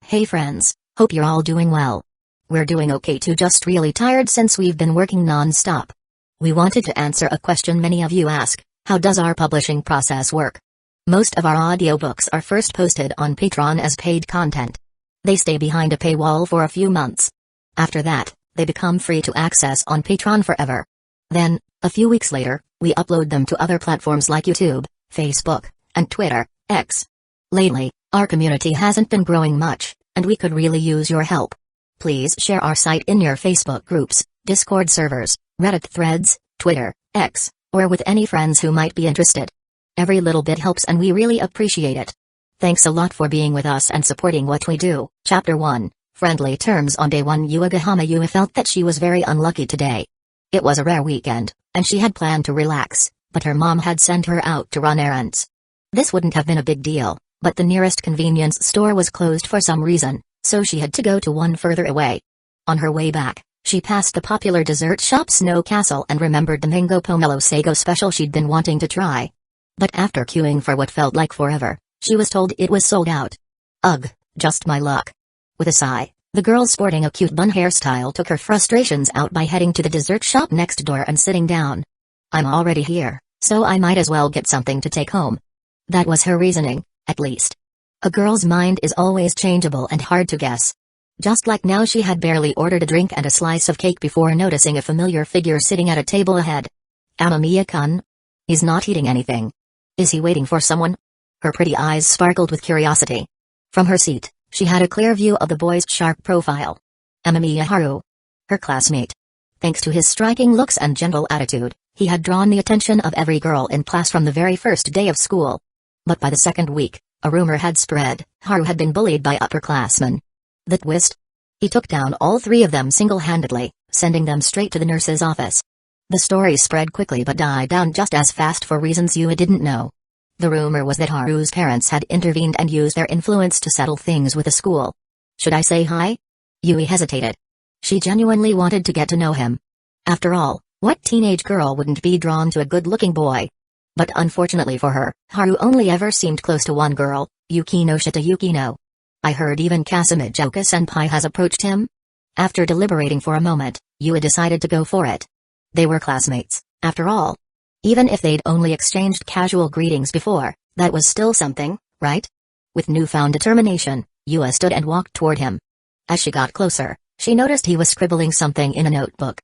Hey friends, hope you're all doing well. We're doing okay too, just really tired since we've been working non-stop. We wanted to answer a question many of you ask: how does our publishing process work? Most of our audiobooks are first posted on Patreon as paid content. They stay behind a paywall for a few months. After that, they become free to access on Patreon forever. Then, a few weeks later, we upload them to other platforms like YouTube, Facebook, and Twitter, X. Lately, our community hasn't been growing much, and we could really use your help. Please share our site in your Facebook groups, Discord servers, Reddit threads, Twitter, X, or with any friends who might be interested. Every little bit helps and we really appreciate it. Thanks a lot for being with us and supporting what we do. Chapter 1, Friendly Terms. On day 1, Yua felt that she was very unlucky today. It was a rare weekend, and she had planned to relax, but her mom had sent her out to run errands. This wouldn't have been a big deal, but the nearest convenience store was closed for some reason, so she had to go to one further away. On her way back, she passed the popular dessert shop Snow Castle and remembered the mango pomelo sago special she'd been wanting to try. But after queuing for what felt like forever, she was told it was sold out. Ugh, just my luck. With a sigh, the girl sporting a cute bun hairstyle took her frustrations out by heading to the dessert shop next door and sitting down. I'm already here, so I might as well get something to take home. That was her reasoning, at least. A girl's mind is always changeable and hard to guess. Just like now, she had barely ordered a drink and a slice of cake before noticing a familiar figure sitting at a table ahead. Amamiya-kun? He's not eating anything. Is he waiting for someone? Her pretty eyes sparkled with curiosity. From her seat, she had a clear view of the boy's sharp profile. Amamiya Haru. Her classmate. Thanks to his striking looks and gentle attitude, he had drawn the attention of every girl in class from the very first day of school. But by the second week, a rumor had spread: Haru had been bullied by upperclassmen. The twist? He took down all three of them single-handedly, sending them straight to the nurse's office. The story spread quickly but died down just as fast for reasons Yua didn't know. The rumor was that Haru's parents had intervened and used their influence to settle things with the school. Should I say hi? Yui hesitated. She genuinely wanted to get to know him. After all, what teenage girl wouldn't be drawn to a good-looking boy? But unfortunately for her, Haru only ever seemed close to one girl, Yukinoshita Yukino. I heard even Kazekage-senpai has approached him? After deliberating for a moment, Yua decided to go for it. They were classmates, after all. Even if they'd only exchanged casual greetings before, that was still something, right? With newfound determination, Yua stood and walked toward him. As she got closer, she noticed he was scribbling something in a notebook.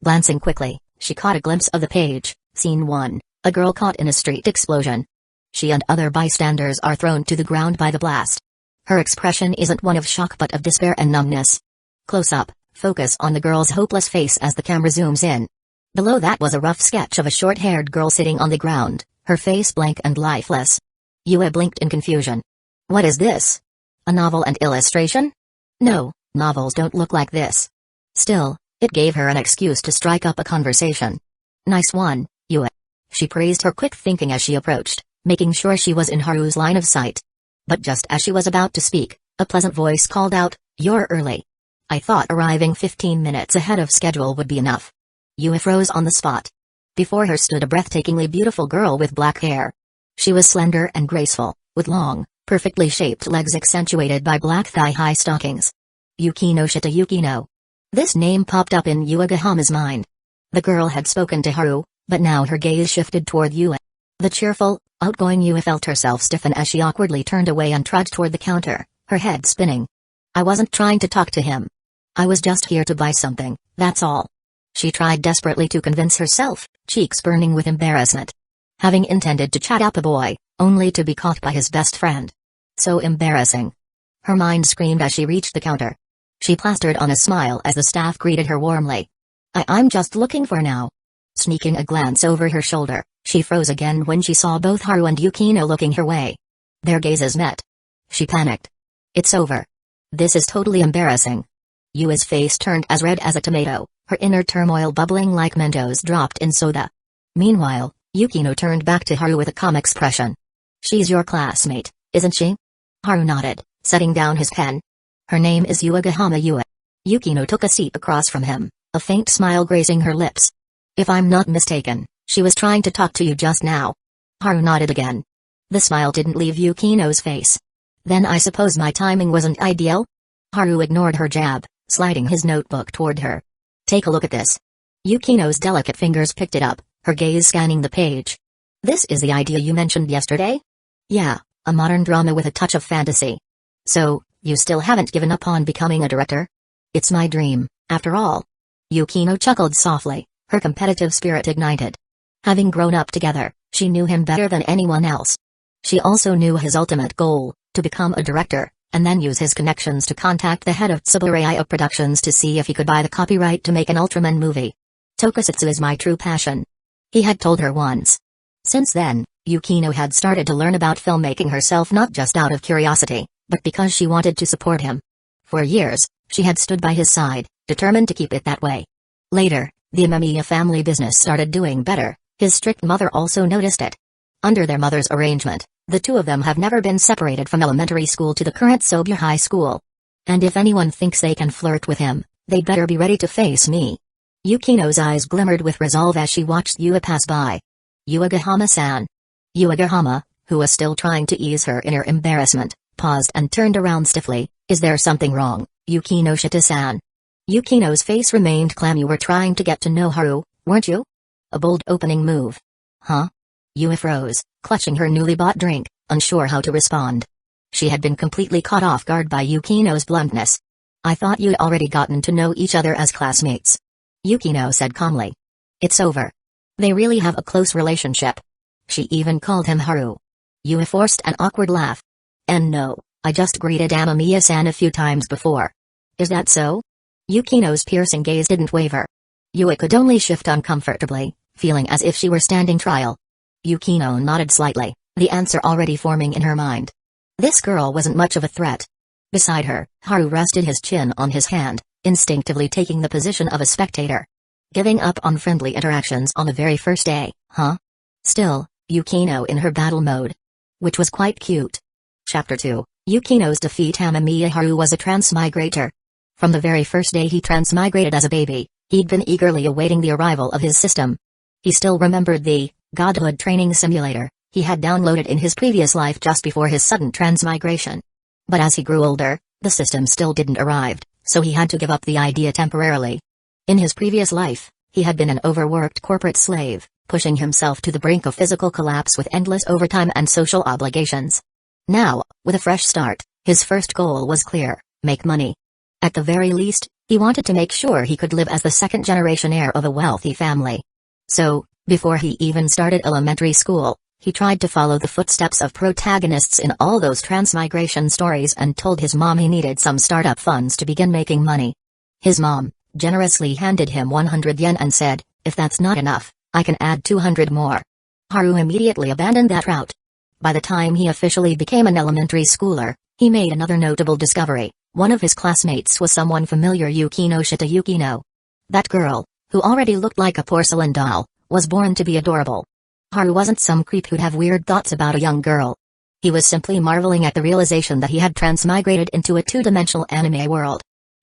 Glancing quickly, she caught a glimpse of the page. Scene 1, a girl caught in a street explosion. She and other bystanders are thrown to the ground by the blast. Her expression isn't one of shock but of despair and numbness. Close up, focus on the girl's hopeless face as the camera zooms in. Below that was a rough sketch of a short-haired girl sitting on the ground, her face blank and lifeless. Yua blinked in confusion. What is this? A novel and illustration? No, novels don't look like this. Still, it gave her an excuse to strike up a conversation. Nice one, Yua. She praised her quick thinking as she approached, making sure she was in Haru's line of sight. But just as she was about to speak, a pleasant voice called out, "You're early." I thought arriving 15 minutes ahead of schedule would be enough. Yua froze on the spot. Before her stood a breathtakingly beautiful girl with black hair. She was slender and graceful, with long, perfectly shaped legs accentuated by black thigh-high stockings. Yukinoshita Yukino. This name popped up in Yuaga's mind. The girl had spoken to Haru, but now her gaze shifted toward Yua. The cheerful, outgoing Yua felt herself stiffen as she awkwardly turned away and trudged toward the counter, her head spinning. I wasn't trying to talk to him. I was just here to buy something, that's all. She tried desperately to convince herself, cheeks burning with embarrassment. Having intended to chat up a boy, only to be caught by his best friend. So embarrassing. Her mind screamed as she reached the counter. She plastered on a smile as the staff greeted her warmly. I'm just looking for now. Sneaking a glance over her shoulder, she froze again when she saw both Haru and Yukino looking her way. Their gazes met. She panicked. It's over. This is totally embarrassing. Yua's face turned as red as a tomato, her inner turmoil bubbling like Mentos dropped in soda. Meanwhile, Yukino turned back to Haru with a calm expression. She's your classmate, isn't she? Haru nodded, setting down his pen. Her name is Yua. Yukino took a seat across from him, a faint smile gracing her lips. If I'm not mistaken, she was trying to talk to you just now. Haru nodded again. The smile didn't leave Yukino's face. Then I suppose my timing wasn't ideal? Haru ignored her jab, sliding his notebook toward her. Take a look at this. Yukino's delicate fingers picked it up, her gaze scanning the page. This is the idea you mentioned yesterday? Yeah, a modern drama with a touch of fantasy. So, you still haven't given up on becoming a director? It's my dream, after all. Yukino chuckled softly, her competitive spirit ignited. Having grown up together, she knew him better than anyone else. She also knew his ultimate goal, to become a director, and then use his connections to contact the head of Tsuburaya Productions to see if he could buy the copyright to make an Ultraman movie. Tokusatsu is my true passion. He had told her once. Since then, Yukino had started to learn about filmmaking herself, not just out of curiosity, but because she wanted to support him. For years, she had stood by his side, determined to keep it that way. Later, the Amemiya family business started doing better. His strict mother also noticed it. Under their mother's arrangement, the two of them have never been separated from elementary school to the current Sobya High School. And if anyone thinks they can flirt with him, they'd better be ready to face me. Yukino's eyes glimmered with resolve as she watched Yua pass by. Yuagahama-san. Yuagahama, who was still trying to ease her inner embarrassment, paused and turned around stiffly. Is there something wrong, Yukinoshita-san? Yukino's face remained calm. You were trying to get to know Haru, weren't you? A bold opening move. Huh? Yua froze, clutching her newly bought drink, unsure how to respond. She had been completely caught off guard by Yukino's bluntness. I thought you'd already gotten to know each other as classmates. Yukino said calmly. It's over. They really have a close relationship. She even called him Haru. Yua forced an awkward laugh. And no, I just greeted Amemiya-san a few times before. Is that so? Yukino's piercing gaze didn't waver. Yua could only shift uncomfortably, feeling as if she were standing trial. Yukino nodded slightly, the answer already forming in her mind. This girl wasn't much of a threat. Beside her, Haru rested his chin on his hand, instinctively taking the position of a spectator. Giving up on friendly interactions on the very first day, huh? Still, Yukino in her battle mode. Which was quite cute. Chapter 2, Yukino's defeat. Amemiya Haru was a transmigrator. From the very first day he transmigrated as a baby, he'd been eagerly awaiting the arrival of his system. He still remembered the godhood training simulator he had downloaded in his previous life just before his sudden transmigration. But as he grew older, the system still didn't arrive, so he had to give up the idea temporarily. In his previous life, he had been an overworked corporate slave, pushing himself to the brink of physical collapse with endless overtime and social obligations. Now, with a fresh start, his first goal was clear: make money. At the very least, he wanted to make sure he could live as the second-generation heir of a wealthy family. So, before he even started elementary school, he tried to follow the footsteps of protagonists in all those transmigration stories and told his mom he needed some startup funds to begin making money. His mom generously handed him 100 yen and said, if that's not enough, I can add 200 more. Haru immediately abandoned that route. By the time he officially became an elementary schooler, he made another notable discovery. One of his classmates was someone familiar: Yukinoshita Yukino. That girl, who already looked like a porcelain doll, was born to be adorable. Haru wasn't some creep who'd have weird thoughts about a young girl. He was simply marveling at the realization that he had transmigrated into a two-dimensional anime world.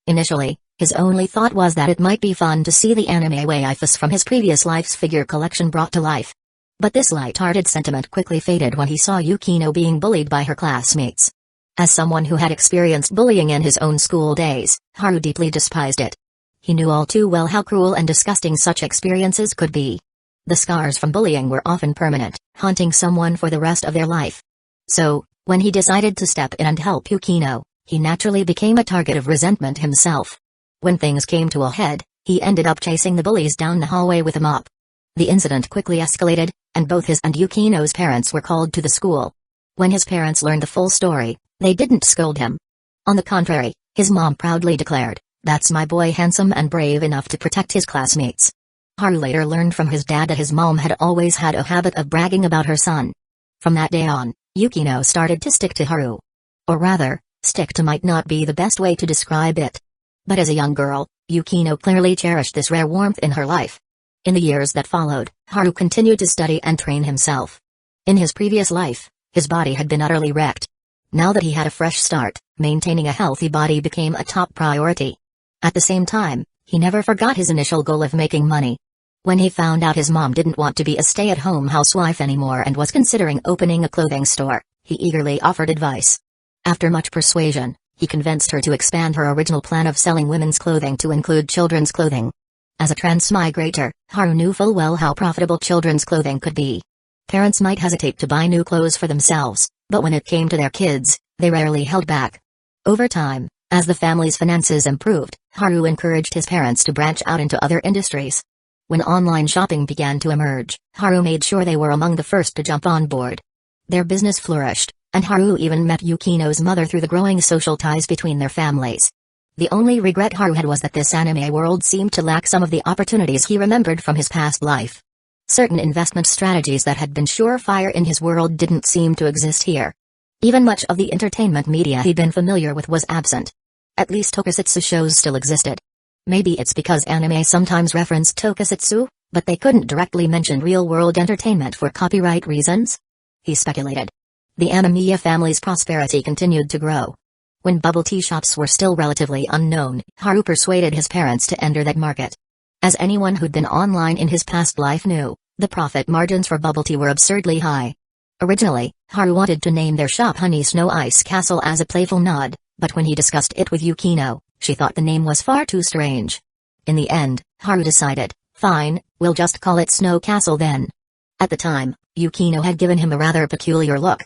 Initially, his only thought was that it might be fun to see the anime waifus from his previous life's figure collection brought to life. But this light-hearted sentiment quickly faded when he saw Yukino being bullied by her classmates. As someone who had experienced bullying in his own school days, Haru deeply despised it. He knew all too well how cruel and disgusting such experiences could be. The scars from bullying were often permanent, haunting someone for the rest of their life. So, when he decided to step in and help Yukino, he naturally became a target of resentment himself. When things came to a head, he ended up chasing the bullies down the hallway with a mop. The incident quickly escalated, and both his and Yukino's parents were called to the school. When his parents learned the full story, they didn't scold him. On the contrary, his mom proudly declared, "That's my boy, handsome and brave enough to protect his classmates." Haru later learned from his dad that his mom had always had a habit of bragging about her son. From that day on, Yukino started to stick to Haru. Or rather, stick to might not be the best way to describe it. But as a young girl, Yukino clearly cherished this rare warmth in her life. In the years that followed, Haru continued to study and train himself. In his previous life, his body had been utterly wrecked. Now that he had a fresh start, maintaining a healthy body became a top priority. At the same time, he never forgot his initial goal of making money. When he found out his mom didn't want to be a stay-at-home housewife anymore and was considering opening a clothing store, he eagerly offered advice. After much persuasion, he convinced her to expand her original plan of selling women's clothing to include children's clothing. As a transmigrator, Haru knew full well how profitable children's clothing could be. Parents might hesitate to buy new clothes for themselves, but when it came to their kids, they rarely held back. Over time, as the family's finances improved, Haru encouraged his parents to branch out into other industries. When online shopping began to emerge, Haru made sure they were among the first to jump on board. Their business flourished, and Haru even met Yukino's mother through the growing social ties between their families. The only regret Haru had was that this anime world seemed to lack some of the opportunities he remembered from his past life. Certain investment strategies that had been surefire in his world didn't seem to exist here. Even much of the entertainment media he'd been familiar with was absent. At least tokusatsu shows still existed. Maybe it's because anime sometimes referenced tokusatsu, but they couldn't directly mention real-world entertainment for copyright reasons? He speculated. The Animiya family's prosperity continued to grow. When bubble tea shops were still relatively unknown, Haru persuaded his parents to enter that market. As anyone who'd been online in his past life knew, the profit margins for bubble tea were absurdly high. Originally, Haru wanted to name their shop Honey Snow Ice Castle as a playful nod, but when he discussed it with Yukino, she thought the name was far too strange. In the end, Haru decided, fine, we'll just call it Snow Castle then. At the time, Yukino had given him a rather peculiar look.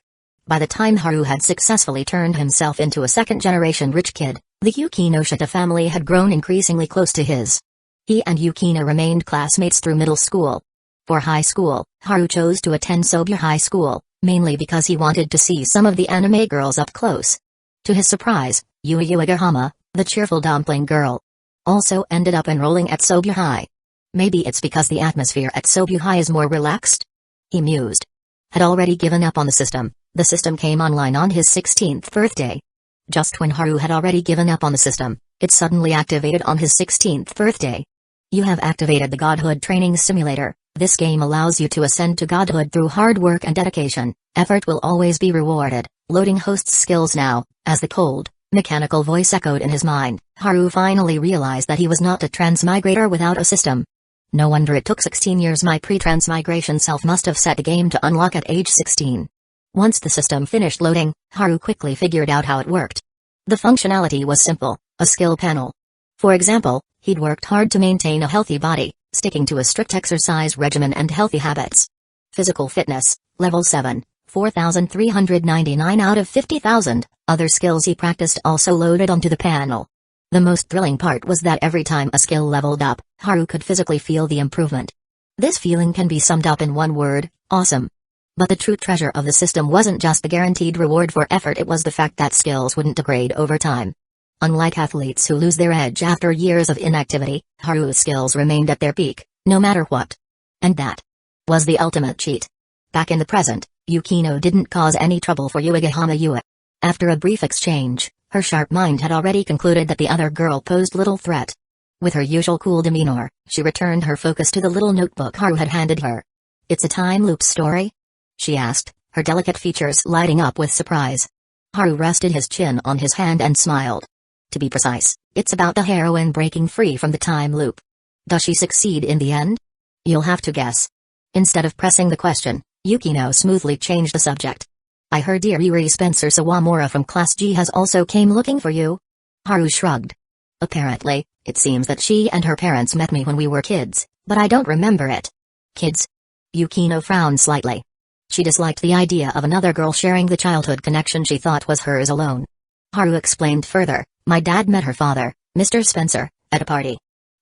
By the time Haru had successfully turned himself into a second-generation rich kid, the Yukinoshita family had grown increasingly close to his. He and Yukino remained classmates through middle school. For high school, Haru chose to attend Sobya High School, mainly because he wanted to see some of the anime girls up close. To his surprise, Yui Uegahama, the cheerful dumpling girl, also ended up enrolling at Sobya High. Maybe it's because the atmosphere at Sobya High is more relaxed? He mused. Had already given up on the system. The system came online on his 16th birthday. Just when Haru had already given up on the system, it suddenly activated on his 16th birthday. You have activated the Godhood Training Simulator. This game allows you to ascend to godhood through hard work and dedication. Effort will always be rewarded. Loading host's skills now. As the cold, mechanical voice echoed in his mind, Haru finally realized that he was not a transmigrator without a system. No wonder it took 16 years. My pre-transmigration self must have set the game to unlock at age 16. Once the system finished loading, Haru quickly figured out how it worked. The functionality was simple, a skill panel. For example, he'd worked hard to maintain a healthy body, sticking to a strict exercise regimen and healthy habits. Physical fitness, level 7, 4,399 out of 50,000. Other skills he practiced also loaded onto the panel. The most thrilling part was that every time a skill leveled up, Haru could physically feel the improvement. This feeling can be summed up in one word: awesome. But the true treasure of the system wasn't just the guaranteed reward for effort, it was the fact that skills wouldn't degrade over time. Unlike athletes who lose their edge after years of inactivity, Haru's skills remained at their peak, no matter what. And that was the ultimate cheat. Back in the present, Yukino didn't cause any trouble for Uegahama Yue. After a brief exchange, her sharp mind had already concluded that the other girl posed little threat. With her usual cool demeanor, she returned her focus to the little notebook Haru had handed her. It's a time loop story? She asked, her delicate features lighting up with surprise. Haru rested his chin on his hand and smiled. To be precise, it's about the heroine breaking free from the time loop. Does she succeed in the end? You'll have to guess. Instead of pressing the question, Yukino smoothly changed the subject. I heard dear Yuri Spencer Sawamura from Class G has also came looking for you. Haru shrugged. Apparently, it seems that she and her parents met me when we were kids, but I don't remember it. Kids? Yukino frowned slightly. She disliked the idea of another girl sharing the childhood connection she thought was hers alone. Haru explained further, my dad met her father, Mr. Spencer, at a party.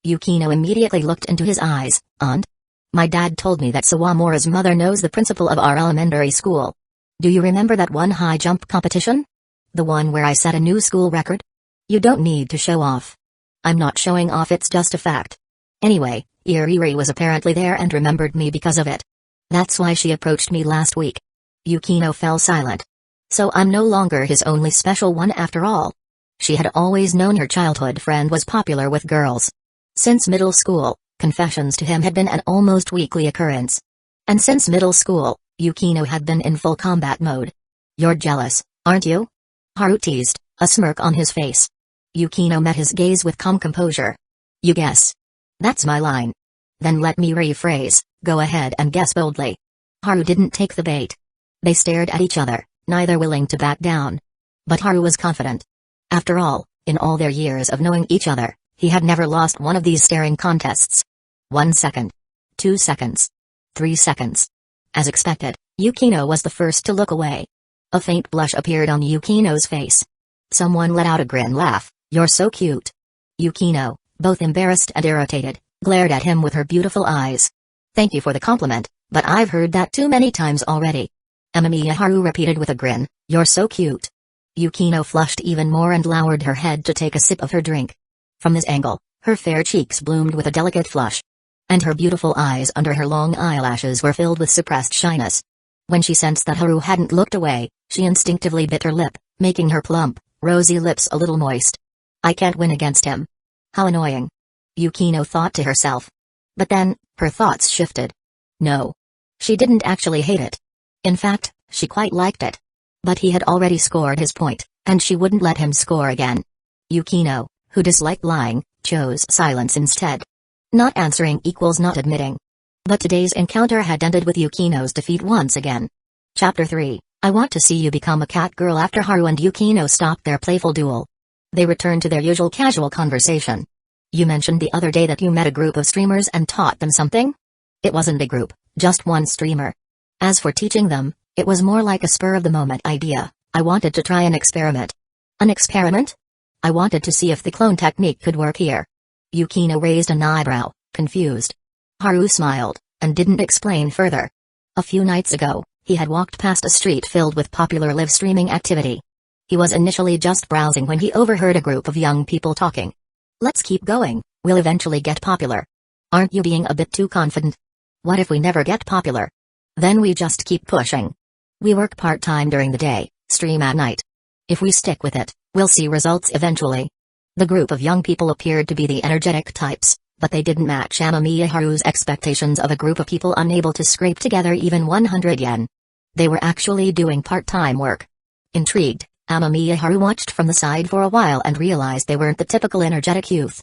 Yukino immediately looked into his eyes. Aunt? My dad told me that Sawamura's mother knows the principal of our elementary school. Do you remember that one high jump competition? The one where I set a new school record? You don't need to show off. I'm not showing off, it's just a fact. Anyway, Yuri was apparently there and remembered me because of it. That's why she approached me last week. Yukino fell silent. So I'm no longer his only special one after all. She had always known her childhood friend was popular with girls. Since middle school, confessions to him had been an almost weekly occurrence. And since middle school, Yukino had been in full combat mode. You're jealous, aren't you? Haru teased, a smirk on his face. Yukino met his gaze with calm composure. You guess. That's my line. Then let me rephrase, go ahead and guess boldly. Haru didn't take the bait. They stared at each other, neither willing to back down. But Haru was confident. After all, in all their years of knowing each other, he had never lost one of these staring contests. 1 second. 2 seconds. 3 seconds. As expected, Yukino was the first to look away. A faint blush appeared on Yukino's face. Someone let out a grin laugh. "You're so cute." Yukino, both embarrassed and irritated, glared at him with her beautiful eyes. "Thank you for the compliment, but I've heard that too many times already." Haru repeated with a grin, "You're so cute." Yukino flushed even more and lowered her head to take a sip of her drink. From this angle, her fair cheeks bloomed with a delicate flush. And her beautiful eyes under her long eyelashes were filled with suppressed shyness. When she sensed that Haru hadn't looked away, she instinctively bit her lip, making her plump, rosy lips a little moist. "I can't win against him. How annoying." Yukino thought to herself. But then, her thoughts shifted. No. She didn't actually hate it. In fact, she quite liked it. But he had already scored his point, and she wouldn't let him score again. Yukino, who disliked lying, chose silence instead. Not answering equals not admitting. But today's encounter had ended with Yukino's defeat once again. Chapter 3, I want to see you become a cat girl. After Haru and Yukino stopped their playful duel, they returned to their usual casual conversation. "You mentioned the other day that you met a group of streamers and taught them something?" "It wasn't a group, just one streamer. As for teaching them, it was more like a spur-of-the-moment idea. I wanted to try an experiment." "An experiment?" "I wanted to see if the clone technique could work here." Yukino raised an eyebrow, confused. Haru smiled, and didn't explain further. A few nights ago, he had walked past a street filled with popular live streaming activity. He was initially just browsing when he overheard a group of young people talking. "Let's keep going, we'll eventually get popular." "Aren't you being a bit too confident?" "What if we never get popular?" "Then we just keep pushing. We work part-time during the day, stream at night. If we stick with it, we'll see results eventually." The group of young people appeared to be the energetic types, but they didn't match Haru's expectations of a group of people unable to scrape together even 100 yen. They were actually doing part-time work. Intrigued, Haru watched from the side for a while and realized they weren't the typical energetic youth.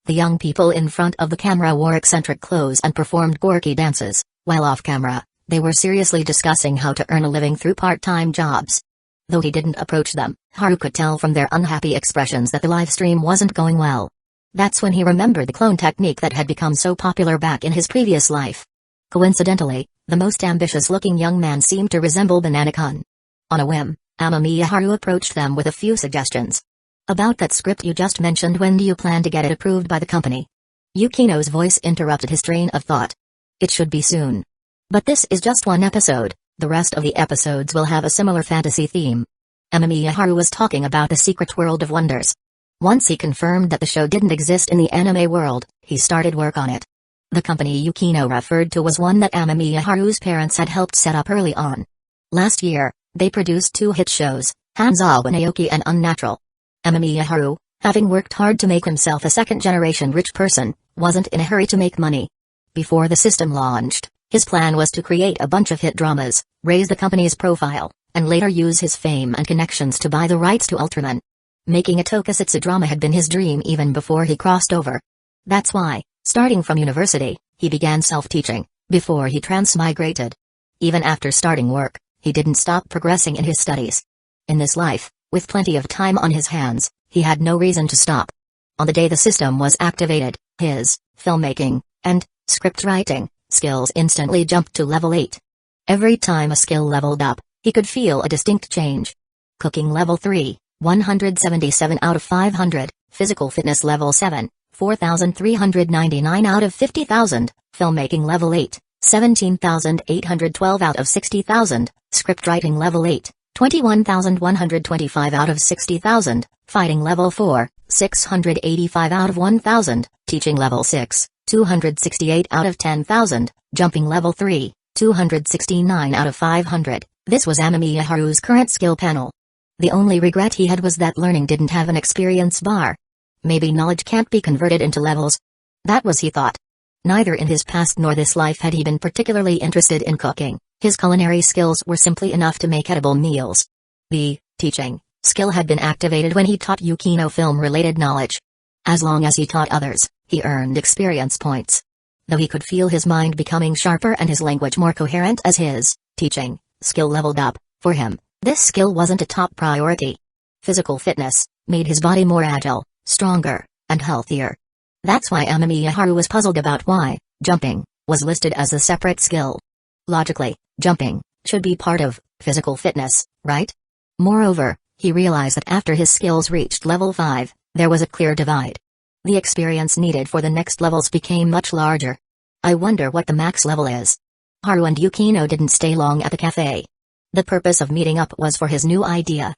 The young people in front of the camera wore eccentric clothes and performed quirky dances, while off-camera, they were seriously discussing how to earn a living through part-time jobs. Though he didn't approach them, Haru could tell from their unhappy expressions that the live stream wasn't going well. That's when he remembered the clone technique that had become so popular back in his previous life. Coincidentally, the most ambitious-looking young man seemed to resemble Banana-kun. On a whim, Haru approached them with a few suggestions. "About that script you just mentioned, when do you plan to get it approved by the company?" Yukino's voice interrupted his train of thought. "It should be soon. But this is just one episode. The rest of the episodes will have a similar fantasy theme." Haru was talking about the secret world of wonders. Once he confirmed that the show didn't exist in the anime world, he started work on it. The company Yukino referred to was one that Haru's parents had helped set up early on. Last year, they produced 2 hit shows, Hanzawa Naoki and Unnatural. Haru, having worked hard to make himself a second-generation rich person, wasn't in a hurry to make money. Before the system launched, his plan was to create a bunch of hit dramas, raise the company's profile, and later use his fame and connections to buy the rights to Ultraman. Making a tokusatsu drama had been his dream even before he crossed over. That's why, starting from university, he began self-teaching, before he transmigrated. Even after starting work, he didn't stop progressing in his studies. In this life, with plenty of time on his hands, he had no reason to stop. On the day the system was activated, his filmmaking and script writing skills instantly jumped to level 8. Every time a skill leveled up, he could feel a distinct change. Cooking level 3, 177 out of 500, physical fitness level 7, 4,399 out of 50,000, filmmaking level 8, 17,812 out of 60,000, script writing level 8, 21,125 out of 60,000, fighting level 4, 685 out of 1,000, teaching level 6, 268 out of 10,000, jumping level 3, 269 out of 500. This was Haru's current skill panel. The only regret he had was that learning didn't have an experience bar. Maybe knowledge can't be converted into levels. That was he thought. Neither in his past nor this life had he been particularly interested in cooking. His culinary skills were simply enough to make edible meals. The teaching skill had been activated when he taught Yukino film-related knowledge. As long as he taught others, he earned experience points. Though he could feel his mind becoming sharper and his language more coherent as his teaching skill leveled up, for him, this skill wasn't a top priority. Physical fitness made his body more agile, stronger, and healthier. That's why Haru was puzzled about why jumping was listed as a separate skill. Logically, jumping should be part of physical fitness, right? Moreover, he realized that after his skills reached level 5, there was a clear divide. The experience needed for the next levels became much larger. I wonder what the max level is. Haru and Yukino didn't stay long at the cafe. The purpose of meeting up was for his new idea.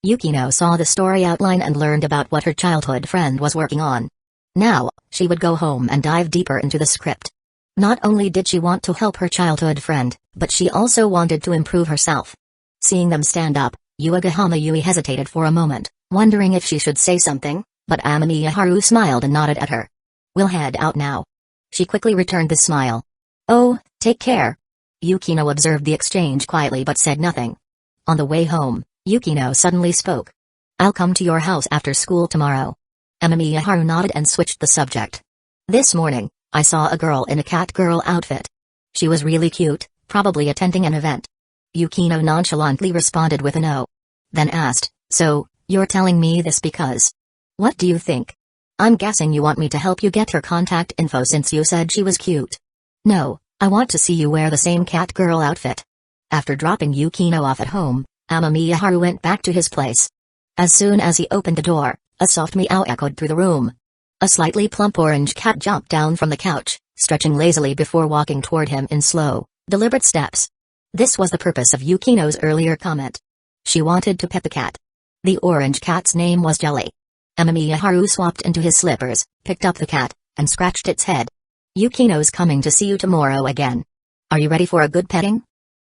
Yukino saw the story outline and learned about what her childhood friend was working on. Now, she would go home and dive deeper into the script. Not only did she want to help her childhood friend, but she also wanted to improve herself. Seeing them stand up, Yui hesitated for a moment, wondering if she should say something, but Haru smiled and nodded at her. "We'll head out now." She quickly returned the smile. "Oh, take care." Yukino observed the exchange quietly but said nothing. On the way home, Yukino suddenly spoke. "I'll come to your house after school tomorrow." Haru nodded and switched the subject. "This morning, I saw a girl in a cat girl outfit. She was really cute, probably attending an event." Yukino nonchalantly responded with a no. Then asked, "So, you're telling me this because? What do you think? I'm guessing you want me to help you get her contact info since you said she was cute." "No, I want to see you wear the same cat girl outfit." After dropping Yukino off at home, Haru went back to his place. As soon as he opened the door, a soft meow echoed through the room. A slightly plump orange cat jumped down from the couch, stretching lazily before walking toward him in slow, deliberate steps. This was the purpose of Yukino's earlier comment. She wanted to pet the cat. The orange cat's name was Jelly. Haru swapped into his slippers, picked up the cat, and scratched its head. "Yukino's coming to see you tomorrow again. Are you ready for a good petting?"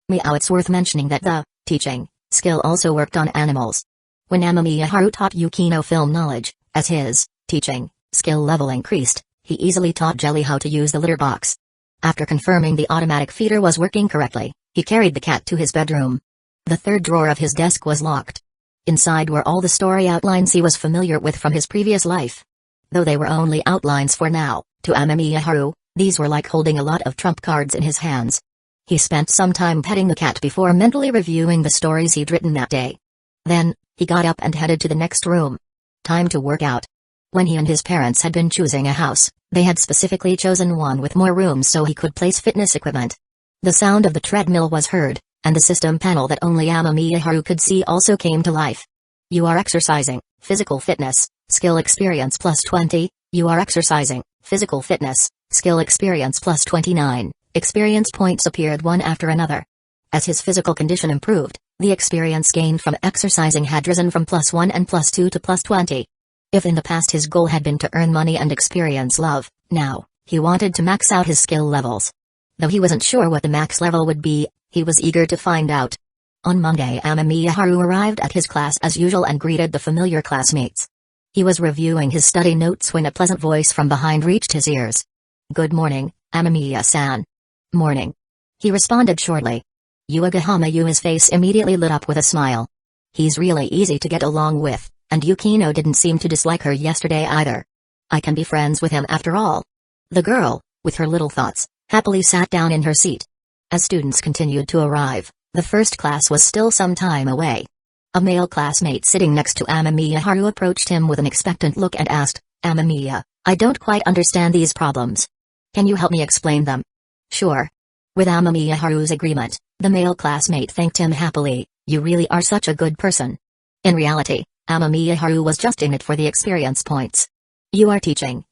Meow. It's worth mentioning that the teaching skill also worked on animals. When Haru taught Yukino film knowledge, as his teaching skill level increased, he easily taught Jelly how to use the litter box. After confirming the automatic feeder was working correctly, he carried the cat to his bedroom. The third drawer of his desk was locked. Inside were all the story outlines he was familiar with from his previous life. Though they were only outlines for now, to Haru, these were like holding a lot of trump cards in his hands. He spent some time petting the cat before mentally reviewing the stories he'd written that day. Then, he got up and headed to the next room. Time to work out. When he and his parents had been choosing a house, they had specifically chosen one with more rooms so he could place fitness equipment. The sound of the treadmill was heard, and the system panel that only Haru could see also came to life. "You are exercising, physical fitness, skill experience plus 20, you are exercising, physical fitness, skill experience plus 29, experience points appeared one after another. As his physical condition improved, the experience gained from exercising had risen from +1 and +2 to +20. If in the past his goal had been to earn money and experience love, now, he wanted to max out his skill levels. Though he wasn't sure what the max level would be, he was eager to find out. On Monday, Haru arrived at his class as usual and greeted the familiar classmates. He was reviewing his study notes when a pleasant voice from behind reached his ears. "Good morning, Amamiya-san." "Morning." He responded shortly. Yui's face immediately lit up with a smile. He's really easy to get along with, and Yukino didn't seem to dislike her yesterday either. I can be friends with him after all. The girl, with her little thoughts, happily sat down in her seat. As students continued to arrive, the first class was still some time away. A male classmate sitting next to Haru approached him with an expectant look and asked, "Amamiya, I don't quite understand these problems. Can you help me explain them?" "Sure." With Haru's agreement, the male classmate thanked him happily. "You really are such a good person." In reality, Haru was just in it for the experience points. "You are teaching,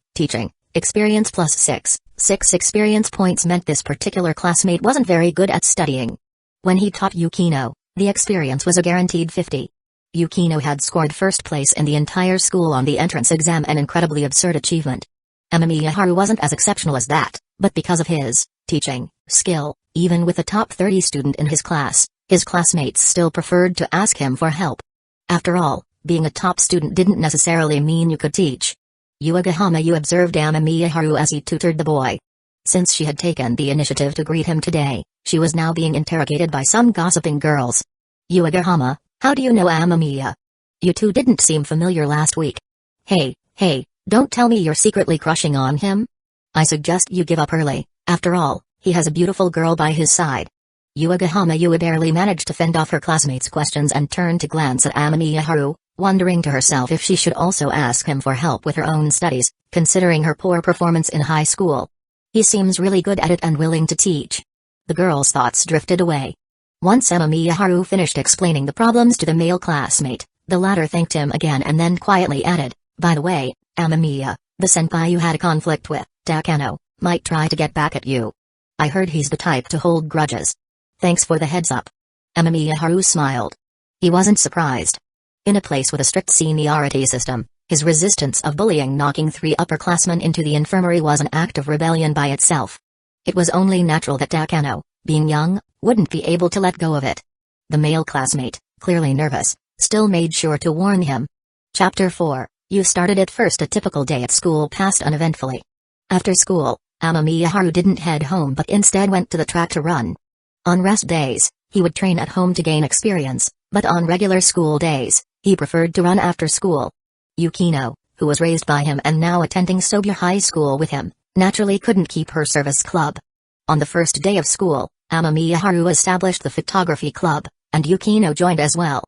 experience plus 6. 6 experience points meant this particular classmate wasn't very good at studying. When he taught Yukino, the experience was a guaranteed 50. Yukino had scored first place in the entire school on the entrance exam, an incredibly absurd achievement. Haru wasn't as exceptional as that, but because of his teaching skill, even with a top 30 student in his class, his classmates still preferred to ask him for help. After all, being a top student didn't necessarily mean you could teach. You observed Haru as he tutored the boy. Since she had taken the initiative to greet him today, she was now being interrogated by some gossiping girls. "Yuigahama, how do you know Amamiya? You two didn't seem familiar last week." Hey, don't tell me you're secretly crushing on him? I suggest you give up early, after all, he has a beautiful girl by his side." Yuigahama barely managed to fend off her classmates' questions and turned to glance at Haru. wondering to herself if she should also ask him for help with her own studies, considering her poor performance in high school. He seems really good at it and willing to teach. The girl's thoughts drifted away. Once Amamiya Haru finished explaining the problems to the male classmate, the latter thanked him again and then quietly added, "By the way, Amamiya, the senpai you had a conflict with, Takano, might try to get back at you. I heard he's the type to hold grudges. Thanks for the heads up." Amamiya Haru smiled. He wasn't surprised. In a place with a strict seniority system, his resistance of bullying knocking 3 upperclassmen into the infirmary was an act of rebellion by itself. It was only natural that Takano, being young, wouldn't be able to let go of it. The male classmate, clearly nervous, still made sure to warn him. Chapter 4, You started it first. A typical day at school passed uneventfully. After school, Amamiya Haru didn't head home but instead went to the track to run. On rest days, he would train at home to gain experience, but on regular school days, he preferred to run after school. Yukino, who was raised by him and now attending Sobya High School with him, naturally couldn't keep her service club. On the first day of school, Amamiya Haru established the photography club, and Yukino joined as well.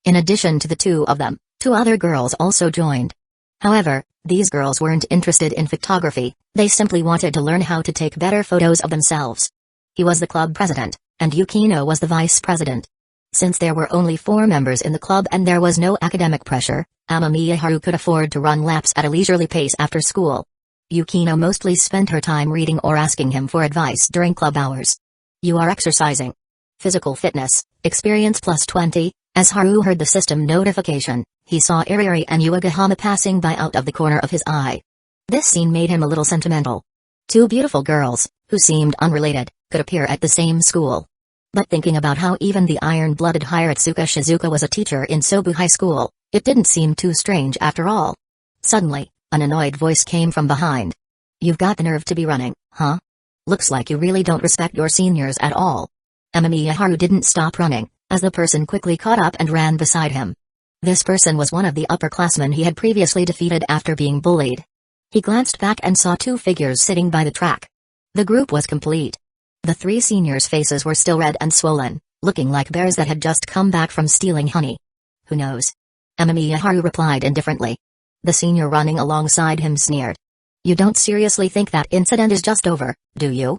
In addition to the two of them, 2 other girls also joined. However, these girls weren't interested in photography, they simply wanted to learn how to take better photos of themselves. He was the club president, and Yukino was the vice president. Since there were only 4 members in the club and there was no academic pressure, Amamiya Haru could afford to run laps at a leisurely pace after school. Yukino mostly spent her time reading or asking him for advice during club hours. "You are exercising. Physical fitness, experience plus 20, as Haru heard the system notification, he saw Iriri and Uegahama passing by out of the corner of his eye. This scene made him a little sentimental. 2 beautiful girls, who seemed unrelated, could appear at the same school. But thinking about how even the iron-blooded Hiratsuka Shizuka was a teacher in Sobu High School, it didn't seem too strange after all. Suddenly, an annoyed voice came from behind. "You've got the nerve to be running, huh? Looks like you really don't respect your seniors at all." Amamiya Haru didn't stop running, as the person quickly caught up and ran beside him. This person was one of the upperclassmen he had previously defeated after being bullied. He glanced back and saw 2 figures sitting by the track. The group was complete. The 3 seniors' faces were still red and swollen, looking like bears that had just come back from stealing honey. "Who knows?" Amamiya Haru replied indifferently. The senior running alongside him sneered. "You don't seriously think that incident is just over, do you?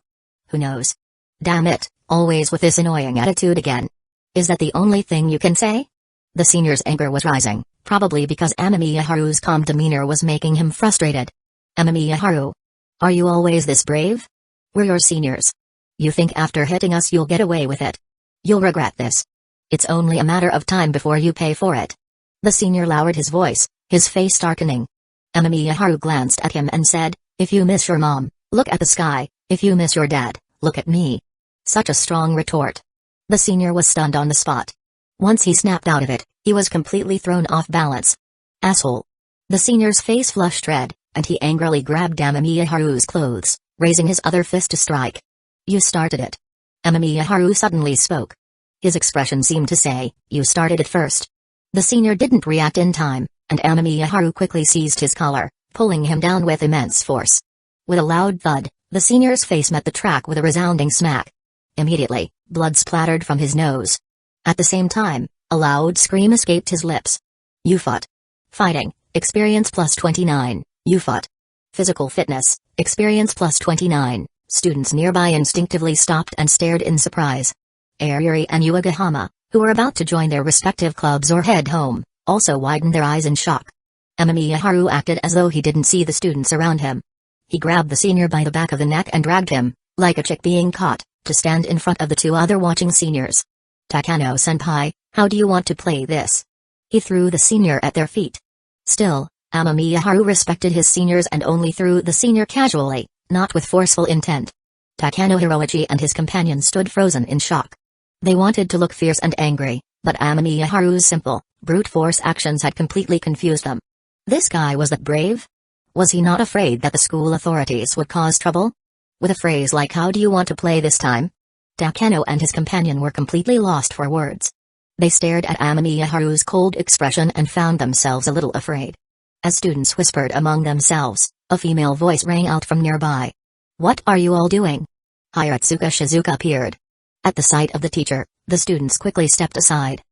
Who knows? Damn it, always with this annoying attitude again. Is that the only thing you can say?" The senior's anger was rising, probably because Amamiya Haru's calm demeanor was making him frustrated. "Amamiya Haru, are you always this brave? We're your seniors. You think after hitting us you'll get away with it? You'll regret this. It's only a matter of time before you pay for it." The senior lowered his voice, his face darkening. Amamiya Haru glanced at him and said, "If you miss your mom, look at the sky, if you miss your dad, look at me." Such a strong retort. The senior was stunned on the spot. Once he snapped out of it, he was completely thrown off balance. "Asshole." The senior's face flushed red, and he angrily grabbed Amamiya Haru's clothes, raising his other fist to strike. "You started it." Amamiya Haru suddenly spoke. His expression seemed to say, "You started it first." The senior didn't react in time, and Amamiya Haru quickly seized his collar, pulling him down with immense force. With a loud thud, the senior's face met the track with a resounding smack. Immediately, blood splattered from his nose. At the same time, a loud scream escaped his lips. "You fought. Fighting, experience plus 29, you fought. Physical fitness, experience plus 29. Students nearby instinctively stopped and stared in surprise. Iriri and Uegahama, who were about to join their respective clubs or head home, also widened their eyes in shock. Amamiya Haru acted as though he didn't see the students around him. He grabbed the senior by the back of the neck and dragged him, like a chick being caught, to stand in front of the 2 other watching seniors. "Takano-senpai, how do you want to play this?" He threw the senior at their feet. Still, Amamiya Haru respected his seniors and only threw the senior casually, not with forceful intent. Takano Hiroichi and his companion stood frozen in shock. They wanted to look fierce and angry, but Amamiya Haru's simple, brute force actions had completely confused them. This guy was that brave? Was he not afraid that the school authorities would cause trouble? With a phrase like "How do you want to play this time?" Takano and his companion were completely lost for words. They stared at Amamiya Haru's cold expression and found themselves a little afraid. As students whispered among themselves, a female voice rang out from nearby. "What are you all doing?" Hiratsuka Shizuka appeared. At the sight of the teacher, the students quickly stepped aside.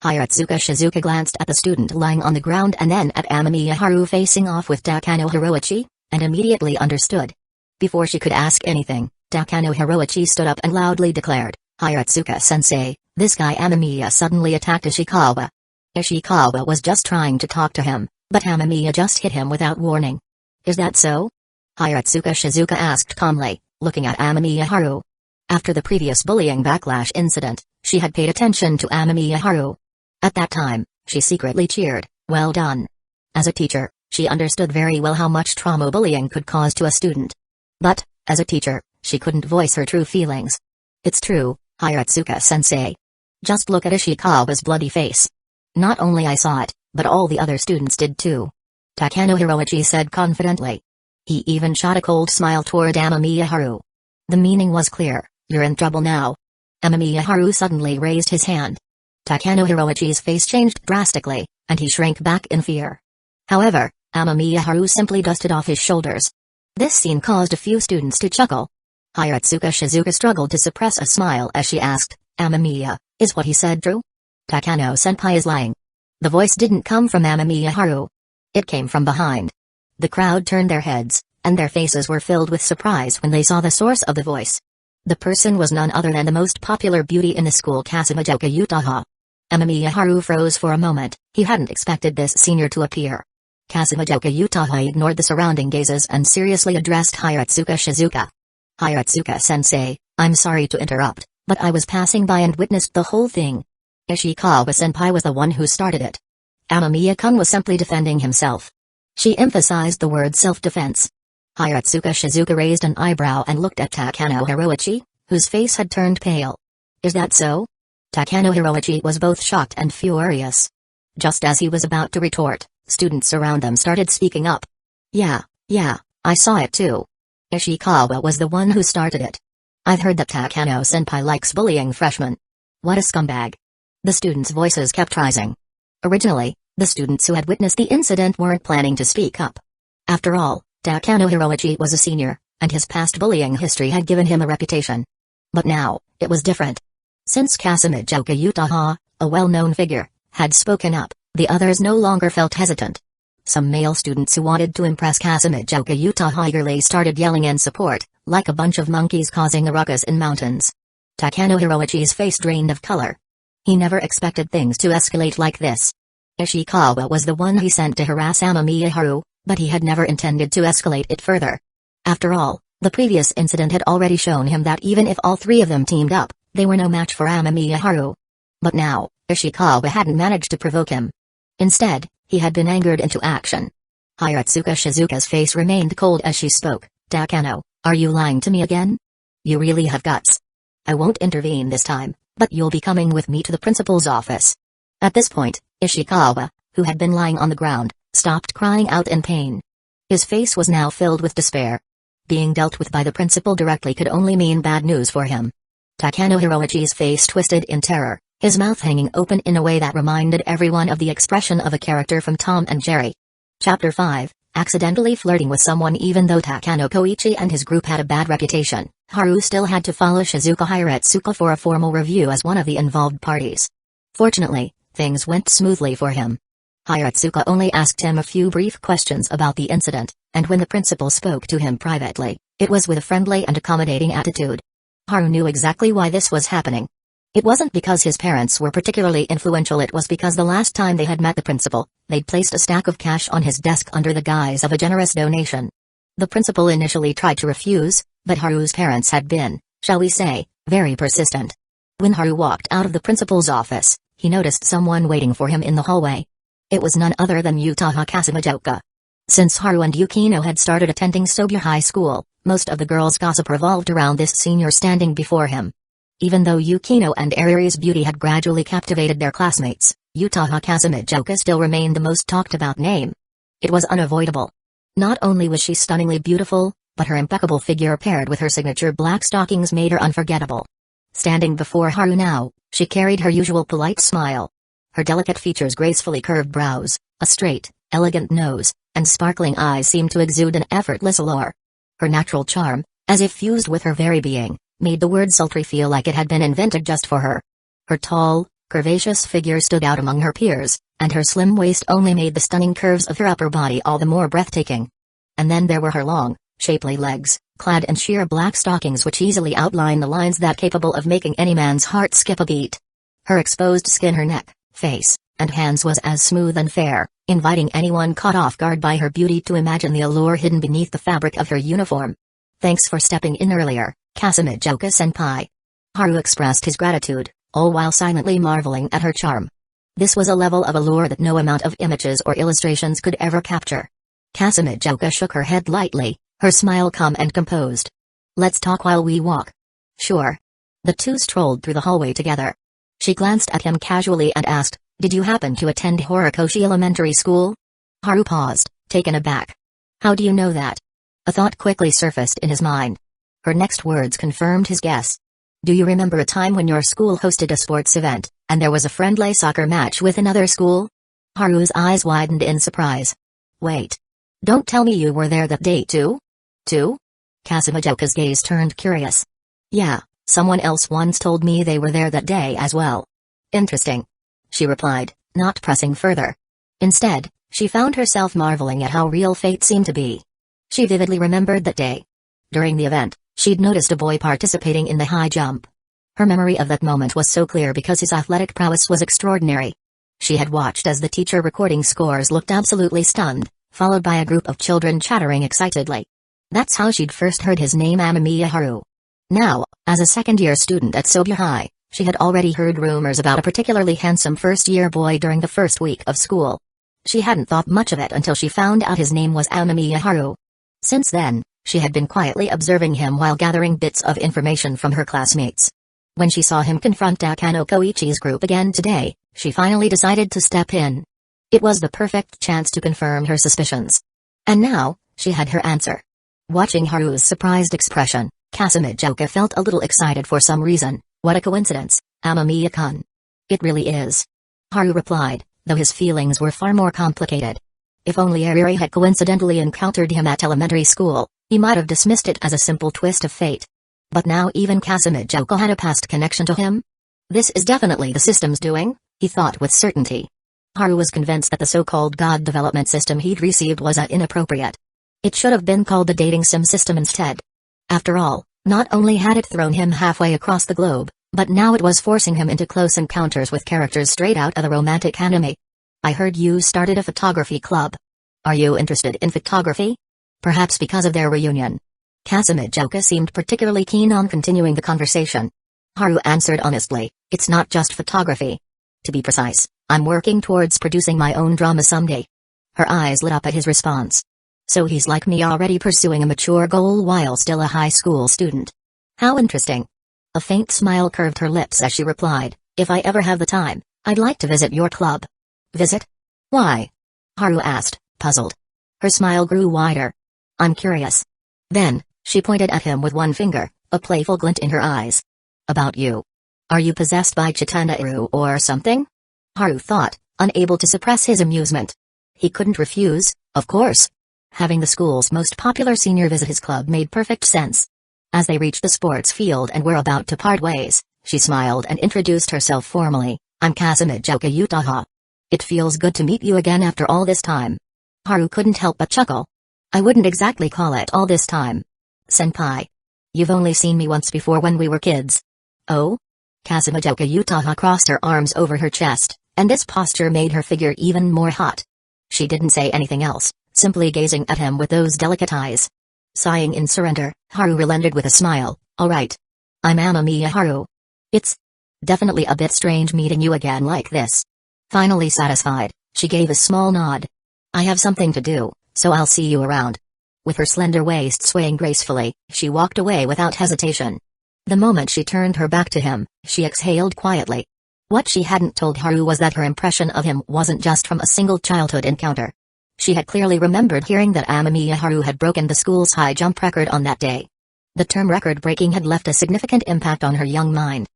Hiratsuka Shizuka glanced at the student lying on the ground and then at Amamiya Haru facing off with Takano Hiroichi, and immediately understood. Before she could ask anything, Takano Hiroichi stood up and loudly declared, "Hiratsuka-sensei, this guy Amamiya suddenly attacked Ishikawa. Ishikawa was just trying to talk to him, but Amamiya just hit him without warning. Is that so?" Hiratsuka Shizuka asked calmly, looking at Amamiya Haru. After the previous bullying backlash incident, she had paid attention to Amamiya Haru. At that time, she secretly cheered, "Well done." As a teacher, she understood very well how much trauma bullying could cause to a student. But, as a teacher, she couldn't voice her true feelings. "It's true, Hiratsuka-sensei. Just look at Ishikawa's bloody face. Not only I saw it, but all the other students did too," Takano Hiroichi said confidently. He even shot a cold smile toward Amamiya Haru. The meaning was clear, "You're in trouble now." Amamiya Haru suddenly raised his hand. Takano Hiroichi's face changed drastically, and he shrank back in fear. However, Amamiya Haru simply dusted off his shoulders. This scene caused a few students to chuckle. Hiratsuka Shizuka struggled to suppress a smile as she asked, "Amamiya, is what he said true? Takano-senpai is lying." The voice didn't come from Amamiya Haru. It came from behind. The crowd turned their heads, and their faces were filled with surprise when they saw the source of the voice. The person was none other than the most popular beauty in the school, Kazekage Yutaha. Amamiya Haru froze for a moment. He hadn't expected this senior to appear. Kazekage Yutaha ignored the surrounding gazes and seriously addressed Hiratsuka Shizuka. "Hiratsuka-sensei, I'm sorry to interrupt, but I was passing by and witnessed the whole thing. Ishikawa-senpai was the one who started it." Amamiya-kun was simply defending himself. She emphasized the word self-defense. Hiratsuka Shizuka raised an eyebrow and looked at Takano Hiroichi, whose face had turned pale. "Is that so?" Takano Hiroichi was both shocked and furious. Just as he was about to retort, students around them started speaking up. Yeah, I saw it too. Ishikawa was the one who started it. I've heard that Takano-senpai likes bullying freshmen. What a scumbag." The students' voices kept rising. Originally, the students who had witnessed the incident weren't planning to speak up. After all, Takano Hiroichi was a senior, and his past bullying history had given him a reputation. But now, it was different. Since Kazekage Yutaha, a well-known figure, had spoken up, the others no longer felt hesitant. Some male students who wanted to impress Kazekage Yutaha eagerly started yelling in support, like a bunch of monkeys causing a ruckus in mountains. Takano Hiroichi's face drained of color. He never expected things to escalate like this. Ishikawa was the one he sent to harass Amamiya Haru, but he had never intended to escalate it further. After all, the previous incident had already shown him that even if all three of them teamed up, they were no match for Amamiya Haru. But now, Ishikawa hadn't managed to provoke him. Instead, he had been angered into action. Hiratsuka Shizuka's face remained cold as she spoke. "Takano, are you lying to me again? You really have guts. I won't intervene this time, but you'll be coming with me to the principal's office." At this point, Ishikawa, who had been lying on the ground, stopped crying out in pain. His face was now filled with despair. Being dealt with by the principal directly could only mean bad news for him. Takano Hiroichi's face twisted in terror, his mouth hanging open in a way that reminded everyone of the expression of a character from Tom and Jerry. Chapter 5, Accidentally Flirting with Someone. Even though Takano Koichi and his group had a bad reputation, Haru still had to follow Shizuka Hiratsuka for a formal review as one of the involved parties. Fortunately, things went smoothly for him. Hiratsuka only asked him a few brief questions about the incident, and when the principal spoke to him privately, it was with a friendly and accommodating attitude. Haru knew exactly why this was happening. It wasn't because his parents were particularly influential, it was because the last time they had met the principal, they'd placed a stack of cash on his desk under the guise of a generous donation. The principal initially tried to refuse, but Haru's parents had been, shall we say, very persistent. When Haru walked out of the principal's office, he noticed someone waiting for him in the hallway. It was none other than Yutaha Kazekage. Since Haru and Yukino had started attending Sobya High School, most of the girls' gossip revolved around this senior standing before him. Even though Yukino and Ari's beauty had gradually captivated their classmates, Yutaha Kazekage still remained the most talked-about name. It was unavoidable. Not only was she stunningly beautiful, but her impeccable figure paired with her signature black stockings made her unforgettable. Standing before Haru now, she carried her usual polite smile. Her delicate features, gracefully curved brows, a straight, elegant nose, and sparkling eyes seemed to exude an effortless allure. Her natural charm, as if fused with her very being, made the word sultry feel like it had been invented just for her. Her tall, curvaceous figure stood out among her peers, and her slim waist only made the stunning curves of her upper body all the more breathtaking. And then there were her long, shapely legs, clad in sheer black stockings which easily outline the lines that capable of making any man's heart skip a beat. Her exposed skin, her neck, face, and hands was as smooth and fair, inviting anyone caught off guard by her beauty to imagine the allure hidden beneath the fabric of her uniform. "Thanks for stepping in earlier, Kazekage-senpai." Haru expressed his gratitude, all while silently marveling at her charm. This was a level of allure that no amount of images or illustrations could ever capture. Kazekage shook her head lightly, her smile calm and composed. "Let's talk while we walk." "Sure." The two strolled through the hallway together. She glanced at him casually and asked, "Did you happen to attend Horikoshi Elementary School?" Haru paused, taken aback. "How do you know that?" A thought quickly surfaced in his mind. Her next words confirmed his guess. "Do you remember a time when your school hosted a sports event, and there was a friendly soccer match with another school?" Haru's eyes widened in surprise. "Wait. Don't tell me you were there that day too?" "Too?" Kazemajoka's gaze turned curious. "Yeah, someone else once told me they were there that day as well." "Interesting," she replied, not pressing further. Instead, she found herself marveling at how real fate seemed to be. She vividly remembered that day. During the event, she'd noticed a boy participating in the high jump. Her memory of that moment was so clear because his athletic prowess was extraordinary. She had watched as the teacher recording scores looked absolutely stunned, followed by a group of children chattering excitedly. That's how she'd first heard his name, Amamiya Haru. Now, as a second-year student at Sobya High, she had already heard rumors about a particularly handsome first-year boy during the first week of school. She hadn't thought much of it until she found out his name was Amamiya Haru. Since then, she had been quietly observing him while gathering bits of information from her classmates. When she saw him confront Akano Koichi's group again today, she finally decided to step in. It was the perfect chance to confirm her suspicions. And now, she had her answer. Watching Haru's surprised expression, Kazemajoka felt a little excited for some reason. "What a coincidence, Amamiya-kun." "It really is," Haru replied, though his feelings were far more complicated. If only Ariri had coincidentally encountered him at elementary school, he might have dismissed it as a simple twist of fate. But now even Kazemajoka had a past connection to him? This is definitely the system's doing, he thought with certainty. Haru was convinced that the so-called God development system he'd received was inappropriate. It should have been called the dating sim system instead. After all, not only had it thrown him halfway across the globe, but now it was forcing him into close encounters with characters straight out of the romantic anime. "I heard you started a photography club. Are you interested in photography?" Perhaps because of their reunion. Kazemajoka seemed particularly keen on continuing the conversation. Haru answered honestly, "It's not just photography. To be precise, I'm working towards producing my own drama someday." Her eyes lit up at his response. So he's like me, already pursuing a mature goal while still a high school student. How interesting. A faint smile curved her lips as she replied, "If I ever have the time, I'd like to visit your club." "Visit? Why?" Haru asked, puzzled. Her smile grew wider. "I'm curious." Then, she pointed at him with one finger, a playful glint in her eyes. "About you. Are you possessed by Chitanda-Iru or something?" Haru thought, unable to suppress his amusement. He couldn't refuse, of course. Having the school's most popular senior visit his club made perfect sense. As they reached the sports field and were about to part ways, she smiled and introduced herself formally. "I'm Kazemajoka Utaha. It feels good to meet you again after all this time." Haru couldn't help but chuckle. "I wouldn't exactly call it all this time. Senpai. You've only seen me once before when we were kids." "Oh?" Kazemajoka Utaha crossed her arms over her chest, and this posture made her figure even more hot. She didn't say anything else, simply gazing at him with those delicate eyes. Sighing in surrender, Haru relented with a smile. "All right. I'm Amamiya Haru. It's definitely a bit strange meeting you again like this." Finally satisfied, she gave a small nod. "I have something to do, so I'll see you around." With her slender waist swaying gracefully, she walked away without hesitation. The moment she turned her back to him, she exhaled quietly. What she hadn't told Haru was that her impression of him wasn't just from a single childhood encounter. She had clearly remembered hearing that Amamiya Haru had broken the school's high jump record on that day. The term record-breaking had left a significant impact on her young mind.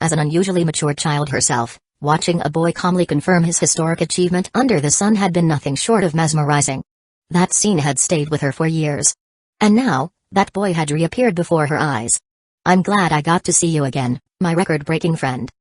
As an unusually mature child herself, watching a boy calmly confirm his historic achievement under the sun had been nothing short of mesmerizing. That scene had stayed with her for years. And now, that boy had reappeared before her eyes. "I'm glad I got to see you again, my record-breaking friend."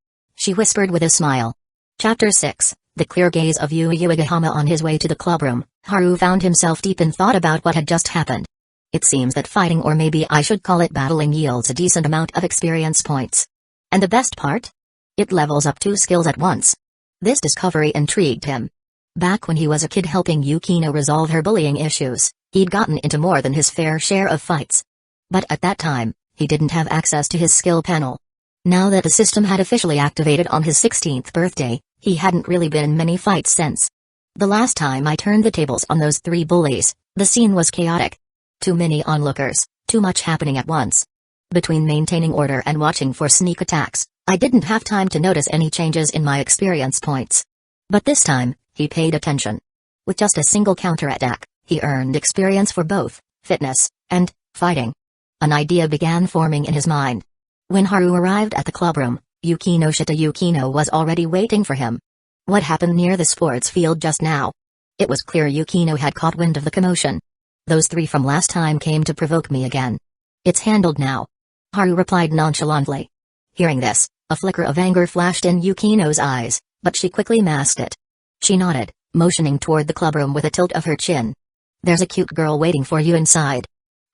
she whispered with a smile. Chapter 6, The Clear Gaze of Yukino. On his way to the clubroom, Haru found himself deep in thought about what had just happened. It seems that fighting, or maybe I should call it battling, yields a decent amount of experience points. And the best part? It levels up 2 skills at once. This discovery intrigued him. Back when he was a kid helping Yukino resolve her bullying issues, he'd gotten into more than his fair share of fights. But at that time, he didn't have access to his skill panel. Now that the system had officially activated on his 16th birthday, he hadn't really been in many fights since. The last time I turned the tables on those 3 bullies, the scene was chaotic. Too many onlookers, too much happening at once. Between maintaining order and watching for sneak attacks, I didn't have time to notice any changes in my experience points. But this time, he paid attention. With just a single counterattack, he earned experience for both fitness and fighting. An idea began forming in his mind. When Haru arrived at the clubroom, Yukinoshita Yukino was already waiting for him. What happened near the sports field just now? It was clear Yukino had caught wind of the commotion. Those 3 from last time came to provoke me again. It's handled now. Haru replied nonchalantly. Hearing this, a flicker of anger flashed in Yukino's eyes, but she quickly masked it. She nodded, motioning toward the clubroom with a tilt of her chin. There's a cute girl waiting for you inside.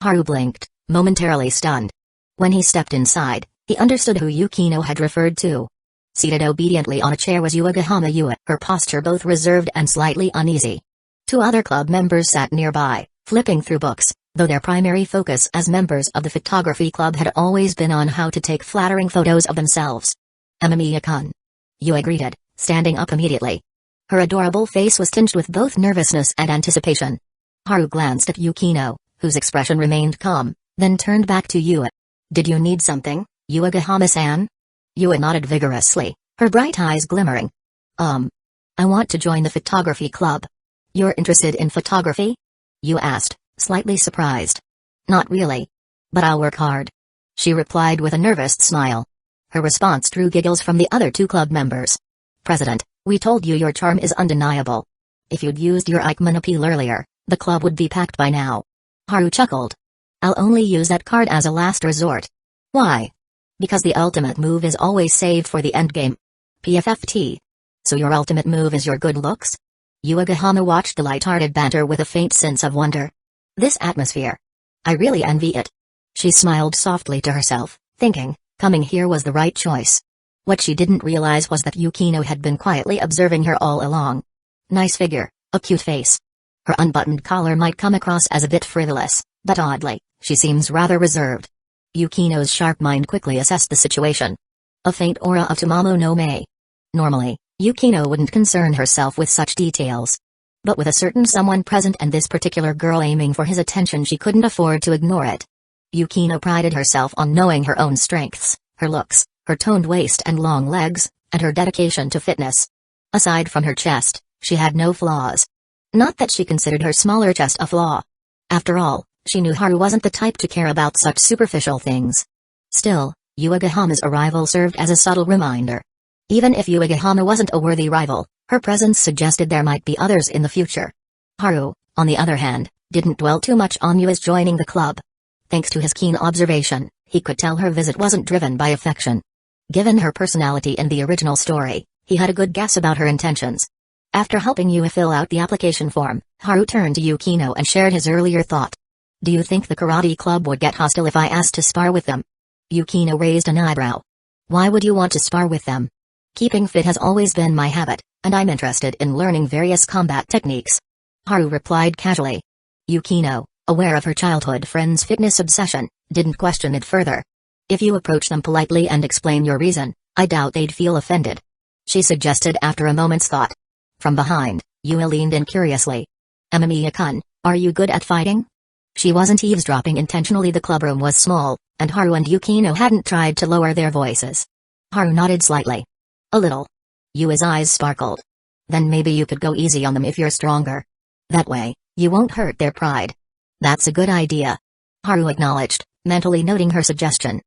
Haru blinked, momentarily stunned. When he stepped inside, he understood who Yukino had referred to. Seated obediently on a chair was Yukino, her posture both reserved and slightly uneasy. 2 other club members sat nearby, flipping through books, though their primary focus as members of the photography club had always been on how to take flattering photos of themselves. Amamiya-kun. Yua greeted, standing up immediately. Her adorable face was tinged with both nervousness and anticipation. Haru glanced at Yukino, whose expression remained calm, then turned back to Yua. Did you need something, Yukino-san? Yua nodded vigorously, her bright eyes glimmering. I want to join the photography club. You're interested in photography? Yua asked, slightly surprised. Not really. But I'll work hard. She replied with a nervous smile. Her response drew giggles from the other 2 club members. President, we told you your charm is undeniable. If you'd used your Ikeman appeal earlier, the club would be packed by now. Haru chuckled. I'll only use that card as a last resort. Why? Because the ultimate move is always saved for the endgame. PFFT. So your ultimate move is your good looks? Yukino watched the light-hearted banter with a faint sense of wonder. This atmosphere. I really envy it. She smiled softly to herself, thinking, coming here was the right choice. What she didn't realize was that Yukino had been quietly observing her all along. Nice figure, a cute face. Her unbuttoned collar might come across as a bit frivolous, but oddly, she seems rather reserved. Yukino's sharp mind quickly assessed the situation. A faint aura of Tamamo no Mae. Normally, Yukino wouldn't concern herself with such details. But with a certain someone present and this particular girl aiming for his attention, she couldn't afford to ignore it. Yukino prided herself on knowing her own strengths, her looks, her toned waist and long legs, and her dedication to fitness. Aside from her chest, she had no flaws. Not that she considered her smaller chest a flaw. After all, she knew Haru wasn't the type to care about such superficial things. Still, Yukino's arrival served as a subtle reminder. Even if Yukino wasn't a worthy rival, her presence suggested there might be others in the future. Haru, on the other hand, didn't dwell too much on Yua's joining the club. Thanks to his keen observation, he could tell her visit wasn't driven by affection. Given her personality in the original story, he had a good guess about her intentions. After helping Yua fill out the application form, Haru turned to Yukino and shared his earlier thought. Do you think the karate club would get hostile if I asked to spar with them? Yukino raised an eyebrow. Why would you want to spar with them? Keeping fit has always been my habit, and I'm interested in learning various combat techniques. Haru replied casually. Yukino, aware of her childhood friend's fitness obsession, didn't question it further. If you approach them politely and explain your reason, I doubt they'd feel offended. She suggested after a moment's thought. From behind, Yua leaned in curiously. Amamiya-kun, are you good at fighting? She wasn't eavesdropping intentionally. The clubroom was small, and Haru and Yukino hadn't tried to lower their voices. Haru nodded slightly. A little. Yua's eyes sparkled. Then maybe you could go easy on them if you're stronger. That way, you won't hurt their pride. That's a good idea. Haru acknowledged, mentally noting her suggestion.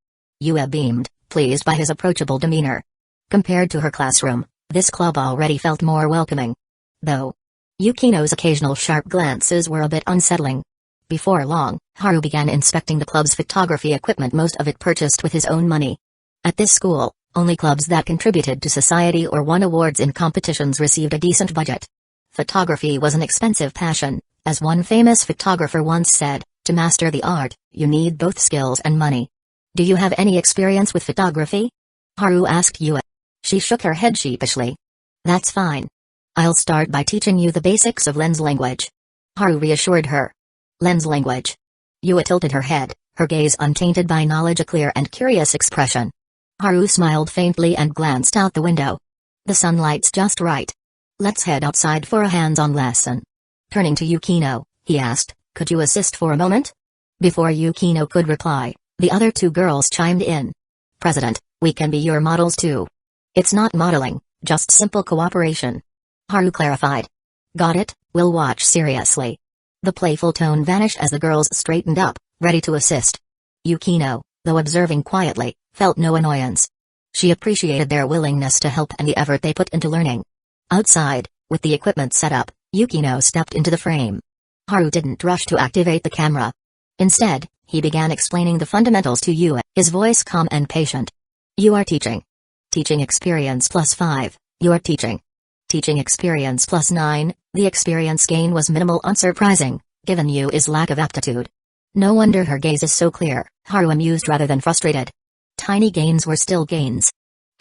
Yua beamed, pleased by his approachable demeanor. Compared to her classroom, this club already felt more welcoming. Though Yukino's occasional sharp glances were a bit unsettling. Before long, Haru began inspecting the club's photography equipment, most of it purchased with his own money. At this school, Only clubs that contributed to society or won awards in competitions received a decent budget. Photography was an expensive passion, as one famous photographer once said, to master the art, you need both skills and money. Do you have any experience with photography? Haru asked Yua. She shook her head sheepishly. That's fine. I'll start by teaching you the basics of lens language. Haru reassured her. Lens language. Yua tilted her head, her gaze untainted by knowledge, a clear and curious expression. Haru smiled faintly and glanced out the window. The sunlight's just right. Let's head outside for a hands-on lesson. Turning to Yukino, he asked, could you assist for a moment? Before Yukino could reply, the other two girls chimed in. President, we can be your models too. It's not modeling, just simple cooperation. Haru clarified. Got it, we'll watch seriously. The playful tone vanished as the girls straightened up, ready to assist. Yukino, though observing quietly, felt no annoyance. She appreciated their willingness to help and the effort they put into learning. Outside, with the equipment set up, Yukino stepped into the frame. Haru didn't rush to activate the camera. Instead, he began explaining the fundamentals to Yua, his voice calm and patient. You are teaching. Teaching experience +5, you are teaching. Teaching experience +9, the experience gain was minimal, unsurprising, given Yua's lack of aptitude. No wonder her gaze is so clear, Haru amused rather than frustrated. Tiny gains were still gains.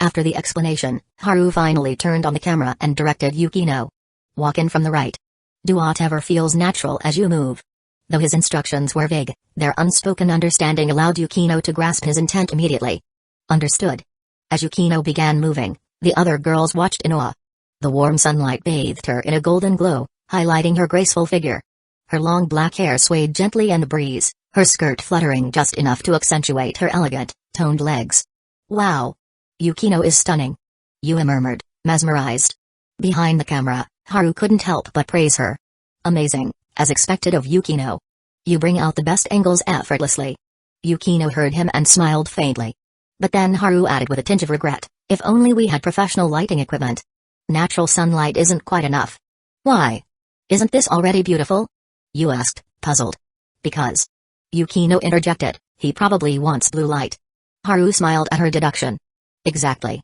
After the explanation, Haru finally turned on the camera and directed Yukino. Walk in from the right. Do whatever feels natural as you move. Though his instructions were vague, their unspoken understanding allowed Yukino to grasp his intent immediately. Understood. As Yukino began moving, the other girls watched in awe. The warm sunlight bathed her in a golden glow, highlighting her graceful figure. Her long black hair swayed gently in the breeze, her skirt fluttering just enough to accentuate her elegant, toned legs. Wow! Yukino is stunning. Yua murmured, mesmerized. Behind the camera, Haru couldn't help but praise her. Amazing, as expected of Yukino. You bring out the best angles effortlessly. Yukino heard him and smiled faintly. But then Haru added with a tinge of regret, if only we had professional lighting equipment. Natural sunlight isn't quite enough. Why? Isn't this already beautiful? You asked, puzzled. Because. Yukino interjected, he probably wants blue light. Haru smiled at her deduction. Exactly.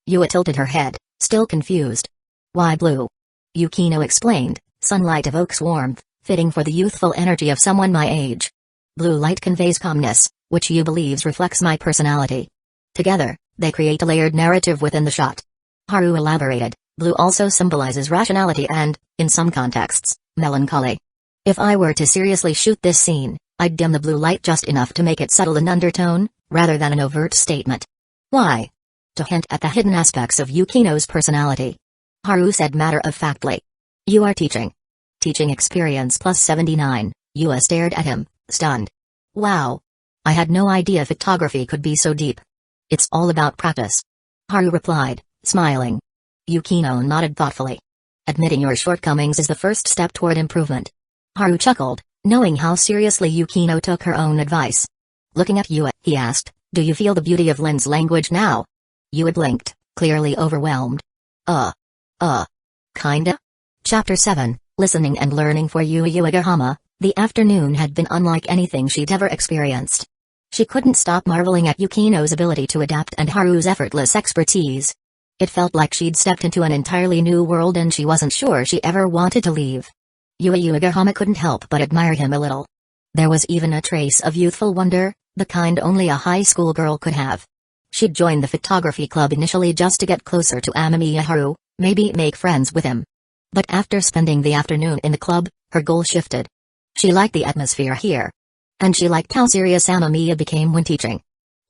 Yua tilted her head, still confused. Why blue? Yukino explained, sunlight evokes warmth, fitting for the youthful energy of someone my age. Blue light conveys calmness, which Yu believes reflects my personality. Together, they create a layered narrative within the shot. Haru elaborated, blue also symbolizes rationality and, in some contexts, melancholy. If I were to seriously shoot this scene, I'd dim the blue light just enough to make it subtle in undertone, rather than an overt statement. Why? To hint at the hidden aspects of Yukino's personality. Haru said matter-of-factly. You are teaching. Teaching experience +79, Yua stared at him, stunned. Wow. I had no idea photography could be so deep. It's all about practice. Haru replied, smiling. Yukino nodded thoughtfully. Admitting your shortcomings is the first step toward improvement. Haru chuckled, knowing how seriously Yukino took her own advice. Looking at Yua, he asked, do you feel the beauty of lens language now? Yua blinked, clearly overwhelmed. Kinda? Chapter 7, Listening and Learning for Yua Yuagahama. The afternoon had been unlike anything she'd ever experienced. She couldn't stop marveling at Yukino's ability to adapt and Haru's effortless expertise. It felt like she'd stepped into an entirely new world and she wasn't sure she ever wanted to leave. Yua Yuagahama couldn't help but admire him a little. There was even a trace of youthful wonder, the kind only a high school girl could have. She'd joined the photography club initially just to get closer to Amamiya Haru, maybe make friends with him. But after spending the afternoon in the club, her goal shifted. She liked the atmosphere here. And she liked how serious Amamiya became when teaching.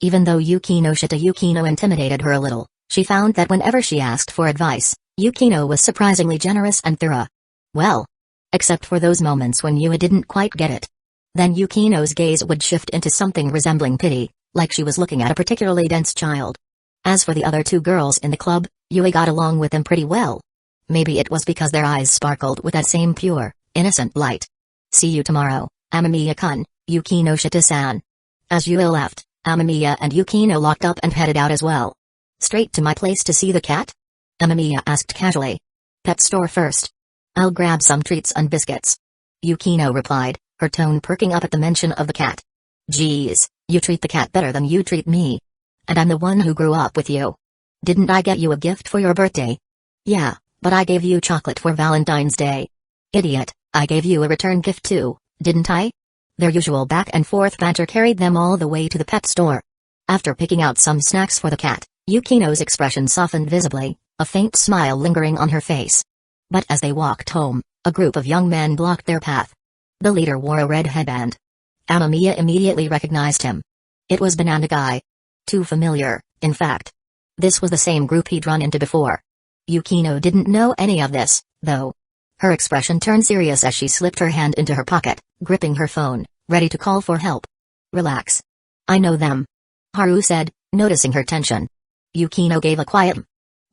Even though Yukino intimidated her a little, she found that whenever she asked for advice, Yukino was surprisingly generous and thorough. Well, except for those moments when Yua didn't quite get it. Then Yukino's gaze would shift into something resembling pity, like she was looking at a particularly dense child. As for the other two girls in the club, Yua got along with them pretty well. Maybe it was because their eyes sparkled with that same pure, innocent light. See you tomorrow, Amamiya-kun, Yukinoshita-san. As Yua left, Amamiya and Yukino locked up and headed out as well. Straight to my place to see the cat? Amamiya asked casually. Pet store first. I'll grab some treats and biscuits. Yukino replied, her tone perking up at the mention of the cat. Geez, you treat the cat better than you treat me. And I'm the one who grew up with you. Didn't I get you a gift for your birthday? Yeah, but I gave you chocolate for Valentine's Day. Idiot, I gave you a return gift too, didn't I? Their usual back and forth banter carried them all the way to the pet store. After picking out some snacks for the cat, Yukino's expression softened visibly, a faint smile lingering on her face. But as they walked home, a group of young men blocked their path. The leader wore a red headband. Amamiya immediately recognized him. It was Banana Guy. Too familiar, in fact. This was the same group he'd run into before. Yukino didn't know any of this, though. Her expression turned serious as she slipped her hand into her pocket, gripping her phone, ready to call for help. Relax. I know them. Haru said, noticing her tension. Yukino gave a quiet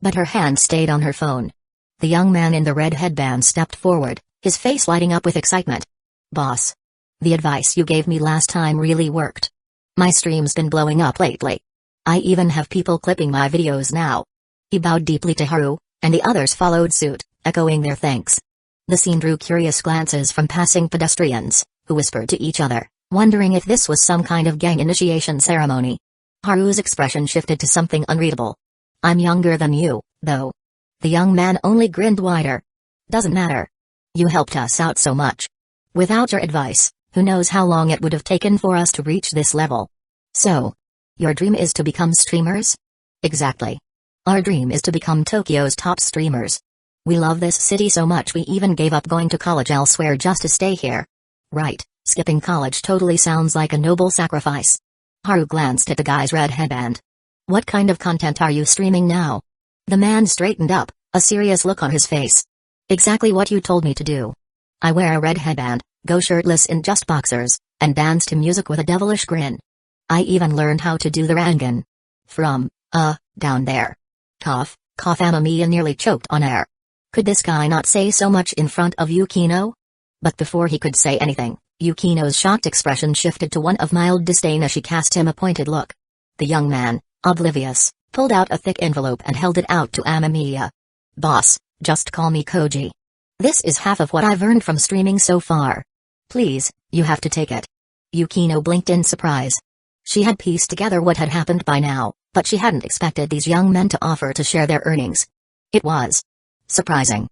but her hand stayed on her phone. The young man in the red headband stepped forward, his face lighting up with excitement. Boss. The advice you gave me last time really worked. My stream's been blowing up lately. I even have people clipping my videos now. He bowed deeply to Haru, and the others followed suit, echoing their thanks. The scene drew curious glances from passing pedestrians, who whispered to each other, wondering if this was some kind of gang initiation ceremony. Haru's expression shifted to something unreadable. I'm younger than you, though. The young man only grinned wider. Doesn't matter. You helped us out so much. Without your advice, who knows how long it would have taken for us to reach this level. So, your dream is to become streamers? Exactly. Our dream is to become Tokyo's top streamers. We love this city so much we even gave up going to college elsewhere just to stay here. Right, skipping college totally sounds like a noble sacrifice. Haru glanced at the guy's red headband. What kind of content are you streaming now? The man straightened up, a serious look on his face. Exactly what you told me to do. I wear a red headband, go shirtless in just boxers, and dance to music with a devilish grin. I even learned how to do the Rangan. From, down there. Cough, Amamiya nearly choked on air. Could this guy not say so much in front of Yukino? But before he could say anything, Yukino's shocked expression shifted to one of mild disdain as she cast him a pointed look. The young man, oblivious, pulled out a thick envelope and held it out to Amamiya. Boss, just call me Koji. This is half of what I've earned from streaming so far. Please, you have to take it. Yukino blinked in surprise. She had pieced together what had happened by now, but she hadn't expected these young men to offer to share their earnings. It was surprising.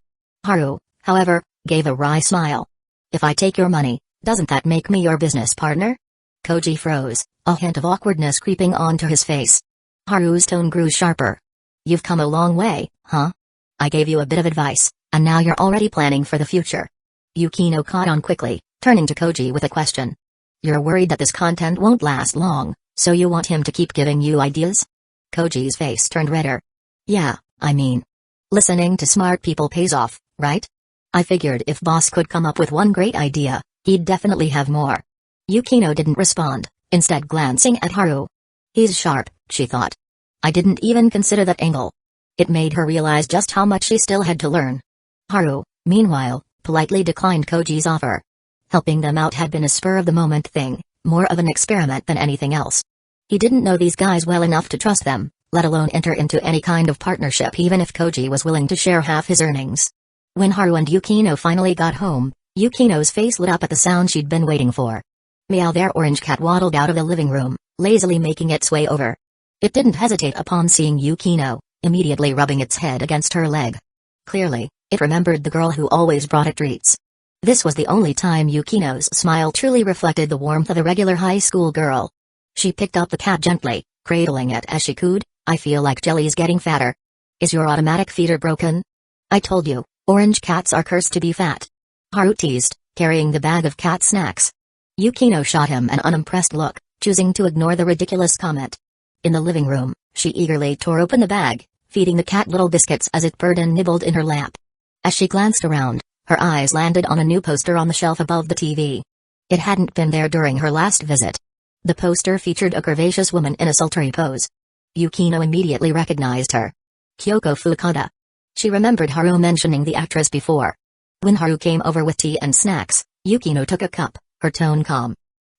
Haru, however, gave a wry smile. If I take your money, doesn't that make me your business partner? Koji froze, a hint of awkwardness creeping onto his face. Haru's tone grew sharper. You've come a long way, huh? I gave you a bit of advice, and now you're already planning for the future. Yukino caught on quickly, turning to Koji with a question. You're worried that this content won't last long, so you want him to keep giving you ideas? Koji's face turned redder. Yeah, I mean, listening to smart people pays off, right? I figured if boss could come up with one great idea, he'd definitely have more. Yukino didn't respond, instead glancing at Haru. He's sharp, she thought. I didn't even consider that angle. It made her realize just how much she still had to learn. Haru, meanwhile, politely declined Koji's offer. Helping them out had been a spur-of-the-moment thing, more of an experiment than anything else. He didn't know these guys well enough to trust them, let alone enter into any kind of partnership even if Koji was willing to share half his earnings. When Haru and Yukino finally got home, Yukino's face lit up at the sound she'd been waiting for. Meow, their orange cat waddled out of the living room, lazily making its way over. It didn't hesitate upon seeing Yukino, immediately rubbing its head against her leg. Clearly, it remembered the girl who always brought it treats. This was the only time Yukino's smile truly reflected the warmth of a regular high school girl. She picked up the cat gently, cradling it as she cooed, I feel like Jelly's getting fatter. Is your automatic feeder broken? I told you, orange cats are cursed to be fat. Haru teased, carrying the bag of cat snacks. Yukino shot him an unimpressed look, choosing to ignore the ridiculous comment. In the living room, she eagerly tore open the bag, feeding the cat little biscuits as it purred and nibbled in her lap. As she glanced around, her eyes landed on a new poster on the shelf above the TV. It hadn't been there during her last visit. The poster featured a curvaceous woman in a sultry pose. Yukino immediately recognized her. Kyoko Fukuda. She remembered Haru mentioning the actress before. When Haru came over with tea and snacks, Yukino took a cup, her tone calm.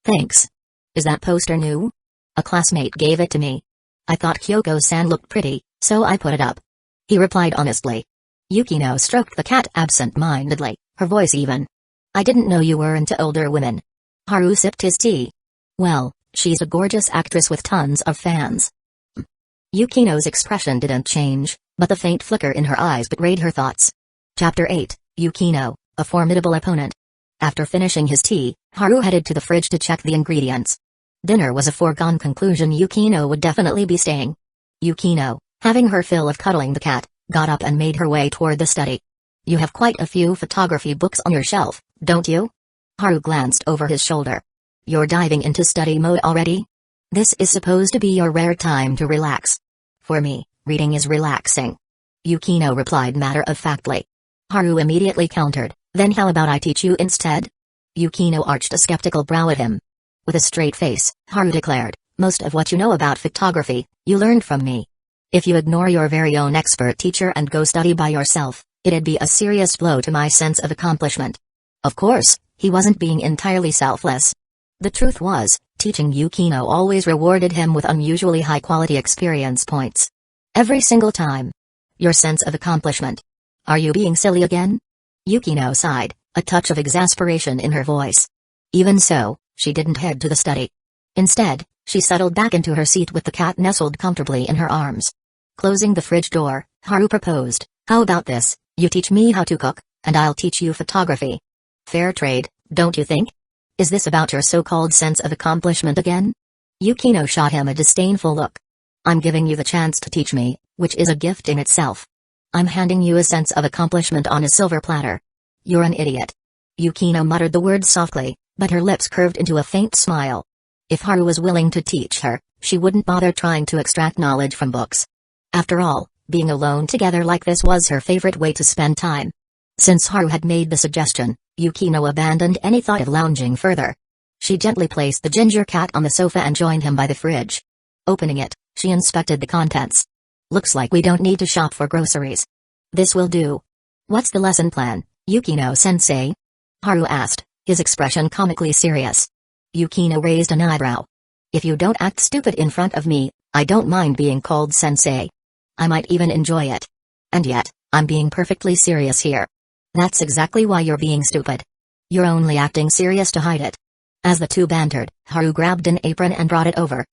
Thanks. Is that poster new? A classmate gave it to me. I thought Kyoko-san looked pretty, so I put it up. He replied honestly. Yukino stroked the cat absent-mindedly, her voice even. I didn't know you were into older women. Haru sipped his tea. Well, she's a gorgeous actress with tons of fans. Yukino's expression didn't change, but the faint flicker in her eyes betrayed her thoughts. Chapter 8, Yukino, a formidable opponent. After finishing his tea, Haru headed to the fridge to check the ingredients. Dinner was a foregone conclusion. Yukino would definitely be staying. Yukino, having her fill of cuddling the cat, got up and made her way toward the study. You have quite a few photography books on your shelf, don't you? Haru glanced over his shoulder. You're diving into study mode already? This is supposed to be your rare time to relax. For me, reading is relaxing. Yukino replied matter-of-factly. Haru immediately countered, then how about I teach you instead? Yukino arched a skeptical brow at him. With a straight face, Haru declared, most of what you know about photography, you learned from me. If you ignore your very own expert teacher and go study by yourself, it'd be a serious blow to my sense of accomplishment. Of course, he wasn't being entirely selfless. The truth was, teaching Yukino always rewarded him with unusually high-quality experience points. Every single time. Your sense of accomplishment. Are you being silly again? Yukino sighed, a touch of exasperation in her voice. Even so, she didn't head to the study. Instead, she settled back into her seat with the cat nestled comfortably in her arms. Closing the fridge door, Haru proposed, how about this, you teach me how to cook, and I'll teach you photography. Fair trade, don't you think? Is this about your so-called sense of accomplishment again? Yukino shot him a disdainful look. I'm giving you the chance to teach me, which is a gift in itself. I'm handing you a sense of accomplishment on a silver platter. You're an idiot. Yukino muttered the words softly, but her lips curved into a faint smile. If Haru was willing to teach her, she wouldn't bother trying to extract knowledge from books. After all, being alone together like this was her favorite way to spend time. Since Haru had made the suggestion, Yukino abandoned any thought of lounging further. She gently placed the ginger cat on the sofa and joined him by the fridge. Opening it, she inspected the contents. Looks like we don't need to shop for groceries. This will do. What's the lesson plan, Yukino-sensei? Haru asked, his expression comically serious. Yukino raised an eyebrow. If you don't act stupid in front of me, I don't mind being called sensei. I might even enjoy it. And yet, I'm being perfectly serious here. That's exactly why you're being stupid. You're only acting serious to hide it. As the two bantered, Haru grabbed an apron and brought it over.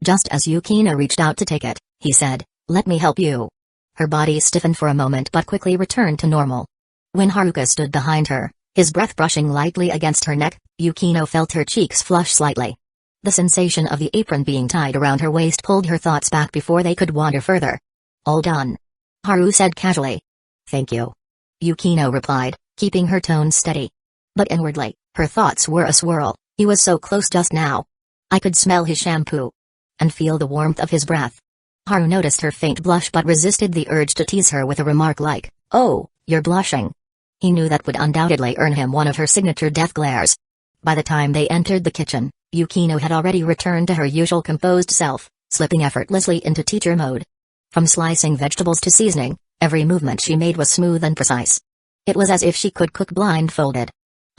Just as Yukino reached out to take it, he said, let me help you. Her body stiffened for a moment but quickly returned to normal. When Haruka stood behind her, his breath brushing lightly against her neck, Yukino felt her cheeks flush slightly. The sensation of the apron being tied around her waist pulled her thoughts back before they could wander further. All done. Haru said casually. Thank you. Yukino replied, keeping her tone steady. But inwardly, her thoughts were aswirl. He was so close just now. I could smell his shampoo. And feel the warmth of his breath. Haru noticed her faint blush but resisted the urge to tease her with a remark like, oh, you're blushing. He knew that would undoubtedly earn him one of her signature death glares. By the time they entered the kitchen, Yukino had already returned to her usual composed self, slipping effortlessly into teacher mode. From slicing vegetables to seasoning, every movement she made was smooth and precise. It was as if she could cook blindfolded.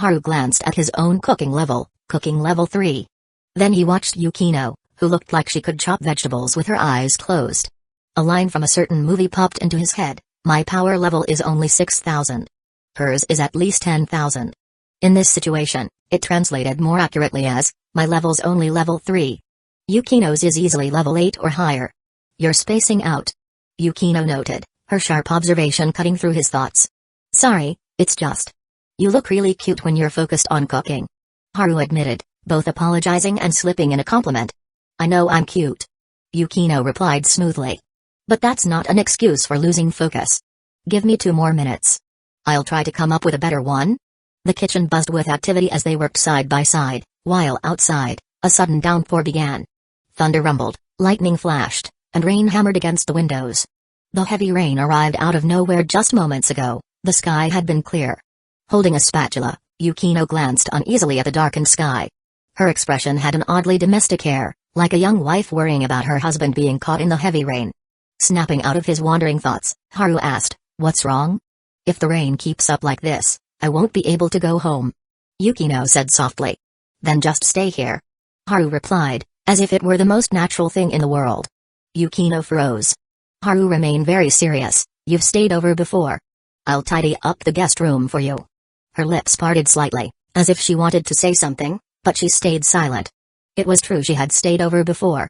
Haru glanced at his own cooking level 3. Then he watched Yukino, who looked like she could chop vegetables with her eyes closed. A line from a certain movie popped into his head, my power level is only 6,000. Hers is at least 10,000. In this situation, it translated more accurately as, my level's only level 3. Yukino's is easily level 8 or higher. You're spacing out. Yukino noted, her sharp observation cutting through his thoughts. Sorry, it's just. You look really cute when you're focused on cooking. Haru admitted, both apologizing and slipping in a compliment. I know I'm cute. Yukino replied smoothly. But that's not an excuse for losing focus. Give me 2 more minutes. I'll try to come up with a better one. The kitchen buzzed with activity as they worked side by side, while outside, a sudden downpour began. Thunder rumbled, lightning flashed, and rain hammered against the windows. The heavy rain arrived out of nowhere just moments ago. The sky had been clear. Holding a spatula, Yukino glanced uneasily at the darkened sky. Her expression had an oddly domestic air, like a young wife worrying about her husband being caught in the heavy rain. Snapping out of his wandering thoughts, Haru asked, what's wrong? If the rain keeps up like this, I won't be able to go home. Yukino said softly. Then just stay here. Haru replied, as if it were the most natural thing in the world. Yukino froze. Haru remained very serious, you've stayed over before. I'll tidy up the guest room for you. Her lips parted slightly, as if she wanted to say something, but she stayed silent. It was true she had stayed over before.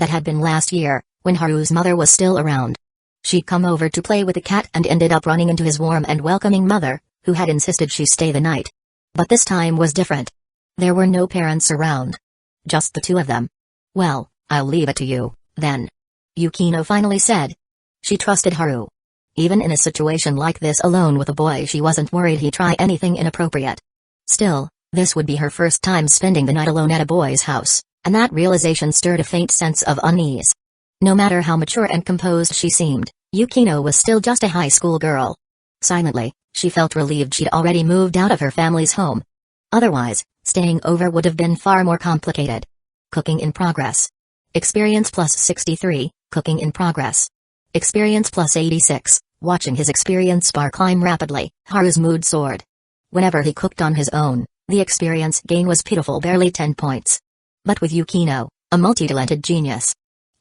That had been last year, when Haru's mother was still around. She'd come over to play with the cat and ended up running into his warm and welcoming mother, who had insisted she stay the night. But this time was different. There were no parents around. Just the two of them. "Well, I'll leave it to you, then," Yukino finally said. She trusted Haru. Even in a situation like this alone with a boy, she wasn't worried he'd try anything inappropriate. Still, this would be her first time spending the night alone at a boy's house, and that realization stirred a faint sense of unease. No matter how mature and composed she seemed, Yukino was still just a high school girl. Silently, she felt relieved she'd already moved out of her family's home. Otherwise, staying over would have been far more complicated. Cooking in progress. Experience plus 63, cooking in progress. Experience plus 86, watching his experience bar climb rapidly, Haru's mood soared. Whenever he cooked on his own, the experience gain was pitiful, barely 10 points. But with Yukino, a multi-talented genius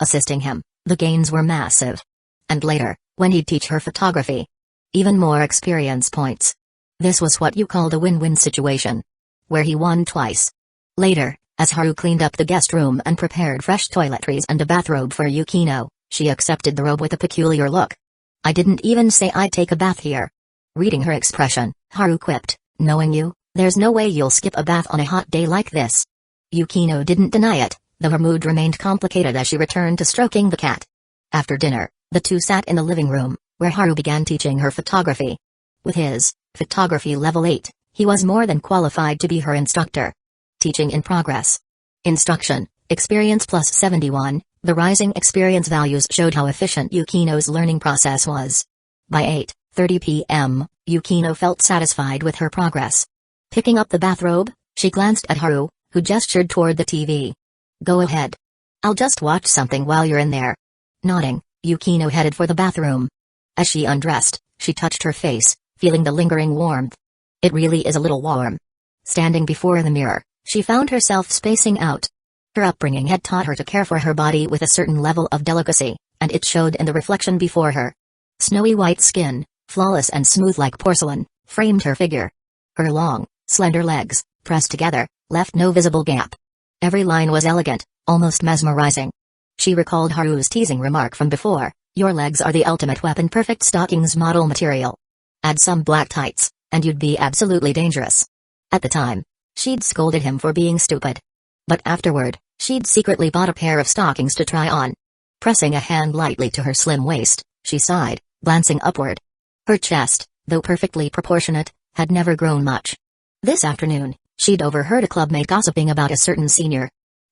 assisting him, the gains were massive. And later, when he'd teach her photography, even more experience points. This was what you called a win-win situation, where he won twice. Later, as Haru cleaned up the guest room and prepared fresh toiletries and a bathrobe for Yukino, she accepted the robe with a peculiar look. "I didn't even say I'd take a bath here." Reading her expression, Haru quipped, "Knowing you, there's no way you'll skip a bath on a hot day like this." Yukino didn't deny it, though her mood remained complicated as she returned to stroking the cat. After dinner, the two sat in the living room, where Haru began teaching her photography. With his photography level 8, he was more than qualified to be her instructor. Teaching in progress. Instruction, experience plus 71, the rising experience values showed how efficient Yukino's learning process was. By 8:30 p.m., Yukino felt satisfied with her progress. Picking up the bathrobe, she glanced at Haru, who gestured toward the TV. "Go ahead. I'll just watch something while you're in there." Nodding, Yukino headed for the bathroom. As she undressed, she touched her face, feeling the lingering warmth. It really is a little warm. Standing before the mirror, she found herself spacing out. Her upbringing had taught her to care for her body with a certain level of delicacy, and it showed in the reflection before her. Snowy white skin, flawless and smooth like porcelain, framed her figure. Her long, slender legs, pressed together, left no visible gap. Every line was elegant, almost mesmerizing. She recalled Haru's teasing remark from before, "Your legs are the ultimate weapon, perfect stockings model material. Add some black tights, and you'd be absolutely dangerous." At the time, she'd scolded him for being stupid. But afterward, she'd secretly bought a pair of stockings to try on. Pressing a hand lightly to her slim waist, she sighed, glancing upward. Her chest, though perfectly proportionate, had never grown much. This afternoon, she'd overheard a clubmate gossiping about a certain senior.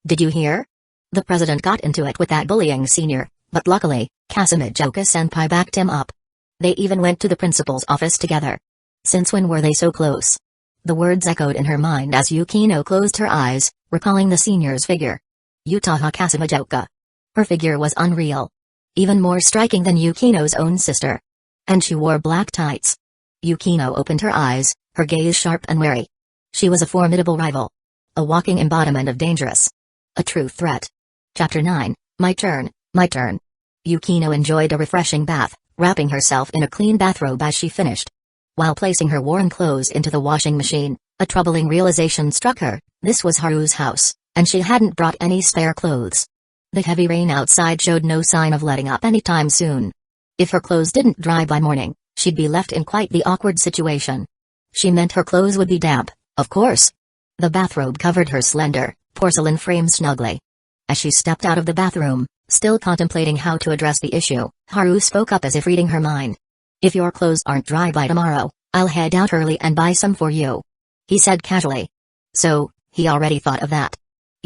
"Did you hear? The president got into it with that bullying senior, but luckily, Kazekage-senpai backed him up. They even went to the principal's office together." Since when were they so close? The words echoed in her mind as Yukino closed her eyes, recalling the senior's figure. Utaha Kazekage. Her figure was unreal. Even more striking than Yukino's own sister. And she wore black tights. Yukino opened her eyes, her gaze sharp and wary. She was a formidable rival. A walking embodiment of dangerous. A true threat. Chapter 9, My Turn, My Turn. Yukino enjoyed a refreshing bath, wrapping herself in a clean bathrobe as she finished. While placing her worn clothes into the washing machine, a troubling realization struck her. This was Haru's house, and she hadn't brought any spare clothes. The heavy rain outside showed no sign of letting up anytime soon. If her clothes didn't dry by morning, she'd be left in quite the awkward situation. She meant her clothes would be damp, of course. The bathrobe covered her slender, porcelain frame snugly. As she stepped out of the bathroom, still contemplating how to address the issue, Haru spoke up as if reading her mind. "If your clothes aren't dry by tomorrow, I'll head out early and buy some for you," he said casually. So, he already thought of that.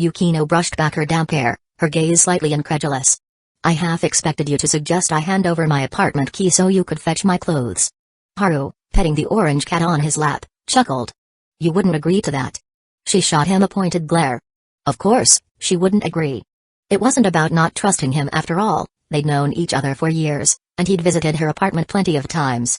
Yukino brushed back her damp hair, her gaze slightly incredulous. "I half expected you to suggest I hand over my apartment key so you could fetch my clothes." Haru, petting the orange cat on his lap, chuckled. "You wouldn't agree to that?" She shot him a pointed glare. Of course, she wouldn't agree. It wasn't about not trusting him after all, they'd known each other for years, and he'd visited her apartment plenty of times.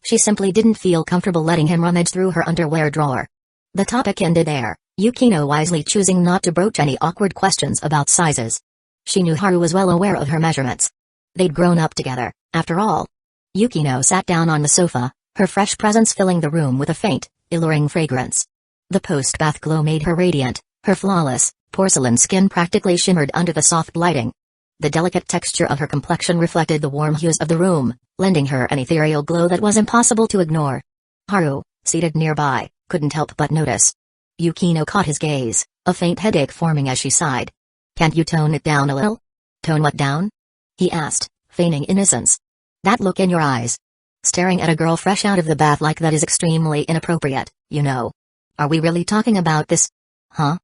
She simply didn't feel comfortable letting him rummage through her underwear drawer. The topic ended there, Yukino wisely choosing not to broach any awkward questions about sizes. She knew Haru was well aware of her measurements. They'd grown up together, after all. Yukino sat down on the sofa, her fresh presence filling the room with a faint, alluring fragrance. The post-bath glow made her radiant, her flawless, porcelain skin practically shimmered under the soft lighting. The delicate texture of her complexion reflected the warm hues of the room, lending her an ethereal glow that was impossible to ignore. Haru, seated nearby, couldn't help but notice. Yukino caught his gaze, a faint headache forming as she sighed. "Can't you tone it down a little?" "Tone what down?" he asked, feigning innocence. "That look in your eyes. Staring at a girl fresh out of the bath like that is extremely inappropriate, you know. Are we really talking about this?" "Huh?"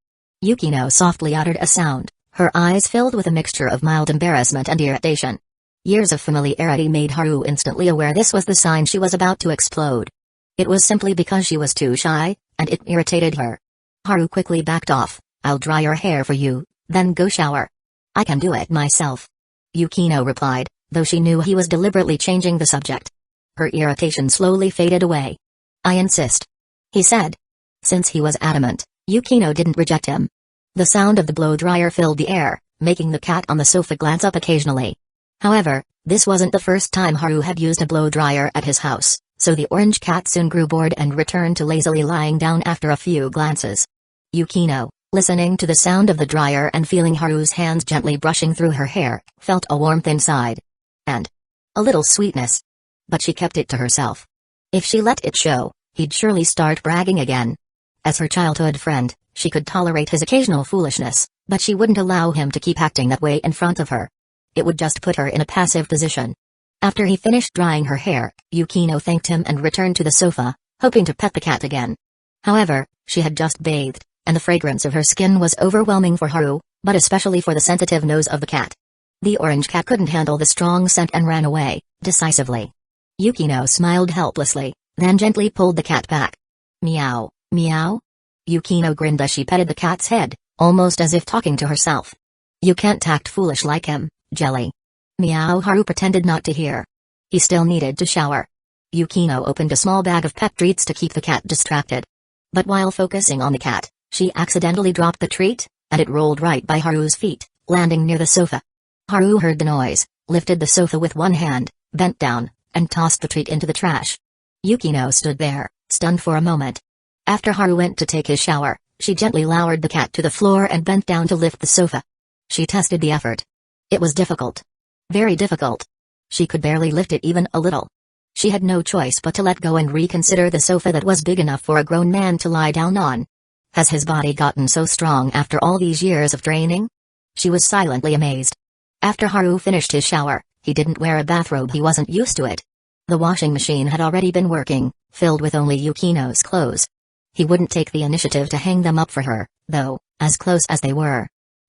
Yukino softly uttered a sound, her eyes filled with a mixture of mild embarrassment and irritation. Years of familiarity made Haru instantly aware this was the sign she was about to explode. It was simply because she was too shy, and it irritated her. Haru quickly backed off. "I'll dry your hair for you, then go shower." "I can do it myself," Yukino replied, though she knew he was deliberately changing the subject. Her irritation slowly faded away. "I insist," he said. Since he was adamant, Yukino didn't reject him. The sound of the blow-dryer filled the air, making the cat on the sofa glance up occasionally. However, this wasn't the first time Haru had used a blow-dryer at his house, so the orange cat soon grew bored and returned to lazily lying down after a few glances. Yukino, listening to the sound of the dryer and feeling Haru's hands gently brushing through her hair, felt a warmth inside. And a little sweetness. But she kept it to herself. If she let it show, he'd surely start bragging again. As her childhood friend, she could tolerate his occasional foolishness, but she wouldn't allow him to keep acting that way in front of her. It would just put her in a passive position. After he finished drying her hair, Yukino thanked him and returned to the sofa, hoping to pet the cat again. However, she had just bathed, and the fragrance of her skin was overwhelming for Haru, but especially for the sensitive nose of the cat. The orange cat couldn't handle the strong scent and ran away, decisively. Yukino smiled helplessly, then gently pulled the cat back. "Meow, meow." Yukino grinned as she petted the cat's head, almost as if talking to herself. "You can't act foolish like him, Jelly." "Meow." Haru pretended not to hear. He still needed to shower. Yukino opened a small bag of pet treats to keep the cat distracted. But while focusing on the cat, she accidentally dropped the treat, and it rolled right by Haru's feet, landing near the sofa. Haru heard the noise, lifted the sofa with one hand, bent down, and tossed the treat into the trash. Yukino stood there, stunned for a moment. After Haru went to take his shower, she gently lowered the cat to the floor and bent down to lift the sofa. She tested the effort. It was difficult. Very difficult. She could barely lift it even a little. She had no choice but to let go and reconsider the sofa that was big enough for a grown man to lie down on. Has his body gotten so strong after all these years of training? She was silently amazed. After Haru finished his shower, he didn't wear a bathrobe. He wasn't used to it. The washing machine had already been working, filled with only Yukino's clothes. He wouldn't take the initiative to hang them up for her, though, as close as they were.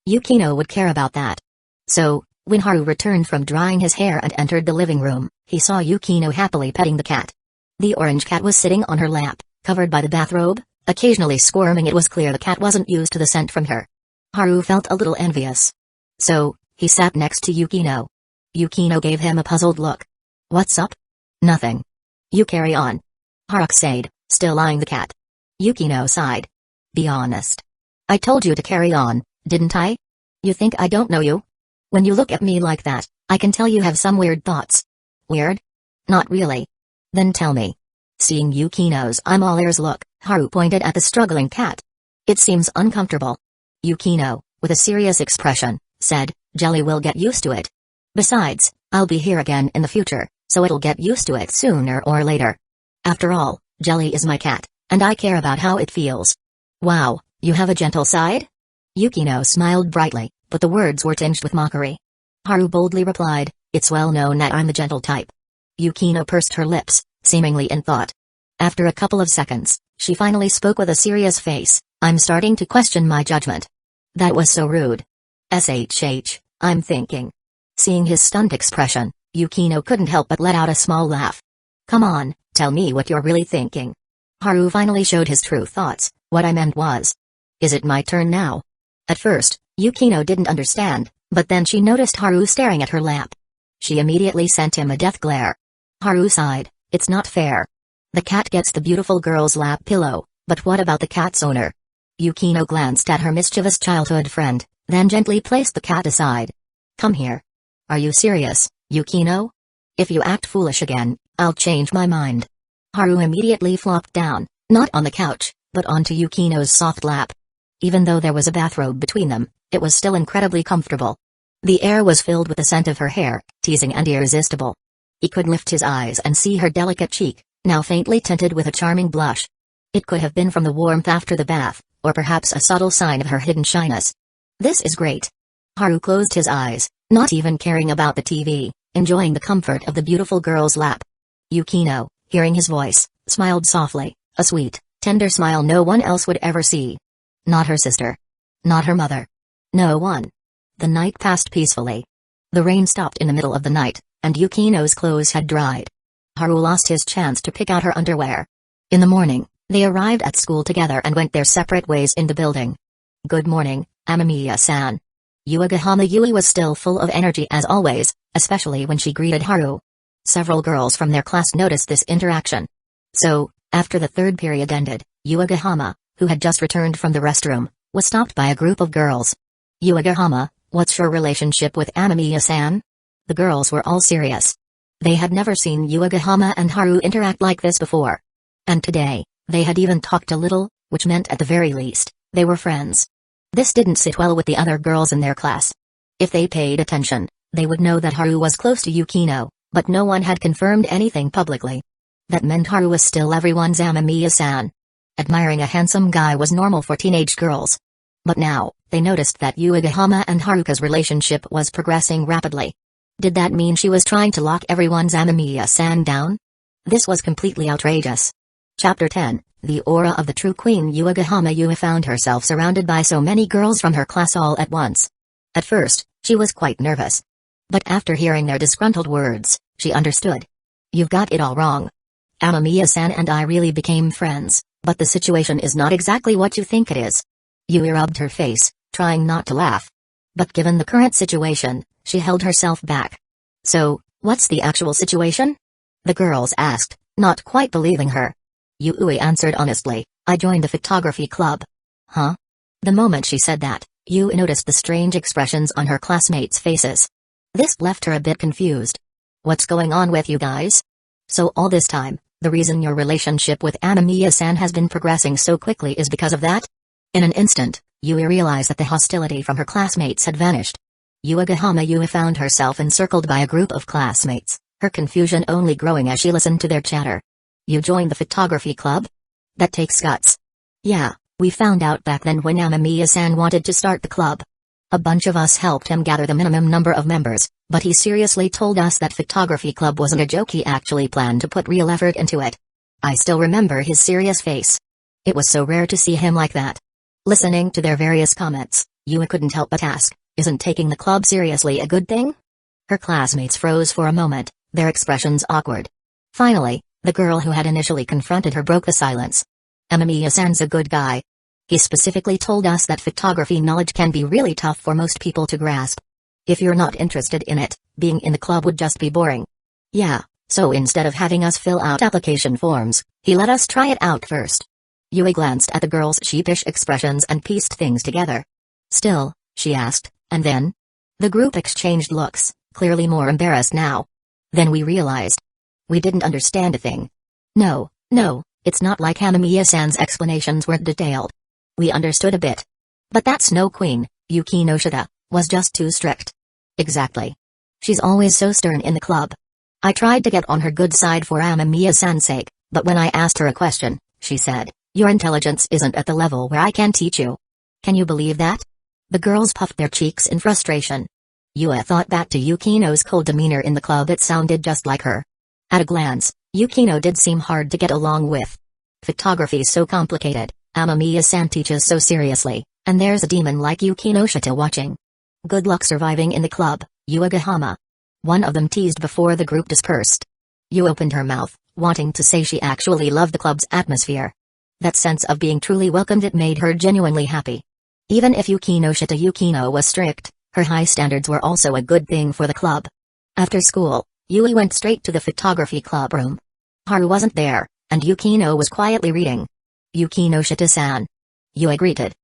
Yukino would care about that. So, when Haru returned from drying his hair and entered the living room, he saw Yukino happily petting the cat. The orange cat was sitting on her lap, covered by the bathrobe, occasionally squirming. It was clear the cat wasn't used to the scent from her. Haru felt a little envious. So, he sat next to Yukino. Yukino gave him a puzzled look. "What's up?" "Nothing." "You carry on," Haru said, still eyeing the cat. Yukino sighed. "Be honest. I told you to carry on, didn't I? You think I don't know you? When you look at me like that, I can tell you have some weird thoughts." "Weird? Not really." "Then tell me." Seeing Yukino's "I'm all ears" look, Haru pointed at the struggling cat. "It seems uncomfortable." Yukino, with a serious expression, said, "Jelly will get used to it. Besides, I'll be here again in the future, so it'll get used to it sooner or later. After all, Jelly is my cat, and I care about how it feels." "Wow, you have a gentle side?" Yukino smiled brightly, but the words were tinged with mockery. Haru boldly replied, "It's well known that I'm the gentle type." Yukino pursed her lips, seemingly in thought. After a couple of seconds, she finally spoke with a serious face, "I'm starting to question my judgment." "That was so rude." I'm thinking." Seeing his stunned expression, Yukino couldn't help but let out a small laugh. "Come on, tell me what you're really thinking." Haru finally showed his true thoughts. "What I meant was, is it my turn now?" At first, Yukino didn't understand, but then she noticed Haru staring at her lap. She immediately sent him a death glare. Haru sighed, "It's not fair. The cat gets the beautiful girl's lap pillow, but what about the cat's owner?" Yukino glanced at her mischievous childhood friend, then gently placed the cat aside. "Come here. Are you serious, Yukino? If you act foolish again, I'll change my mind." Haru immediately flopped down, not on the couch, but onto Yukino's soft lap. Even though there was a bathrobe between them, it was still incredibly comfortable. The air was filled with the scent of her hair, teasing and irresistible. He could lift his eyes and see her delicate cheek, now faintly tinted with a charming blush. It could have been from the warmth after the bath, or perhaps a subtle sign of her hidden shyness. This is great. Haru closed his eyes, not even caring about the TV, enjoying the comfort of the beautiful girl's lap. Yukino, hearing his voice, smiled softly, a sweet, tender smile no one else would ever see. Not her sister. Not her mother. No one. The night passed peacefully. The rain stopped in the middle of the night, and Yukino's clothes had dried. Haru lost his chance to pick out her underwear. In the morning, they arrived at school together and went their separate ways in the building. Good morning, Amamiya-san. Uegahama Yui was still full of energy as always, especially when she greeted Haru. Several girls from their class noticed this interaction. So, after the third period ended, Uegahama, who had just returned from the restroom, was stopped by a group of girls. Uegahama, what's your relationship with Amamiya-san? The girls were all serious. They had never seen Uegahama and Haru interact like this before. And today, they had even talked a little, which meant at the very least, they were friends. This didn't sit well with the other girls in their class. If they paid attention, they would know that Haru was close to Yukino, but no one had confirmed anything publicly. That meant Haru was still everyone's Amamiya-san. Admiring a handsome guy was normal for teenage girls. But now, they noticed that Uegahama and Haruka's relationship was progressing rapidly. Did that mean she was trying to lock everyone's Amamiya-san down? This was completely outrageous. Chapter 10, The Aura of the True Queen. Uegahama Yui found herself surrounded by so many girls from her class all at once. At first, she was quite nervous. But after hearing their disgruntled words, she understood. You've got it all wrong. Amamiya-san and I really became friends, but the situation is not exactly what you think it is. Yui rubbed her face, trying not to laugh. But given the current situation, she held herself back. So, what's the actual situation? The girls asked, not quite believing her. Yui answered honestly, I joined the photography club. Huh? The moment she said that, Yui noticed the strange expressions on her classmates' faces. This left her a bit confused. What's going on with you guys? So all this time, the reason your relationship with Amamiya-san has been progressing so quickly is because of that? In an instant, Yui realized that the hostility from her classmates had vanished. Uegahama Yui found herself encircled by a group of classmates, her confusion only growing as she listened to their chatter. You joined the photography club? That takes guts. Yeah, we found out back then when Amamiya-san wanted to start the club. A bunch of us helped him gather the minimum number of members, but he seriously told us that photography club wasn't a joke. He actually planned to put real effort into it. I still remember his serious face. It was so rare to see him like that. Listening to their various comments, Yui couldn't help but ask, isn't taking the club seriously a good thing? Her classmates froze for a moment, their expressions awkward. Finally, the girl who had initially confronted her broke the silence. Amamiya-san's a good guy. He specifically told us that photography knowledge can be really tough for most people to grasp. If you're not interested in it, being in the club would just be boring. Yeah, so instead of having us fill out application forms, he let us try it out first. Yui glanced at the girl's sheepish expressions and pieced things together. Still, she asked, and then? The group exchanged looks, clearly more embarrassed now. Then we realized. We didn't understand a thing. No, it's not like Amamiya-san's explanations weren't detailed. We understood a bit. But that Snow Queen, Yukinoshita, was just too strict. Exactly. She's always so stern in the club. I tried to get on her good side for Amamiya-san's sake, but when I asked her a question, she said, your intelligence isn't at the level where I can teach you. Can you believe that? The girls puffed their cheeks in frustration. Yui thought back to Yukino's cold demeanor in the club. It sounded just like her. At a glance, Yukino did seem hard to get along with. Photography's so complicated, Amamiya-san teaches so seriously, and there's a demon like Yukinoshita watching. Good luck surviving in the club, Uegahama. One of them teased before the group dispersed. Yui opened her mouth, wanting to say she actually loved the club's atmosphere. That sense of being truly welcomed, it made her genuinely happy. Even if Yukino was strict, her high standards were also a good thing for the club. After school, Yui went straight to the photography club room. Haru wasn't there, and Yukino was quietly reading. Yukinoshita-san. Yui greeted.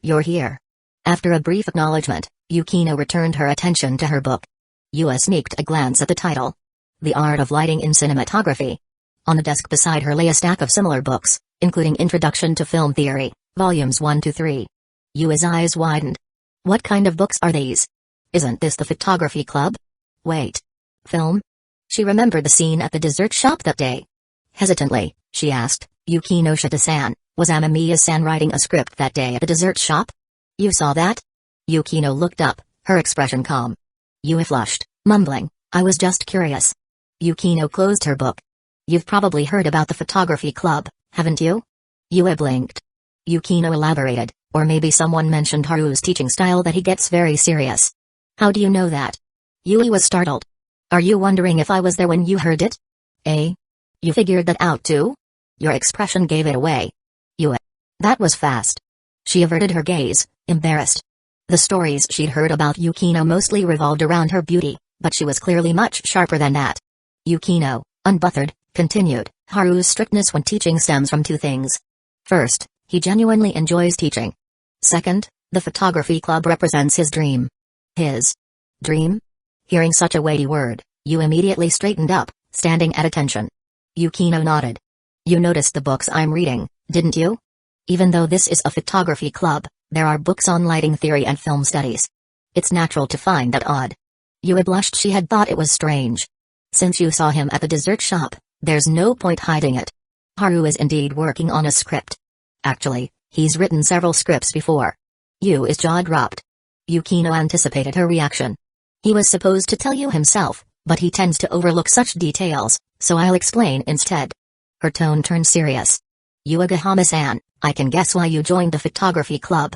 You're here. After a brief acknowledgement, Yukino returned her attention to her book. Yui sneaked a glance at the title. The Art of Lighting in Cinematography. On the desk beside her lay a stack of similar books, including Introduction to Film Theory, volumes 1 to 3. Yui's eyes widened. What kind of books are these? Isn't this the photography club? Wait. Film? She remembered the scene at the dessert shop that day. Hesitantly, she asked, Yukinoshita-san, was Amamiya-san writing a script that day at the dessert shop? You saw that? Yukino looked up, her expression calm. Yue flushed, mumbling, I was just curious. Yukino closed her book. You've probably heard about the photography club, haven't you? Yue blinked. Yukino elaborated, or maybe someone mentioned Haru's teaching style that he gets very serious. How do you know that? Yue was startled. Are you wondering if I was there when you heard it? Eh? You figured that out too? Your expression gave it away. Yue. That was fast. She averted her gaze, embarrassed. The stories she'd heard about Yukino mostly revolved around her beauty, but she was clearly much sharper than that. Yukino, unbothered, continued, Haru's strictness when teaching stems from two things. First, he genuinely enjoys teaching. Second, the photography club represents his dream. His dream? Hearing such a weighty word, Yue immediately straightened up, standing at attention. Yukino nodded. You noticed the books I'm reading, didn't you? Even though this is a photography club, there are books on lighting theory and film studies. It's natural to find that odd. Yue blushed. She had thought it was strange. Since you saw him at the dessert shop, there's no point hiding it. Haru is indeed working on a script. Actually, he's written several scripts before. Yue's jaw dropped. Yukino anticipated her reaction. He was supposed to tell you himself, but he tends to overlook such details, so I'll explain instead. Her tone turned serious. Yugahama-san, I can guess why you joined the photography club.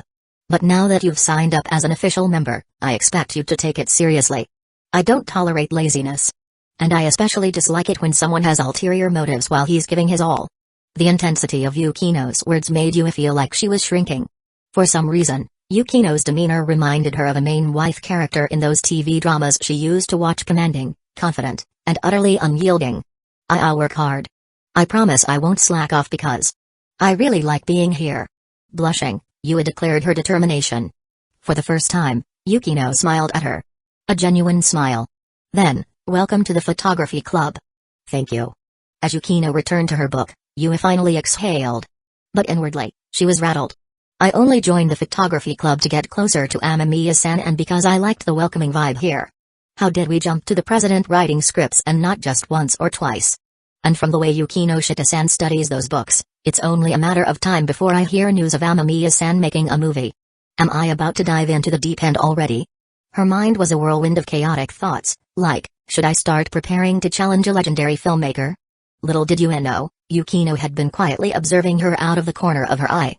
But now that you've signed up as an official member, I expect you to take it seriously. I don't tolerate laziness. And I especially dislike it when someone has ulterior motives while he's giving his all. The intensity of Yukino's words made Yue feel like she was shrinking. For some reason, Yukino's demeanor reminded her of a main wife character in those TV dramas she used to watch, commanding, confident, and utterly unyielding. I'll work hard. I promise I won't slack off because I really like being here. Blushing, Yue declared her determination. For the first time, Yukino smiled at her. A genuine smile. Then, welcome to the photography club. Thank you. As Yukino returned to her book, Yue finally exhaled. But inwardly, she was rattled. I only joined the photography club to get closer to Amamiya-san and because I liked the welcoming vibe here. How did we jump to the president writing scripts and not just once or twice? And from the way Yukinoshita-san studies those books, it's only a matter of time before I hear news of Amamiya-san making a movie. Am I about to dive into the deep end already? Her mind was a whirlwind of chaotic thoughts, like, should I start preparing to challenge a legendary filmmaker? Little did Yue know, Yukino had been quietly observing her out of the corner of her eye.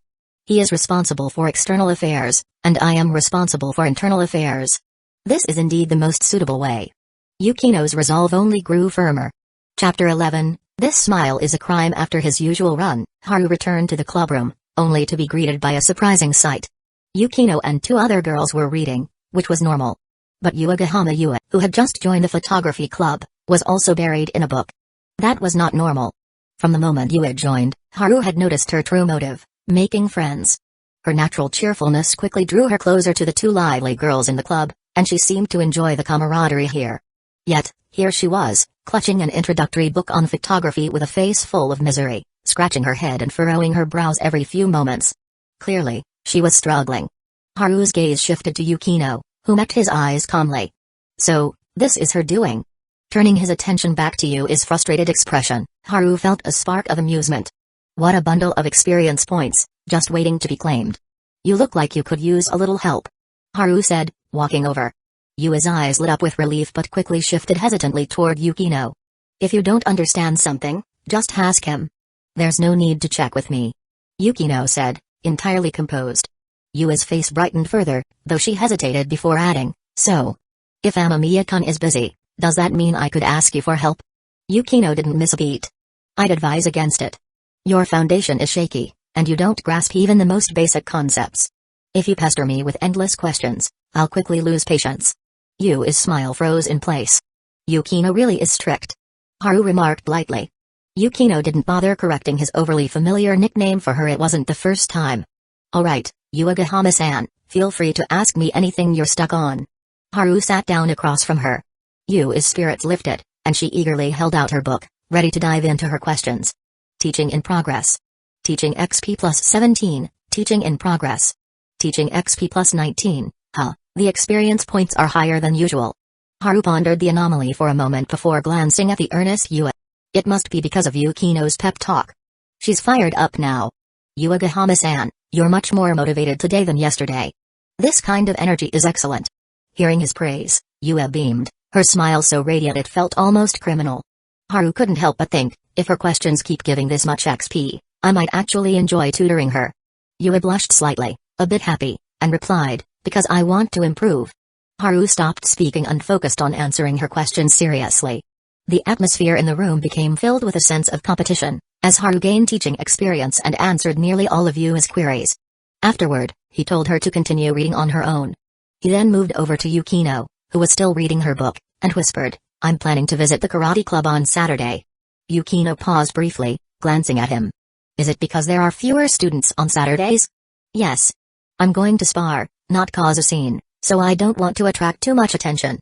He is responsible for external affairs, and I am responsible for internal affairs. This is indeed the most suitable way. Yukino's resolve only grew firmer. Chapter 11, This smile is a crime. After his usual run, Haru returned to the clubroom, only to be greeted by a surprising sight. Yukino and two other girls were reading, which was normal. But Yugahama Yue, who had just joined the photography club, was also buried in a book. That was not normal. From the moment Yue joined, Haru had noticed her true motive, making friends. Her natural cheerfulness quickly drew her closer to the two lively girls in the club, and she seemed to enjoy the camaraderie here. Yet, here she was, clutching an introductory book on photography with a face full of misery, scratching her head and furrowing her brows every few moments. Clearly, she was struggling. Haru's gaze shifted to Yukino, who met his eyes calmly. So, this is her doing. Turning his attention back to Yue's frustrated expression, Haru felt a spark of amusement. What a bundle of experience points, just waiting to be claimed. You look like you could use a little help. Haru said, walking over. Yue's eyes lit up with relief but quickly shifted hesitantly toward Yukino. If you don't understand something, just ask him. There's no need to check with me. Yukino said, entirely composed. Yue's face brightened further, though she hesitated before adding, so. If Amamiya-kun is busy, does that mean I could ask you for help? Yukino didn't miss a beat. I'd advise against it. Your foundation is shaky, and you don't grasp even the most basic concepts. If you pester me with endless questions, I'll quickly lose patience. Yue's smile froze in place. Yukino really is strict. Haru remarked lightly. Yukino didn't bother correcting his overly familiar nickname for her. It wasn't the first time. Alright, Yugahama-san, feel free to ask me anything you're stuck on. Haru sat down across from her. Yue's spirits lifted, and she eagerly held out her book, ready to dive into her questions. Teaching in progress. Teaching XP plus 17, teaching in progress. Teaching XP plus 19, huh, The experience points are higher than usual. Haru pondered the anomaly for a moment before glancing at the earnest Yua. It must be because of Yukino's pep talk. She's fired up now. Yuagahama-san, you're much more motivated today than yesterday. This kind of energy is excellent. Hearing his praise, Yua beamed, her smile so radiant it felt almost criminal. Haru couldn't help but think, if her questions keep giving this much XP, I might actually enjoy tutoring her. Yua blushed slightly, a bit happy, and replied, because I want to improve. Haru stopped speaking and focused on answering her questions seriously. The atmosphere in the room became filled with a sense of competition, as Haru gained teaching experience and answered nearly all of Yua's queries. Afterward, he told her to continue reading on her own. He then moved over to Yukino, who was still reading her book, and whispered, I'm planning to visit the karate club on Saturday. Yukino paused briefly, glancing at him. Is it because there are fewer students on Saturdays? Yes. I'm going to spar, not cause a scene, so I don't want to attract too much attention.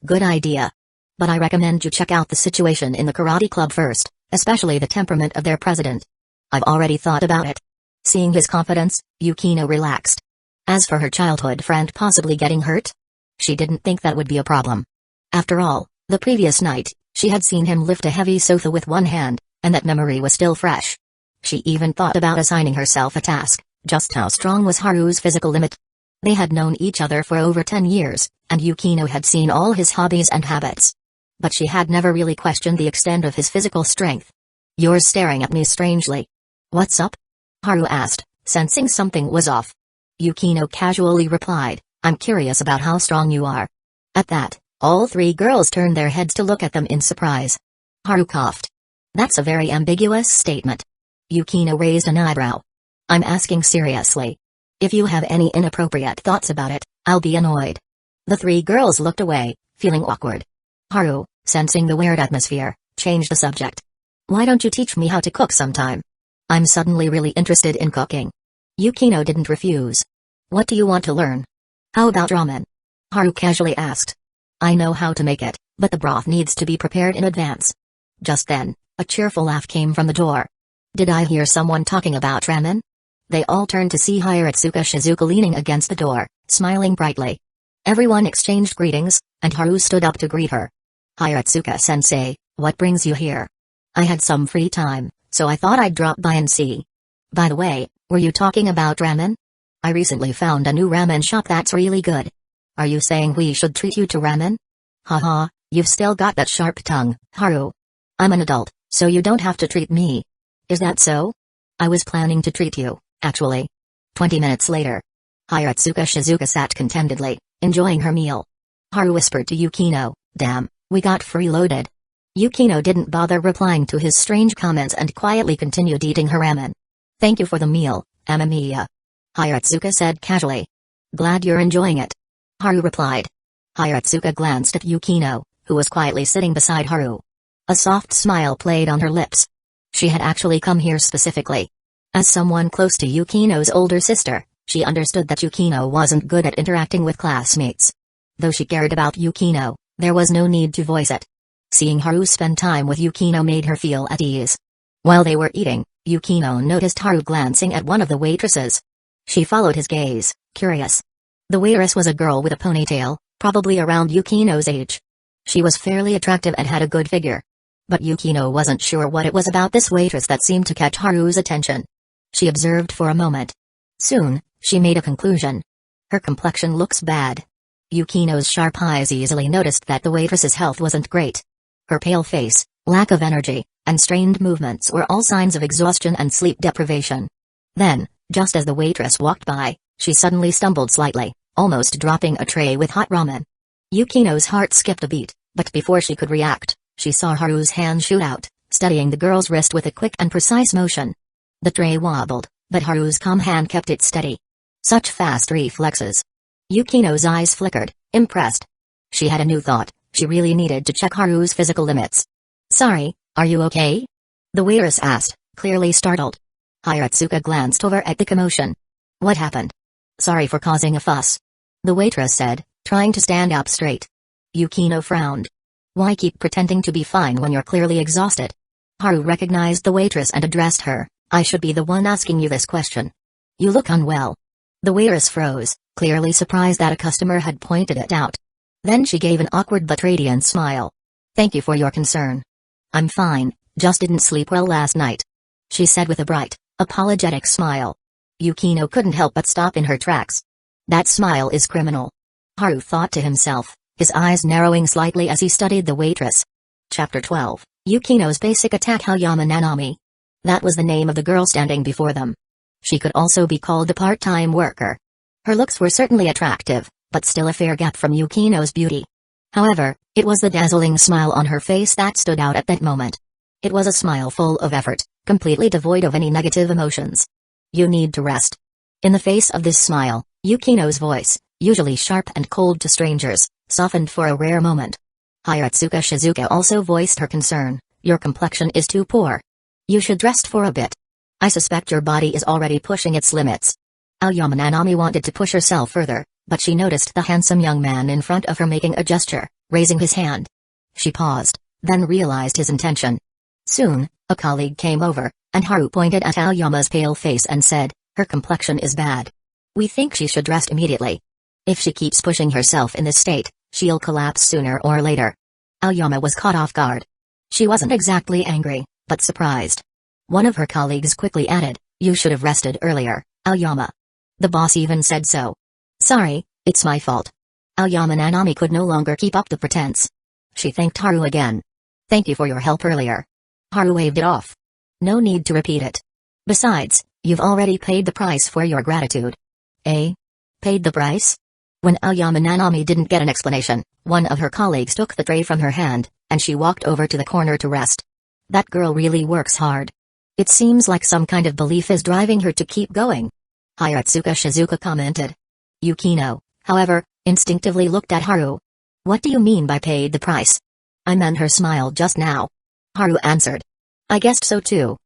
Good idea. But I recommend you check out the situation in the karate club first, especially the temperament of their president. I've already thought about it. Seeing his confidence, Yukino relaxed. As for her childhood friend possibly getting hurt, she didn't think that would be a problem. After all, the previous night, she had seen him lift a heavy sofa with one hand, and that memory was still fresh. She even thought about assigning herself a task. Just how strong was Haru's physical limit? They had known each other for over 10 years, and Yukino had seen all his hobbies and habits. But she had never really questioned the extent of his physical strength. You're staring at me strangely. What's up? Haru asked, sensing something was off. Yukino casually replied, I'm curious about how strong you are. At that, all three girls turned their heads to look at them in surprise. Haru coughed. That's a very ambiguous statement. Yukino raised an eyebrow. I'm asking seriously. If you have any inappropriate thoughts about it, I'll be annoyed. The three girls looked away, feeling awkward. Haru, sensing the weird atmosphere, changed the subject. Why don't you teach me how to cook sometime? I'm suddenly really interested in cooking. Yukino didn't refuse. What do you want to learn? How about ramen? Haru casually asked. I know how to make it, but the broth needs to be prepared in advance. Just then, a cheerful laugh came from the door. Did I hear someone talking about ramen? They all turned to see Hiratsuka Shizuka leaning against the door, smiling brightly. Everyone exchanged greetings, and Haru stood up to greet her. Hiratsuka-sensei, what brings you here? I had some free time, so I thought I'd drop by and see. By the way, were you talking about ramen? I recently found a new ramen shop that's really good. Are you saying we should treat you to ramen? Haha, you've still got that sharp tongue, Haru. I'm an adult, so you don't have to treat me. Is that so? I was planning to treat you, actually. 20 minutes later. Hiratsuka Shizuka sat contentedly, enjoying her meal. Haru whispered to Yukino, damn, we got freeloaded. Yukino didn't bother replying to his strange comments and quietly continued eating her ramen. Thank you for the meal, Amamiya. Hiratsuka said casually. Glad you're enjoying it. Haru replied. Hiratsuka glanced at Yukino, who was quietly sitting beside Haru. A soft smile played on her lips. She had actually come here specifically. As someone close to Yukino's older sister, she understood that Yukino wasn't good at interacting with classmates. Though she cared about Yukino, there was no need to voice it. Seeing Haru spend time with Yukino made her feel at ease. While they were eating, Yukino noticed Haru glancing at one of the waitresses. She followed his gaze, curious. The waitress was a girl with a ponytail, probably around Yukino's age. She was fairly attractive and had a good figure. But Yukino wasn't sure what it was about this waitress that seemed to catch Haru's attention. She observed for a moment. Soon, she made a conclusion. Her complexion looks bad. Yukino's sharp eyes easily noticed that the waitress's health wasn't great. Her pale face, lack of energy, and strained movements were all signs of exhaustion and sleep deprivation. Then, just as the waitress walked by, she suddenly stumbled slightly, almost dropping a tray with hot ramen. Yukino's heart skipped a beat, but before she could react, she saw Haru's hand shoot out, steadying the girl's wrist with a quick and precise motion. The tray wobbled, but Haru's calm hand kept it steady. Such fast reflexes. Yukino's eyes flickered, impressed. She had a new thought, she really needed to check Haru's physical limits. Sorry, are you okay? The waitress asked, clearly startled. Hiratsuka glanced over at the commotion. What happened? Sorry for causing a fuss. The waitress said, trying to stand up straight. Yukino frowned. Why keep pretending to be fine when you're clearly exhausted? Haru recognized the waitress and addressed her. I should be the one asking you this question. You look unwell. The waitress froze, clearly surprised that a customer had pointed it out. Then she gave an awkward but radiant smile. "Thank you for your concern. I'm fine, just didn't sleep well last night," she said with a bright, apologetic smile. Yukino couldn't help but stop in her tracks. That smile is criminal. Haru thought to himself, his eyes narrowing slightly as he studied the waitress. Chapter 12, Yukino's basic attack. Aoyama Nanami. That was the name of the girl standing before them. She could also be called a part-time worker. Her looks were certainly attractive, but still a fair gap from Yukino's beauty. However, it was the dazzling smile on her face that stood out at that moment. It was a smile full of effort, completely devoid of any negative emotions. "You need to rest." In the face of this smile, Yukino's voice, usually sharp and cold to strangers, softened for a rare moment. Hiratsuka Shizuka also voiced her concern. "Your complexion is too poor. You should rest for a bit. I suspect your body is already pushing its limits." Aoyama Nanami wanted to push herself further, but she noticed the handsome young man in front of her making a gesture, raising his hand. She paused, then realized his intention. Soon, a colleague came over, and Haru pointed at Aoyama's pale face and said, "Her complexion is bad. We think she should rest immediately. If she keeps pushing herself in this state, she'll collapse sooner or later." Aoyama was caught off guard. She wasn't exactly angry, but surprised. One of her colleagues quickly added, "You should have rested earlier, Aoyama. The boss even said so." "Sorry, it's my fault." Aoyama Nanami could no longer keep up the pretense. She thanked Haru again. "Thank you for your help earlier." Haru waved it off. "No need to repeat it. Besides, you've already paid the price for your gratitude." "Eh? Paid the price?" When Aoyama Nanami didn't get an explanation, one of her colleagues took the tray from her hand, and she walked over to the corner to rest. "That girl really works hard. It seems like some kind of belief is driving her to keep going," Hiratsuka Shizuka commented. Yukino, however, instinctively looked at Haru. "What do you mean by paid the price?" "I meant her smile just now," Haru answered. "I guessed so too."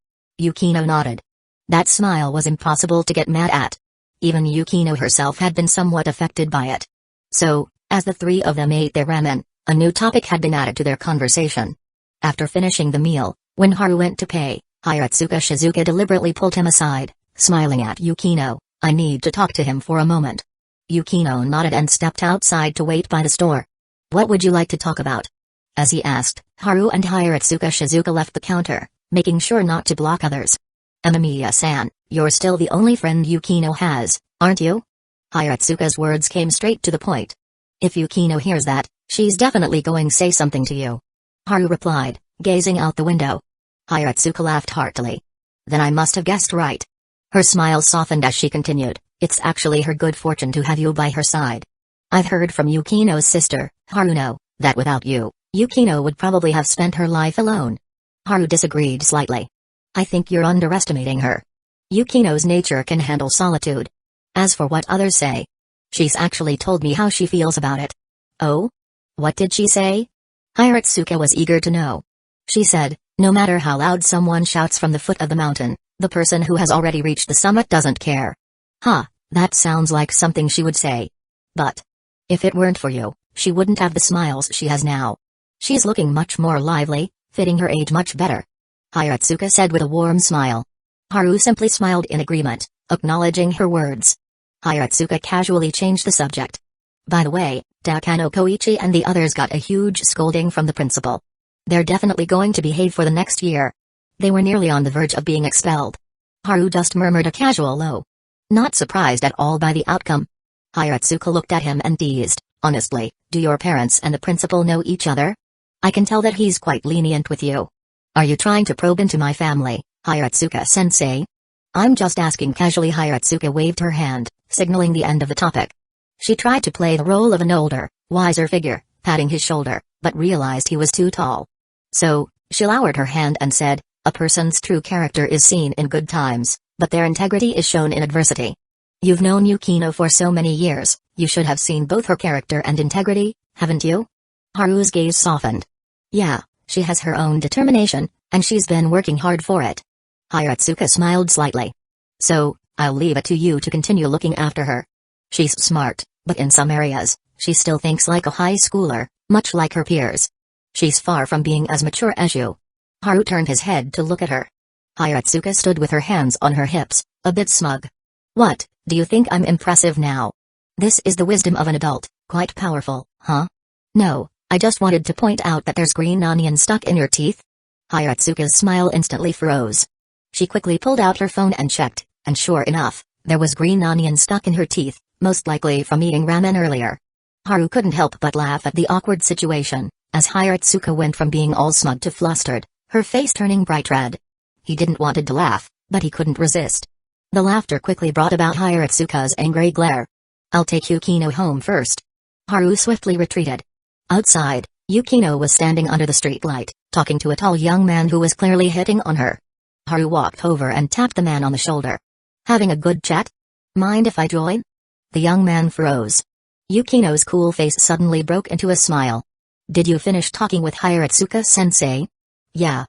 Yukino nodded. That smile was impossible to get mad at. Even Yukino herself had been somewhat affected by it. So, as the three of them ate their ramen, a new topic had been added to their conversation. After finishing the meal, when Haru went to pay, Hiratsuka Shizuka deliberately pulled him aside, smiling at Yukino. "I need to talk to him for a moment." Yukino nodded and stepped outside to wait by the store. "What would you like to talk about?" As he asked, Haru and Hiratsuka Shizuka left the counter, making sure not to block others. "Amamiya-san, you're still the only friend Yukino has, aren't you?" Hiratsuka's words came straight to the point. "If Yukino hears that, she's definitely going to say something to you," Haru replied, gazing out the window. Hiratsuka laughed heartily. "Then I must have guessed right." Her smile softened as she continued, "It's actually her good fortune to have you by her side. I've heard from Yukino's sister, Haruno, that without you, Yukino would probably have spent her life alone." Haru disagreed slightly. "I think you're underestimating her. Yukino's nature can handle solitude. As for what others say, she's actually told me how she feels about it." "Oh? What did she say?" Hiratsuka was eager to know. "She said, no matter how loud someone shouts from the foot of the mountain, the person who has already reached the summit doesn't care." "Huh, that sounds like something she would say. But if it weren't for you, she wouldn't have the smiles she has now. She's looking much more lively, fitting her age much better," Hiratsuka said with a warm smile. Haru simply smiled in agreement, acknowledging her words. Hiratsuka casually changed the subject. "By the way, Takano Koichi and the others got a huge scolding from the principal. They're definitely going to behave for the next year. They were nearly on the verge of being expelled." Haru just murmured a casual low. Not surprised at all by the outcome. Hiratsuka looked at him and teased, "Honestly, do your parents and the principal know each other? I can tell that he's quite lenient with you. Are you trying to probe into my family, Hiratsuka-sensei?" "I'm just asking casually." Hiratsuka waved her hand, signaling the end of the topic. She tried to play the role of an older, wiser figure, patting his shoulder, but realized he was too tall. So, she lowered her hand and said, "A person's true character is seen in good times, but their integrity is shown in adversity. You've known Yukino for so many years, you should have seen both her character and integrity, haven't you?" Haru's gaze softened. "Yeah, she has her own determination, and she's been working hard for it." Hiratsuka smiled slightly. "So, I'll leave it to you to continue looking after her. She's smart, but in some areas, she still thinks like a high schooler, much like her peers. She's far from being as mature as you." Haru turned his head to look at her. Hiratsuka stood with her hands on her hips, a bit smug. "What, Do you think I'm impressive now? This is the wisdom of an adult, quite powerful, huh? No, I just wanted to point out that there's green onion stuck in your teeth. Hayaratsuka's smile instantly froze. She quickly pulled out her phone and checked, and sure enough, there was green onion stuck in her teeth, most likely from eating ramen earlier. Haru couldn't help but laugh at the awkward situation, as Hayaratsuka went from being all smug to flustered, her face turning bright red. He didn't want to laugh, but he couldn't resist. The laughter quickly brought about Hayaratsuka's angry glare. I'll take Yukino home first. Haru swiftly retreated. Outside, Yukino was standing under the streetlight, talking to a tall young man who was clearly hitting on her. Haru walked over and tapped the man on the shoulder. Having a good chat? Mind if I join? The young man froze. Yukino's cool face suddenly broke into a smile. Did you finish talking with Hayaratsuka-sensei? Yeah.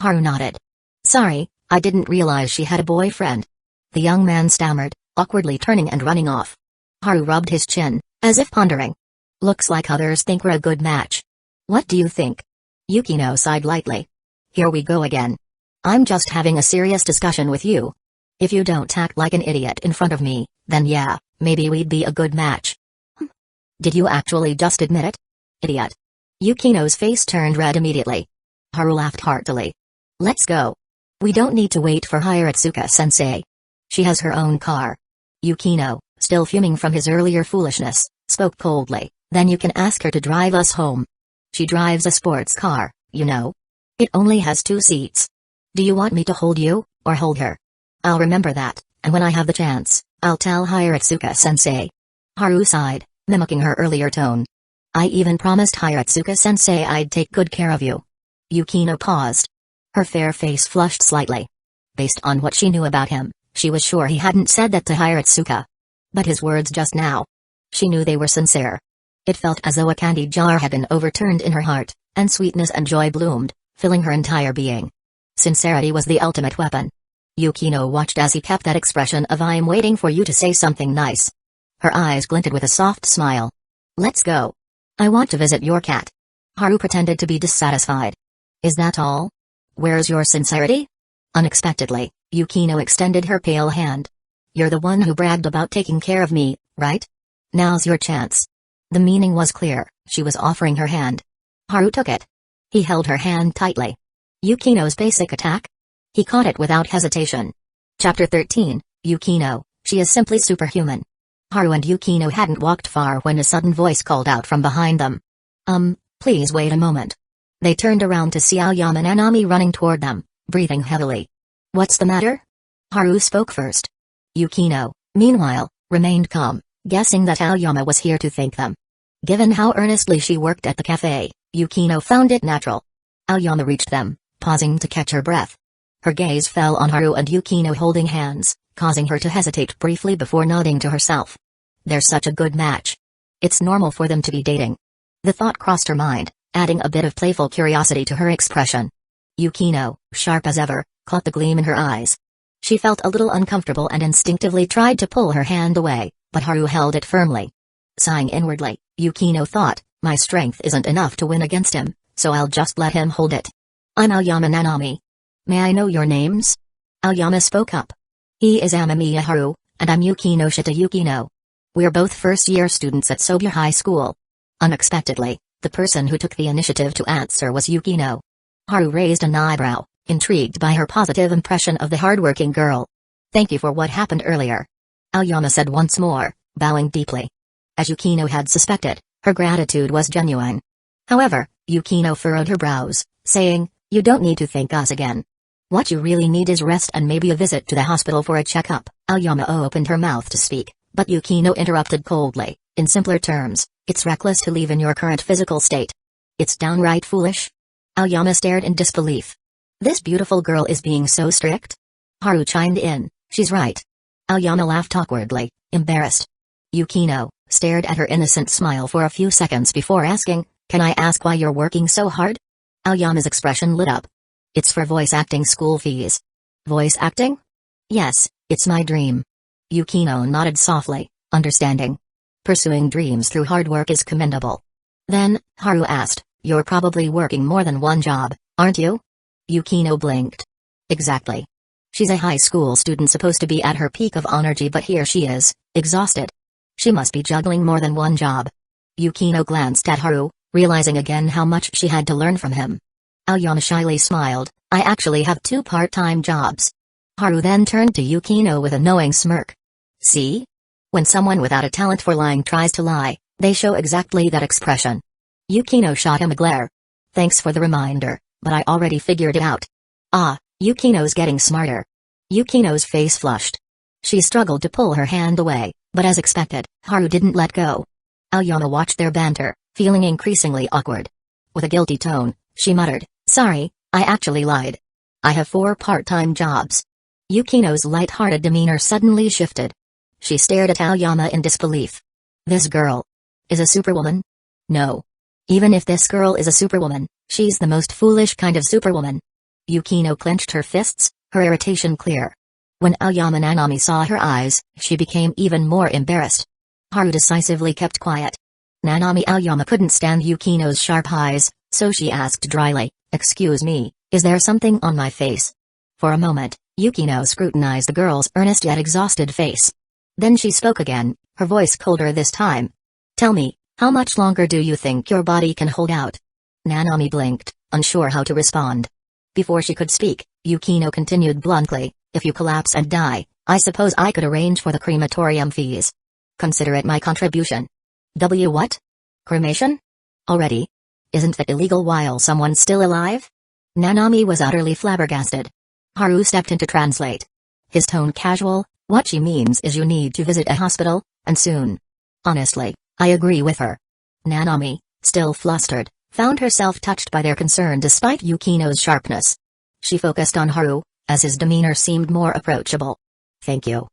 Haru nodded. Sorry, I didn't realize she had a boyfriend. The young man stammered, awkwardly turning and running off. Haru rubbed his chin, as if pondering. Looks like others think we're a good match. What do you think? Yukino sighed lightly. Here we go again. I'm just having a serious discussion with you. If you don't act like an idiot in front of me, then yeah, maybe we'd be a good match. Did you actually just admit it? Idiot. Yukino's face turned red immediately. Haru laughed heartily. Let's go. We don't need to wait for Hayaratsuka-sensei. She has her own car. Yukino, still fuming from his earlier foolishness, spoke coldly, then you can ask her to drive us home. She drives a sports car, you know. It only has 2 seats. Do you want me to hold you, or hold her? I'll remember that, and when I have the chance, I'll tell Hayaratsuka-sensei. Haru sighed, mimicking her earlier tone. I even promised Hayaratsuka-sensei I'd take good care of you. Yukino paused. Her fair face flushed slightly. Based on what she knew about him, she was sure he hadn't said that to Hayaratsuka. But his words just now. She knew they were sincere. It felt as though a candy jar had been overturned in her heart, and sweetness and joy bloomed, filling her entire being. Sincerity was the ultimate weapon. Yukino watched as he kept that expression of I'm waiting for you to say something nice. Her eyes glinted with a soft smile. Let's go. I want to visit your cat. Haru pretended to be dissatisfied. Is that all? Where's your sincerity? Unexpectedly, Yukino extended her pale hand. You're the one who bragged about taking care of me, right? Now's your chance. The meaning was clear, she was offering her hand. Haru took it. He held her hand tightly. Yukino's basic attack? He caught it without hesitation. Chapter 13, Yukino, she is simply superhuman. Haru and Yukino hadn't walked far when a sudden voice called out from behind them. Please wait a moment. They turned around to see Aoyama Nanami running toward them, breathing heavily. What's the matter? Haru spoke first. Yukino, meanwhile, remained calm, guessing that Aoyama was here to thank them. Given how earnestly she worked at the cafe, Yukino found it natural. Aoyama reached them, pausing to catch her breath. Her gaze fell on Haru and Yukino holding hands, causing her to hesitate briefly before nodding to herself. They're such a good match. It's normal for them to be dating. The thought crossed her mind, adding a bit of playful curiosity to her expression. Yukino, sharp as ever, caught the gleam in her eyes. She felt a little uncomfortable and instinctively tried to pull her hand away, but Haru held it firmly. Sighing inwardly, Yukino thought, my strength isn't enough to win against him, so I'll just let him hold it. I'm Aoyama Nanami. May I know your names? Aoyama spoke up. He is Amamiya Haru, and I'm Yukinoshita Yukino. We're both first-year students at Sobya High School. Unexpectedly, the person who took the initiative to answer was Yukino. Haru raised an eyebrow, intrigued by her positive impression of the hardworking girl. Thank you for what happened earlier. Aoyama said once more, bowing deeply. As Yukino had suspected, her gratitude was genuine. However, Yukino furrowed her brows, saying, you don't need to thank us again. What you really need is rest and maybe a visit to the hospital for a checkup. Aoyama opened her mouth to speak, but Yukino interrupted coldly, in simpler terms, it's reckless to leave in your current physical state. It's downright foolish. Aoyama stared in disbelief. This beautiful girl is being so strict? Haru chimed in, she's right. Aoyama laughed awkwardly, embarrassed. Yukino stared at her innocent smile for a few seconds before asking, can I ask why you're working so hard? Aoyama's expression lit up. It's for voice acting school fees. Voice acting? Yes, it's my dream. Yukino nodded softly, understanding. Pursuing dreams through hard work is commendable. Then, Haru asked, you're probably working more than one job, aren't you? Yukino blinked. Exactly. She's a high school student supposed to be at her peak of energy, but here she is, exhausted. She must be juggling more than one job. Yukino glanced at Haru, realizing again how much she had to learn from him. Aoyama shyly smiled, I actually have 2 part-time jobs. Haru then turned to Yukino with a knowing smirk. See? When someone without a talent for lying tries to lie, they show exactly that expression. Yukino shot him a glare. Thanks for the reminder, but I already figured it out. Ah, Yukino's getting smarter. Yukino's face flushed. She struggled to pull her hand away, but as expected, Haru didn't let go. Aoyama watched their banter, feeling increasingly awkward. With a guilty tone, she muttered, Sorry, I actually lied. I have 4 part-time jobs. Yukino's light-hearted demeanor suddenly shifted. She stared at Aoyama in disbelief. This girl is a superwoman? No. Even if this girl is a superwoman, she's the most foolish kind of superwoman. Yukino clenched her fists, her irritation clear. When Aoyama Nanami saw her eyes, she became even more embarrassed. Haru decisively kept quiet. Nanami Aoyama couldn't stand Yukino's sharp eyes, so she asked dryly, Excuse me, is there something on my face? For a moment, Yukino scrutinized the girl's earnest yet exhausted face. Then she spoke again, her voice colder this time. Tell me, how much longer do you think your body can hold out? Nanami blinked, unsure how to respond. Before she could speak, Yukino continued bluntly, If you collapse and die, I suppose I could arrange for the crematorium fees. Consider it my contribution. What? Cremation? Already? Isn't that illegal while someone's still alive? Nanami was utterly flabbergasted. Haru stepped in to translate. His tone casual, What she means is you need to visit a hospital, and soon. Honestly, I agree with her. Nanami, still flustered, found herself touched by their concern despite Yukino's sharpness. She focused on Haru, as his demeanor seemed more approachable. Thank you.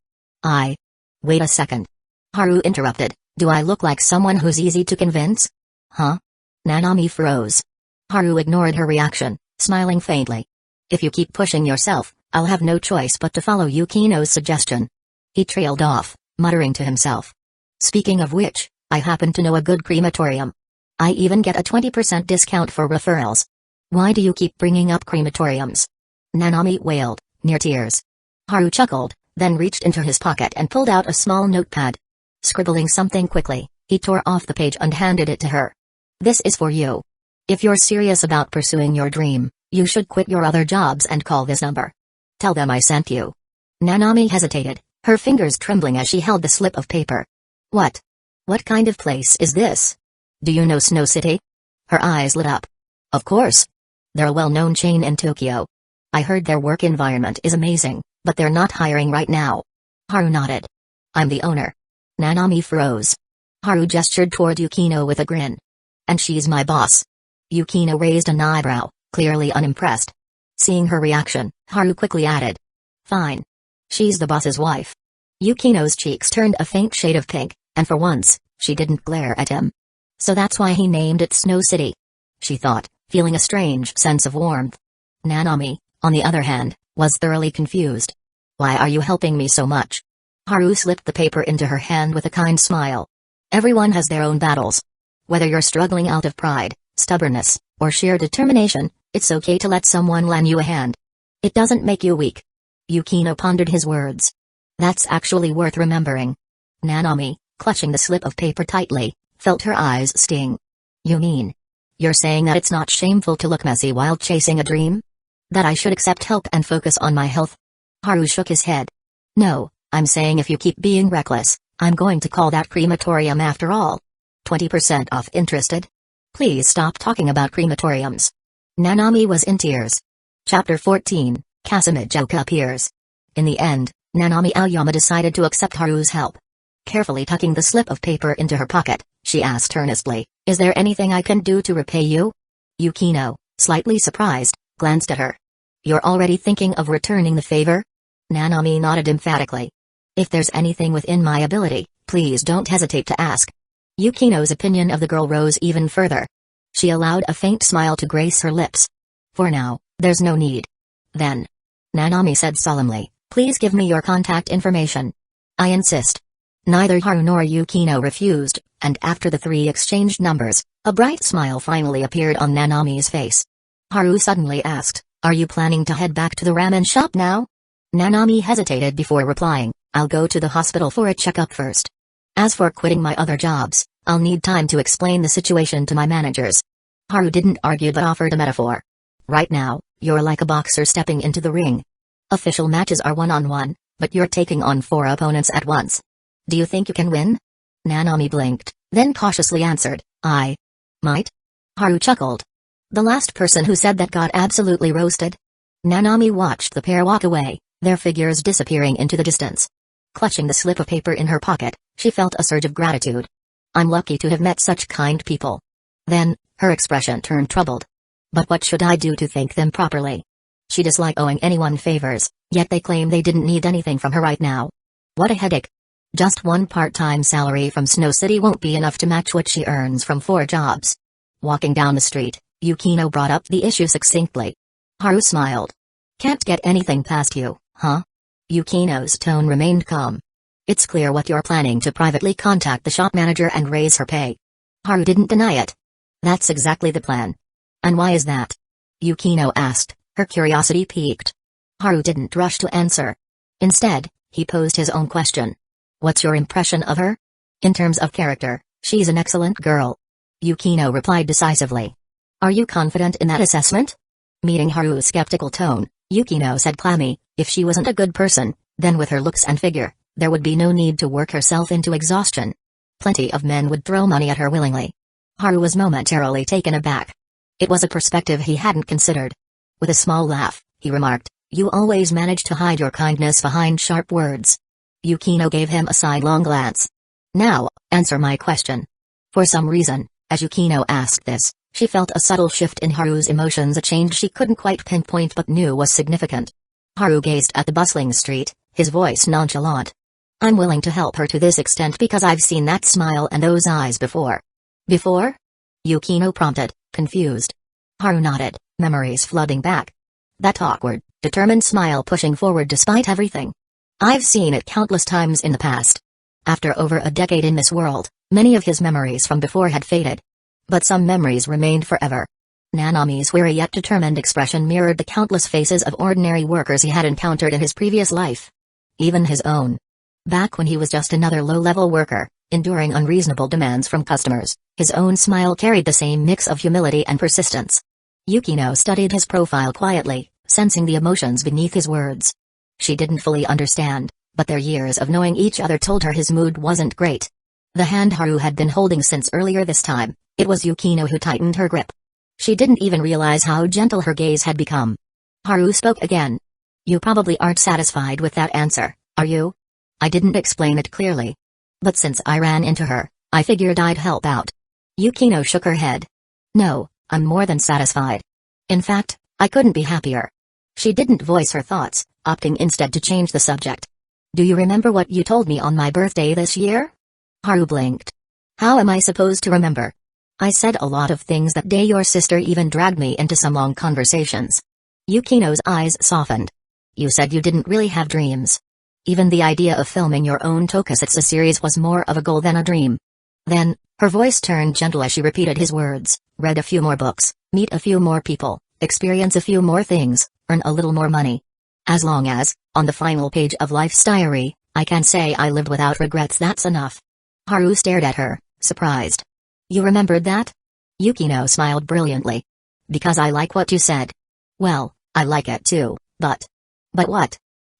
Wait a second. Haru interrupted, Do I look like someone who's easy to convince? Huh? Nanami froze. Haru ignored her reaction, smiling faintly. If you keep pushing yourself, I'll have no choice but to follow Yukino's suggestion. He trailed off, muttering to himself. Speaking of which, I happen to know a good crematorium. I even get a 20% discount for referrals. Why do you keep bringing up crematoriums? Nanami wailed, near tears. Haru chuckled, then reached into his pocket and pulled out a small notepad. Scribbling something quickly, he tore off the page and handed it to her. This is for you. If you're serious about pursuing your dream, you should quit your other jobs and call this number. Tell them I sent you. Nanami hesitated, her fingers trembling as she held the slip of paper. What? What kind of place is this? Do you know Snow City? Her eyes lit up. Of course. They're a well-known chain in Tokyo. I heard their work environment is amazing, but they're not hiring right now. Haru nodded. I'm the owner. Nanami froze. Haru gestured toward Yukino with a grin. And she's my boss. Yukino raised an eyebrow, clearly unimpressed. Seeing her reaction, Haru quickly added. Fine. She's the boss's wife. Yukino's cheeks turned a faint shade of pink, and for once, she didn't glare at him. So that's why he named it Snow City. She thought, feeling a strange sense of warmth. Nanami, on the other hand, was thoroughly confused. Why are you helping me so much? Haru slipped the paper into her hand with a kind smile. Everyone has their own battles. Whether you're struggling out of pride, stubbornness, or sheer determination, it's okay to let someone lend you a hand. It doesn't make you weak. Yukino pondered his words. That's actually worth remembering. Nanami, clutching the slip of paper tightly, felt her eyes sting. You mean? You're saying that it's not shameful to look messy while chasing a dream? That I should accept help and focus on my health? Haru shook his head. No, I'm saying if you keep being reckless, I'm going to call that crematorium after all. 20% off. Interested? Please stop talking about crematoriums. Nanami was in tears. Chapter 14, Kazekage appears. In the end, Nanami Aoyama decided to accept Haru's help. Carefully tucking the slip of paper into her pocket, she asked earnestly, Is there anything I can do to repay you? Yukino, slightly surprised, glanced at her. You're already thinking of returning the favor? Nanami nodded emphatically. If there's anything within my ability, please don't hesitate to ask. Yukino's opinion of the girl rose even further. She allowed a faint smile to grace her lips. For now, there's no need. Then. Nanami said solemnly, Please give me your contact information. I insist. Neither Haru nor Yukino refused, and after the three exchanged numbers, a bright smile finally appeared on Nanami's face. Haru suddenly asked, Are you planning to head back to the ramen shop now? Nanami hesitated before replying, I'll go to the hospital for a checkup first. As for quitting my other jobs, I'll need time to explain the situation to my managers. Haru didn't argue but offered a metaphor. Right now, you're like a boxer stepping into the ring. Official matches are one-on-one, but you're taking on 4 opponents at once. Do you think you can win? Nanami blinked, then cautiously answered, I might. Haru chuckled. The last person who said that got absolutely roasted. Nanami watched the pair walk away, their figures disappearing into the distance. Clutching the slip of paper in her pocket, she felt a surge of gratitude. I'm lucky to have met such kind people. Then, her expression turned troubled. But what should I do to thank them properly? She disliked owing anyone favors, yet they claim they didn't need anything from her right now. What a headache. Just one part-time salary from Snow City won't be enough to match what she earns from 4 jobs. Walking down the street, Yukino brought up the issue succinctly. Haru smiled. Can't get anything past you, huh? Yukino's tone remained calm. It's clear what you're planning to privately contact the shop manager and raise her pay. Haru didn't deny it. That's exactly the plan. And why is that? Yukino asked, her curiosity piqued. Haru didn't rush to answer. Instead, he posed his own question. What's your impression of her? In terms of character, she's an excellent girl. Yukino replied decisively. Are you confident in that assessment? Meeting Haru's skeptical tone, Yukino said calmly, if she wasn't a good person, then with her looks and figure, there would be no need to work herself into exhaustion. Plenty of men would throw money at her willingly. Haru was momentarily taken aback. It was a perspective he hadn't considered. With a small laugh, he remarked, you always manage to hide your kindness behind sharp words. Yukino gave him a sidelong glance. Now, answer my question. For some reason, as Yukino asked this, she felt a subtle shift in Haru's emotions, a change she couldn't quite pinpoint but knew was significant. Haru gazed at the bustling street, his voice nonchalant. I'm willing to help her to this extent because I've seen that smile and those eyes before. Before? Yukino prompted, confused. Haru nodded, memories flooding back. That awkward, determined smile pushing forward despite everything. I've seen it countless times in the past. After over a decade in this world, many of his memories from before had faded. But some memories remained forever. Nanami's weary yet determined expression mirrored the countless faces of ordinary workers he had encountered in his previous life. Even his own. Back when he was just another low-level worker, enduring unreasonable demands from customers, his own smile carried the same mix of humility and persistence. Yukino studied his profile quietly, sensing the emotions beneath his words. She didn't fully understand, but their years of knowing each other told her his mood wasn't great. The hand Haru had been holding since earlier this time, it was Yukino who tightened her grip. She didn't even realize how gentle her gaze had become. Haru spoke again. You probably aren't satisfied with that answer, are you? I didn't explain it clearly. But since I ran into her, I figured I'd help out. Yukino shook her head. No, I'm more than satisfied. In fact, I couldn't be happier. She didn't voice her thoughts, opting instead to change the subject. Do you remember what you told me on my birthday this year? Haru blinked. How am I supposed to remember? I said a lot of things that day. Your sister even dragged me into some long conversations. Yukino's eyes softened. You said you didn't really have dreams. Even the idea of filming your own tokusatsu series was more of a goal than a dream. Then, her voice turned gentle as she repeated his words, read a few more books, meet a few more people, experience a few more things, earn a little more money. As long as, on the final page of life's diary, I can say I lived without regrets, that's enough. Haru stared at her, surprised. You remembered that? Yukino smiled brilliantly. Because I like what you said. Well, I like it too, but... But what?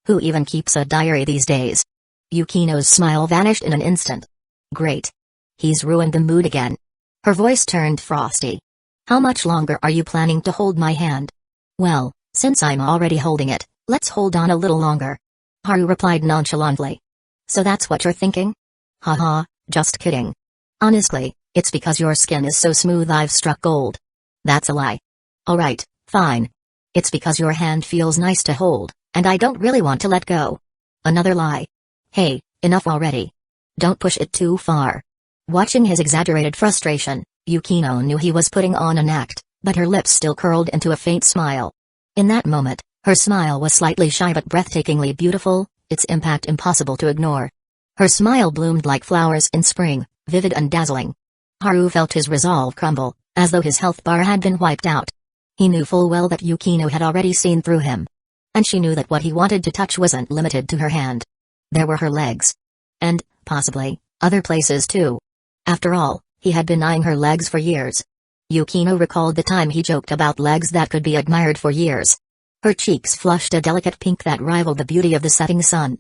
Who even keeps a diary these days? Yukino's smile vanished in an instant. Great. He's ruined the mood again. Her voice turned frosty. How much longer are you planning to hold my hand? Well, since I'm already holding it, let's hold on a little longer. Haru replied nonchalantly. So that's what you're thinking? Haha, just kidding. Honestly, it's because your skin is so smooth I've struck gold. That's a lie. Alright, fine. It's because your hand feels nice to hold, and I don't really want to let go. Another lie. Hey, enough already. Don't push it too far. Watching his exaggerated frustration, Yukino knew he was putting on an act, but her lips still curled into a faint smile. In that moment, her smile was slightly shy but breathtakingly beautiful, its impact impossible to ignore. Her smile bloomed like flowers in spring, vivid and dazzling. Haru felt his resolve crumble, as though his health bar had been wiped out. He knew full well that Yukino had already seen through him. And she knew that what he wanted to touch wasn't limited to her hand. There were her legs. And, possibly, other places too. After all, he had been eyeing her legs for years. Yukino recalled the time he joked about legs that could be admired for years. Her cheeks flushed a delicate pink that rivaled the beauty of the setting sun.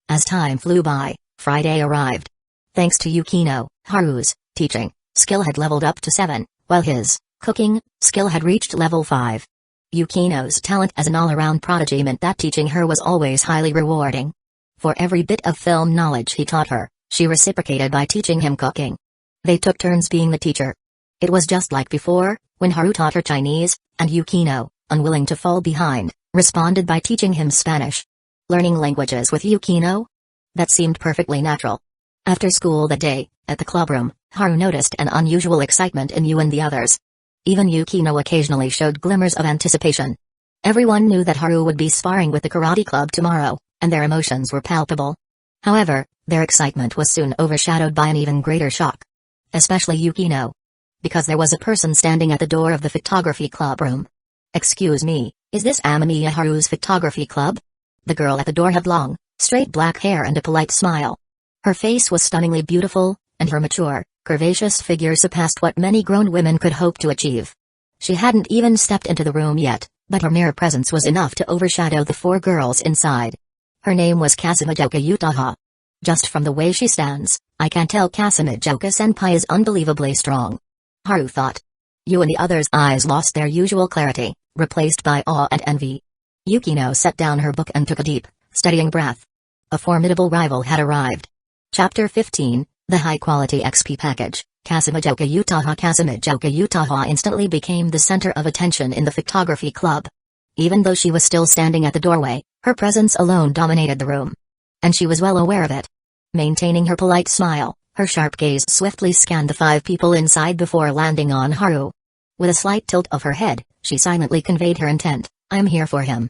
As time flew by, Friday arrived. Thanks to Yukino, Haru's teaching skill had leveled up to 7, while his cooking skill had reached level 5. Yukino's talent as an all-around prodigy meant that teaching her was always highly rewarding. For every bit of film knowledge he taught her, she reciprocated by teaching him cooking. They took turns being the teacher. It was just like before, when Haru taught her Chinese, and Yukino, unwilling to fall behind, responded by teaching him Spanish. Learning languages with Yukino? That seemed perfectly natural. After school that day, at the clubroom, Haru noticed an unusual excitement in Yu and the others. Even Yukino occasionally showed glimmers of anticipation. Everyone knew that Haru would be sparring with the karate club tomorrow, and their emotions were palpable. However, their excitement was soon overshadowed by an even greater shock. Especially Yukino. Because there was a person standing at the door of the photography club room. "Excuse me, is this Amamiya Haru's photography club?" The girl at the door had long, straight black hair and a polite smile. Her face was stunningly beautiful, and her mature, curvaceous figure surpassed what many grown women could hope to achieve. She hadn't even stepped into the room yet, but her mere presence was enough to overshadow the 4 girls inside. Her name was Kazekage Utaha. Just from the way she stands, I can tell Kazekage-senpai is unbelievably strong. Haru thought. Yu and the others' eyes lost their usual clarity, replaced by awe and envy. Yukino set down her book and took a deep, steadying breath. A formidable rival had arrived. Chapter 15, The High-Quality XP Package. Kazekage Utaha instantly became the center of attention in the photography club. Even though she was still standing at the doorway, her presence alone dominated the room. And she was well aware of it. Maintaining her polite smile, her sharp gaze swiftly scanned the 5 people inside before landing on Haru. With a slight tilt of her head, she silently conveyed her intent, "I'm here for him."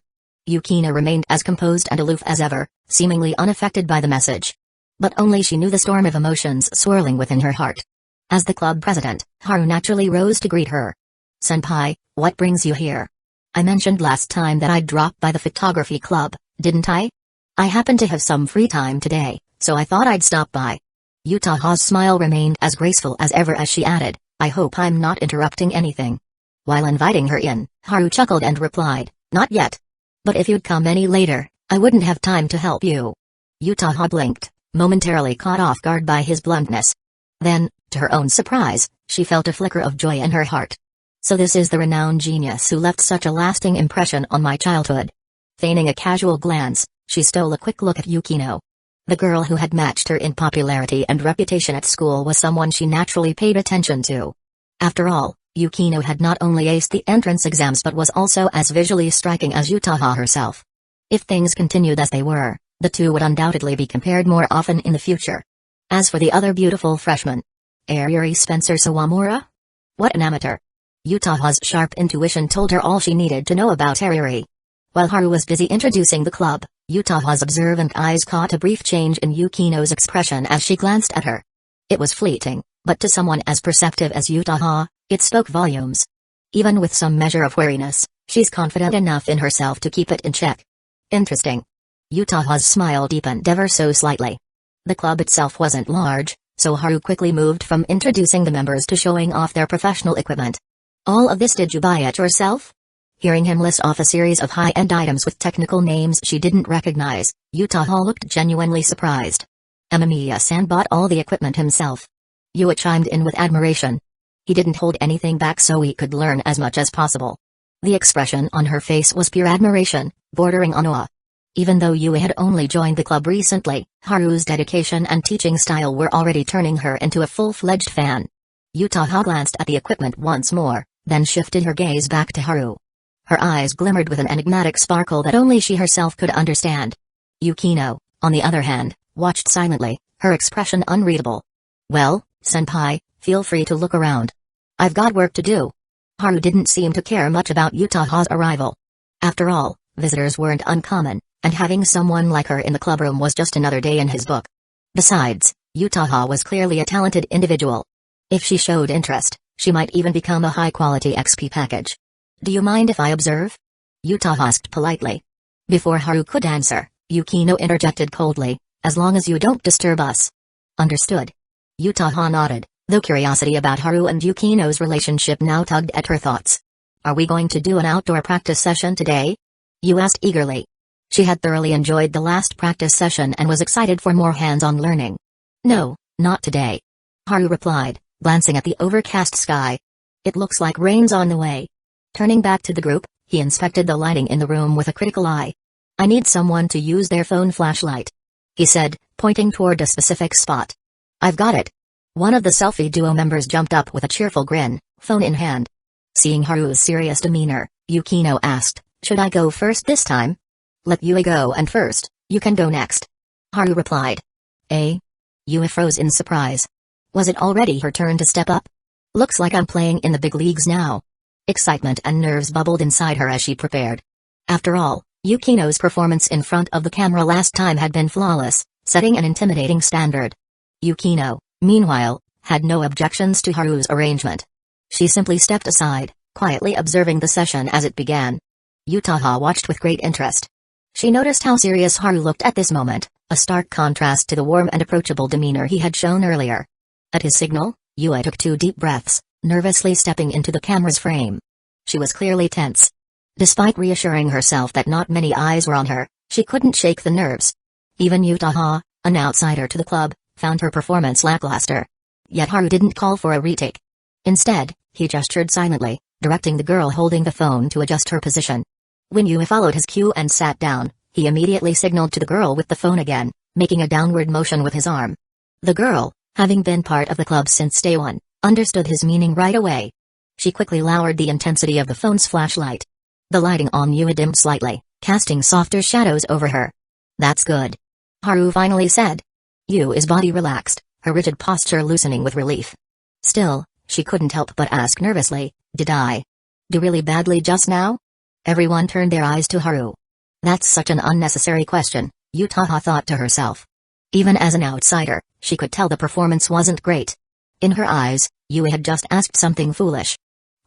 Yukino remained as composed and aloof as ever, seemingly unaffected by the message. But only she knew the storm of emotions swirling within her heart. As the club president, Haru naturally rose to greet her. "Senpai, what brings you here?" "I mentioned last time that I'd drop by the photography club, didn't I? I happen to have some free time today, so I thought I'd stop by." Utaha's smile remained as graceful as ever as she added, "I hope I'm not interrupting anything." While inviting her in, Haru chuckled and replied, "Not yet. But if you'd come any later, I wouldn't have time to help you." Utaha blinked, momentarily caught off guard by his bluntness. Then, to her own surprise, she felt a flicker of joy in her heart. "So this is the renowned genius who left such a lasting impression on my childhood." Feigning a casual glance, she stole a quick look at Yukino. The girl who had matched her in popularity and reputation at school was someone she naturally paid attention to. After all, Yukino had not only aced the entrance exams but was also as visually striking as Utaha herself. If things continued as they were, the two would undoubtedly be compared more often in the future. As for the other beautiful freshman, Ariri Spencer Sawamura? What an amateur. Utaha's sharp intuition told her all she needed to know about Ariri. While Haru was busy introducing the club, Utaha's observant eyes caught a brief change in Yukino's expression as she glanced at her. It was fleeting, but to someone as perceptive as Utaha, it spoke volumes. Even with some measure of wariness, she's confident enough in herself to keep it in check. Interesting. Utaha's smile deepened ever so slightly. The club itself wasn't large, so Haru quickly moved from introducing the members to showing off their professional equipment. "All of this did you buy it yourself?" Hearing him list off a series of high-end items with technical names she didn't recognize, Utaha looked genuinely surprised. "Amamiya-san bought all the equipment himself." Yua chimed in with admiration. He didn't hold anything back so he could learn as much as possible. The expression on her face was pure admiration, bordering on awe. Even though Yua had only joined the club recently, Haru's dedication and teaching style were already turning her into a full-fledged fan. Utaha glanced at the equipment once more, then shifted her gaze back to Haru. Her eyes glimmered with an enigmatic sparkle that only she herself could understand. Yukino, on the other hand, watched silently, her expression unreadable. "Well, senpai, feel free to look around. I've got work to do." Haru didn't seem to care much about Utaha's arrival. After all, visitors weren't uncommon, and having someone like her in the clubroom was just another day in his book. Besides, Utaha was clearly a talented individual. If she showed interest, she might even become a high-quality XP package. "Do you mind if I observe?" Utaha asked politely. Before Haru could answer, Yukino interjected coldly, "As long as you don't disturb us." "Understood." Utaha nodded, though curiosity about Haru and Yukino's relationship now tugged at her thoughts. "Are we going to do an outdoor practice session today?" Yu asked eagerly. She had thoroughly enjoyed the last practice session and was excited for more hands-on learning. "No, not today," Haru replied, glancing at the overcast sky. "It looks like rain's on the way." Turning back to the group, he inspected the lighting in the room with a critical eye. "I need someone to use their phone flashlight," he said, pointing toward a specific spot. "I've got it." One of the selfie duo members jumped up with a cheerful grin, phone in hand. Seeing Haru's serious demeanor, Yukino asked, "Should I go first this time?" "Let Yui go and first, you can go next," Haru replied. "Eh?" Yui froze in surprise. Was it already her turn to step up? "Looks like I'm playing in the big leagues now." Excitement and nerves bubbled inside her as she prepared. After all, Yukino's performance in front of the camera last time had been flawless, setting an intimidating standard. Yukino, meanwhile, had no objections to Haru's arrangement. She simply stepped aside, quietly observing the session as it began. Utaha watched with great interest. She noticed how serious Haru looked at this moment, a stark contrast to the warm and approachable demeanor he had shown earlier. At his signal, Yui took 2 deep breaths, nervously stepping into the camera's frame. She was clearly tense. Despite reassuring herself that not many eyes were on her, she couldn't shake the nerves. Even Utaha, an outsider to the club, found her performance lackluster. Yet Haru didn't call for a retake. Instead, he gestured silently, directing the girl holding the phone to adjust her position. When Yui followed his cue and sat down, he immediately signaled to the girl with the phone again, making a downward motion with his arm. The girl, having been part of the club since day one, understood his meaning right away. She quickly lowered the intensity of the phone's flashlight. The lighting on Yui dimmed slightly, casting softer shadows over her. "That's good," Haru finally said. Yui's body relaxed, her rigid posture loosening with relief. Still, she couldn't help but ask nervously, "Did I do really badly just now?" Everyone turned their eyes to Haru. That's such an unnecessary question, Utaha thought to herself. Even as an outsider, she could tell the performance wasn't great. In her eyes, Yui had just asked something foolish.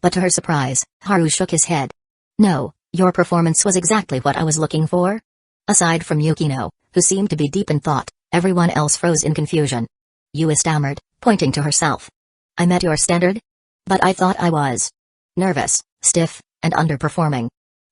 But to her surprise, Haru shook his head. "No, your performance was exactly what I was looking for." Aside from Yukino, who seemed to be deep in thought, everyone else froze in confusion. Yui stammered, pointing to herself. "I met your standard? But I thought I was nervous, stiff, and underperforming."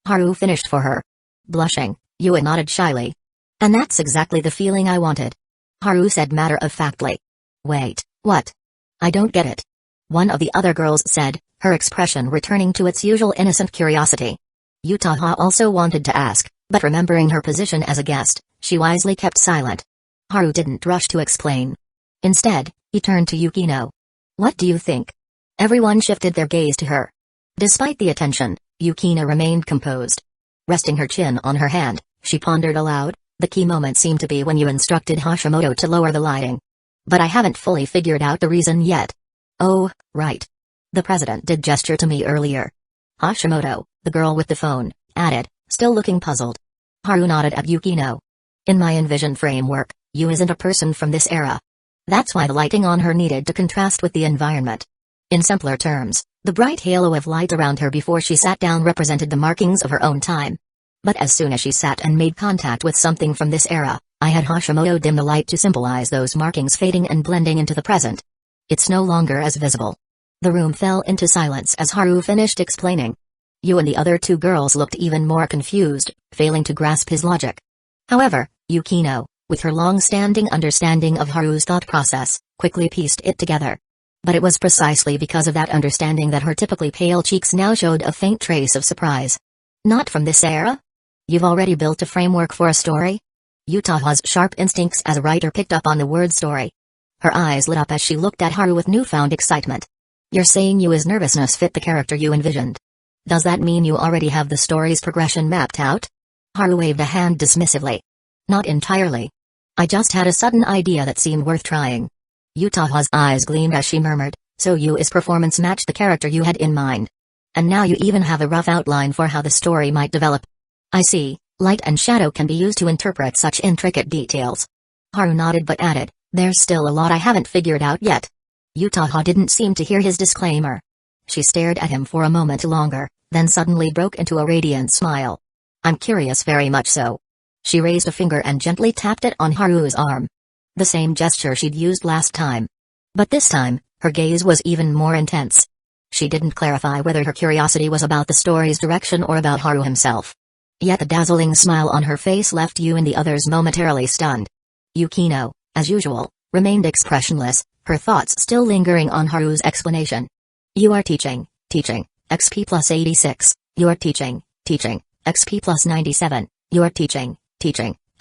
Haru finished for her. Blushing, Yui nodded shyly. "And that's exactly the feeling I wanted," Haru said matter-of-factly. "Wait, what? I don't get it," one of the other girls said, her expression returning to its usual innocent curiosity. Utaha also wanted to ask, but remembering her position as a guest, she wisely kept silent. Haru didn't rush to explain. Instead, he turned to Yukino. "What do you think?" Everyone shifted their gaze to her. Despite the attention, Yukino remained composed. Resting her chin on her hand, she pondered aloud. The key moment seemed to be when you instructed Hashimoto to lower the lighting. "But I haven't fully figured out the reason yet." "Oh, right. The president did gesture to me earlier." Hashimoto, the girl with the phone, added, still looking puzzled. Haru nodded at Yukino. "In my envision framework, Yu isn't a person from this era. That's why the lighting on her needed to contrast with the environment. In simpler terms, the bright halo of light around her before she sat down represented the markings of her own time. But as soon as she sat and made contact with something from this era, I had Hashimoto dim the light to symbolize those markings fading and blending into the present. It's no longer as visible." The room fell into silence as Haru finished explaining. Yu and the other 2 girls looked even more confused, failing to grasp his logic. However, Yukino, with her long-standing understanding of Haru's thought process, quickly pieced it together. But it was precisely because of that understanding that her typically pale cheeks now showed a faint trace of surprise. "Not from this era? You've already built a framework for a story?" Utaha's sharp instincts as a writer picked up on the word story. Her eyes lit up as she looked at Haru with newfound excitement. "You're saying Yu's nervousness fit the character you envisioned? Does that mean you already have the story's progression mapped out?" Haru waved a hand dismissively. "Not entirely. I just had a sudden idea that seemed worth trying." Utaha's eyes gleamed as she murmured, "So Yu's performance matched the character you had in mind. And now you even have a rough outline for how the story might develop." "I see, light and shadow can be used to interpret such intricate details." Haru nodded but added, "There's still a lot I haven't figured out yet." Utaha didn't seem to hear his disclaimer. She stared at him for a moment longer, then suddenly broke into a radiant smile. I'm curious, very much so. She raised a finger and gently tapped it on Haru's arm. The same gesture she'd used last time. But this time, her gaze was even more intense. She didn't clarify whether her curiosity was about the story's direction or about Haru himself. Yet the dazzling smile on her face left you and the others momentarily stunned. Yukino, as usual, remained expressionless, her thoughts still lingering on Haru's explanation. You are teaching, XP plus 86, you are teaching, XP plus 97, you are teaching,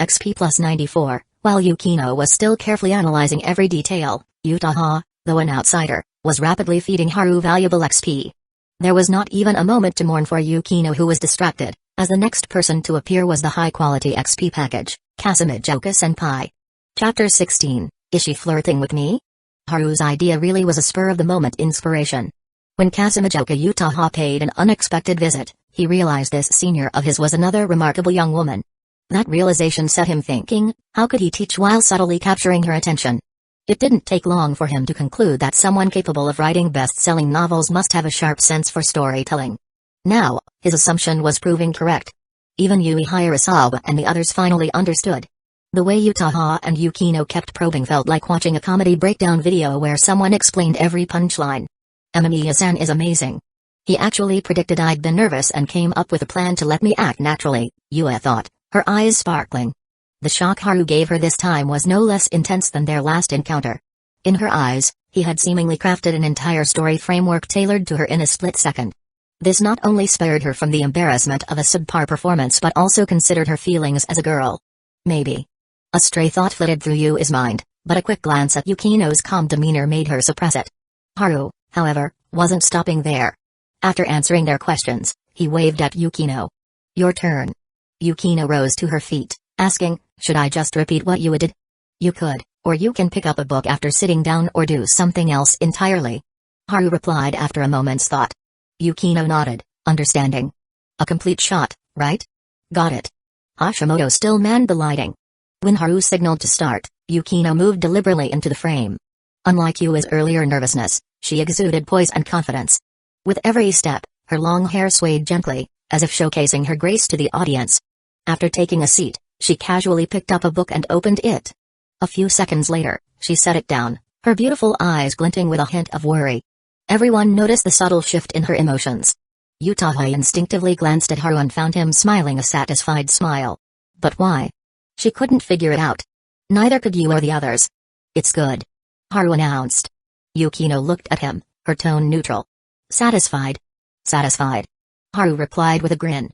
XP plus 94, while Yukino was still carefully analyzing every detail, Utaha, though an outsider, was rapidly feeding Haru valuable XP. There was not even a moment to mourn for Yukino, who was distracted, as the next person to appear was the high-quality XP package, Kazekage-senpai. Chapter 16, Is she flirting with me? Haru's idea really was a spur-of-the-moment inspiration. When Kazekage Utaha paid an unexpected visit, he realized this senior of his was another remarkable young woman. That realization set him thinking, how could he teach while subtly capturing her attention? It didn't take long for him to conclude that someone capable of writing best-selling novels must have a sharp sense for storytelling. Now, his assumption was proving correct. Even Yui Hirasawa and the others finally understood. The way Utaha and Yukino kept probing felt like watching a comedy breakdown video where someone explained every punchline. Amamiya-san is amazing. He actually predicted I'd been nervous and came up with a plan to let me act naturally, Yui thought, her eyes sparkling. The shock Haru gave her this time was no less intense than their last encounter. In her eyes, he had seemingly crafted an entire story framework tailored to her in a split second. This not only spared her from the embarrassment of a subpar performance but also considered her feelings as a girl. Maybe. A stray thought flitted through Yui's mind, but a quick glance at Yukino's calm demeanor made her suppress it. Haru, however, wasn't stopping there. After answering their questions, he waved at Yukino. Your turn. Yukino rose to her feet, asking, should I just repeat what Yui did? You could, or you can pick up a book after sitting down or do something else entirely. Haru replied after a moment's thought. Yukino nodded, understanding. A complete shot, right? Got it. Hashimoto still manned the lighting. When Haru signaled to start, Yukino moved deliberately into the frame. Unlike Yui's earlier nervousness, she exuded poise and confidence. With every step, her long hair swayed gently, as if showcasing her grace to the audience. After taking a seat, she casually picked up a book and opened it. A few seconds later, she set it down, her beautiful eyes glinting with a hint of worry. Everyone noticed the subtle shift in her emotions. Utaha instinctively glanced at Haru and found him smiling a satisfied smile. But why? She couldn't figure it out. Neither could Yui or the others. It's good. Haru announced. Yukino looked at him, her tone neutral. Satisfied? Satisfied. Haru replied with a grin.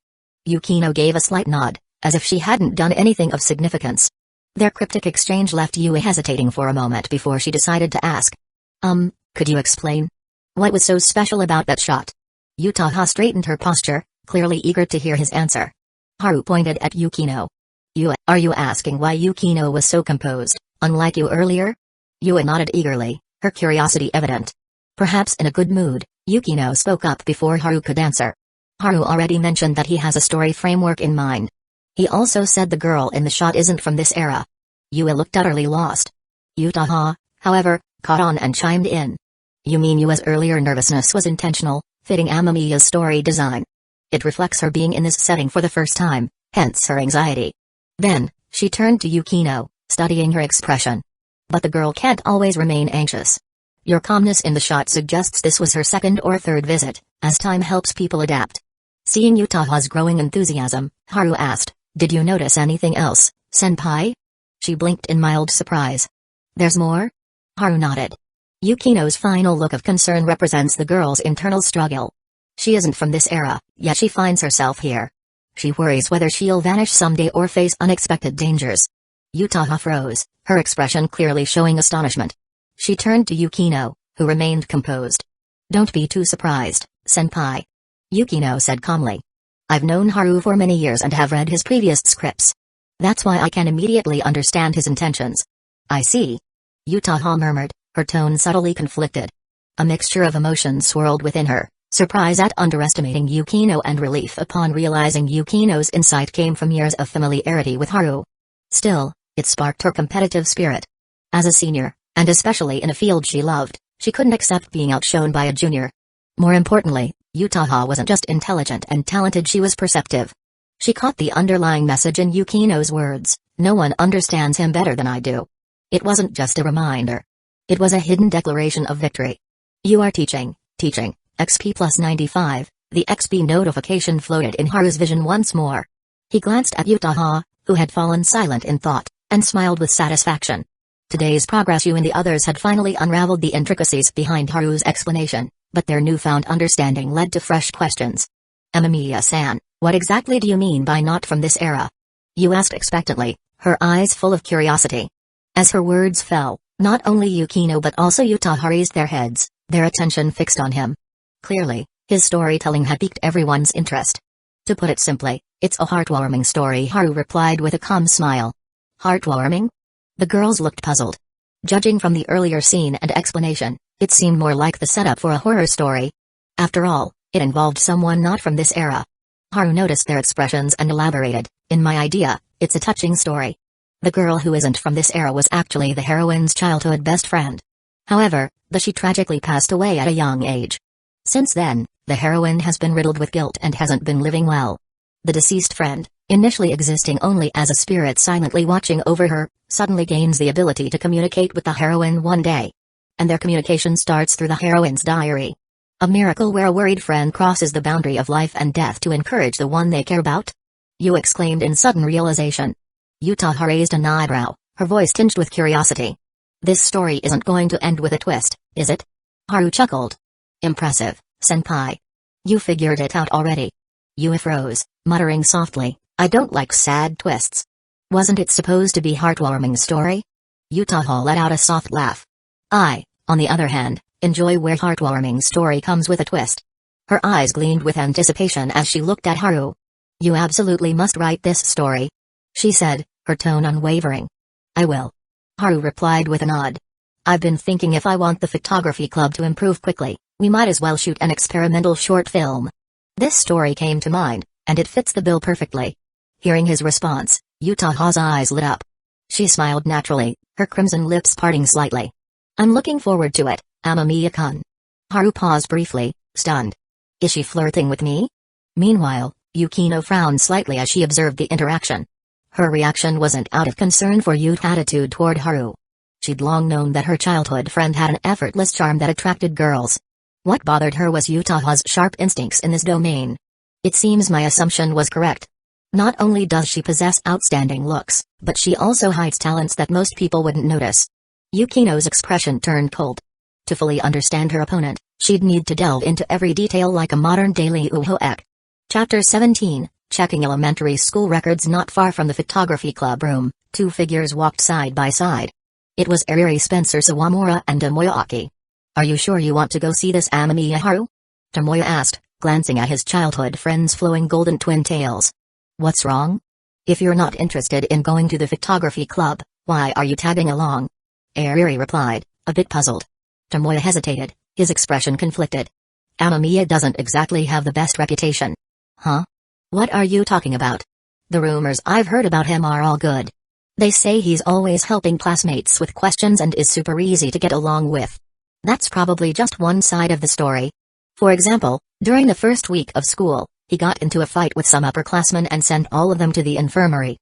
Yukino gave a slight nod, as if she hadn't done anything of significance. Their cryptic exchange left Yui hesitating for a moment before she decided to ask. Could you explain? What was so special about that shot? Utaha straightened her posture, clearly eager to hear his answer. Haru pointed at Yukino. Yui, are you asking why Yukino was so composed, unlike you earlier? Yui nodded eagerly, her curiosity evident. Perhaps in a good mood, Yukino spoke up before Haru could answer. Haru already mentioned that he has a story framework in mind. He also said the girl in the shot isn't from this era. Yui looked utterly lost. Utaha, however, caught on and chimed in. You mean Yui's earlier nervousness was intentional, fitting Amamiya's story design? It reflects her being in this setting for the first time, hence her anxiety. Then, she turned to Yukino, studying her expression. But the girl can't always remain anxious. Your calmness in the shot suggests this was her second or third visit, as time helps people adapt. Seeing Utaha's growing enthusiasm, Haru asked, did you notice anything else, senpai? She blinked in mild surprise. There's more? Haru nodded. Yukino's final look of concern represents the girl's internal struggle. She isn't from this era, yet she finds herself here. She worries whether she'll vanish someday or face unexpected dangers. Utaha froze, her expression clearly showing astonishment. She turned to Yukino, who remained composed. Don't be too surprised, senpai. Yukino said calmly. I've known Haru for many years and have read his previous scripts. That's why I can immediately understand his intentions. I see. Utaha murmured, her tone subtly conflicted. A mixture of emotions swirled within her, surprise at underestimating Yukino and relief upon realizing Yukino's insight came from years of familiarity with Haru. Still, it sparked her competitive spirit. As a senior, and especially in a field she loved, she couldn't accept being outshone by a junior. More importantly, Utaha wasn't just intelligent and talented, she was perceptive. She caught the underlying message in Yukino's words, no one understands him better than I do. It wasn't just a reminder. It was a hidden declaration of victory. You are teaching, XP plus 95, the XP notification floated in Haru's vision once more. He glanced at Utaha, who had fallen silent in thought, and smiled with satisfaction. Today's progress, you and the others had finally unraveled the intricacies behind Haru's explanation, but their newfound understanding led to fresh questions. Amamiya-san, what exactly do you mean by not from this era? Yu asked expectantly, her eyes full of curiosity. As her words fell, not only Yukino but also Utaha raised their heads, their attention fixed on him. Clearly, his storytelling had piqued everyone's interest. To put it simply, it's a heartwarming story, Haru replied with a calm smile. Heartwarming? The girls looked puzzled. Judging from the earlier scene and explanation, it seemed more like the setup for a horror story. After all, it involved someone not from this era. Haru noticed their expressions and elaborated, in my idea, it's a touching story. The girl who isn't from this era was actually the heroine's childhood best friend. However, she tragically passed away at a young age. Since then, the heroine has been riddled with guilt and hasn't been living well. The deceased friend, initially existing only as a spirit silently watching over her, suddenly gains the ability to communicate with the heroine one day. And their communication starts through the heroine's diary. A miracle where a worried friend crosses the boundary of life and death to encourage the one they care about? Yu exclaimed in sudden realization. Utaha raised an eyebrow, her voice tinged with curiosity. This story isn't going to end with a twist, is it? Haru chuckled. Impressive, senpai. You figured it out already. Yu froze, muttering softly, I don't like sad twists. Wasn't it supposed to be heartwarming story? Utaha let out a soft laugh. I, on the other hand, enjoy where heartwarming story comes with a twist. Her eyes gleamed with anticipation as she looked at Haru. You absolutely must write this story, she said, her tone unwavering. I will. Haru replied with a nod. I've been thinking if I want the photography club to improve quickly, we might as well shoot an experimental short film. This story came to mind, and it fits the bill perfectly. Hearing his response, Utaha's eyes lit up. She smiled naturally, her crimson lips parting slightly. I'm looking forward to it, Amamiya-kun. Haru paused briefly, stunned. Is she flirting with me? Meanwhile, Yukino frowned slightly as she observed the interaction. Her reaction wasn't out of concern for Yu's attitude toward Haru. She'd long known that her childhood friend had an effortless charm that attracted girls. What bothered her was Utaha's sharp instincts in this domain. It seems my assumption was correct. Not only does she possess outstanding looks, but she also hides talents that most people wouldn't notice. Yukino's expression turned cold. To fully understand her opponent, she'd need to delve into every detail like a modern-day Liu Hoek. Chapter 17, Checking elementary school records. Not far from the photography club room, two figures walked side by side. It was Ariri Spencer Sawamura and Tomoya Aki. Are you sure you want to go see this Amamiya Haru? Tomoya asked, glancing at his childhood friend's flowing golden twin tails. What's wrong? If you're not interested in going to the photography club, why are you tagging along? Ariri replied, a bit puzzled. Tomoya hesitated, his expression conflicted. Amamiya doesn't exactly have the best reputation. Huh? What are you talking about? The rumors I've heard about him are all good. They say he's always helping classmates with questions and is super easy to get along with. That's probably just one side of the story. For example, during the first week of school, he got into a fight with some upperclassmen and sent all of them to the infirmary.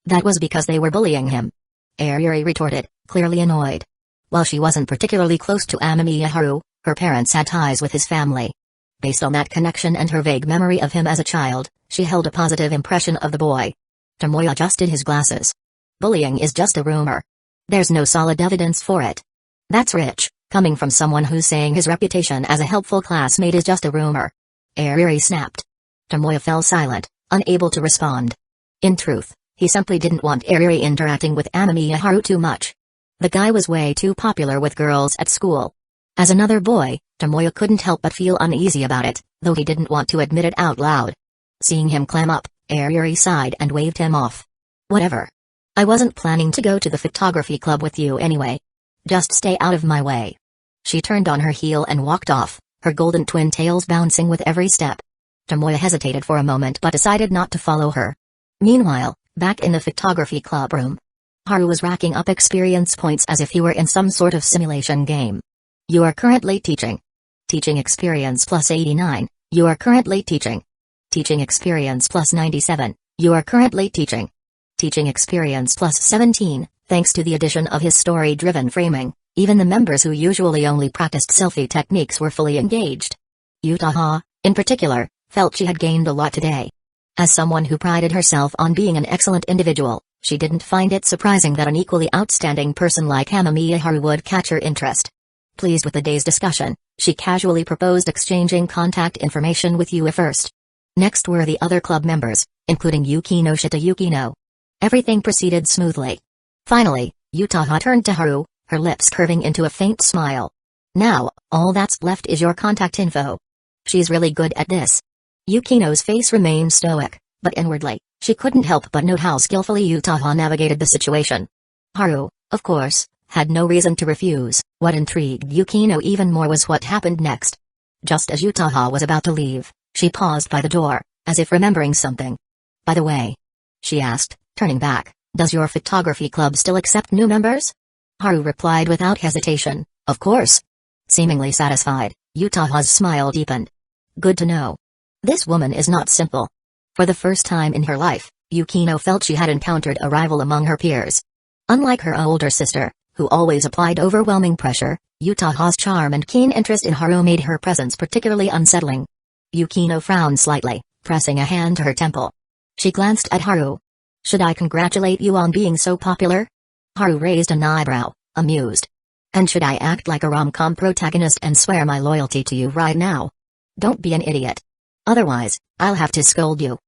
That was because they were bullying him. Ariri retorted, clearly annoyed. While she wasn't particularly close to Amamiya Haru, her parents had ties with his family. Based on that connection and her vague memory of him as a child, she held a positive impression of the boy. Tomoya adjusted his glasses. Bullying is just a rumor. There's no solid evidence for it. That's rich, coming from someone who's saying his reputation as a helpful classmate is just a rumor. Ariri snapped. Tomoya fell silent, unable to respond. In truth, he simply didn't want Ariri interacting with Amamiya Haru too much. The guy was way too popular with girls at school. As another boy, Tomoya couldn't help but feel uneasy about it, though he didn't want to admit it out loud. Seeing him clam up, Ariri sighed and waved him off. Whatever. I wasn't planning to go to the photography club with you anyway. Just stay out of my way. She turned on her heel and walked off, her golden twin tails bouncing with every step. Tomoya hesitated for a moment but decided not to follow her. Meanwhile, back in the photography club room, Haru was racking up experience points as if he were in some sort of simulation game. You are currently teaching. Teaching experience plus 89, you are currently teaching. Teaching experience plus 97, You are currently teaching. Teaching experience plus 17, thanks to the addition of his story-driven framing, even the members who usually only practiced selfie techniques were fully engaged. Utaha, in particular, felt she had gained a lot today. As someone who prided herself on being an excellent individual, she didn't find it surprising that an equally outstanding person like Amamiya Haru would catch her interest. Pleased with the day's discussion, she casually proposed exchanging contact information with Yue first. Next were the other club members, including Yukinoshita Yukino. Everything proceeded smoothly. Finally, Utaha turned to Haru, her lips curving into a faint smile. Now, all that's left is your contact info. She's really good at this. Yukino's face remained stoic, but inwardly, she couldn't help but note how skillfully Utaha navigated the situation. Haru, of course, had no reason to refuse. What intrigued Yukino even more was what happened next. Just as Utaha was about to leave, she paused by the door, as if remembering something. By the way, she asked, turning back, does your photography club still accept new members? Haru replied without hesitation, of course. Seemingly satisfied, Utaha's smile deepened. Good to know. This woman is not simple. For the first time in her life, Yukino felt she had encountered a rival among her peers. Unlike her older sister, who always applied overwhelming pressure, Utaha's charm and keen interest in Haru made her presence particularly unsettling. Yukino frowned slightly, pressing a hand to her temple. She glanced at Haru. Should I congratulate you on being so popular? Haru raised an eyebrow, amused. And should I act like a rom-com protagonist and swear my loyalty to you right now? Don't be an idiot. Otherwise, I'll have to scold you.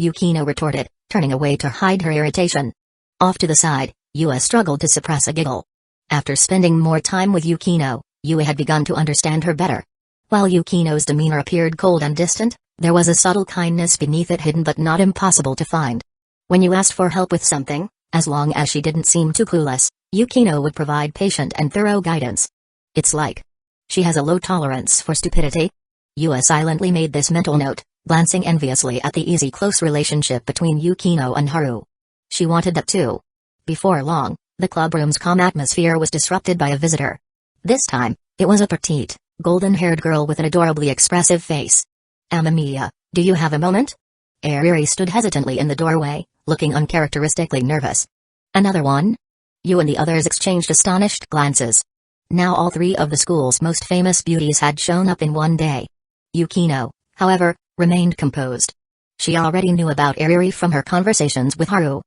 Yukino retorted, turning away to hide her irritation. Off to the side, Yue struggled to suppress a giggle. After spending more time with Yukino, Yue had begun to understand her better. While Yukino's demeanor appeared cold and distant, there was a subtle kindness beneath it, hidden but not impossible to find. When you asked for help with something, as long as she didn't seem too clueless, Yukino would provide patient and thorough guidance. It's like she has a low tolerance for stupidity. Yue silently made this mental note, glancing enviously at the easy close relationship between Yukino and Haru. She wanted that too. Before long, the clubroom's calm atmosphere was disrupted by a visitor. This time, it was a petite, golden-haired girl with an adorably expressive face. Amamiya, do you have a moment? Ariri stood hesitantly in the doorway, looking uncharacteristically nervous. Another one? You and the others exchanged astonished glances. Now all three of the school's most famous beauties had shown up in one day. Yukino, however, remained composed. She already knew about Ariri from her conversations with Haru.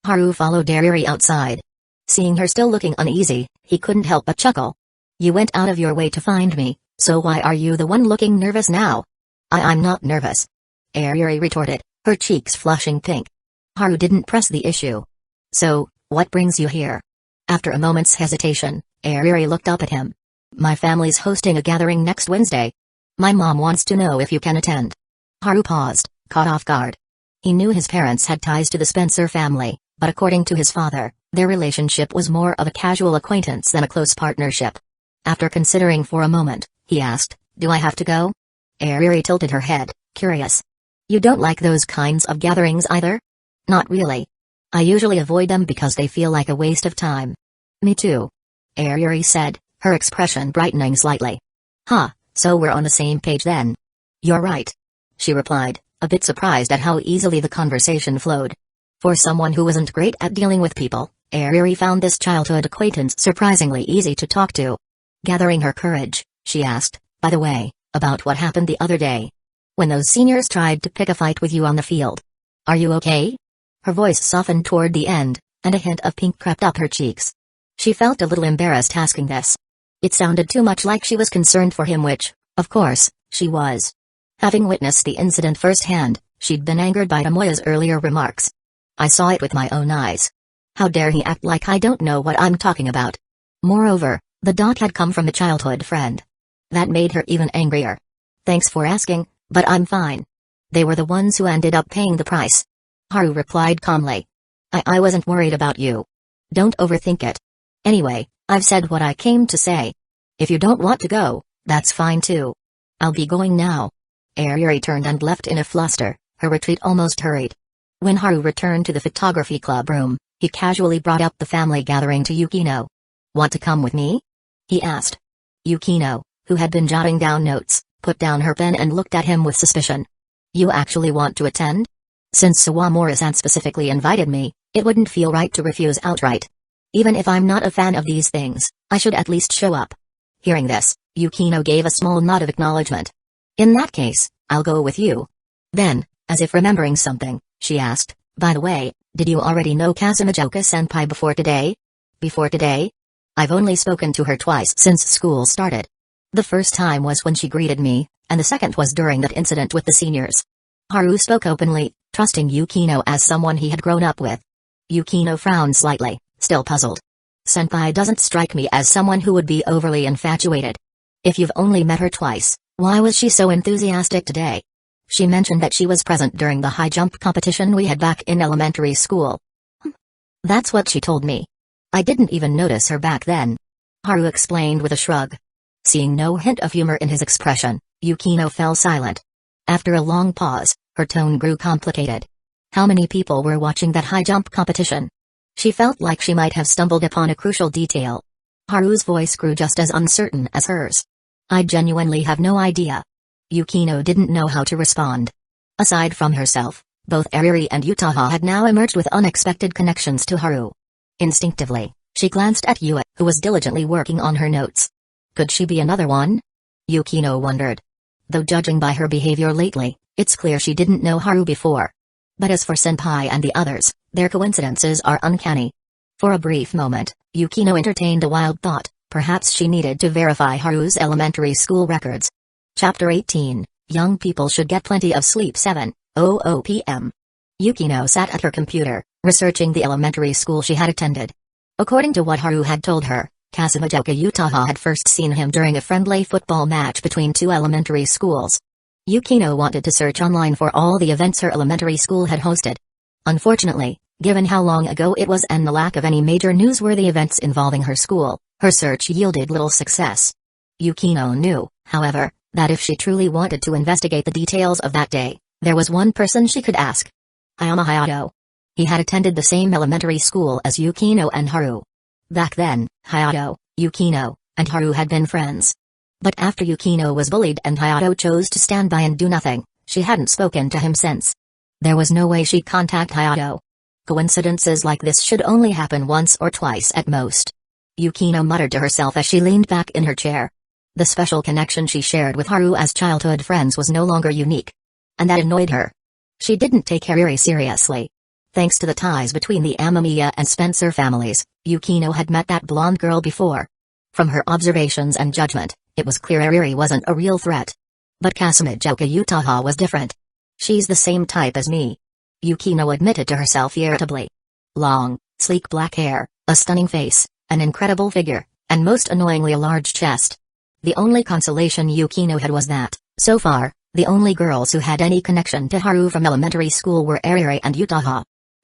Haru followed Ariri outside. Seeing her still looking uneasy, he couldn't help but chuckle. You went out of your way to find me, so why are you the one looking nervous now? I'm not nervous. Ariri retorted, her cheeks flushing pink. Haru didn't press the issue. So, what brings you here? After a moment's hesitation, Ariri looked up at him. My family's hosting a gathering next Wednesday. My mom wants to know if you can attend. Haru paused, caught off guard. He knew his parents had ties to the Spencer family, but according to his father, their relationship was more of a casual acquaintance than a close partnership. After considering for a moment, he asked, do I have to go? Ariri tilted her head, curious. You don't like those kinds of gatherings either? Not really. I usually avoid them because they feel like a waste of time. Me too. Ariri said, her expression brightening slightly. Huh, so we're on the same page then. You're right. She replied, a bit surprised at how easily the conversation flowed. For someone who wasn't great at dealing with people, Ariri found this childhood acquaintance surprisingly easy to talk to. Gathering her courage, she asked, by the way, about what happened the other day. When those seniors tried to pick a fight with you on the field. Are you okay? Her voice softened toward the end, and a hint of pink crept up her cheeks. She felt a little embarrassed asking this. It sounded too much like she was concerned for him, which, of course, she was. Having witnessed the incident firsthand, she'd been angered by Tomoya's earlier remarks. I saw it with my own eyes. How dare he act like I don't know what I'm talking about? Moreover, the dot had come from a childhood friend. That made her even angrier. Thanks for asking, but I'm fine. They were the ones who ended up paying the price. Haru replied calmly. I wasn't worried about you. Don't overthink it. Anyway, I've said what I came to say. If you don't want to go, that's fine too. I'll be going now. Ariri turned and left in a fluster, her retreat almost hurried. When Haru returned to the photography club room, he casually brought up the family gathering to Yukino. Want to come with me? He asked. Yukino, who had been jotting down notes, put down her pen and looked at him with suspicion. You actually want to attend? Since Sawamura-san specifically invited me, it wouldn't feel right to refuse outright. Even if I'm not a fan of these things, I should at least show up. Hearing this, Yukino gave a small nod of acknowledgement. In that case, I'll go with you. Then, as if remembering something, she asked, by the way, did you already know Kazemajoka-senpai before today? Before today? I've only spoken to her twice since school started. The first time was when she greeted me, and the second was during that incident with the seniors. Haru spoke openly, trusting Yukino as someone he had grown up with. Yukino frowned slightly, still puzzled. Senpai doesn't strike me as someone who would be overly infatuated. If you've only met her twice, why was she so enthusiastic today? She mentioned that she was present during the high jump competition we had back in elementary school. That's what she told me. I didn't even notice her back then. Haru explained with a shrug. Seeing no hint of humor in his expression, Yukino fell silent. After a long pause, her tone grew complicated. How many people were watching that high jump competition? She felt like she might have stumbled upon a crucial detail. Haru's voice grew just as uncertain as hers. I genuinely have no idea. Yukino didn't know how to respond. Aside from herself, both Ariri and Utaha had now emerged with unexpected connections to Haru. Instinctively, she glanced at Yue, who was diligently working on her notes. Could she be another one? Yukino wondered. Though judging by her behavior lately, it's clear she didn't know Haru before. But as for Senpai and the others, their coincidences are uncanny. For a brief moment, Yukino entertained a wild thought, perhaps she needed to verify Haru's elementary school records. Chapter 18, Young People Should Get Plenty of Sleep 7:00 p.m. Yukino sat at her computer, researching the elementary school she had attended. According to what Haru had told her, Kazemajoka Utaha had first seen him during a friendly football match between two elementary schools. Yukino wanted to search online for all the events her elementary school had hosted. Unfortunately, given how long ago it was and the lack of any major newsworthy events involving her school, her search yielded little success. Yukino knew, however, that if she truly wanted to investigate the details of that day, there was one person she could ask. Hayama Hayato. He had attended the same elementary school as Yukino and Haru. Back then, Hayato, Yukino, and Haru had been friends. But after Yukino was bullied and Hayato chose to stand by and do nothing, she hadn't spoken to him since. There was no way she'd contact Hayato. Coincidences like this should only happen once or twice at most. Yukino muttered to herself as she leaned back in her chair. The special connection she shared with Haru as childhood friends was no longer unique. And that annoyed her. She didn't take Hariri seriously. Thanks to the ties between the Amamiya and Spencer families, Yukino had met that blonde girl before. From her observations and judgment, it was clear Ariri wasn't a real threat. But Kazemajoka Utaha was different. She's the same type as me. Yukino admitted to herself irritably. Long, sleek black hair, a stunning face, an incredible figure, and most annoyingly a large chest. The only consolation Yukino had was that, so far, the only girls who had any connection to Haru from elementary school were Ariri and Utaha.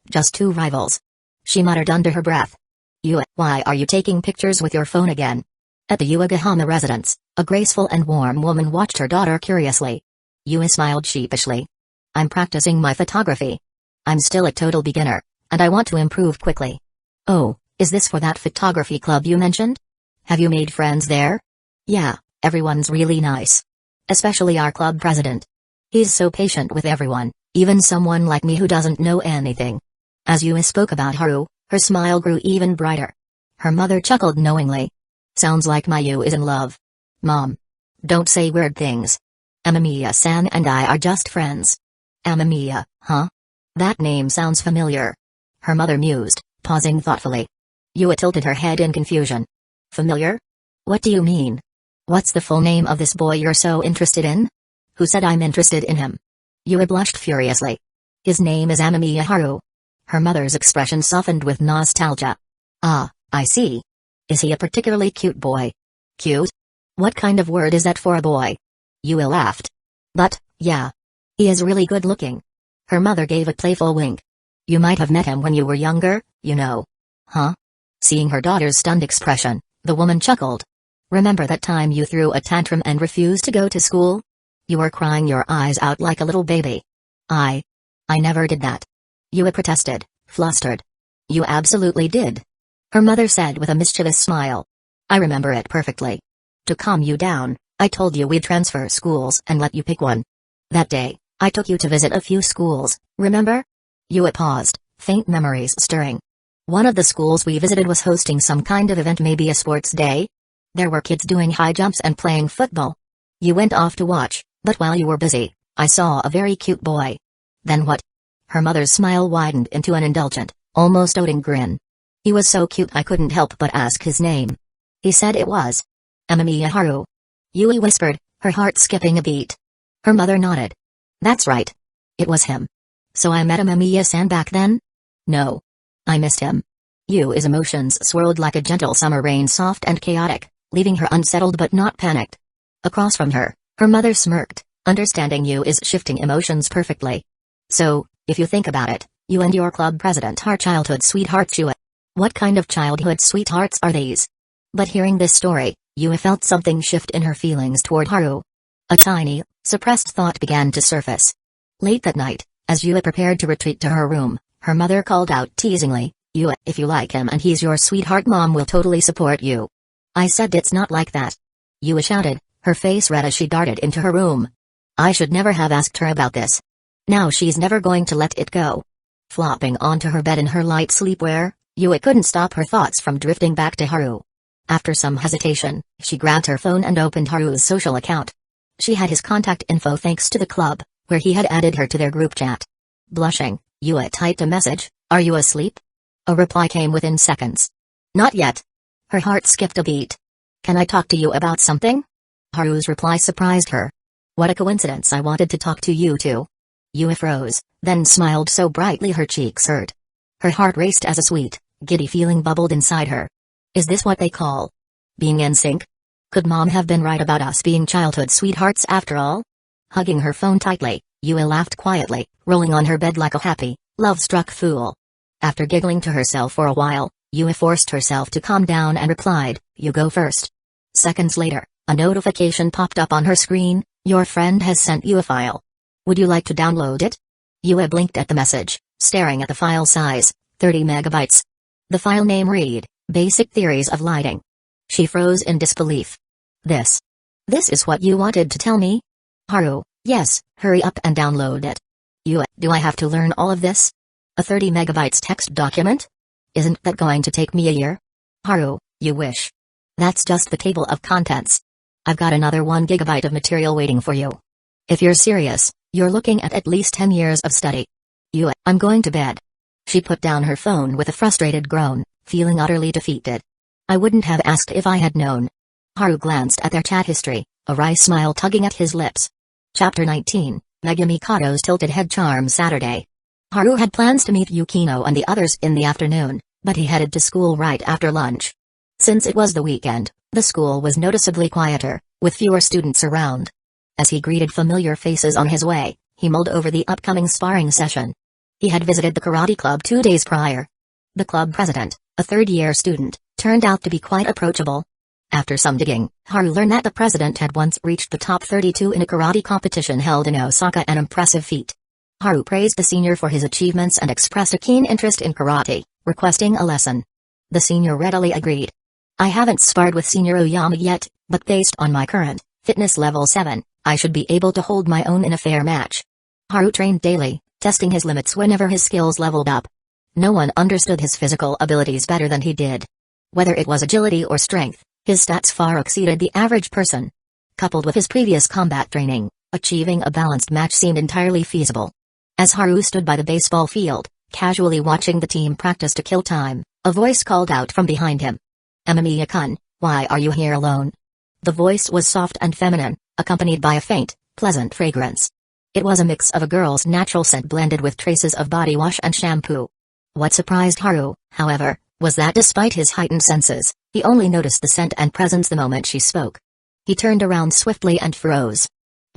Just two rivals. She muttered under her breath. Yue, why are you taking pictures with your phone again? At the Uegahama residence, a graceful and warm woman watched her daughter curiously. Yue smiled sheepishly. I'm practicing my photography. I'm still a total beginner, and I want to improve quickly. Oh, is this for that photography club you mentioned? Have you made friends there? Yeah, everyone's really nice. Especially our club president. He's so patient with everyone, even someone like me who doesn't know anything. As Yue spoke about Haru, her smile grew even brighter. Her mother chuckled knowingly. Sounds like my Yue is in love. Mom. Don't say weird things. Amamiya-san and I are just friends. Amamiya, huh? That name sounds familiar. Her mother mused, pausing thoughtfully. Yue tilted her head in confusion. Familiar? What do you mean? What's the full name of this boy you're so interested in? Who said I'm interested in him? Yue blushed furiously. His name is Amamiya Haru. Her mother's expression softened with nostalgia. Ah, I see. Is he a particularly cute boy? Cute? What kind of word is that for a boy? Yue laughed. But, yeah. He is really good looking. Her mother gave a playful wink. You might have met him when you were younger, you know. Huh? Seeing her daughter's stunned expression, the woman chuckled. Remember that time you threw a tantrum and refused to go to school? You were crying your eyes out like a little baby. I never did that. Yue protested, flustered. You absolutely did. Her mother said with a mischievous smile. I remember it perfectly. To calm you down, I told you we'd transfer schools and let you pick one. That day, I took you to visit a few schools, remember? Yue paused, faint memories stirring. One of the schools we visited was hosting some kind of event, maybe a sports day? There were kids doing high jumps and playing football. You went off to watch, but while you were busy, I saw a very cute boy. Then what? Her mother's smile widened into an indulgent, almost doting grin. He was so cute I couldn't help but ask his name. He said it was Amamiya Haru. Yui whispered, her heart skipping a beat. Her mother nodded. That's right. It was him. So I met Amamiya-san back then? No. I missed him. Yui's emotions swirled like a gentle summer rain, soft and chaotic, leaving her unsettled but not panicked. Across from her, her mother smirked, understanding Yui's shifting emotions perfectly. So, if you think about it, you and your club president are childhood sweethearts, Yui. What kind of childhood sweethearts are these? But hearing this story, Yui felt something shift in her feelings toward Haru. A tiny, suppressed thought began to surface. Late that night, as Yui prepared to retreat to her room, her mother called out teasingly, Yui, if you like him and he's your sweetheart, Mom will totally support you. I said it's not like that. Yui shouted, her face red as she darted into her room. I should never have asked her about this. Now she's never going to let it go. Flopping onto her bed in her light sleepwear, Yui couldn't stop her thoughts from drifting back to Haru. After some hesitation, she grabbed her phone and opened Haru's social account. She had his contact info thanks to the club, where he had added her to their group chat. Blushing, Yui typed a message, "Are you asleep?" A reply came within seconds. Not yet. Her heart skipped a beat. Can I talk to you about something? Haru's reply surprised her. What a coincidence, I wanted to talk to you too. Yui froze, then smiled so brightly her cheeks hurt. Her heart raced as a sweet, giddy feeling bubbled inside her. Is this what they call being in sync? Could Mom have been right about us being childhood sweethearts after all? Hugging her phone tightly, Yui laughed quietly, rolling on her bed like a happy, love-struck fool. After giggling to herself for a while, Yui forced herself to calm down and replied, "You go first." Seconds later, a notification popped up on her screen, "Your friend has sent you a file. Would you like to download it?" Yui blinked at the message, staring at the file size, 30 megabytes. The file name read, Basic Theories of Lighting. She froze in disbelief. This is what you wanted to tell me? Haru, yes, hurry up and download it. Yui, do I have to learn all of this? A 30 megabytes text document? Isn't that going to take me a year? Haru, you wish. That's just the table of contents. I've got another 1 gigabyte of material waiting for you. If you're serious, you're looking at least 10 years of study. Yui, I'm going to bed. She put down her phone with a frustrated groan, feeling utterly defeated. I wouldn't have asked if I had known. Haru glanced at their chat history, a wry smile tugging at his lips. Chapter 19, Megumi Kato's Tilted Head Charm Saturday. Haru had plans to meet Yukino and the others in the afternoon, but he headed to school right after lunch. Since it was the weekend, the school was noticeably quieter, with fewer students around. As he greeted familiar faces on his way, he mulled over the upcoming sparring session. He had visited the karate club 2 days prior. The club president, a third-year student, turned out to be quite approachable. After some digging, Haru learned that the president had once reached the top 32 in a karate competition held in Osaka, an impressive feat. Haru praised the senior for his achievements and expressed a keen interest in karate, requesting a lesson. The senior readily agreed. I haven't sparred with Senior Oyama yet, but based on my current fitness level 7, I should be able to hold my own in a fair match. Haru trained daily, testing his limits whenever his skills leveled up. No one understood his physical abilities better than he did. Whether it was agility or strength, his stats far exceeded the average person. Coupled with his previous combat training, achieving a balanced match seemed entirely feasible. As Haru stood by the baseball field, casually watching the team practice to kill time, a voice called out from behind him. Amamiya-kun, why are you here alone? The voice was soft and feminine, accompanied by a faint, pleasant fragrance. It was a mix of a girl's natural scent blended with traces of body wash and shampoo. What surprised Haru, however, was that despite his heightened senses, he only noticed the scent and presence the moment she spoke. He turned around swiftly and froze.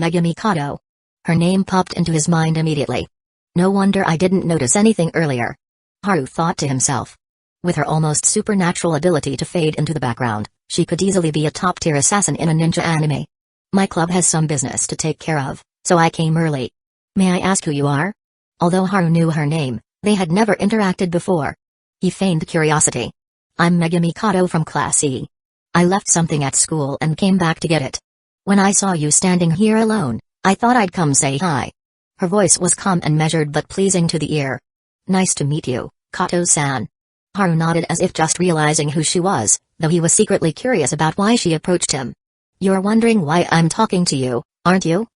Megumi Kato. Her name popped into his mind immediately. No wonder I didn't notice anything earlier. Haru thought to himself. With her almost supernatural ability to fade into the background, she could easily be a top-tier assassin in a ninja anime. My club has some business to take care of, so I came early. May I ask who you are? Although Haru knew her name, they had never interacted before. He feigned curiosity. I'm Megumi Kato from Class E. I left something at school and came back to get it. When I saw you standing here alone, I thought I'd come say hi. Her voice was calm and measured but pleasing to the ear. "Nice to meet you, Kato-san." Haru nodded as if just realizing who she was, though he was secretly curious about why she approached him. "You're wondering why I'm talking to you, aren't you?"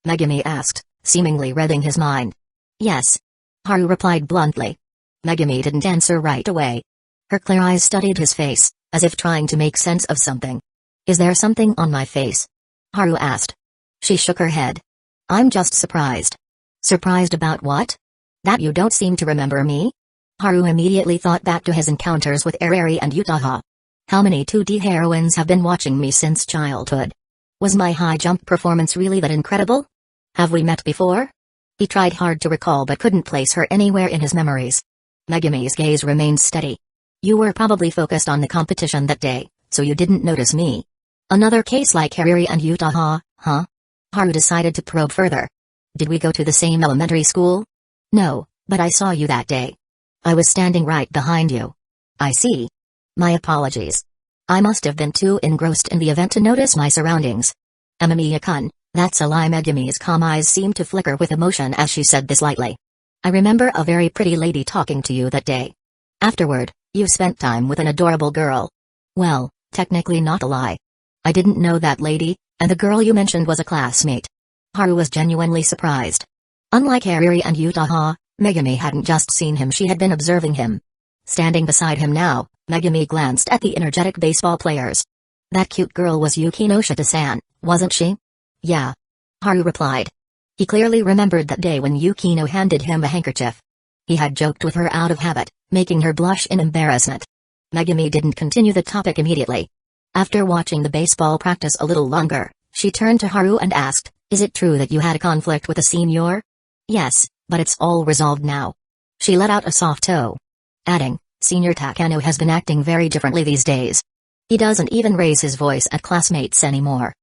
Megumi asked, seemingly reading his mind. "Yes." Haru replied bluntly. Megumi didn't answer right away. Her clear eyes studied his face, as if trying to make sense of something. "Is there something on my face?" Haru asked. She shook her head. "I'm just surprised." "Surprised about what?" "That you don't seem to remember me?" Haru immediately thought back to his encounters with Arari and Utaha. How many 2D heroines have been watching me since childhood? Was my high jump performance really that incredible? Have we met before? He tried hard to recall but couldn't place her anywhere in his memories. Megumi's gaze remained steady. "You were probably focused on the competition that day, so you didn't notice me. Another case like Arari and Utaha, huh?" Haru decided to probe further. "Did we go to the same elementary school?" "No, but I saw you that day. I was standing right behind you." "I see. My apologies. I must have been too engrossed in the event to notice my surroundings." "Amamiya-kun, that's a lie." Megumi's calm eyes seemed to flicker with emotion as she said this lightly. "I remember a very pretty lady talking to you that day. Afterward, you spent time with an adorable girl." "Well, technically not a lie. I didn't know that lady, and the girl you mentioned was a classmate." Haru was genuinely surprised. Unlike Arari and Utaha, Megumi hadn't just seen him, she had been observing him. Standing beside him now, Megumi glanced at the energetic baseball players. "That cute girl was Yukinoshita-san, wasn't she?" "Yeah." Haru replied. He clearly remembered that day when Yukino handed him a handkerchief. He had joked with her out of habit, making her blush in embarrassment. Megumi didn't continue the topic immediately. After watching the baseball practice a little longer, she turned to Haru and asked, "Is it true that you had a conflict with a senior?" "Yes, but it's all resolved now." She let out a soft toe. Adding, "Senior Takano has been acting very differently these days. He doesn't even raise his voice at classmates anymore."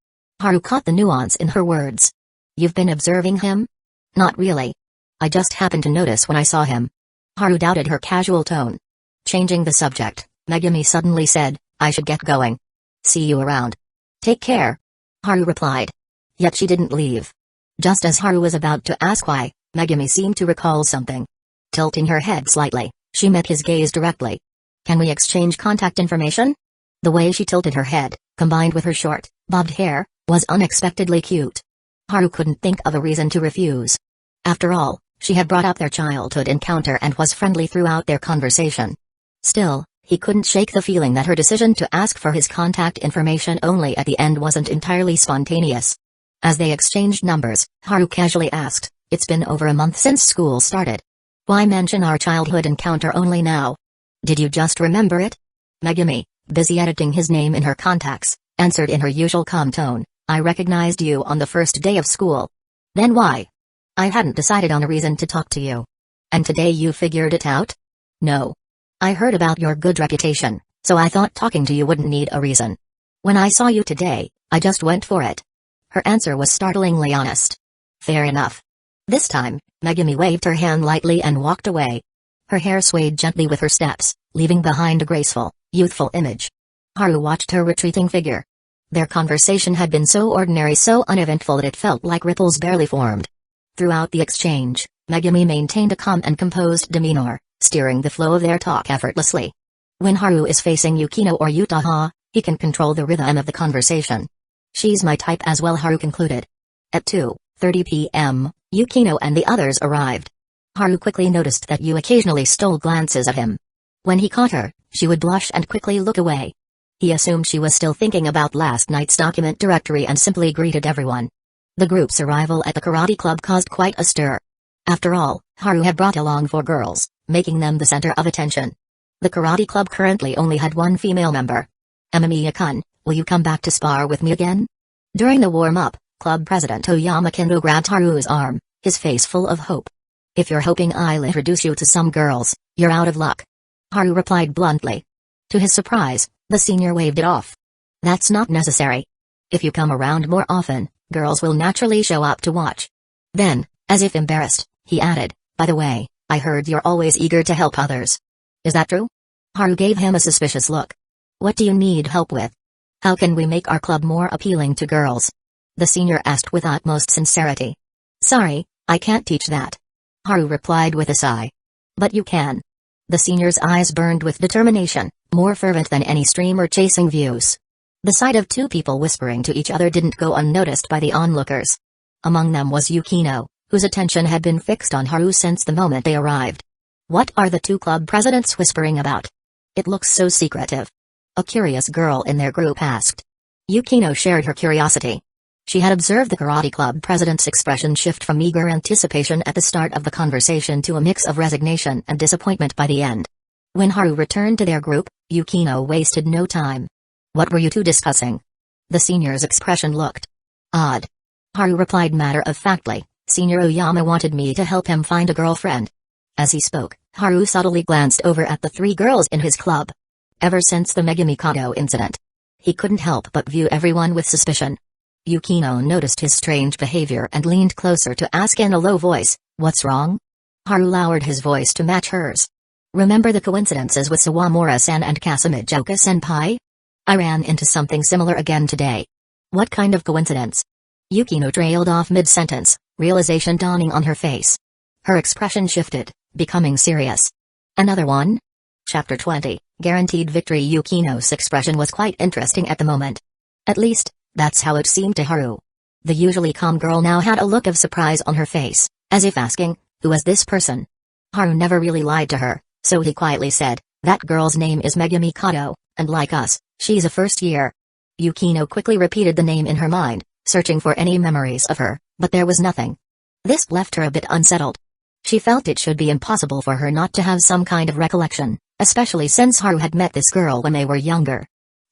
Haru caught the nuance in her words. "You've been observing him?" "Not really. I just happened to notice when I saw him." Haru doubted her casual tone. Changing the subject, Megumi suddenly said, "I should get going. See you around." "Take care." Haru replied. Yet she didn't leave. Just as Haru was about to ask why, Megumi seemed to recall something. Tilting her head slightly, she met his gaze directly. "Can we exchange contact information?" The way she tilted her head, combined with her short, bobbed hair, was unexpectedly cute. Haru couldn't think of a reason to refuse. After all, she had brought up their childhood encounter and was friendly throughout their conversation. Still, he couldn't shake the feeling that her decision to ask for his contact information only at the end wasn't entirely spontaneous. As they exchanged numbers, Haru casually asked, "It's been over a month since school started. Why mention our childhood encounter only now? Did you just remember it?" Megumi, busy editing his name in her contacts, answered in her usual calm tone, "I recognized you on the first day of school." "Then why?" "I hadn't decided on a reason to talk to you." "And today you figured it out?" "No. I heard about your good reputation, so I thought talking to you wouldn't need a reason. When I saw you today, I just went for it." Her answer was startlingly honest. "Fair enough." This time, Megumi waved her hand lightly and walked away. Her hair swayed gently with her steps, leaving behind a graceful, youthful image. Haru watched her retreating figure. Their conversation had been so ordinary, so uneventful that it felt like ripples barely formed. Throughout the exchange, Megumi maintained a calm and composed demeanor, steering the flow of their talk effortlessly. When Haru is facing Yukino or Utaha, he can control the rhythm of the conversation. "She's my type as well," Haru concluded. At 2:30 p.m., Yukino and the others arrived. Haru quickly noticed that Yu occasionally stole glances at him. When he caught her, she would blush and quickly look away. He assumed she was still thinking about last night's document directory and simply greeted everyone. The group's arrival at the karate club caused quite a stir. After all, Haru had brought along 4 girls, making them the center of attention. The karate club currently only had 1 female member. "Amamiya-kun, will you come back to spar with me again?" During the warm-up, club president Oyama Kendo grabbed Haru's arm, his face full of hope. "If you're hoping I'll introduce you to some girls, you're out of luck," Haru replied bluntly. To his surprise, the senior waved it off. "That's not necessary. If you come around more often, girls will naturally show up to watch." Then, as if embarrassed, he added, "By the way, I heard you're always eager to help others. Is that true?" Haru gave him a suspicious look. "What do you need help with? How can we make our club more appealing to girls?" the senior asked with utmost sincerity. "Sorry, I can't teach that. Haru replied with a sigh. But you can. The senior's eyes burned with determination, more fervent than any streamer chasing views. The sight of two people whispering to each other didn't go unnoticed by the onlookers. Among them was Yukino, whose attention had been fixed on Haru since the moment they arrived. What are the two club presidents whispering about? It looks so secretive. A curious girl in their group asked. Yukino shared her curiosity. She had observed the karate club president's expression shift from eager anticipation at the start of the conversation to a mix of resignation and disappointment by the end. When Haru returned to their group, Yukino wasted no time. What were you two discussing? The senior's expression looked odd. Haru replied matter-of-factly, Senior Oyama wanted me to help him find a girlfriend. As he spoke, Haru subtly glanced over at the three girls in his club. Ever since the Megami incident, he couldn't help but view everyone with suspicion. Yukino noticed his strange behavior and leaned closer to ask in a low voice, "What's wrong?" Haru lowered his voice to match hers. "Remember the coincidences with Sawamura-san and Kasumijoka-senpai? I ran into something similar again today." "What kind of coincidence?" Yukino trailed off mid-sentence, realization dawning on her face. Her expression shifted, becoming serious. "Another one?" Chapter 20, Guaranteed Victory. Yukino's expression was quite interesting at the moment. At least, that's how it seemed to Haru. The usually calm girl now had a look of surprise on her face, as if asking, who is this person? Haru never really lied to her, so he quietly said, "That girl's name is Megami, and like us, she's a first year." Yukino quickly repeated the name in her mind, searching for any memories of her, but there was nothing. This left her a bit unsettled. She felt it should be impossible for her not to have some kind of recollection, especially since Haru had met this girl when they were younger.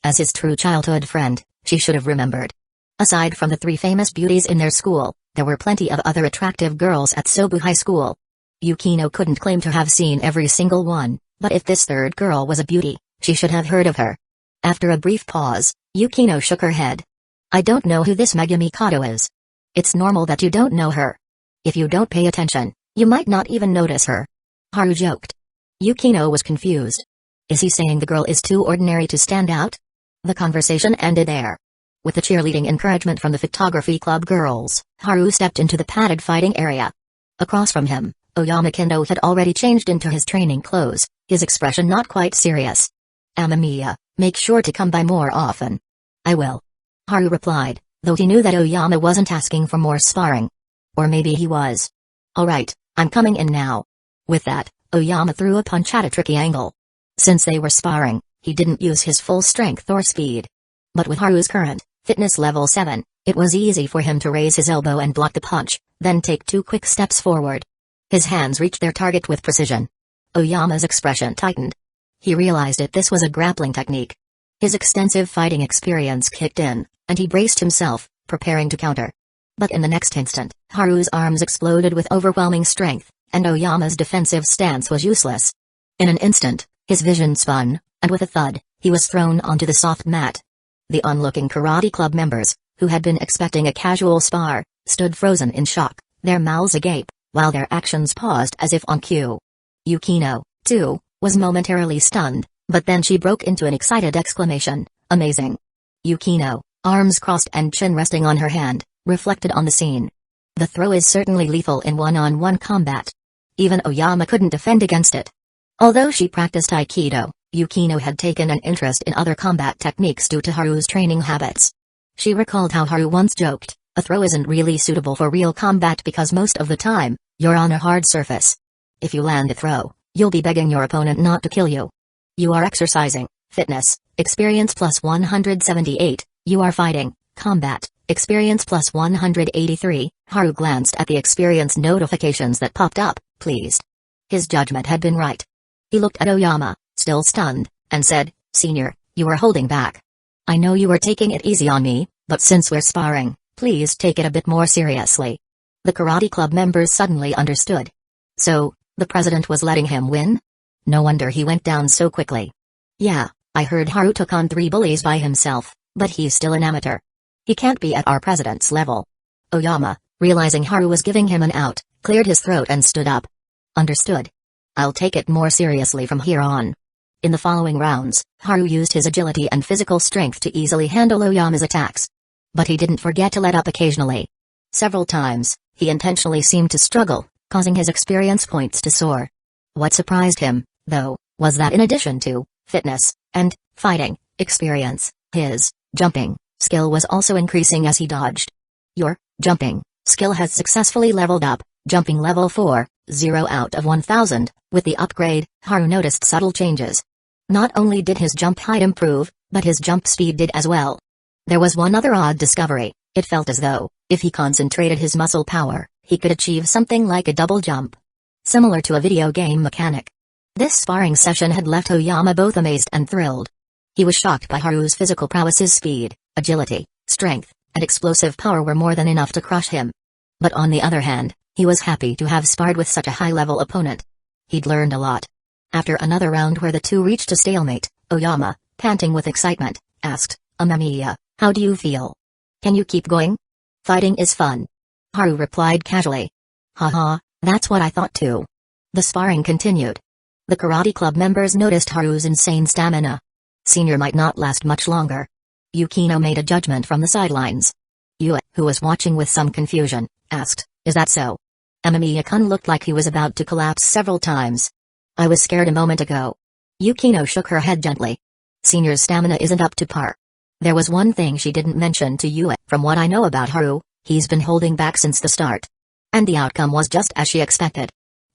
As his true childhood friend, she should have remembered. Aside from the three famous beauties in their school, there were plenty of other attractive girls at Sobu High School. Yukino couldn't claim to have seen every single one, but if this third girl was a beauty, she should have heard of her. After a brief pause, Yukino shook her head. "I don't know who this Megami is. It's normal that you don't know her. If you don't pay attention, you might not even notice her." Haru joked. Yukino was confused. Is he saying the girl is too ordinary to stand out? The conversation ended there. With the cheerleading encouragement from the photography club girls, Haru stepped into the padded fighting area. Across from him, Oyama Kendo had already changed into his training clothes, his expression not quite serious. "Amamiya, make sure to come by more often." "I will." Haru replied, though he knew that Oyama wasn't asking for more sparring. Or maybe he was. "Alright, I'm coming in now." With that, Oyama threw a punch at a tricky angle. Since they were sparring, he didn't use his full strength or speed. But with Haru's current, fitness level 7, it was easy for him to raise his elbow and block the punch, then take 2 quick steps forward. His hands reached their target with precision. Oyama's expression tightened. He realized that this was a grappling technique. His extensive fighting experience kicked in, and he braced himself, preparing to counter. But in the next instant, Haru's arms exploded with overwhelming strength, and Oyama's defensive stance was useless. In an instant, his vision spun, and with a thud, he was thrown onto the soft mat. The onlooking karate club members, who had been expecting a casual spar, stood frozen in shock, their mouths agape, while their actions paused as if on cue. Yukino, too, was momentarily stunned, but then she broke into an excited exclamation, "Amazing!" Yukino, arms crossed and chin resting on her hand, reflected on the scene. The throw is certainly lethal in one-on-one combat. Even Oyama couldn't defend against it. Although she practiced Aikido, Yukino had taken an interest in other combat techniques due to Haru's training habits. She recalled how Haru once joked, "A throw isn't really suitable for real combat because most of the time, you're on a hard surface. If you land a throw, you'll be begging your opponent not to kill you. You are exercising, fitness, experience plus 178, you are fighting, combat, experience plus 183, Haru glanced at the experience notifications that popped up, pleased. His judgment had been right. He looked at Oyama, still stunned, and said, "Senior, you are holding back. I know you are taking it easy on me, but since we're sparring, please take it a bit more seriously." The karate club members suddenly understood. So, the president was letting him win? No wonder he went down so quickly. "Yeah, I heard Haru took on 3 bullies by himself, but he's still an amateur. He can't be at our president's level." Oyama, realizing Haru was giving him an out, cleared his throat and stood up. "Understood. I'll take it more seriously from here on." In the following rounds, Haru used his agility and physical strength to easily handle Oyama's attacks. But he didn't forget to let up occasionally. Several times, he intentionally seemed to struggle, causing his experience points to soar. What surprised him, though, was that in addition to fitness and fighting experience, his jumping skill was also increasing as he dodged. Your jumping skill has successfully leveled up, jumping level 4, 0 out of 1000. With the upgrade, Haru noticed subtle changes. Not only did his jump height improve, but his jump speed did as well. There was one other odd discovery. It felt as though, if he concentrated his muscle power, he could achieve something like a double jump. Similar to a video game mechanic. This sparring session had left Oyama both amazed and thrilled. He was shocked by Haru's physical prowess's speed, agility, strength, and explosive power were more than enough to crush him. But on the other hand, he was happy to have sparred with such a high-level opponent. He'd learned a lot. After another round where the two reached a stalemate, Oyama, panting with excitement, asked, Amamiya, how do you feel? Can you keep going? Fighting is fun. Haru replied casually. Haha, that's what I thought too. The sparring continued. The karate club members noticed Haru's insane stamina. Senior might not last much longer. Yukino made a judgment from the sidelines. Yue, who was watching with some confusion, asked, is that so? Amamiya-kun looked like he was about to collapse several times. I was scared a moment ago. Yukino shook her head gently. Senior's stamina isn't up to par. There was one thing she didn't mention to Yue. From what I know about Haru, he's been holding back since the start. And the outcome was just as she expected.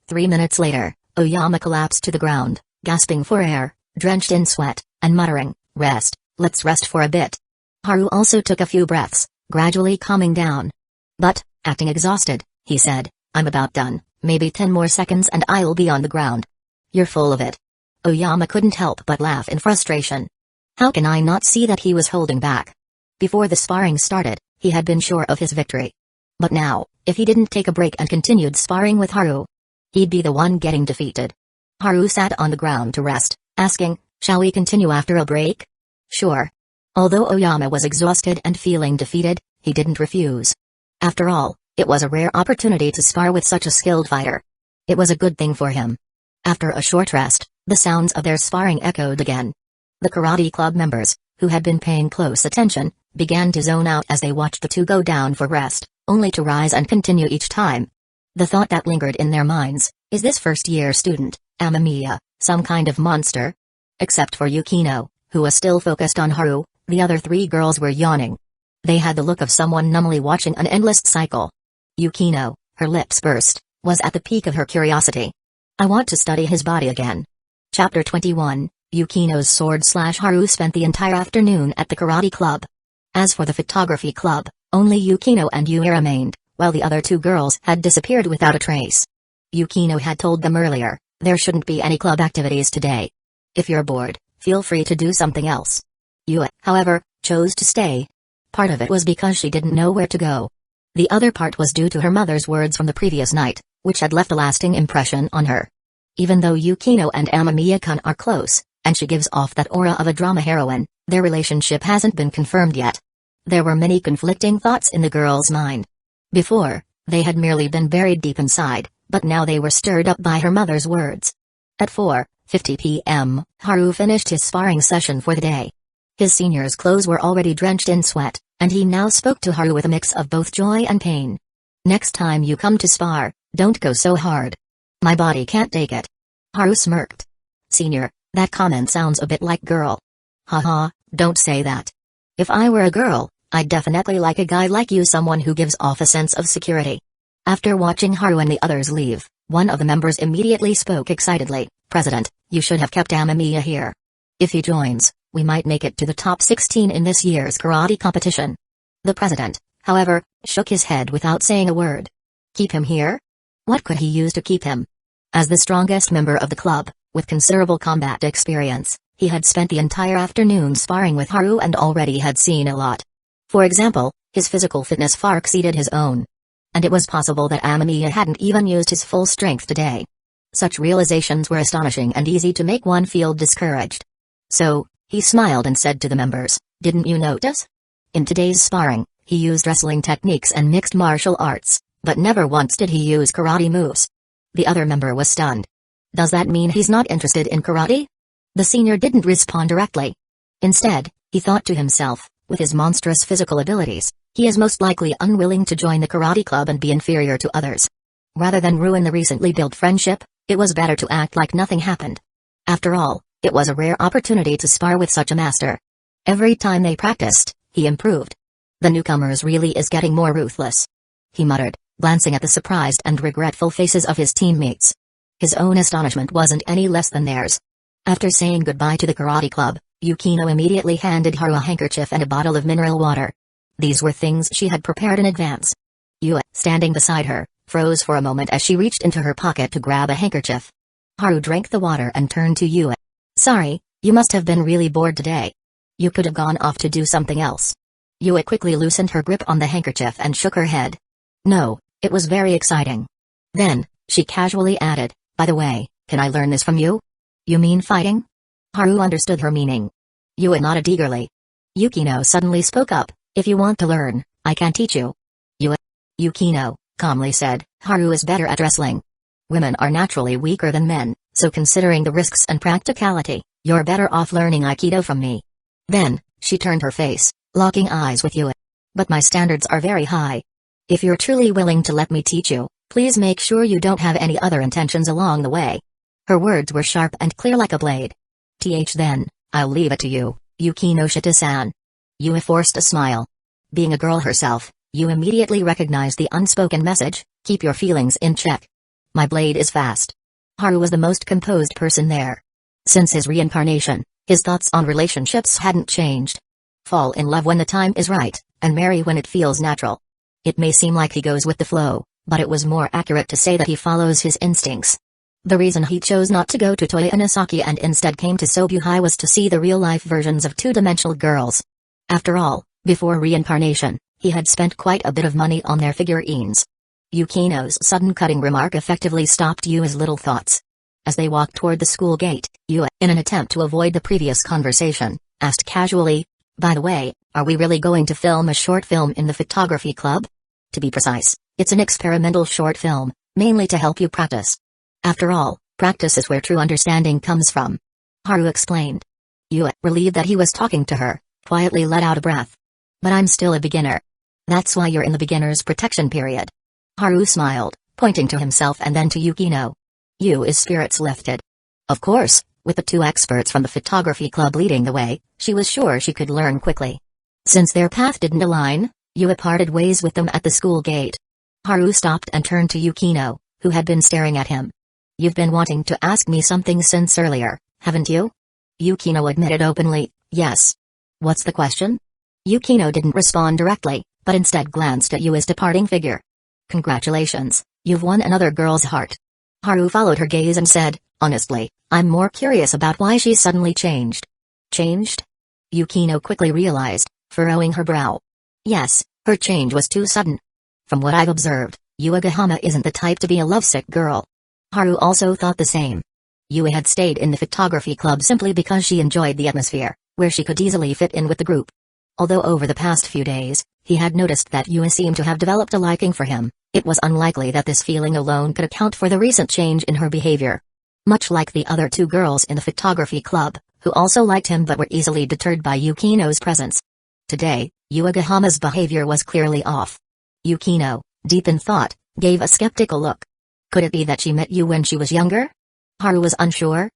3 minutes later, Oyama collapsed to the ground, gasping for air, drenched in sweat, and muttering, rest, let's rest for a bit. Haru also took a few breaths, gradually calming down. But, acting exhausted, he said, I'm about done, maybe 10 more seconds and I'll be on the ground. You're full of it. Oyama couldn't help but laugh in frustration. How can I not see that he was holding back? Before the sparring started, he had been sure of his victory. But now, if he didn't take a break and continued sparring with Haru, he'd be the one getting defeated. Haru sat on the ground to rest, asking, shall we continue after a break? Sure. Although Oyama was exhausted and feeling defeated, he didn't refuse. After all, it was a rare opportunity to spar with such a skilled fighter. It was a good thing for him. After a short rest, the sounds of their sparring echoed again. The karate club members, who had been paying close attention, began to zone out as they watched the two go down for rest, only to rise and continue each time. The thought that lingered in their minds, is this first-year student, Amamiya, some kind of monster? Except for Yukino, who was still focused on Haru, the other 3 girls were yawning. They had the look of someone numbly watching an endless cycle. Yukino, her lips pursed, was at the peak of her curiosity. I want to study his body again. Chapter 21, Yukino's sword/Haru spent the entire afternoon at the karate club. As for the photography club, only Yukino and Yue remained, while the other 2 girls had disappeared without a trace. Yukino had told them earlier, there shouldn't be any club activities today. If you're bored, feel free to do something else. Yue, however, chose to stay. Part of it was because she didn't know where to go. The other part was due to her mother's words from the previous night, which had left a lasting impression on her. Even though Yukino and Amamiya-kun are close, and she gives off that aura of a drama heroine, their relationship hasn't been confirmed yet. There were many conflicting thoughts in the girl's mind. Before, they had merely been buried deep inside, but now they were stirred up by her mother's words. At 4:50 p.m., Haru finished his sparring session for the day. His senior's clothes were already drenched in sweat, and he now spoke to Haru with a mix of both joy and pain. Next time you come to spar, don't go so hard. My body can't take it. Haru smirked. Senior, that comment sounds a bit like girl. Haha, don't say that. If I were a girl, I'd definitely like a guy like you, someone who gives off a sense of security. After watching Haru and the others leave, one of the members immediately spoke excitedly, President, you should have kept Amamiya here. If he joins, we might make it to the top 16 in this year's karate competition. The president, however, shook his head without saying a word. Keep him here? What could he use to keep him? As the strongest member of the club, with considerable combat experience, he had spent the entire afternoon sparring with Haru and already had seen a lot. For example, his physical fitness far exceeded his own. And it was possible that Amamiya hadn't even used his full strength today. Such realizations were astonishing and easy to make one feel discouraged. So, he smiled and said to the members, didn't you notice? In today's sparring, he used wrestling techniques and mixed martial arts, but never once did he use karate moves. The other member was stunned. Does that mean he's not interested in karate? The senior didn't respond directly. Instead, he thought to himself, with his monstrous physical abilities, He is most likely unwilling to join the karate club and be inferior to others. Rather than ruin the recently built friendship, it was better to act like nothing happened. After all, it was a rare opportunity to spar with such a master. Every time they practiced, he improved. The newcomers really is getting more ruthless, he muttered, glancing at the surprised and regretful faces of his teammates. His own astonishment wasn't any less than theirs. After saying goodbye to the karate club, Yukino immediately handed Haru a handkerchief and a bottle of mineral water. These were things she had prepared in advance. Yue, standing beside her, froze for a moment as she reached into her pocket to grab a handkerchief. Haru drank the water and turned to Yue. Sorry, you must have been really bored today. You could have gone off to do something else. Yue quickly loosened her grip on the handkerchief and shook her head. No, it was very exciting. Then, she casually added, by the way, can I learn this from you? You mean fighting? Haru understood her meaning. Yue nodded eagerly. Yukino suddenly spoke up, if you want to learn, I can teach you. Yukino calmly said, Haru is better at wrestling. Women are naturally weaker than men, so considering the risks and practicality, you're better off learning Aikido from me. Then, she turned her face, locking eyes with Yue. But my standards are very high. If you're truly willing to let me teach you, please make sure you don't have any other intentions along the way. Her words were sharp and clear like a blade. Then, I'll leave it to you, Yukinoshita-san. Yue forced a smile. Being a girl herself, Yue immediately recognized the unspoken message, keep your feelings in check. My blade is fast. Haru was the most composed person there. Since his reincarnation, his thoughts on relationships hadn't changed. Fall in love when the time is right, and marry when it feels natural. It may seem like he goes with the flow, but it was more accurate to say that he follows his instincts. The reason he chose not to go to Toya Inazaki and instead came to Sobuhai was to see the real-life versions of two-dimensional girls. After all, before reincarnation, he had spent quite a bit of money on their figurines. Yukino's sudden cutting remark effectively stopped Yue's little thoughts. As they walked toward the school gate, Yue, in an attempt to avoid the previous conversation, asked casually, by the way, are we really going to film a short film in the photography club? To be precise, it's an experimental short film, mainly to help you practice. After all, practice is where true understanding comes from. Haru explained. Yue, relieved that he was talking to her, quietly let out a breath. But I'm still a beginner. That's why you're in the beginner's protection period. Haru smiled, pointing to himself and then to Yukino. Yue's spirits lifted. Of course, with the two experts from the photography club leading the way, she was sure she could learn quickly. Since their path didn't align, Yue parted ways with them at the school gate. Haru stopped and turned to Yukino, who had been staring at him. You've been wanting to ask me something since earlier, haven't you? Yukino admitted openly, yes. What's the question? Yukino didn't respond directly, but instead glanced at Yue's departing figure. Congratulations, you've won another girl's heart. Haru followed her gaze and said, honestly, I'm more curious about why she suddenly changed. Changed? Yukino quickly realized, furrowing her brow. Yes, her change was too sudden. From what I've observed, Yukino isn't the type to be a lovesick girl. Haru also thought the same. Yue had stayed in the photography club simply because she enjoyed the atmosphere, where she could easily fit in with the group. Although over the past few days, he had noticed that Yue seemed to have developed a liking for him, it was unlikely that this feeling alone could account for the recent change in her behavior. Much like the other two girls in the photography club, who also liked him but were easily deterred by Yukino's presence. Today, Yukino's behavior was clearly off. Yukino, deep in thought, gave a skeptical look. Could it be that she met Yue when she was younger? Haru was unsure.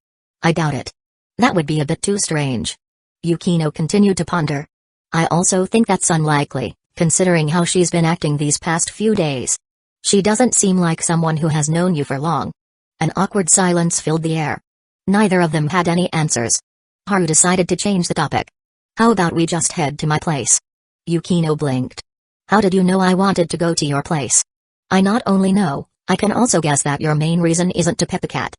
I doubt it. That would be a bit too strange. Yukino continued to ponder. I also think that's unlikely, considering how she's been acting these past few days. She doesn't seem like someone who has known you for long. An awkward silence filled the air. Neither of them had any answers. Haru decided to change the topic. How about we just head to my place? Yukino blinked. How did you know I wanted to go to your place? I not only know, I can also guess that your main reason isn't to pet the cat.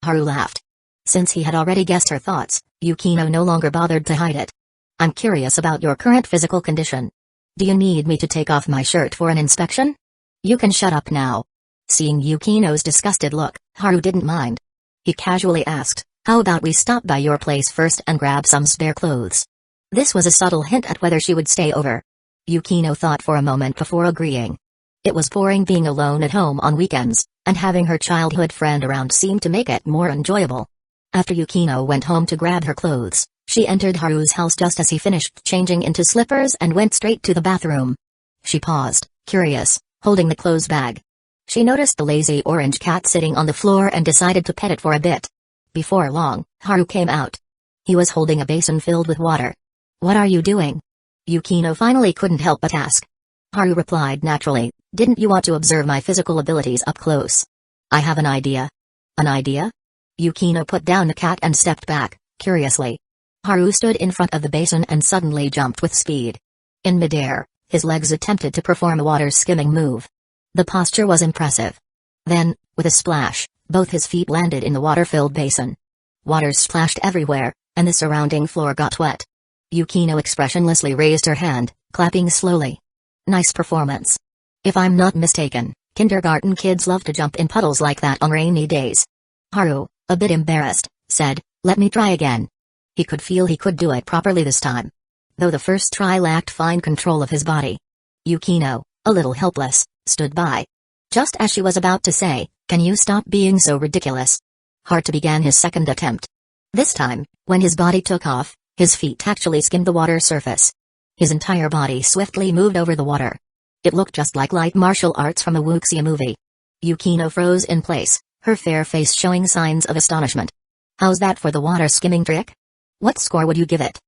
Haru laughed. Since he had already guessed her thoughts, Yukino no longer bothered to hide it. I'm curious about your current physical condition. Do you need me to take off my shirt for an inspection? You can shut up now. Seeing Yukino's disgusted look, Haru didn't mind. He casually asked, how about we stop by your place first and grab some spare clothes? This was a subtle hint at whether she would stay over. Yukino thought for a moment before agreeing. It was boring being alone at home on weekends, and having her childhood friend around seemed to make it more enjoyable. After Yukino went home to grab her clothes, she entered Haru's house just as he finished changing into slippers and went straight to the bathroom. She paused, curious, holding the clothes bag. She noticed the lazy orange cat sitting on the floor and decided to pet it for a bit. Before long, Haru came out. He was holding a basin filled with water. "What are you doing?" Yukino finally couldn't help but ask. Haru replied naturally, "Didn't you want to observe my physical abilities up close?" "I have an idea." "An idea?" Yukino put down the cat and stepped back, curiously. Haru stood in front of the basin and suddenly jumped with speed. In midair, his legs attempted to perform a water-skimming move. The posture was impressive. Then, with a splash, both his feet landed in the water-filled basin. Water splashed everywhere, and the surrounding floor got wet. Yukino expressionlessly raised her hand, clapping slowly. "Nice performance. If I'm not mistaken, kindergarten kids love to jump in puddles like that on rainy days." Haru, a bit embarrassed, said, "Let me try again." He could feel he could do it properly this time. Though the first try lacked fine control of his body. Yukino, a little helpless, stood by. Just as she was about to say, "Can you stop being so ridiculous?" Haru began his second attempt. This time, when his body took off, his feet actually skimmed the water surface. His entire body swiftly moved over the water. It looked just like light martial arts from a wuxia movie. Yukino froze in place, her fair face showing signs of astonishment. "How's that for the water skimming trick? What score would you give it?"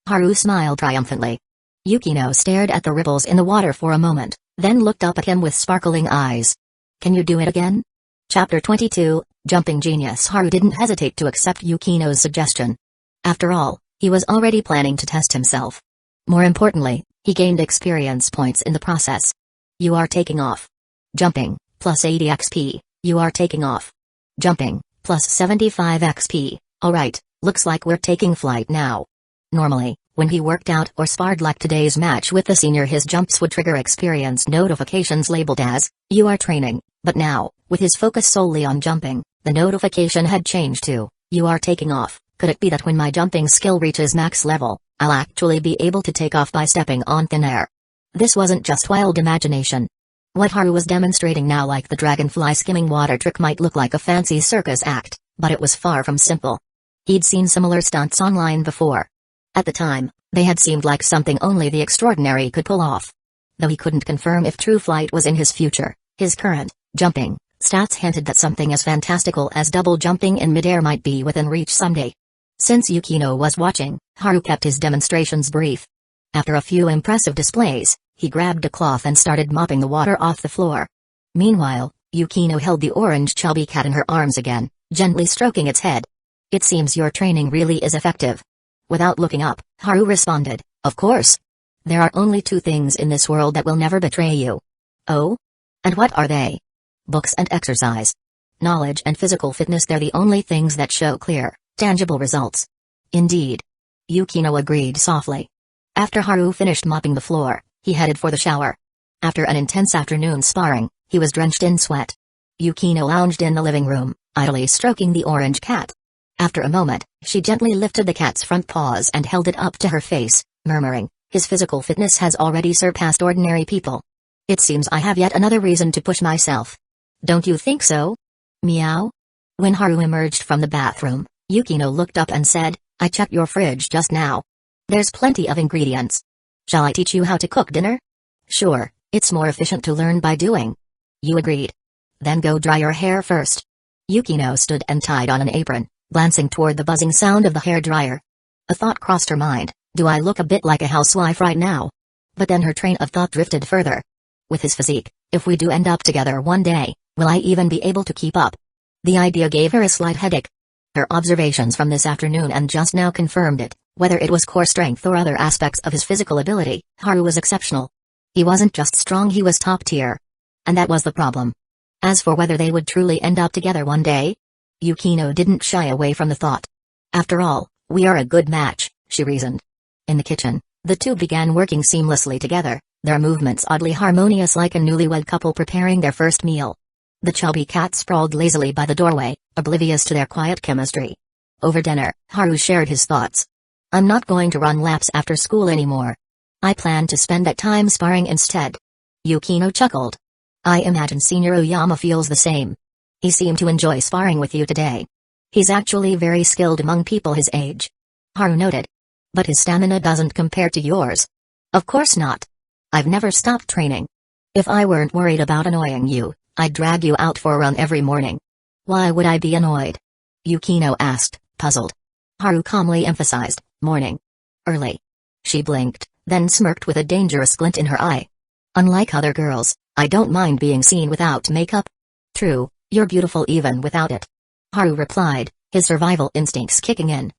Haru smiled triumphantly. Yukino stared at the ripples in the water for a moment, then looked up at him with sparkling eyes. "Can you do it again?" Chapter 22, Jumping Genius. Haru didn't hesitate to accept Yukino's suggestion. After all, he was already planning to test himself. More importantly, he gained experience points in the process. "You are taking off. Jumping, plus 80 XP, you are taking off. Jumping, plus 75 XP, alright, looks like we're taking flight now." Normally, when he worked out or sparred like today's match with the senior, his jumps would trigger experience notifications labeled as, "You are training," but now, with his focus solely on jumping, the notification had changed to, "You are taking off." Could it be that when my jumping skill reaches max level, I'll actually be able to take off by stepping on thin air? This wasn't just wild imagination. What Haru was demonstrating now, like the dragonfly skimming water trick, might look like a fancy circus act, but it was far from simple. He'd seen similar stunts online before. At the time, they had seemed like something only the extraordinary could pull off. Though he couldn't confirm if true flight was in his future, his current, jumping, stats hinted that something as fantastical as double jumping in midair might be within reach someday. Since Yukino was watching, Haru kept his demonstrations brief. After a few impressive displays, he grabbed a cloth and started mopping the water off the floor. Meanwhile, Yukino held the orange chubby cat in her arms again, gently stroking its head. "It seems your training really is effective." Without looking up, Haru responded, "Of course. There are only two things in this world that will never betray you." "Oh? And what are they?" "Books and exercise. Knowledge and physical fitness, they're the only things that show clear, tangible results." "Indeed." Yukino agreed softly. After Haru finished mopping the floor, he headed for the shower. After an intense afternoon sparring, he was drenched in sweat. Yukino lounged in the living room, idly stroking the orange cat. After a moment, she gently lifted the cat's front paws and held it up to her face, murmuring, "His physical fitness has already surpassed ordinary people. It seems I have yet another reason to push myself. Don't you think so?" Meow. When Haru emerged from the bathroom, Yukino looked up and said, "I checked your fridge just now. There's plenty of ingredients. Shall I teach you how to cook dinner?" "Sure, it's more efficient to learn by doing." "You agreed. Then go dry your hair first." Yukino stood and tied on an apron, glancing toward the buzzing sound of the hairdryer. A thought crossed her mind, do I look a bit like a housewife right now? But then her train of thought drifted further. With his physique, if we do end up together one day, will I even be able to keep up? The idea gave her a slight headache. Her observations from this afternoon and just now confirmed it, whether it was core strength or other aspects of his physical ability, Haru was exceptional. He wasn't just strong, he was top tier. And that was the problem. As for whether they would truly end up together one day, Yukino didn't shy away from the thought. After all, we are a good match, she reasoned. In the kitchen, the two began working seamlessly together, their movements oddly harmonious like a newlywed couple preparing their first meal. The chubby cat sprawled lazily by the doorway, oblivious to their quiet chemistry. Over dinner, Haru shared his thoughts. "I'm not going to run laps after school anymore. I plan to spend that time sparring instead." Yukino chuckled. "I imagine Senior Oyama feels the same. He seemed to enjoy sparring with you today. He's actually very skilled among people his age." Haru noted. "But his stamina doesn't compare to yours." "Of course not. I've never stopped training. If I weren't worried about annoying you, I'd drag you out for a run every morning. Why would I be annoyed? Yukino asked, puzzled. Haru calmly emphasized, morning. Early. She blinked, then smirked with a dangerous glint in her eye. Unlike other girls, I don't mind being seen without makeup. True, you're beautiful even without it. Haru replied, his survival instincts kicking in.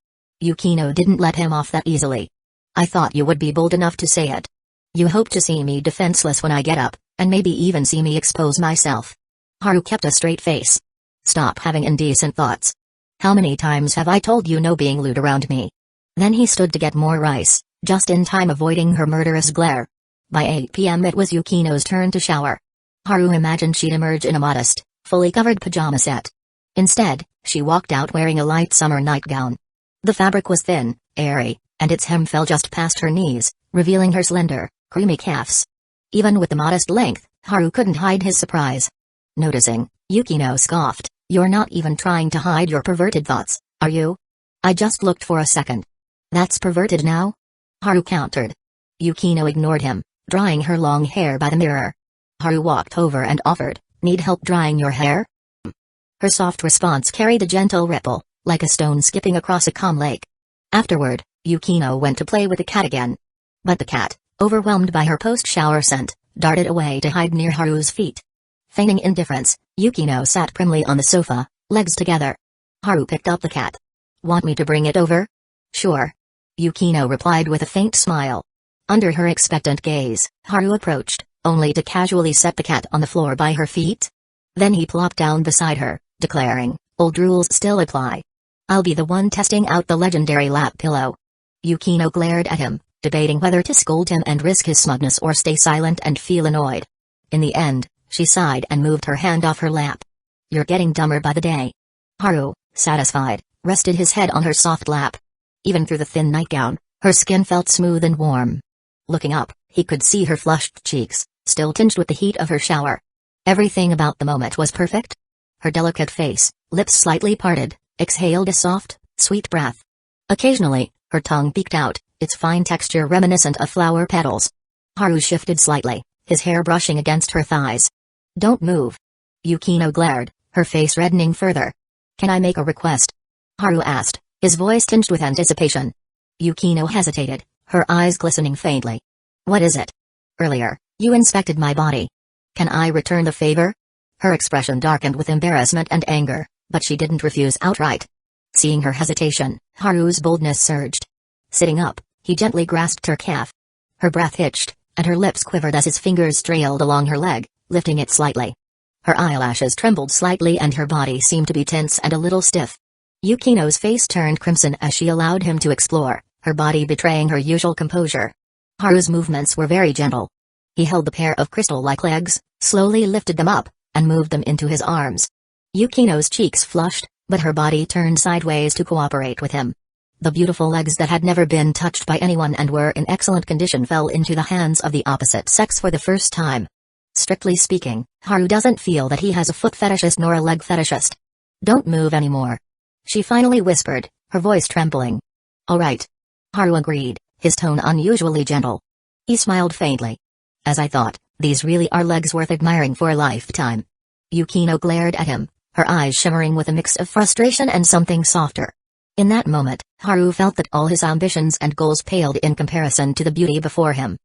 Yukino didn't let him off that easily. I thought you would be bold enough to say it. You hope to see me defenseless when I get up, and maybe even see me expose myself. Haru kept a straight face. Stop having indecent thoughts. How many times have I told you no being lewd around me? Then he stood to get more rice, just in time avoiding her murderous glare. By 8 p.m. it was Yukino's turn to shower. Haru imagined she'd emerge in a modest, fully covered pajama set. Instead, she walked out wearing a light summer nightgown. The fabric was thin, airy, and its hem fell just past her knees, revealing her slender, creamy calves. Even with the modest length, Haru couldn't hide his surprise. Noticing, Yukino scoffed, "You're not even trying to hide your perverted thoughts, are you? I just looked for a second. That's perverted now?" Haru countered. Yukino ignored him, drying her long hair by the mirror. Haru walked over and offered, "Need help drying your hair?" Her soft response carried a gentle ripple, like a stone skipping across a calm lake. Afterward, Yukino went to play with the cat again. But the cat, overwhelmed by her post-shower scent, darted away to hide near Haru's feet. Feigning indifference, Yukino sat primly on the sofa, legs together. Haru picked up the cat. "Want me to bring it over?" "Sure." Yukino replied with a faint smile. Under her expectant gaze, Haru approached, only to casually set the cat on the floor by her feet. Then he plopped down beside her, declaring, "Old rules still apply. I'll be the one testing out the legendary lap pillow." Yukino glared at him, debating whether to scold him and risk his smugness or stay silent and feel annoyed. In the end, she sighed and moved her hand off her lap. "You're getting dumber by the day." Haru, satisfied, rested his head on her soft lap. Even through the thin nightgown, her skin felt smooth and warm. Looking up, he could see her flushed cheeks, still tinged with the heat of her shower. Everything about the moment was perfect. Her delicate face, lips slightly parted, exhaled a soft, sweet breath. Occasionally, her tongue peeked out, its fine texture reminiscent of flower petals. Haru shifted slightly, his hair brushing against her thighs. "Don't move." Yukino glared, her face reddening further. "Can I make a request?" Haru asked, his voice tinged with anticipation. Yukino hesitated, her eyes glistening faintly. "What is it?" "Earlier, you inspected my body. Can I return the favor?" Her expression darkened with embarrassment and anger, but she didn't refuse outright. Seeing her hesitation, Haru's boldness surged. Sitting up, he gently grasped her calf. Her breath hitched, and her lips quivered as his fingers trailed along her leg, lifting it slightly. Her eyelashes trembled slightly and her body seemed to be tense and a little stiff. Yukino's face turned crimson as she allowed him to explore, her body betraying her usual composure. Haru's movements were very gentle. He held the pair of crystal-like legs, slowly lifted them up, and moved them into his arms. Yukino's cheeks flushed, but her body turned sideways to cooperate with him. The beautiful legs that had never been touched by anyone and were in excellent condition fell into the hands of the opposite sex for the first time. Strictly speaking, Haru doesn't feel that he has a foot fetishist nor a leg fetishist. "Don't move anymore," she finally whispered, her voice trembling. "All right." Haru agreed, his tone unusually gentle. He smiled faintly. "As I thought, these really are legs worth admiring for a lifetime." Yukino glared at him, her eyes shimmering with a mix of frustration and something softer. In that moment, Haru felt that all his ambitions and goals paled in comparison to the beauty before him.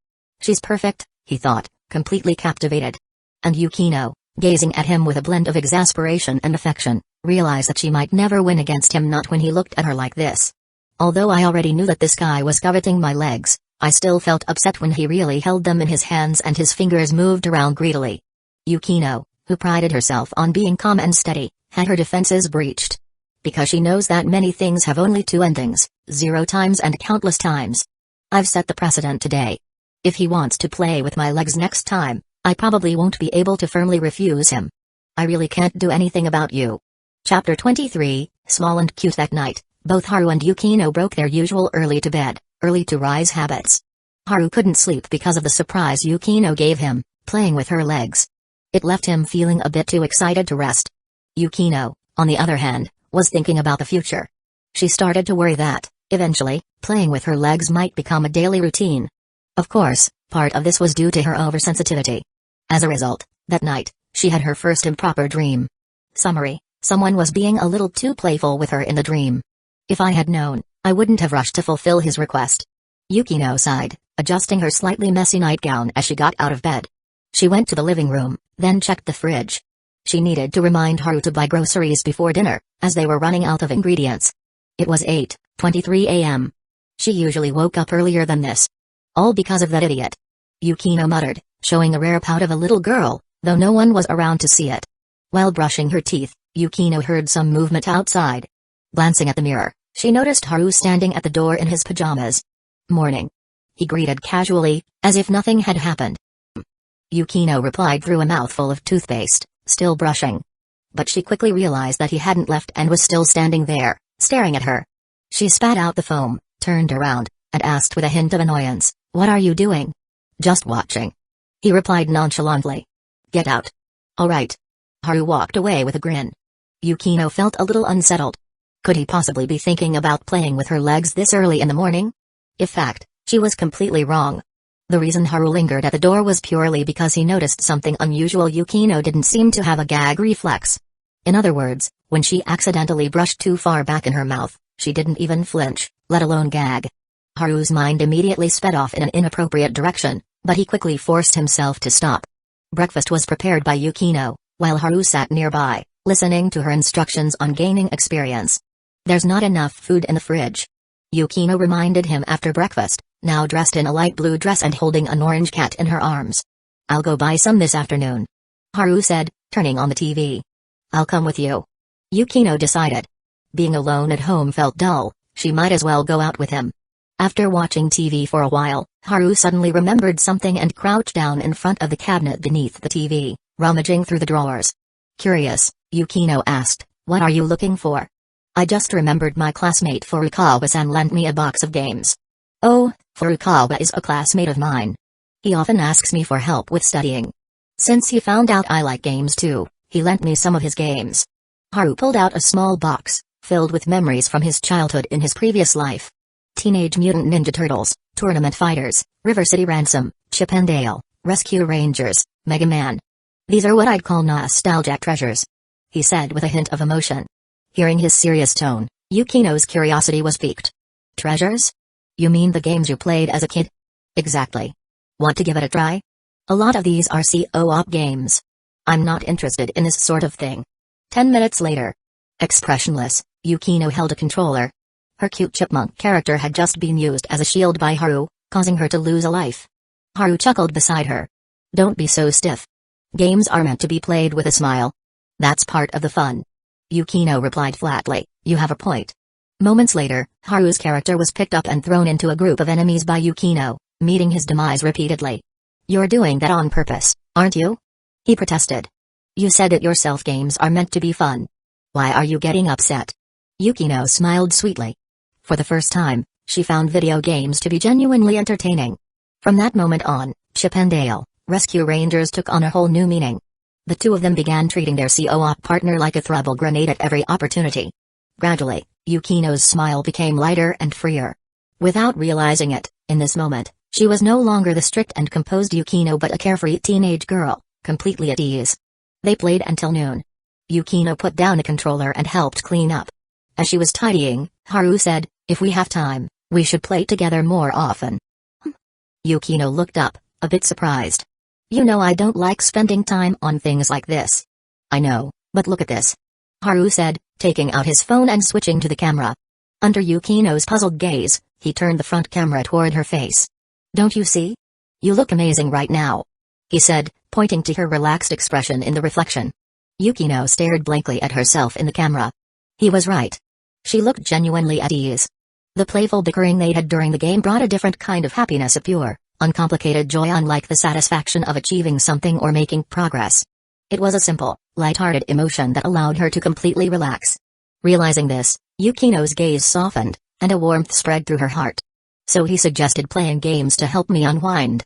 "She's perfect," he thought, completely captivated. And Yukino, gazing at him with a blend of exasperation and affection, realized that she might never win against him, not when he looked at her like this. "Although I already knew that this guy was coveting my legs, I still felt upset when he really held them in his hands and his fingers moved around greedily." Yukino, who prided herself on being calm and steady, had her defenses breached. Because she knows that many things have only two endings, 0 times and countless times. "I've set the precedent today. If he wants to play with my legs next time, I probably won't be able to firmly refuse him. I really can't do anything about you." Chapter 23, Small and Cute. That night, both Haru and Yukino broke their usual early to bed, early to rise habits. Haru couldn't sleep because of the surprise Yukino gave him, playing with her legs. It left him feeling a bit too excited to rest. Yukino, on the other hand, was thinking about the future. She started to worry that, eventually, playing with her legs might become a daily routine. Of course, Part of this was due to her oversensitivity. As a result, that night, she had her first improper dream. Summary: someone was being a little too playful with her in the dream. If I had known, I wouldn't have rushed to fulfill his request. Yukino sighed, adjusting her slightly messy nightgown as she got out of bed. She went to the living room, then checked the fridge. She needed to remind Harut to buy groceries before dinner, as they were running out of ingredients. It was 8:23 a.m. She usually woke up earlier than this. All because of that idiot. Yukino muttered, showing a rare pout of a little girl, though no one was around to see it. While brushing her teeth, Yukino heard some movement outside. Glancing at the mirror, she noticed Haru standing at the door in his pajamas. "Morning," he greeted casually, as if nothing had happened. Yukino replied through a mouthful of toothpaste, still brushing. But she quickly realized that he hadn't left and was still standing there, staring at her. She spat out the foam, turned around, and asked with a hint of annoyance, "What are you doing?" "Just watching." He replied nonchalantly. "Get out." "All right." Haru walked away with a grin. Yukino felt a little unsettled. Could he possibly be thinking about playing with her legs this early in the morning? In fact, she was completely wrong. The reason Haru lingered at the door was purely because he noticed something unusual. Yukino didn't seem to have a gag reflex. In other words, when she accidentally brushed too far back in her mouth, she didn't even flinch, let alone gag. Haru's mind immediately sped off in an inappropriate direction, but he quickly forced himself to stop. Breakfast was prepared by Yukino, while Haru sat nearby, listening to her instructions on gaining experience. "There's not enough food in the fridge," Yukino reminded him after breakfast, now dressed in a light blue dress and holding an orange cat in her arms. "I'll go buy some this afternoon," Haru said, turning on the TV. "I'll come with you," Yukino decided. Being alone at home felt dull, she might as well go out with him. After watching TV for a while, Haru suddenly remembered something and crouched down in front of the cabinet beneath the TV, rummaging through the drawers. Curious, Yukino asked, "What are you looking for?" "I just remembered my classmate Furukawa-san lent me a box of games." "Oh, Furukawa is a classmate of mine. He often asks me for help with studying. Since he found out I like games too, he lent me some of his games." Haru pulled out a small box, filled with memories from his childhood in his previous life. Teenage Mutant Ninja Turtles, Tournament Fighters, River City Ransom, Chip and Dale, Rescue Rangers, Mega Man. "These are what I'd call nostalgic treasures," he said with a hint of emotion. Hearing his serious tone, Yukino's curiosity was piqued. "Treasures? You mean the games you played as a kid?" "Exactly. Want to give it a try? A lot of these are co-op games." "I'm not interested in this sort of thing." 10 minutes later. Expressionless, Yukino held a controller. Her cute chipmunk character had just been used as a shield by Haru, causing her to lose a life. Haru chuckled beside her. "Don't be so stiff. Games are meant to be played with a smile. That's part of the fun." Yukino replied flatly, "You have a point." Moments later, Haru's character was picked up and thrown into a group of enemies by Yukino, meeting his demise repeatedly. "You're doing that on purpose, aren't you?" he protested. "You said it yourself, games are meant to be fun. Why are you getting upset?" Yukino smiled sweetly. For the first time, she found video games to be genuinely entertaining. From that moment on, Chip and Dale, Rescue Rangers took on a whole new meaning. The two of them began treating their co-op partner like a throwable grenade at every opportunity. Gradually, Yukino's smile became lighter and freer. Without realizing it, in this moment, she was no longer the strict and composed Yukino but a carefree teenage girl, completely at ease. They played until noon. Yukino put down a controller and helped clean up. As she was tidying, Haru said, "If we have time, we should play together more often." Yukino looked up, a bit surprised. "You know I don't like spending time on things like this." "I know, but look at this," Haru said, taking out his phone and switching to the camera. Under Yukino's puzzled gaze, he turned the front camera toward her face. "Don't you see? You look amazing right now," he said, pointing to her relaxed expression in the reflection. Yukino stared blankly at herself in the camera. He was right. She looked genuinely at ease. The playful bickering they had during the game brought a different kind of happiness, a pure, uncomplicated joy, unlike the satisfaction of achieving something or making progress. It was a simple, light-hearted emotion that allowed her to completely relax. Realizing this, Yukino's gaze softened, and a warmth spread through her heart. "So he suggested playing games to help me unwind."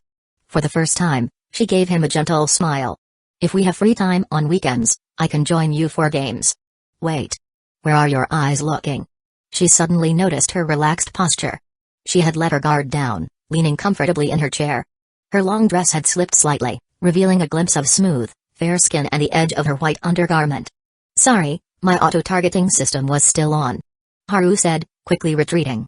For the first time, she gave him a gentle smile. "If we have free time on weekends, I can join you for games." "Wait. Where are your eyes looking?" She suddenly noticed her relaxed posture. She had let her guard down, leaning comfortably in her chair. Her long dress had slipped slightly, revealing a glimpse of smooth, fair skin and the edge of her white undergarment. "Sorry, my auto-targeting system was still on," Haru said, quickly retreating.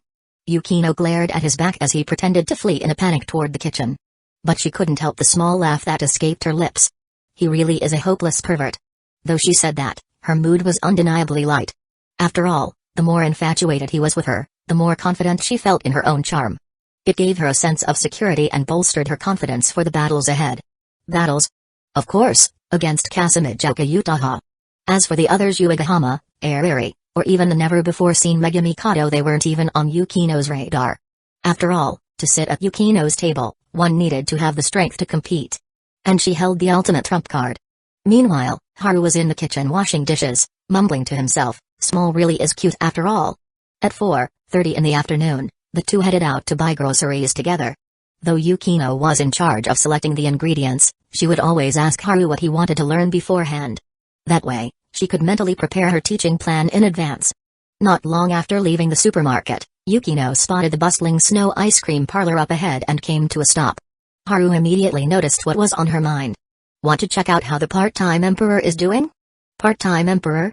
Yukino glared at his back as he pretended to flee in a panic toward the kitchen. But she couldn't help the small laugh that escaped her lips. He really is a hopeless pervert. Though she said that, her mood was undeniably light. After all, the more infatuated he was with her, the more confident she felt in her own charm. It gave her a sense of security and bolstered her confidence for the battles ahead. Battles? Of course, against Kazekage Uchiha. As for the others, Uegahama, Ariri, or even the never-before-seen Megami Kato, they weren't even on Yukino's radar. After all, to sit at Yukino's table, one needed to have the strength to compete. And she held the ultimate trump card. Meanwhile, Haru was in the kitchen washing dishes, mumbling to himself, "Small really is cute after all." At 4:30 in the afternoon, the two headed out to buy groceries together. Though Yukino was in charge of selecting the ingredients, she would always ask Haru what he wanted to learn beforehand. That way, she could mentally prepare her teaching plan in advance. Not long after leaving the supermarket, Yukino spotted the bustling snow ice cream parlor up ahead and came to a stop. Haru immediately noticed what was on her mind. "Want to check out how the part-time emperor is doing?" "Part-time emperor?"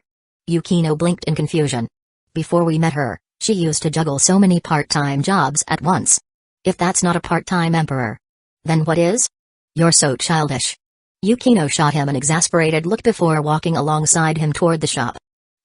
Yukino blinked in confusion. Before we met her, she used to juggle so many part-time jobs at once. If that's not a part-time emperor, then what is? "You're so childish." Yukino shot him an exasperated look before walking alongside him toward the shop.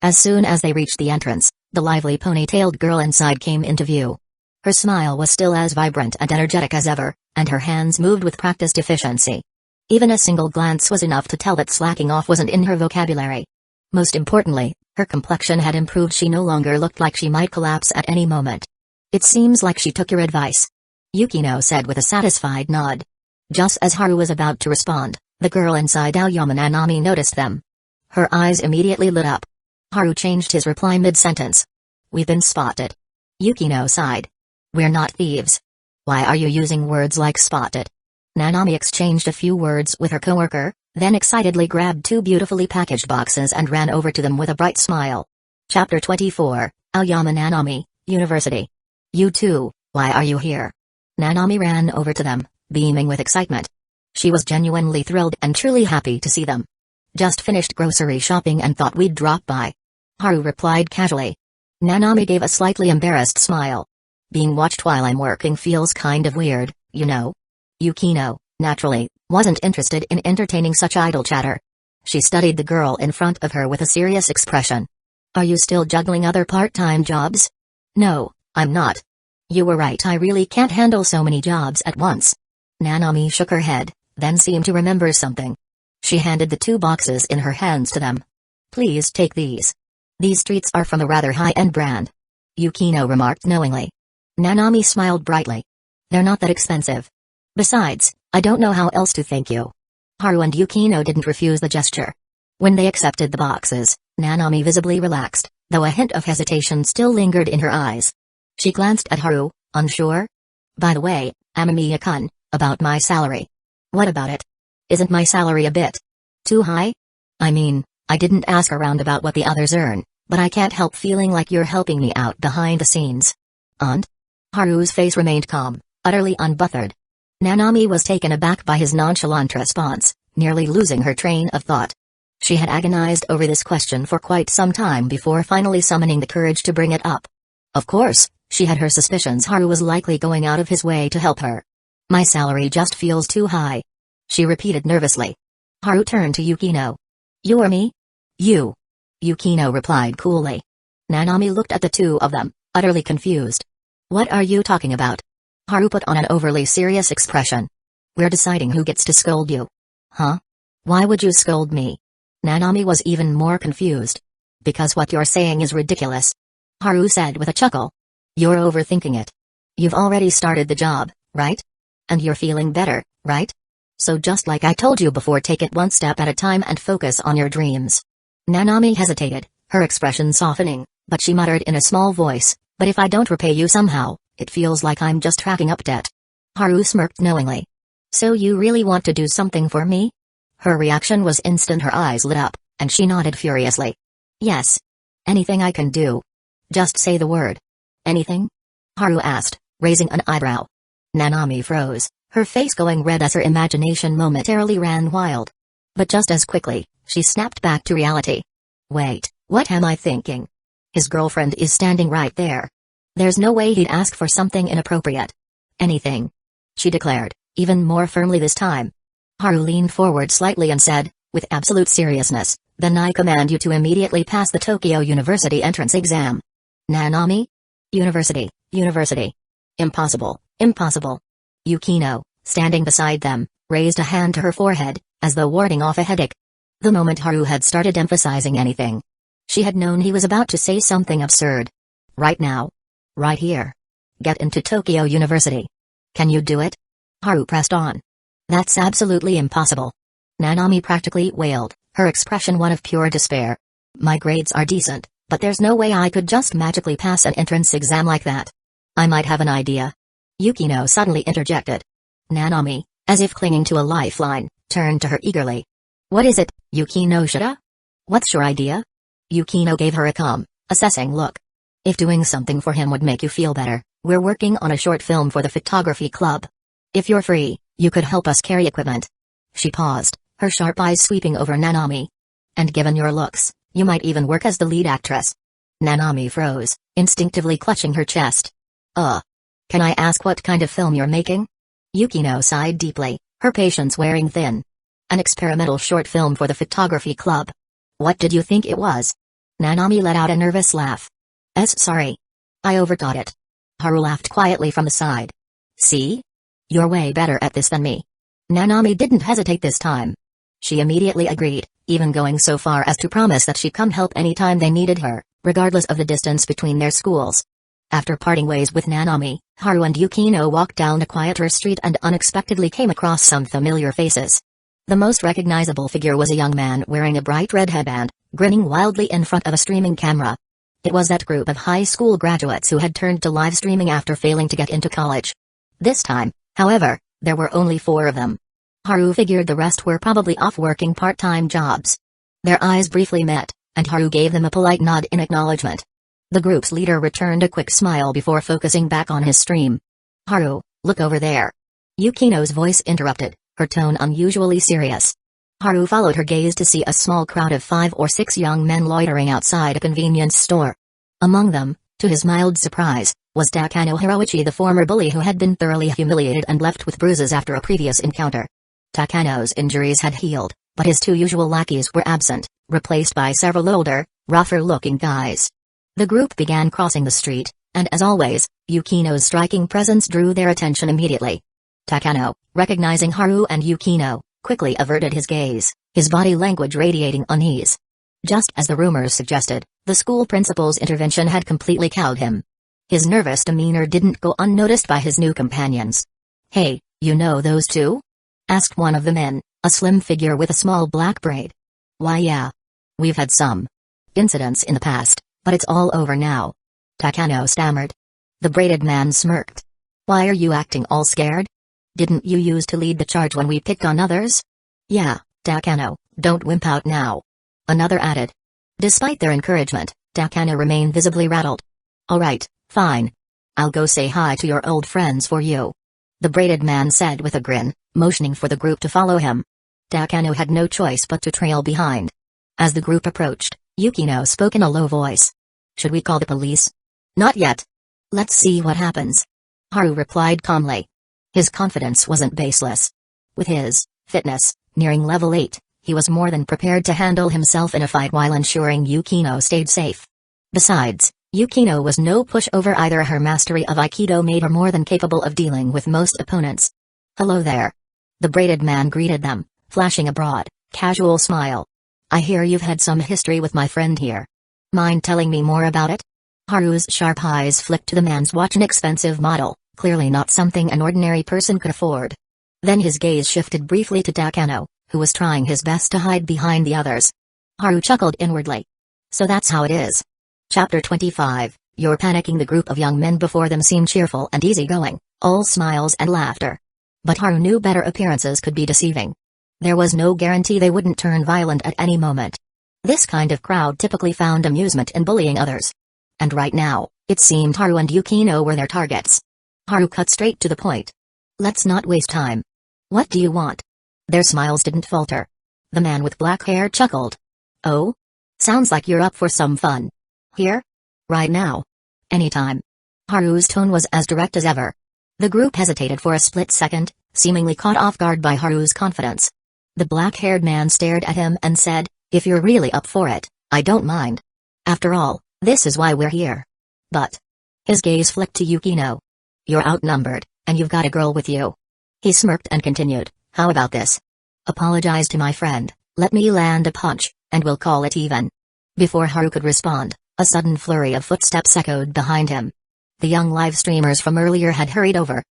As soon as they reached the entrance, the lively ponytailed girl inside came into view. Her smile was still as vibrant and energetic as ever, and her hands moved with practiced efficiency. Even a single glance was enough to tell that slacking off wasn't in her vocabulary. Most importantly, her complexion had improved. She no longer looked like she might collapse at any moment. "It seems like she took your advice," Yukino said with a satisfied nod. Just as Haru was about to respond, the girl inside Aoyama Nanami noticed them. Her eyes immediately lit up. Haru changed his reply mid-sentence. "We've been spotted." Yukino sighed. "We're not thieves." "Why are you using words like spotted?" Nanami exchanged a few words with her coworker, then excitedly grabbed two beautifully packaged boxes and ran over to them with a bright smile. Chapter 24, Aoyama Nanami, University. "You two, why are you here?" Nanami ran over to them, beaming with excitement. She was genuinely thrilled and truly happy to see them. "Just finished grocery shopping and thought we'd drop by," Haru replied casually. Nanami gave a slightly embarrassed smile. "Being watched while I'm working feels kind of weird, you know." Yukino, naturally, wasn't interested in entertaining such idle chatter. She studied the girl in front of her with a serious expression. "Are you still juggling other part-time jobs?" "No, I'm not." "You were right, I really can't handle so many jobs at once." Nanami shook her head, then seemed to remember something. She handed the two boxes in her hands to them. "Please take these. These treats are from a rather high-end brand," Yukino remarked knowingly. Nanami smiled brightly. "They're not that expensive. Besides, I don't know how else to thank you." Haru and Yukino didn't refuse the gesture. When they accepted the boxes, Nanami visibly relaxed, though a hint of hesitation still lingered in her eyes. She glanced at Haru, unsure. "By the way, Amamiya-kun, about my salary." "What about it? Isn't my salary a bit too high?" "I mean, I didn't ask around about what the others earn, but I can't help feeling like you're helping me out behind the scenes." "And?" Haru's face remained calm, utterly unbothered. Nanami was taken aback by his nonchalant response, nearly losing her train of thought. She had agonized over this question for quite some time before finally summoning the courage to bring it up. Of course, she had her suspicions Haru was likely going out of his way to help her. "My salary just feels too high," she repeated nervously. Haru turned to Yukino. "You or me?" "You," Yukino replied coolly. Nanami looked at the two of them, utterly confused. "What are you talking about?" Haru put on an overly serious expression. "We're deciding who gets to scold you." "Huh? Why would you scold me?" Nanami was even more confused. "Because what you're saying is ridiculous," Haru said with a chuckle. "You're overthinking it. You've already started the job, right? And you're feeling better, right? So just like I told you before, take it one step at a time and focus on your dreams." Nanami hesitated, her expression softening, but she muttered in a small voice, "But if I don't repay you somehow, it feels like I'm just racking up debt." Haru smirked knowingly. "So you really want to do something for me?" Her reaction was instant. Her eyes lit up, and she nodded furiously. "Yes. Anything I can do. Just say the word." "Anything?" Haru asked, raising an eyebrow. Nanami froze, her face going red as her imagination momentarily ran wild. But just as quickly, she snapped back to reality. Wait, what am I thinking? His girlfriend is standing right there. There's no way he'd ask for something inappropriate. Anything, she declared, even more firmly this time. Haru leaned forward slightly and said, with absolute seriousness, then I command you to immediately pass the Tokyo University entrance exam. Nanami? University. Impossible, impossible. Yukino, standing beside them, raised a hand to her forehead, as though warding off a headache. The moment Haru had started emphasizing anything, she had known he was about to say something absurd. Right now. Right here. Get into Tokyo University. Can you do it? Haru pressed on. That's absolutely impossible. Nanami practically wailed, her expression one of pure despair. My grades are decent, but there's no way I could just magically pass an entrance exam like that. I might have an idea. Yukino suddenly interjected. Nanami, as if clinging to a lifeline, turned to her eagerly. What is it, Yukinoshita? What's your idea? Yukino gave her a calm, assessing look. If doing something for him would make you feel better, we're working on a short film for the photography club. If you're free, you could help us carry equipment. She paused, her sharp eyes sweeping over Nanami. And given your looks, you might even work as the lead actress. Nanami froze, instinctively clutching her chest. Can I ask what kind of film you're making? Yukino sighed deeply, her patience wearing thin. An experimental short film for the photography club. What did you think it was? Nanami let out a nervous laugh. Sorry. I overthought it. Haru laughed quietly from the side. See? You're way better at this than me. Nanami didn't hesitate this time. She immediately agreed, even going so far as to promise that she'd come help anytime they needed her, regardless of the distance between their schools. After parting ways with Nanami, Haru and Yukino walked down a quieter street and unexpectedly came across some familiar faces. The most recognizable figure was a young man wearing a bright red headband, grinning wildly in front of a streaming camera. It was that group of high school graduates who had turned to live streaming after failing to get into college. This time, however, there were only 4 of them. Haru figured the rest were probably off working part-time jobs. Their eyes briefly met, and Haru gave them a polite nod in acknowledgement. The group's leader returned a quick smile before focusing back on his stream. Haru, look over there. Yukino's voice interrupted, her tone unusually serious. Haru followed her gaze to see a small crowd of 5 or 6 young men loitering outside a convenience store. Among them, to his mild surprise, was Takano Hiroichi, the former bully who had been thoroughly humiliated and left with bruises after a previous encounter. Takano's injuries had healed, but his 2 usual lackeys were absent, replaced by several older, rougher-looking guys. The group began crossing the street, and as always, Yukino's striking presence drew their attention immediately. Takano, recognizing Haru and Yukino, quickly averted his gaze, his body language radiating unease. Just as the rumors suggested, the school principal's intervention had completely cowed him. His nervous demeanor didn't go unnoticed by his new companions. Hey, you know those 2? Asked one of the men, a slim figure with a small black braid. Why yeah. We've had some incidents in the past, but it's all over now. Takano stammered. The braided man smirked. Why are you acting all scared? Didn't you used to lead the charge when we picked on others? Yeah, Takano, don't wimp out now. Another added. Despite their encouragement, Takano remained visibly rattled. Alright, fine. I'll go say hi to your old friends for you. The braided man said with a grin, motioning for the group to follow him. Takano had no choice but to trail behind. As the group approached, Yukino spoke in a low voice. Should we call the police? Not yet. Let's see what happens. Haru replied calmly. His confidence wasn't baseless. With his fitness nearing level 8, he was more than prepared to handle himself in a fight while ensuring Yukino stayed safe. Besides, Yukino was no pushover either. Her mastery of Aikido made her more than capable of dealing with most opponents. Hello there. The braided man greeted them, flashing a broad, casual smile. I hear you've had some history with my friend here. Mind telling me more about it? Haru's sharp eyes flicked to the man's watch, an expensive model, clearly not something an ordinary person could afford. Then his gaze shifted briefly to Takano, who was trying his best to hide behind the others. Haru chuckled inwardly. So that's how it is. Chapter 25, You're panicking. The group of young men before them seemed cheerful and easygoing, all smiles and laughter. But Haru knew better appearances could be deceiving. There was no guarantee they wouldn't turn violent at any moment. This kind of crowd typically found amusement in bullying others. And right now, it seemed Haru and Yukino were their targets. Haru cut straight to the point. Let's not waste time. What do you want? Their smiles didn't falter. The man with black hair chuckled. Oh? Sounds like you're up for some fun. Here? Right now? Anytime. Haru's tone was as direct as ever. The group hesitated for a split second, seemingly caught off guard by Haru's confidence. The black-haired man stared at him and said, "If you're really up for it, I don't mind. After all, this is why we're here." But his gaze flicked to Yukino. "You're outnumbered, and you've got a girl with you." He smirked and continued, "How about this? Apologize to my friend, let me land a punch, and we'll call it even." Before Haru could respond, a sudden flurry of footsteps echoed behind him. The young live streamers from earlier had hurried over.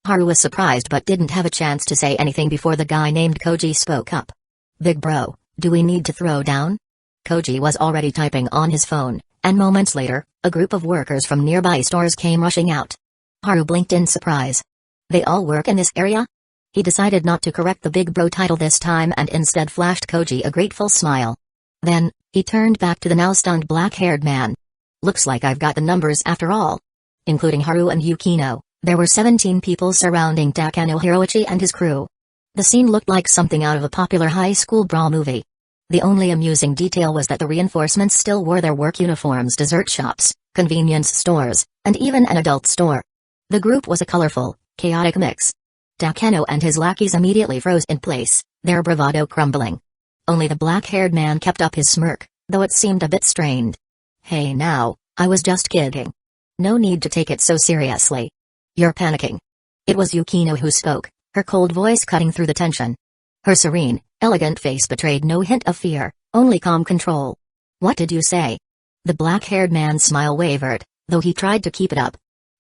Haru was surprised but didn't have a chance to say anything before the guy named Koji spoke up. "Big bro, do we need to throw down?" Koji was already typing on his phone, and moments later, a group of workers from nearby stores came rushing out. Haru blinked in surprise. They all work in this area? He decided not to correct the big bro title this time and instead flashed Koji a grateful smile. Then, he turned back to the now stunned black-haired man. "Looks like I've got the numbers after all." Including Haru and Yukino, there were 17 people surrounding Takano Hiroichi and his crew. The scene looked like something out of a popular high school brawl movie. The only amusing detail was that the reinforcements still wore their work uniforms, dessert shops, convenience stores, and even an adult store. The group was a colorful, chaotic mix. Takano and his lackeys immediately froze in place, their bravado crumbling. Only the black-haired man kept up his smirk, though it seemed a bit strained. "Hey now, I was just kidding. No need to take it so seriously. You're panicking." It was Yukino who spoke, her cold voice cutting through the tension. Her serene, elegant face betrayed no hint of fear, only calm control. "What did you say?" The black-haired man's smile wavered, though he tried to keep it up.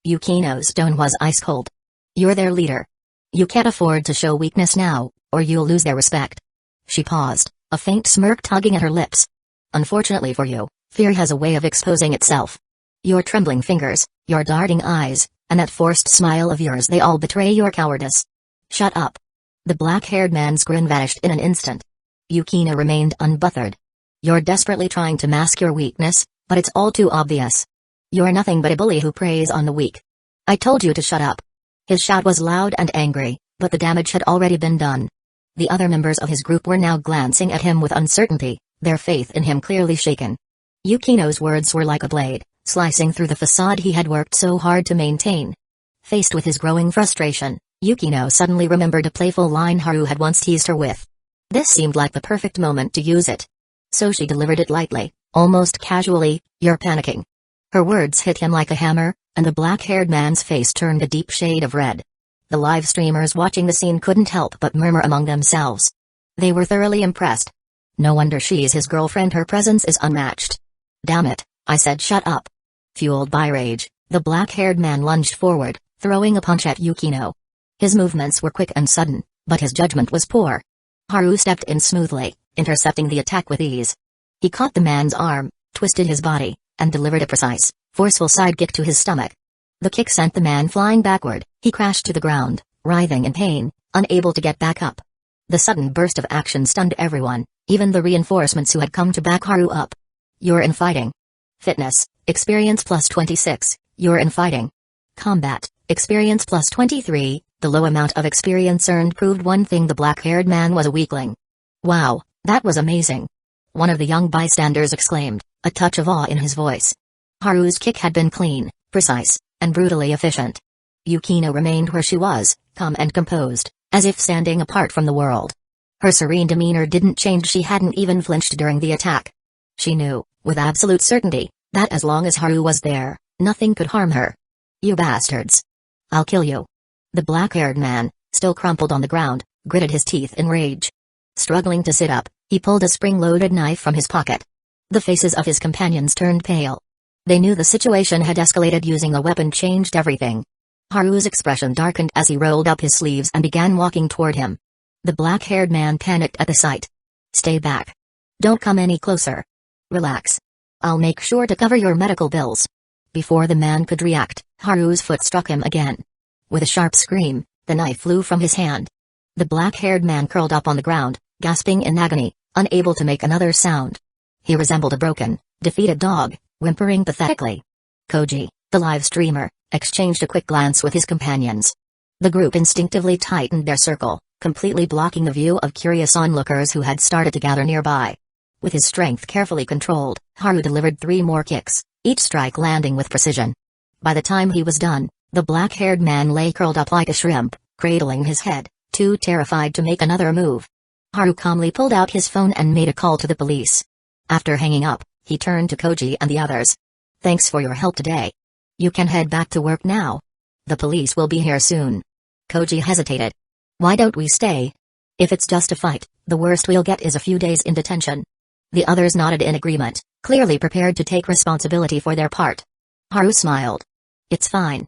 Yukino's tone was ice cold. "You're their leader. You can't afford to show weakness now, or you'll lose their respect." She paused, a faint smirk tugging at her lips. "Unfortunately for you, fear has a way of exposing itself. Your trembling fingers, your darting eyes, and that forced smile of yours, they all betray your cowardice." "Shut up." The black-haired man's grin vanished in an instant. Yukino remained unbothered. "You're desperately trying to mask your weakness, but it's all too obvious. You're nothing but a bully who preys on the weak. I told you to shut up." His shout was loud and angry, but the damage had already been done. The other members of his group were now glancing at him with uncertainty, their faith in him clearly shaken. Yukino's words were like a blade, slicing through the facade he had worked so hard to maintain. Faced with his growing frustration, Yukino suddenly remembered a playful line Haru had once teased her with. This seemed like the perfect moment to use it. So she delivered it lightly, almost casually, "You're panicking." Her words hit him like a hammer, and the black-haired man's face turned a deep shade of red. The live streamers watching the scene couldn't help but murmur among themselves. They were thoroughly impressed. No wonder she's his girlfriend, her presence is unmatched. "Damn it, I said shut up." Fueled by rage, the black-haired man lunged forward, throwing a punch at Yukino. His movements were quick and sudden, but his judgment was poor. Haru stepped in smoothly, intercepting the attack with ease. He caught the man's arm, twisted his body, and delivered a precise, forceful side kick to his stomach. The kick sent the man flying backward. He crashed to the ground, writhing in pain, unable to get back up. The sudden burst of action stunned everyone, even the reinforcements who had come to back Haru up. "You're in fighting. Fitness, experience plus 26, you're in fighting. Combat, experience plus 23, the low amount of experience earned proved one thing: the black-haired man was a weakling." "Wow, that was amazing!" one of the young bystanders exclaimed, a touch of awe in his voice. Haru's kick had been clean, precise, and brutally efficient. Yukino remained where she was, calm and composed, as if standing apart from the world. Her serene demeanor didn't change. She hadn't even flinched during the attack. She knew, with absolute certainty, that as long as Haru was there, nothing could harm her. "You bastards. I'll kill you." The black-haired man, still crumpled on the ground, gritted his teeth in rage. Struggling to sit up, he pulled a spring-loaded knife from his pocket. The faces of his companions turned pale. They knew the situation had escalated. Using a weapon changed everything. Haru's expression darkened as he rolled up his sleeves and began walking toward him. The black-haired man panicked at the sight. "Stay back. Don't come any closer. Relax. I'll make sure to cover your medical bills." Before the man could react, Haru's foot struck him again. With a sharp scream, the knife flew from his hand. The black-haired man curled up on the ground, gasping in agony, unable to make another sound. He resembled a broken, defeated dog, whimpering pathetically. Koji, the live streamer, exchanged a quick glance with his companions. The group instinctively tightened their circle, completely blocking the view of curious onlookers who had started to gather nearby. With his strength carefully controlled, Haru delivered 3 more kicks, each strike landing with precision. By the time he was done, the black-haired man lay curled up like a shrimp, cradling his head, too terrified to make another move. Haru calmly pulled out his phone and made a call to the police. After hanging up, he turned to Koji and the others. "Thanks for your help today. You can head back to work now. The police will be here soon." Koji hesitated. "Why don't we stay? If it's just a fight, the worst we'll get is a few days in detention." The others nodded in agreement, clearly prepared to take responsibility for their part. Haru smiled. "It's fine.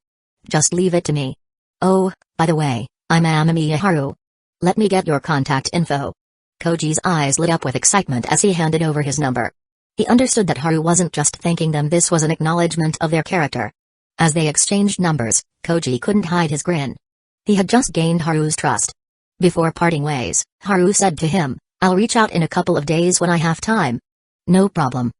Just leave it to me. Oh, by the way, I'm Amamiya Haru. Let me get your contact info." Koji's eyes lit up with excitement as he handed over his number. He understood that Haru wasn't just thanking them, this was an acknowledgement of their character. As they exchanged numbers, Koji couldn't hide his grin. He had just gained Haru's trust. Before parting ways, Haru said to him, "I'll reach out in a couple of days when I have time." "No problem.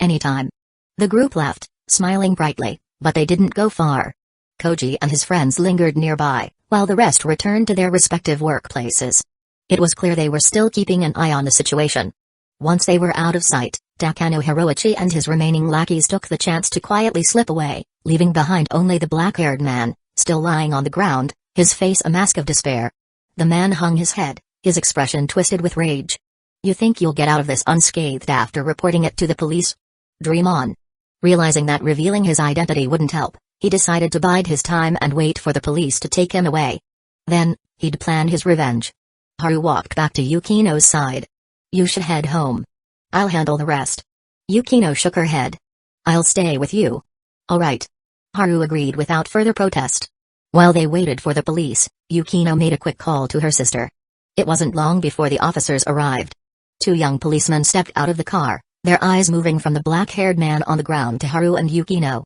Anytime." The group left, smiling brightly, but they didn't go far. Koji and his friends lingered nearby, while the rest returned to their respective workplaces. It was clear they were still keeping an eye on the situation. Once they were out of sight, Takano Hiroichi and his remaining lackeys took the chance to quietly slip away, leaving behind only the black-haired man, still lying on the ground, his face a mask of despair. The man hung his head, his expression twisted with rage. "You think you'll get out of this unscathed after reporting it to the police? Dream on." Realizing that revealing his identity wouldn't help, he decided to bide his time and wait for the police to take him away. Then, he'd plan his revenge. Haru walked back to Yukino's side. "You should head home. I'll handle the rest." Yukino shook her head. "I'll stay with you." "All right." Haru agreed without further protest. While they waited for the police, Yukino made a quick call to her sister. It wasn't long before the officers arrived. 2 young policemen stepped out of the car, their eyes moving from the black-haired man on the ground to Haru and Yukino.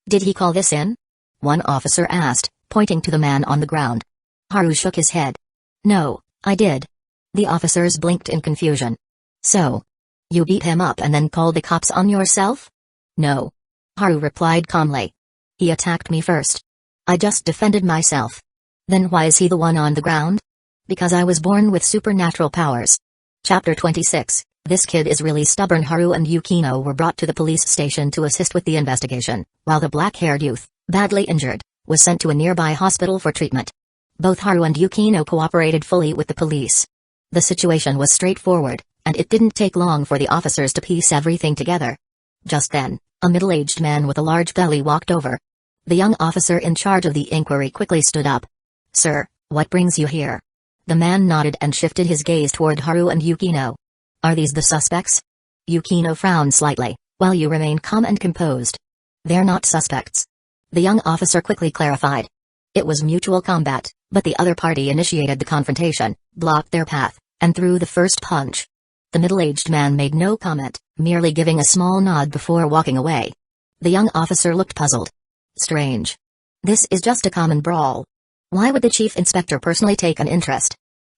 "Did he call this in?" one officer asked, pointing to the man on the ground. Haru shook his head. "No, I did." The officers blinked in confusion. "So? You beat him up and then called the cops on yourself?" "No." Haru replied calmly. "He attacked me first. I just defended myself." "Then why is he the one on the ground?" "Because I was born with supernatural powers." Chapter 26, This Kid is Really Stubborn. Haru and Yukino were brought to the police station to assist with the investigation, while the black-haired youth, badly injured, was sent to a nearby hospital for treatment. Both Haru and Yukino cooperated fully with the police. The situation was straightforward, and it didn't take long for the officers to piece everything together. Just then, a middle-aged man with a large belly walked over. The young officer in charge of the inquiry quickly stood up. "Sir, what brings you here?" The man nodded and shifted his gaze toward Haru and Yukino. "Are these the suspects?" Yukino frowned slightly, while you remain calm and composed. "They're not suspects." The young officer quickly clarified. It was mutual combat, but the other party initiated the confrontation, blocked their path, and threw the first punch. The middle-aged man made no comment, merely giving a small nod before walking away. The young officer looked puzzled. Strange. This is just a common brawl. Why would the chief inspector personally take an interest?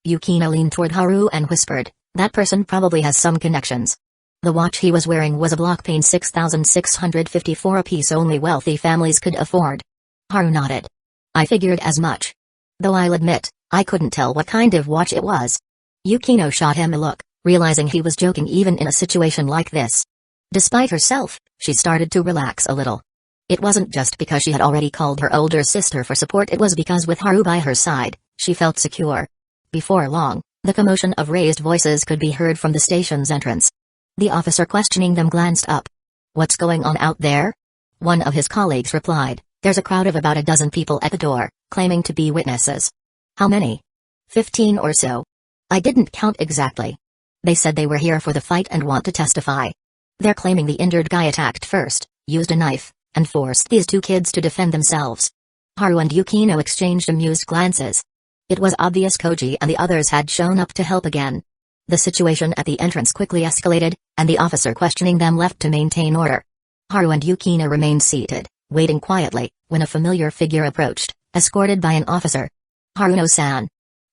Yukino leaned toward Haru and whispered, "That person probably has some connections." The watch he was wearing was a Blockpane 6654 apiece only wealthy families could afford. Haru nodded. "I figured as much. Though I'll admit, I couldn't tell what kind of watch it was." Yukino shot him a look, realizing he was joking even in a situation like this. Despite herself, she started to relax a little. It wasn't just because she had already called her older sister for support, it was because with Haru by her side, she felt secure. Before long, the commotion of raised voices could be heard from the station's entrance. The officer questioning them glanced up. "What's going on out there?" One of his colleagues replied, "There's a crowd of about a dozen people at the door, claiming to be witnesses." "How many?" 15 or so. "I didn't count exactly. They said they were here for the fight and want to testify. They're claiming the injured guy attacked first, used a knife, and forced these 2 kids to defend themselves." Haru and Yukino exchanged amused glances. It was obvious Koji and the others had shown up to help again. The situation at the entrance quickly escalated, and the officer questioning them left to maintain order. Haru and Yukino remained seated, waiting quietly, when a familiar figure approached, escorted by an officer. "Haruno-san."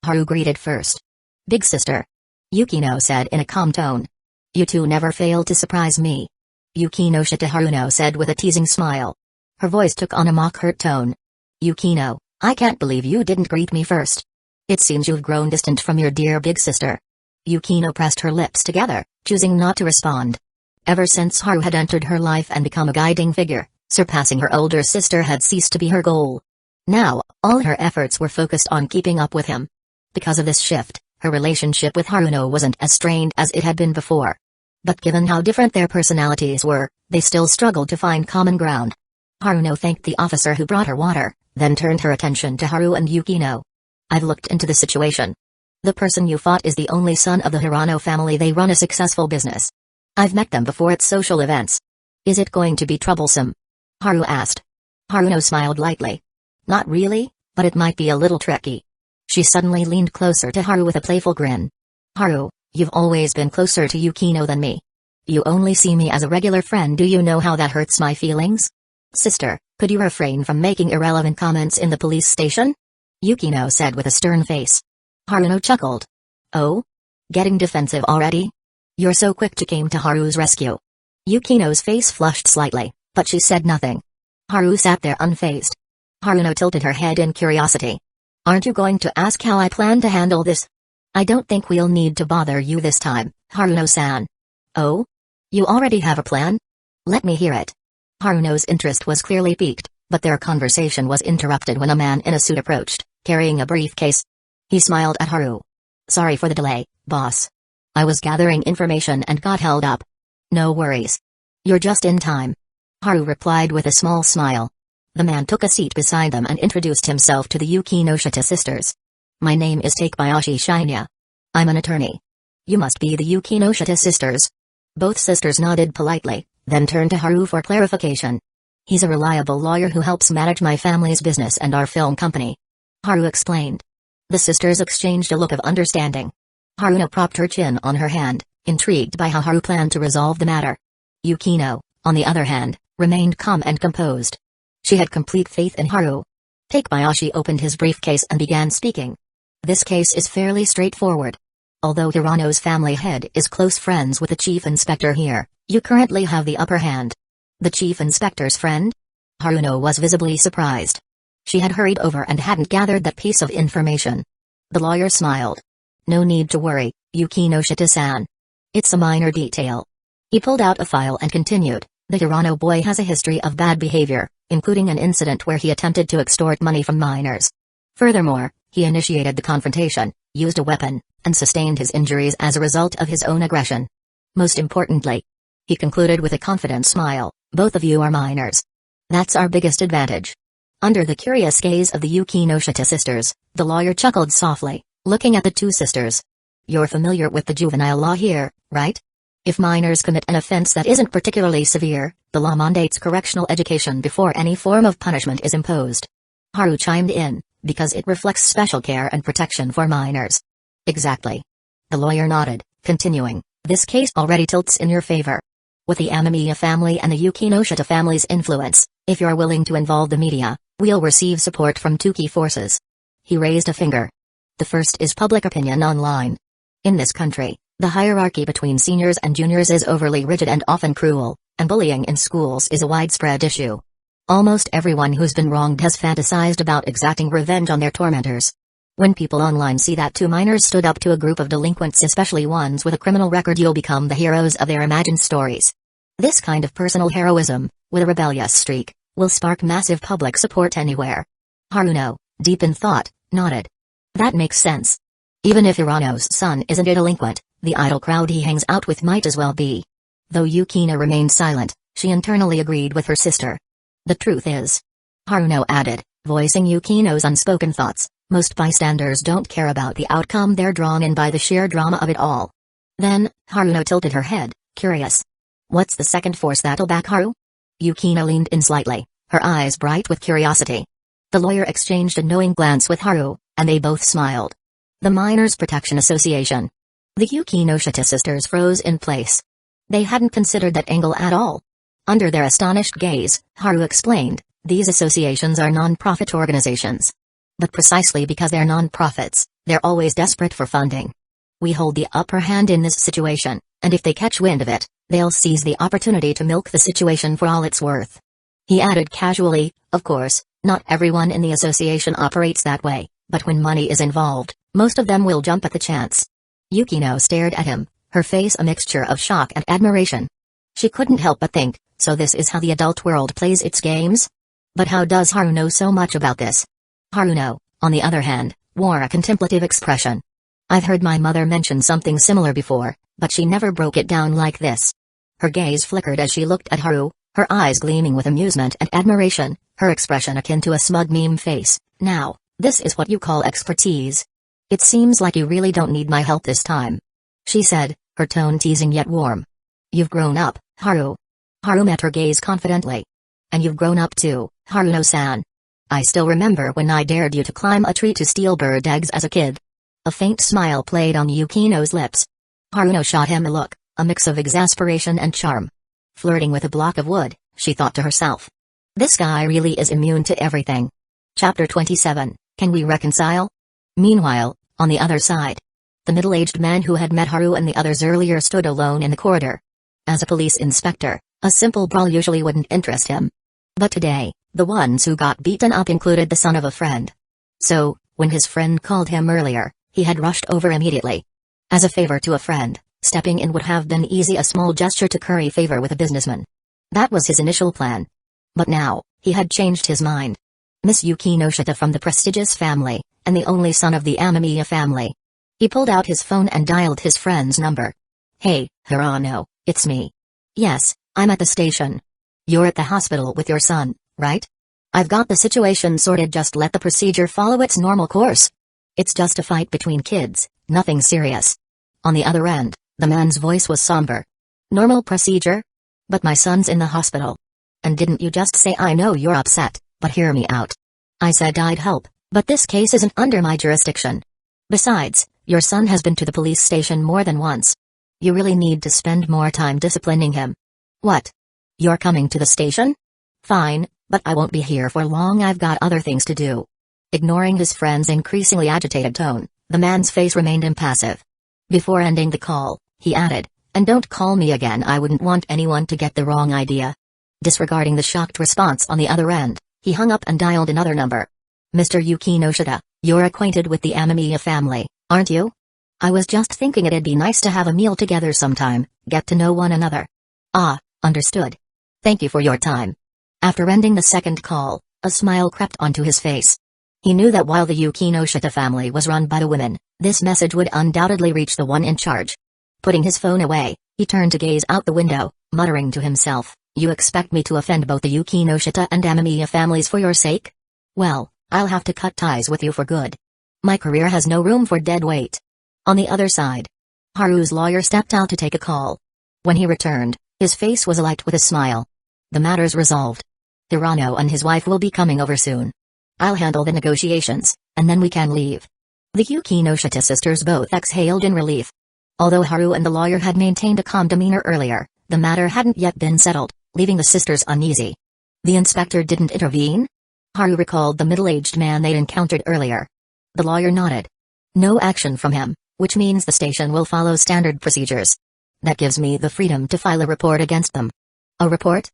Haru greeted first. "Big sister." Yukino said in a calm tone. "You two never fail to surprise me." Yukinoshita, Haruno said with a teasing smile. Her voice took on a mock hurt tone. "Yukino, I can't believe you didn't greet me first. It seems you've grown distant from your dear big sister. Yukino pressed her lips together, choosing not to respond. Ever since Haru had entered her life and become a guiding figure, surpassing her older sister had ceased to be her goal. Now, all her efforts were focused on keeping up with him. Because of this shift, her relationship with Haruno wasn't as strained as it had been before. But given how different their personalities were, they still struggled to find common ground. Haruno thanked the officer who brought her water, then turned her attention to Haru and Yukino. I've looked into the situation. The person you fought is the only son of the Hirano family. They run a successful business. I've met them before at social events. Is it going to be troublesome? Haru asked. Haruno smiled lightly. Not really, but it might be a little tricky. She suddenly leaned closer to Haru with a playful grin. Haru, you've always been closer to Yukino than me. You only see me as a regular friend. Do you know how that hurts my feelings? Sister, could you refrain from making irrelevant comments in the police station? Yukino said with a stern face. Haruno chuckled. Oh? Getting defensive already? You're so quick to come to Haru's rescue. Yukino's face flushed slightly, but she said nothing. Haru sat there unfazed. Haruno tilted her head in curiosity. Aren't you going to ask how I plan to handle this? I don't think we'll need to bother you this time, Haruno-san. Oh? You already have a plan? Let me hear it. Haruno's interest was clearly piqued, but their conversation was interrupted when a man in a suit approached, carrying a briefcase. He smiled at Haru. Sorry for the delay, boss. I was gathering information and got held up. No worries. You're just in time. Haru replied with a small smile. The man took a seat beside them and introduced himself to the Yukinoshita sisters. My name is Takebayashi Shinya. I'm an attorney. You must be the Yukinoshita sisters. Both sisters nodded politely, then turned to Haru for clarification. He's a reliable lawyer who helps manage my family's business and our film company. Haru explained. The sisters exchanged a look of understanding. Haruno propped her chin on her hand, intrigued by how Haru planned to resolve the matter. Yukino, on the other hand, remained calm and composed. She had complete faith in Haru. Takebayashi opened his briefcase and began speaking. This case is fairly straightforward. Although Hirano's family head is close friends with the chief inspector here, you currently have the upper hand. The chief inspector's friend? Haruno was visibly surprised. She had hurried over and hadn't gathered that piece of information. The lawyer smiled. No need to worry, Yukinoshita-san. It's a minor detail. He pulled out a file and continued. The Hirano boy has a history of bad behavior, including an incident where he attempted to extort money from minors. Furthermore, he initiated the confrontation, used a weapon, and sustained his injuries as a result of his own aggression. Most importantly, he concluded with a confident smile, both of you are minors. That's our biggest advantage. Under the curious gaze of the Yukinoshita sisters, the lawyer chuckled softly, looking at the two sisters. You're familiar with the juvenile law here, right? If minors commit an offense that isn't particularly severe, the law mandates correctional education before any form of punishment is imposed. Haru chimed in, because it reflects special care and protection for minors. Exactly. The lawyer nodded, continuing, this case already tilts in your favor. With the Amamiya family and the Yukinoshita family's influence, if you're willing to involve the media, we'll receive support from two key forces. He raised a finger. The first is public opinion online. In this country, the hierarchy between seniors and juniors is overly rigid and often cruel, and bullying in schools is a widespread issue. Almost everyone who's been wronged has fantasized about exacting revenge on their tormentors. When people online see that two minors stood up to a group of delinquents, especially ones with a criminal record, you'll become the heroes of their imagined stories. This kind of personal heroism, with a rebellious streak, will spark massive public support anywhere. Haruno, deep in thought, nodded. That makes sense. Even if Hirano's son isn't a delinquent, the idle crowd he hangs out with might as well be. Though Yukino remained silent, she internally agreed with her sister. The truth is, Haruno added, voicing Yukino's unspoken thoughts, most bystanders don't care about the outcome, they're drawn in by the sheer drama of it all. Then, Haruno tilted her head, curious. What's the second force that'll back Haru? Yukino leaned in slightly, her eyes bright with curiosity. The lawyer exchanged a knowing glance with Haru, and they both smiled. The Miners Protection Association. The Yukinoshita sisters froze in place. They hadn't considered that angle at all. Under their astonished gaze, Haru explained, these associations are non-profit organizations. But precisely because they're non-profits, they're always desperate for funding. We hold the upper hand in this situation, and if they catch wind of it, they'll seize the opportunity to milk the situation for all it's worth. He added casually, of course, Not everyone in the association operates that way, but when money is involved, most of them will jump at the chance. Yukino stared at him, her face a mixture of shock and admiration. She couldn't help but think, so this is how the adult world plays its games? But how does Haru know so much about this? Haruno, on the other hand, wore a contemplative expression. I've heard my mother mention something similar before, but she never broke it down like this. Her gaze flickered as she looked at Haru, her eyes gleaming with amusement and admiration, her expression akin to a smug meme face. Now, this is what you call expertise. It seems like you really don't need my help this time, she said, her tone teasing yet warm. You've grown up, Haru. Haru met her gaze confidently. And you've grown up too, Haruno-san. I still remember when I dared you to climb a tree to steal bird eggs as a kid. A faint smile played on Yukino's lips. Haruno shot him a look, a mix of exasperation and charm. Flirting with a block of wood, she thought to herself. This guy really is immune to everything. Chapter 27, Can We Reconcile? Meanwhile, on the other side, the middle-aged man who had met Haru and the others earlier stood alone in the corridor. As a police inspector, a simple brawl usually wouldn't interest him. But today, the ones who got beaten up included the son of a friend. So, when his friend called him earlier, he had rushed over immediately. As a favor to a friend, stepping in would have been easy, a small gesture to curry favor with a businessman. That was his initial plan. But now, he had changed his mind. Miss Yukinoshita from the prestigious family, and the only son of the Amamiya family. He pulled out his phone and dialed his friend's number. Hey, Hirano, it's me. Yes, I'm at the station. You're at the hospital with your son, right? I've got the situation sorted, just let the procedure follow its normal course. It's just a fight between kids, nothing serious. On the other end, the man's voice was somber. Normal procedure? But my son's in the hospital. And didn't you just say? I know you're upset, but hear me out. I said I'd help, but this case isn't under my jurisdiction. Besides, your son has been to the police station more than once. You really need to spend more time disciplining him. What? You're coming to the station? Fine, but I won't be here for long, I've got other things to do. Ignoring his friend's increasingly agitated tone, the man's face remained impassive. Before ending the call, he added, and don't call me again, I wouldn't want anyone to get the wrong idea. Disregarding the shocked response on the other end, he hung up and dialed another number. Mr. Yukinoshita, you're acquainted with the Amamiya family, aren't you? I was just thinking it'd be nice to have a meal together sometime, get to know one another. Ah, understood. Thank you for your time. After ending the second call, a smile crept onto his face. He knew that while the Yukinoshita family was run by the women, this message would undoubtedly reach the one in charge. Putting his phone away, he turned to gaze out the window, muttering to himself, you expect me to offend both the Yukinoshita and Amamiya families for your sake? Well, I'll have to cut ties with you for good. My career has no room for dead weight. On the other side, Haru's lawyer stepped out to take a call. When he returned, his face was alight with a smile. The matter's resolved. Hirano and his wife will be coming over soon. I'll handle the negotiations, and then we can leave. The Yukinoshita sisters both exhaled in relief. Although Haru and the lawyer had maintained a calm demeanor earlier, the matter hadn't yet been settled, leaving the sisters uneasy. The inspector didn't intervene? Haru recalled the middle-aged man they'd encountered earlier. The lawyer nodded. No action from him, which means the station will follow standard procedures. That gives me the freedom to file a report against them. A report?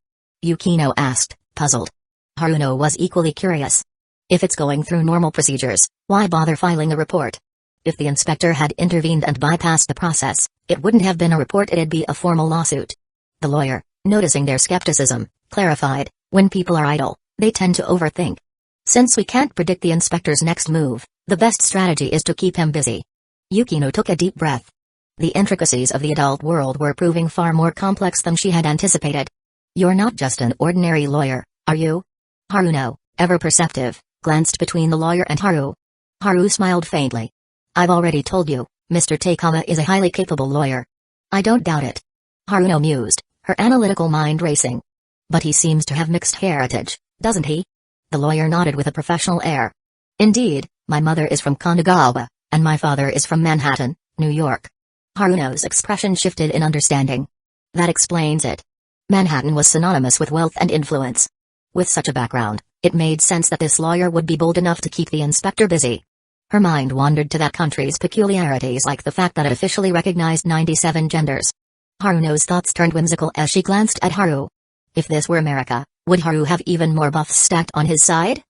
Yukino asked, puzzled. Haruno was equally curious. If it's going through normal procedures, why bother filing a report? If the inspector had intervened and bypassed the process, it wouldn't have been a report, it'd be a formal lawsuit. The lawyer, noticing their skepticism, clarified, when people are idle, they tend to overthink. Since we can't predict the inspector's next move, the best strategy is to keep him busy. Yukino took a deep breath. The intricacies of the adult world were proving far more complex than she had anticipated. You're not just an ordinary lawyer, are you? Haruno, ever perceptive, glanced between the lawyer and Haru. Haru smiled faintly. I've already told you, Mr. Takama is a highly capable lawyer. I don't doubt it. Haruno mused, her analytical mind racing. But he seems to have mixed heritage, doesn't he? The lawyer nodded with a professional air. Indeed, my mother is from Kanagawa, and my father is from Manhattan, New York. Haruno's expression shifted in understanding. That explains it. Manhattan was synonymous with wealth and influence. With such a background, it made sense that this lawyer would be bold enough to keep the inspector busy. Her mind wandered to that country's peculiarities, like the fact that it officially recognized 97 genders. Haruno's thoughts turned whimsical as she glanced at Haru. If this were America, would Haru have even more buffs stacked on his side?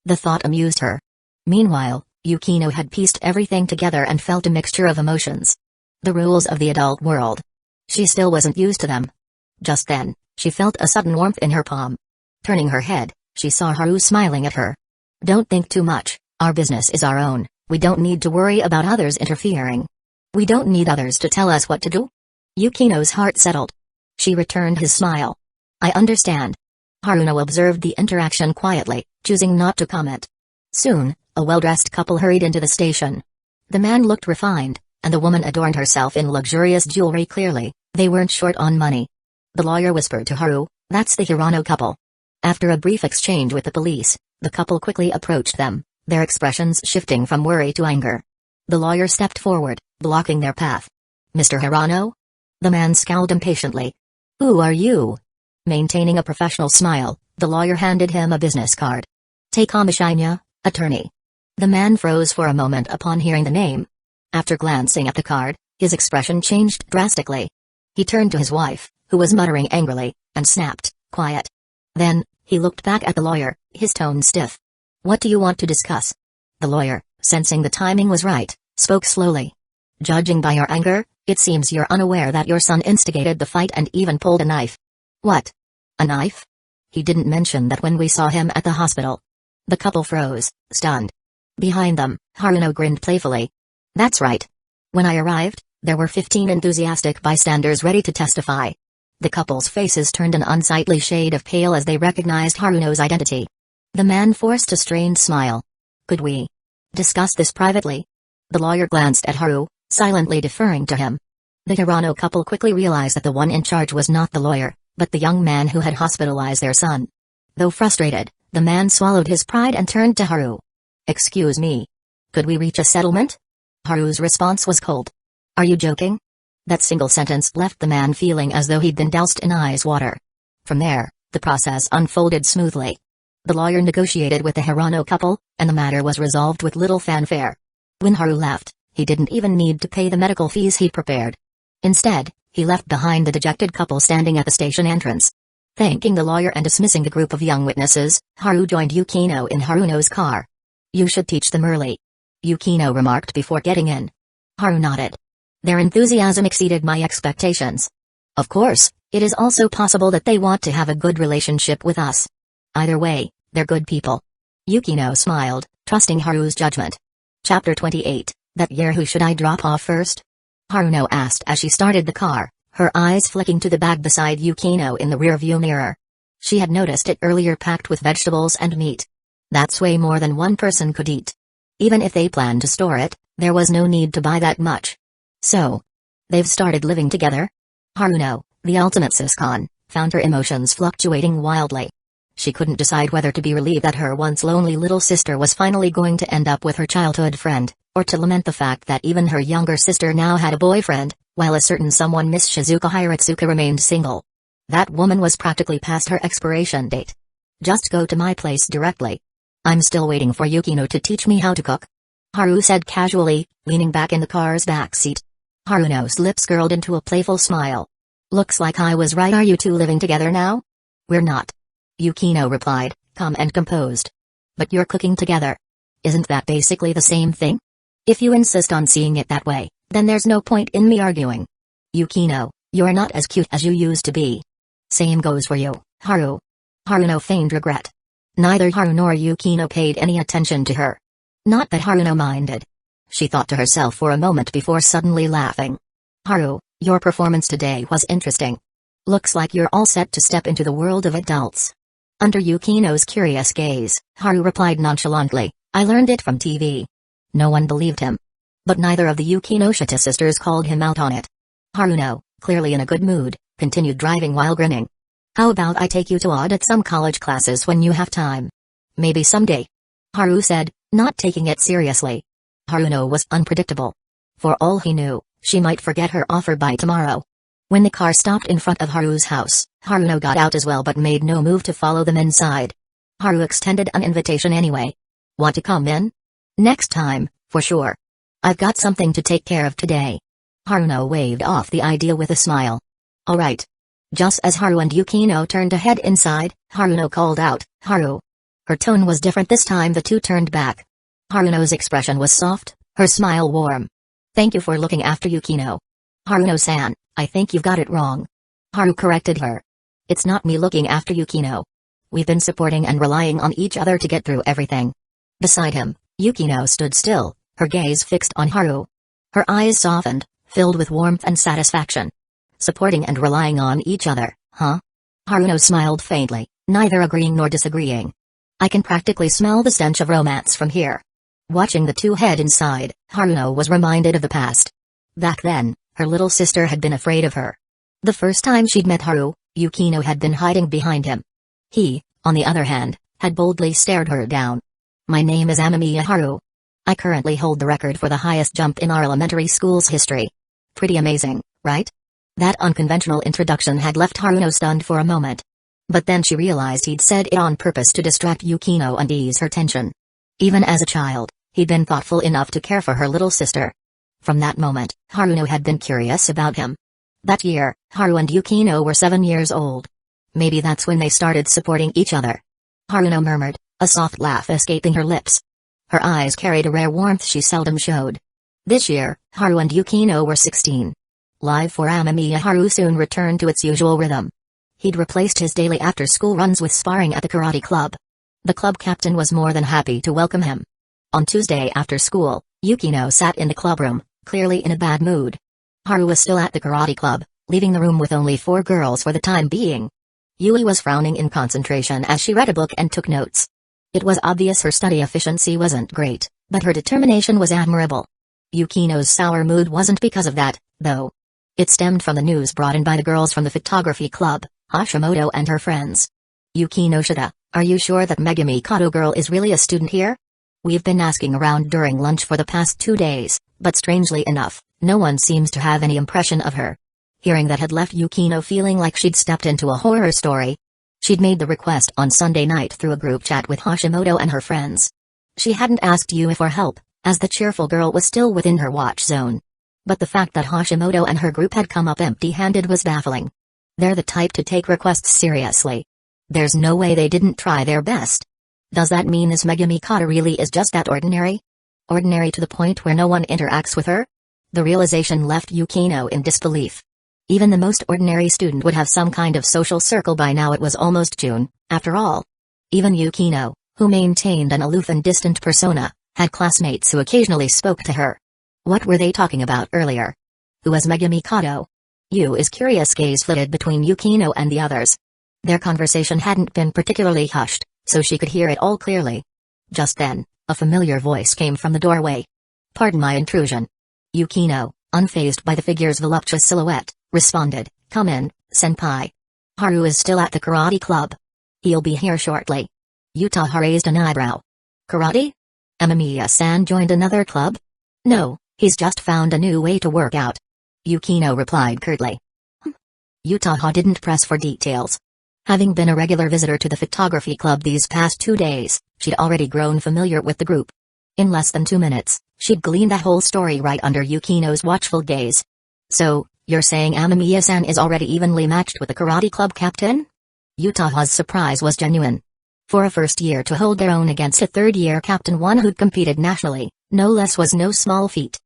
The thought amused her. Meanwhile, Yukino had pieced everything together and felt a mixture of emotions. The rules of the adult world. She still wasn't used to them. Just then, she felt a sudden warmth in her palm. Turning her head, she saw Haru smiling at her. Don't think too much, our business is our own, we don't need to worry about others interfering. We don't need others to tell us what to do. Yukino's heart settled. She returned his smile. I understand. Haruno observed the interaction quietly, choosing not to comment. Soon, a well-dressed couple hurried into the station. The man looked refined, and the woman adorned herself in luxurious jewelry. Clearly, they weren't short on money. The lawyer whispered to Haru, that's the Hirano couple. After a brief exchange with the police, the couple quickly approached them, their expressions shifting from worry to anger. The lawyer stepped forward, blocking their path. Mr. Hirano? The man scowled impatiently. Who are you? Maintaining a professional smile, the lawyer handed him a business card. Take Shinya, attorney. The man froze for a moment upon hearing the name. After glancing at the card, his expression changed drastically. He turned to his wife, who was muttering angrily, and snapped, quiet. Then, he looked back at the lawyer, his tone stiff. What do you want to discuss? The lawyer, sensing the timing was right, spoke slowly. Judging by your anger, it seems you're unaware that your son instigated the fight and even pulled a knife. What? A knife? He didn't mention that when we saw him at the hospital. The couple froze, stunned. Behind them, Haruno grinned playfully. That's right. When I arrived, there were 15 enthusiastic bystanders ready to testify. The couple's faces turned an unsightly shade of pale as they recognized Haruno's identity. The man forced a strained smile. Could we discuss this privately? The lawyer glanced at Haru, silently deferring to him. The Hirano couple quickly realized that the one in charge was not the lawyer, but the young man who had hospitalized their son. Though frustrated, the man swallowed his pride and turned to Haru. Excuse me. Could we reach a settlement? Haru's response was cold. Are you joking? That single sentence left the man feeling as though he'd been doused in ice water. From there, the process unfolded smoothly. The lawyer negotiated with the Hirano couple, and the matter was resolved with little fanfare. When Haru left, he didn't even need to pay the medical fees he'd prepared. Instead, he left behind the dejected couple standing at the station entrance. Thanking the lawyer and dismissing the group of young witnesses, Haru joined Yukino in Haruno's car. You should teach them early, Yukino remarked before getting in. Haru nodded. Their enthusiasm exceeded my expectations. Of course, it is also possible that they want to have a good relationship with us. Either way, they're good people. Yukino smiled, trusting Haru's judgment. Chapter 28, that year who should I drop off first? Haruno asked as she started the car, her eyes flicking to the bag beside Yukino in the rearview mirror. She had noticed it earlier packed with vegetables and meat. That's way more than one person could eat. Even if they planned to store it, there was no need to buy that much. So, they've started living together? Haruno, the ultimate siscon, found her emotions fluctuating wildly. She couldn't decide whether to be relieved that her once lonely little sister was finally going to end up with her childhood friend, or to lament the fact that even her younger sister now had a boyfriend, while a certain someone Miss Shizuka Hiratsuka remained single. That woman was practically past her expiration date. Just go to my place directly. I'm still waiting for Yukino to teach me how to cook, Haru said casually, leaning back in the car's back seat. Haruno's lips curled into a playful smile. Looks like I was right. Are you two living together now? We're not, Yukino replied, calm and composed. But you're cooking together. Isn't that basically the same thing? If you insist on seeing it that way, then there's no point in me arguing. Yukino, you're not as cute as you used to be. Same goes for you, Haru. Haruno feigned regret. Neither Haru nor Yukino paid any attention to her. Not that Haruno minded. She thought to herself for a moment before suddenly laughing. Haru, your performance today was interesting. Looks like you're all set to step into the world of adults. Under Yukino's curious gaze, Haru replied nonchalantly, I learned it from TV. No one believed him. But neither of the Yukinoshita sisters called him out on it. Haruno, clearly in a good mood, continued driving while grinning. How about I take you to audit some college classes when you have time? Maybe someday, Haru said, not taking it seriously. Haruno was unpredictable. For all he knew, she might forget her offer by tomorrow. When the car stopped in front of Haru's house, Haruno got out as well but made no move to follow them inside. Haru extended an invitation anyway. Want to come in? Next time, for sure. I've got something to take care of today. Haruno waved off the idea with a smile. Alright. Just as Haru and Yukino turned to head inside, Haruno called out, Haru. Her tone was different this time. The two turned back. Haruno's expression was soft, her smile warm. Thank you for looking after Yukino. Haruno-san, I think you've got it wrong. Haru corrected her. It's not me looking after Yukino. We've been supporting and relying on each other to get through everything. Beside him, Yukino stood still, her gaze fixed on Haru. Her eyes softened, filled with warmth and satisfaction. Supporting and relying on each other, huh? Haruno smiled faintly, neither agreeing nor disagreeing. I can practically smell the stench of romance from here. Watching the two head inside, Haruno was reminded of the past. Back then, her little sister had been afraid of her. The first time she'd met Haru, Yukino had been hiding behind him. He, on the other hand, had boldly stared her down. My name is Amamiya Haru. I currently hold the record for the highest jump in our elementary school's history. Pretty amazing, right? That unconventional introduction had left Haruno stunned for a moment. But then she realized he'd said it on purpose to distract Yukino and ease her tension. Even as a child, he'd been thoughtful enough to care for her little sister. From that moment, Haruno had been curious about him. That year, Haru and Yukino were 7 years old. Maybe that's when they started supporting each other. Haruno murmured, a soft laugh escaping her lips. Her eyes carried a rare warmth she seldom showed. This year, Haru and Yukino were 16. Life for Amamiya Haru soon returned to its usual rhythm. He'd replaced his daily after-school runs with sparring at the karate club. The club captain was more than happy to welcome him. On Tuesday after school, Yukino sat in the clubroom, clearly in a bad mood. Haru was still at the karate club, leaving the room with only 4 girls for the time being. Yui was frowning in concentration as she read a book and took notes. It was obvious her study efficiency wasn't great, but her determination was admirable. Yukino's sour mood wasn't because of that, though. It stemmed from the news brought in by the girls from the photography club, Hashimoto and her friends. Yukinoshita, are you sure that Megami Kato girl is really a student here? We've been asking around during lunch for the past 2 days, but strangely enough, no one seems to have any impression of her. Hearing that had left Yukino feeling like she'd stepped into a horror story. She'd made the request on Sunday night through a group chat with Hashimoto and her friends. She hadn't asked Yui for help, as the cheerful girl was still within her watch zone. But the fact that Hashimoto and her group had come up empty-handed was baffling. They're the type to take requests seriously. There's no way they didn't try their best. Does that mean this Megami Kato really is just that ordinary? Ordinary to the point where no one interacts with her? The realization left Yukino in disbelief. Even the most ordinary student would have some kind of social circle by now. It was almost June, after all. Even Yukino, who maintained an aloof and distant persona, had classmates who occasionally spoke to her. What were they talking about earlier? Who was Megami Kato? Yu's curious gaze flitted between Yukino and the others. Their conversation hadn't been particularly hushed, so she could hear it all clearly. Just then, a familiar voice came from the doorway. Pardon my intrusion. Yukino, unfazed by the figure's voluptuous silhouette, responded, come in, senpai. Haru is still at the karate club. He'll be here shortly. Yutaha raised an eyebrow. Karate? Amamiya-san joined another club? No, he's just found a new way to work out. Yukino replied curtly. Yutaha didn't press for details. Having been a regular visitor to the photography club these past 2 days, she'd already grown familiar with the group. In less than 2 minutes, she'd gleaned that whole story right under Yukino's watchful gaze. So, you're saying Amamiya-san is already evenly matched with the karate club captain? Yutaha's surprise was genuine. For a first year to hold their own against a third-year captain, one who'd competed nationally, no less, was no small feat.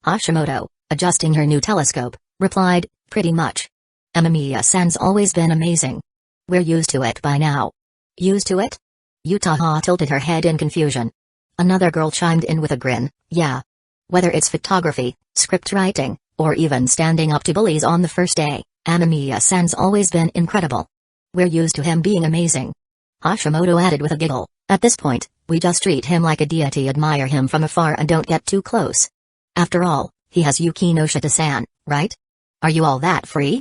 Hashimoto, adjusting her new telescope, replied, pretty much. Amamiya-san's always been amazing. We're used to it by now. Used to it? Yutaha tilted her head in confusion. Another girl chimed in with a grin, yeah. Whether it's photography, script writing, or even standing up to bullies on the first day, Amamiya-san's always been incredible. We're used to him being amazing. Hashimoto added with a giggle, at this point, we just treat him like a deity, admire him from afar and don't get too close. After all, he has Yukinoshita-san, right? Are you all that free?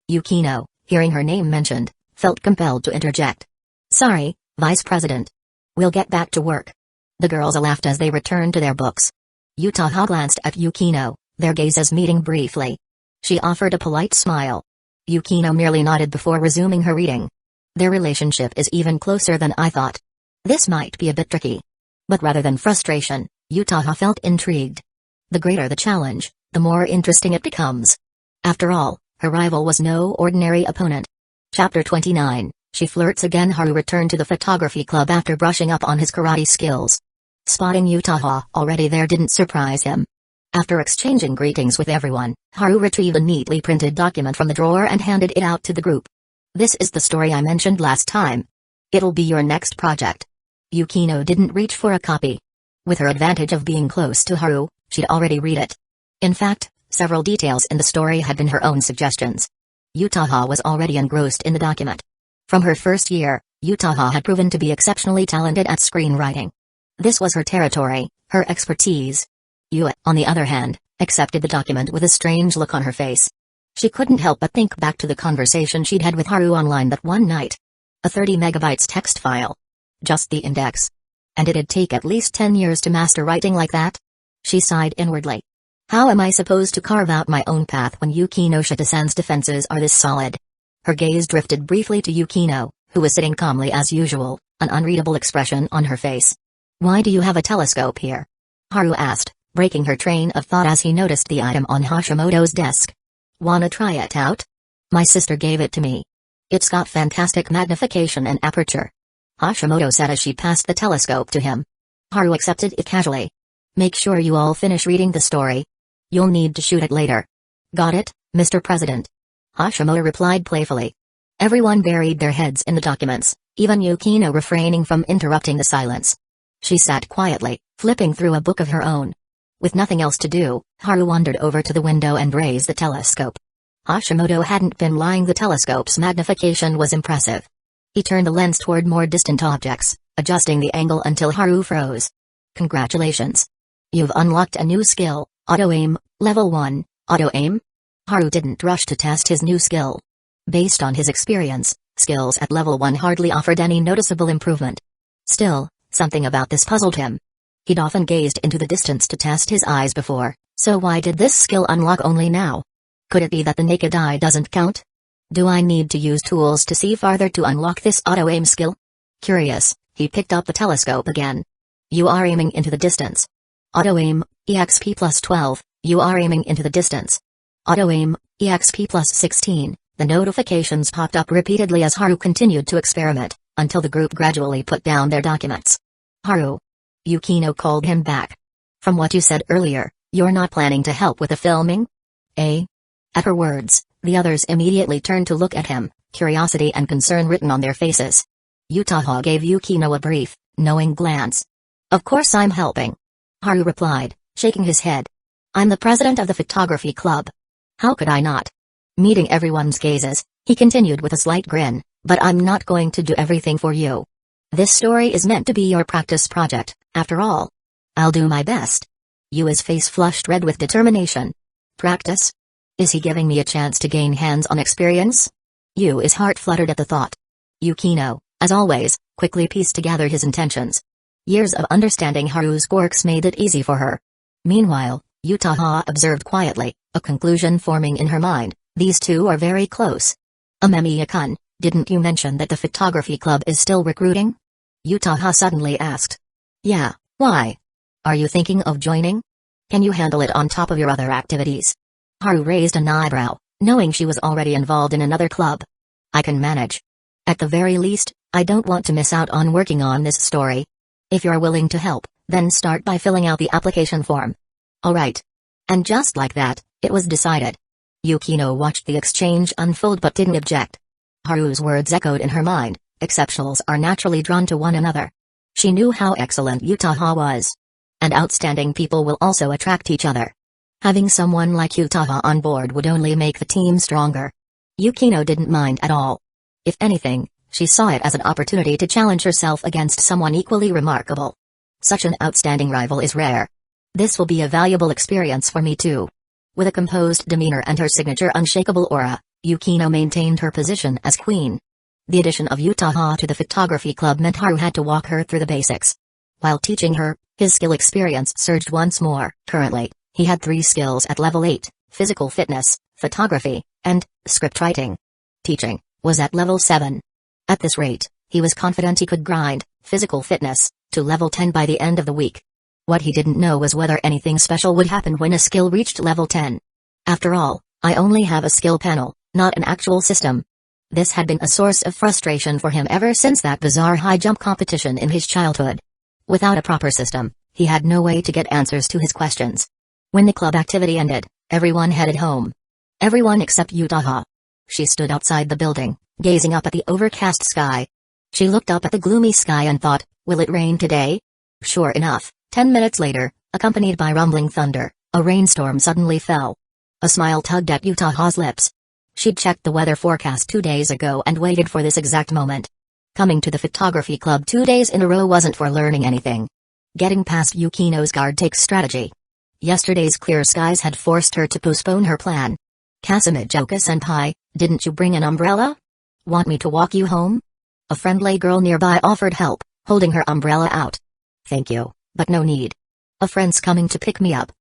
Yukino, hearing her name mentioned, felt compelled to interject. Sorry, Vice President. We'll get back to work. The girls laughed as they returned to their books. Yutaha glanced at Yukino, their gazes meeting briefly. She offered a polite smile. Yukino merely nodded before resuming her reading. Their relationship is even closer than I thought. This might be a bit tricky. But rather than frustration, Yutaha felt intrigued. The greater the challenge, the more interesting it becomes. After all, her rival was no ordinary opponent. Chapter 29, She flirts again. Haru returned to the photography club after brushing up on his karate skills. Spotting Yutaha already there didn't surprise him. After exchanging greetings with everyone, Haru retrieved a neatly printed document from the drawer and handed it out to the group. This is the story I mentioned last time. It'll be your next project. Yukino didn't reach for a copy. With her advantage of being close to Haru, she'd already read it. In fact, several details in the story had been her own suggestions. Yutaha was already engrossed in the document. From her first year, Yutaha had proven to be exceptionally talented at screenwriting. This was her territory, her expertise. Yue, on the other hand, accepted the document with a strange look on her face. She couldn't help but think back to the conversation she'd had with Haru online that one night. A 30 megabytes text file. Just the index. And it'd take at least 10 years to master writing like that? She sighed inwardly. How am I supposed to carve out my own path when Yukinoshita-san's defenses are this solid? Her gaze drifted briefly to Yukino, who was sitting calmly as usual, an unreadable expression on her face. Why do you have a telescope here? Haru asked, breaking her train of thought as he noticed the item on Hashimoto's desk. Wanna try it out? My sister gave it to me. It's got fantastic magnification and aperture. Hashimoto said as she passed the telescope to him. Haru accepted it casually. Make sure you all finish reading the story. You'll need to shoot it later. Got it, Mr. President? Hashimoto replied playfully. Everyone buried their heads in the documents, even Yukino refraining from interrupting the silence. She sat quietly, flipping through a book of her own. With nothing else to do, Haru wandered over to the window and raised the telescope. Hashimoto hadn't been lying. The telescope's magnification was impressive. He turned the lens toward more distant objects, adjusting the angle until Haru froze. Congratulations. You've unlocked a new skill, Auto-Aim, Level 1, Auto-Aim? Haru didn't rush to test his new skill. Based on his experience, skills at Level 1 hardly offered any noticeable improvement. Still, something about this puzzled him. He'd often gazed into the distance to test his eyes before, so why did this skill unlock only now? Could it be that the naked eye doesn't count? Do I need to use tools to see farther to unlock this auto-aim skill? Curious, he picked up the telescope again. You are aiming into the distance. Auto-aim, EXP plus 12, you are aiming into the distance. Auto-aim, EXP plus 16, the notifications popped up repeatedly as Haru continued to experiment, until the group gradually put down their documents. Haru. Yukino called him back. From what you said earlier, you're not planning to help with the filming? Eh? At her words, the others immediately turned to look at him, curiosity and concern written on their faces. Yutaha gave Yukino a brief, knowing glance. Of course I'm helping. Haru replied, shaking his head. I'm the president of the photography club. How could I not? Meeting everyone's gazes, he continued with a slight grin, but I'm not going to do everything for you. This story is meant to be your practice project, after all. I'll do my best. Yu's face flushed red with determination. Practice? Is he giving me a chance to gain hands-on experience? Yu's heart fluttered at the thought. Yukino, as always, quickly pieced together his intentions. Years of understanding Haru's quirks made it easy for her. Meanwhile, Yutaha observed quietly, a conclusion forming in her mind. These two are very close. Amemiya-kun, didn't you mention that the photography club is still recruiting? Yutaha suddenly asked. Yeah, why? Are you thinking of joining? Can you handle it on top of your other activities? Haru raised an eyebrow, knowing she was already involved in another club. I can manage. At the very least, I don't want to miss out on working on this story. If you're willing to help, then start by filling out the application form. Alright. And just like that, it was decided. Yukino watched the exchange unfold but didn't object. Haru's words echoed in her mind, exceptionals are naturally drawn to one another. She knew how excellent Yutaha was. And outstanding people will also attract each other. Having someone like Yutaha on board would only make the team stronger. Yukino didn't mind at all. If anything, she saw it as an opportunity to challenge herself against someone equally remarkable. Such an outstanding rival is rare. This will be a valuable experience for me too. With a composed demeanor and her signature unshakable aura, Yukino maintained her position as queen. The addition of Yutaha to the photography club meant Haru had to walk her through the basics. While teaching her, his skill experience surged once more. Currently, he had 3 skills at level 8, physical fitness, photography, and scriptwriting. Teaching was at level 7. At this rate, he was confident he could grind physical fitness to level 10 by the end of the week. What he didn't know was whether anything special would happen when a skill reached level 10. After all, I only have a skill panel, not an actual system. This had been a source of frustration for him ever since that bizarre high jump competition in his childhood. Without a proper system, he had no way to get answers to his questions. When the club activity ended, everyone headed home. Everyone except Yutaha. She stood outside the building, gazing up at the overcast sky. She looked up at the gloomy sky and thought, will it rain today? Sure enough, 10 minutes later, accompanied by rumbling thunder, a rainstorm suddenly fell. A smile tugged at Yutaha's lips. She'd checked the weather forecast 2 days ago and waited for this exact moment. Coming to the photography club 2 days in a row wasn't for learning anything. Getting past Yukino's guard takes strategy. Yesterday's clear skies had forced her to postpone her plan. Kazekage-senpai, didn't you bring an umbrella? Want me to walk you home? A friendly girl nearby offered help, holding her umbrella out. Thank you, but no need. A friend's coming to pick me up.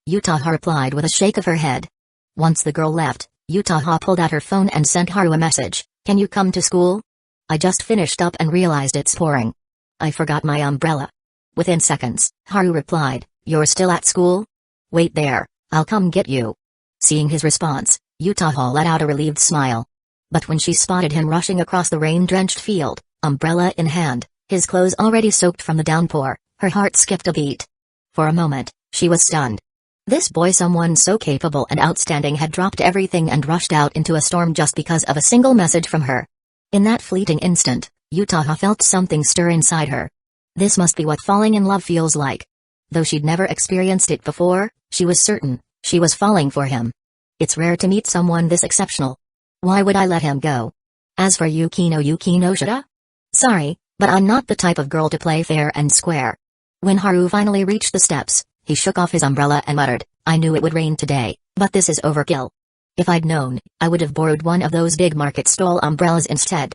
Yutaha replied with a shake of her head. Once the girl left, Yutaha pulled out her phone and sent Haru a message. Can you come to school? I just finished up and realized it's pouring. I forgot my umbrella. Within seconds, Haru replied, you're still at school? Wait there, I'll come get you. Seeing his response, Yutaha let out a relieved smile. But when she spotted him rushing across the rain-drenched field, umbrella in hand, his clothes already soaked from the downpour, her heart skipped a beat. For a moment, she was stunned. This boy, someone so capable and outstanding, had dropped everything and rushed out into a storm just because of a single message from her. In that fleeting instant, Yutaha felt something stir inside her. This must be what falling in love feels like. Though she'd never experienced it before, she was certain she was falling for him. It's rare to meet someone this exceptional. Why would I let him go? As for Yukinoshita? Sorry, but I'm not the type of girl to play fair and square. When Haru finally reached the steps, he shook off his umbrella and muttered, I knew it would rain today, but this is overkill. If I'd known, I would have borrowed one of those big market stall umbrellas instead.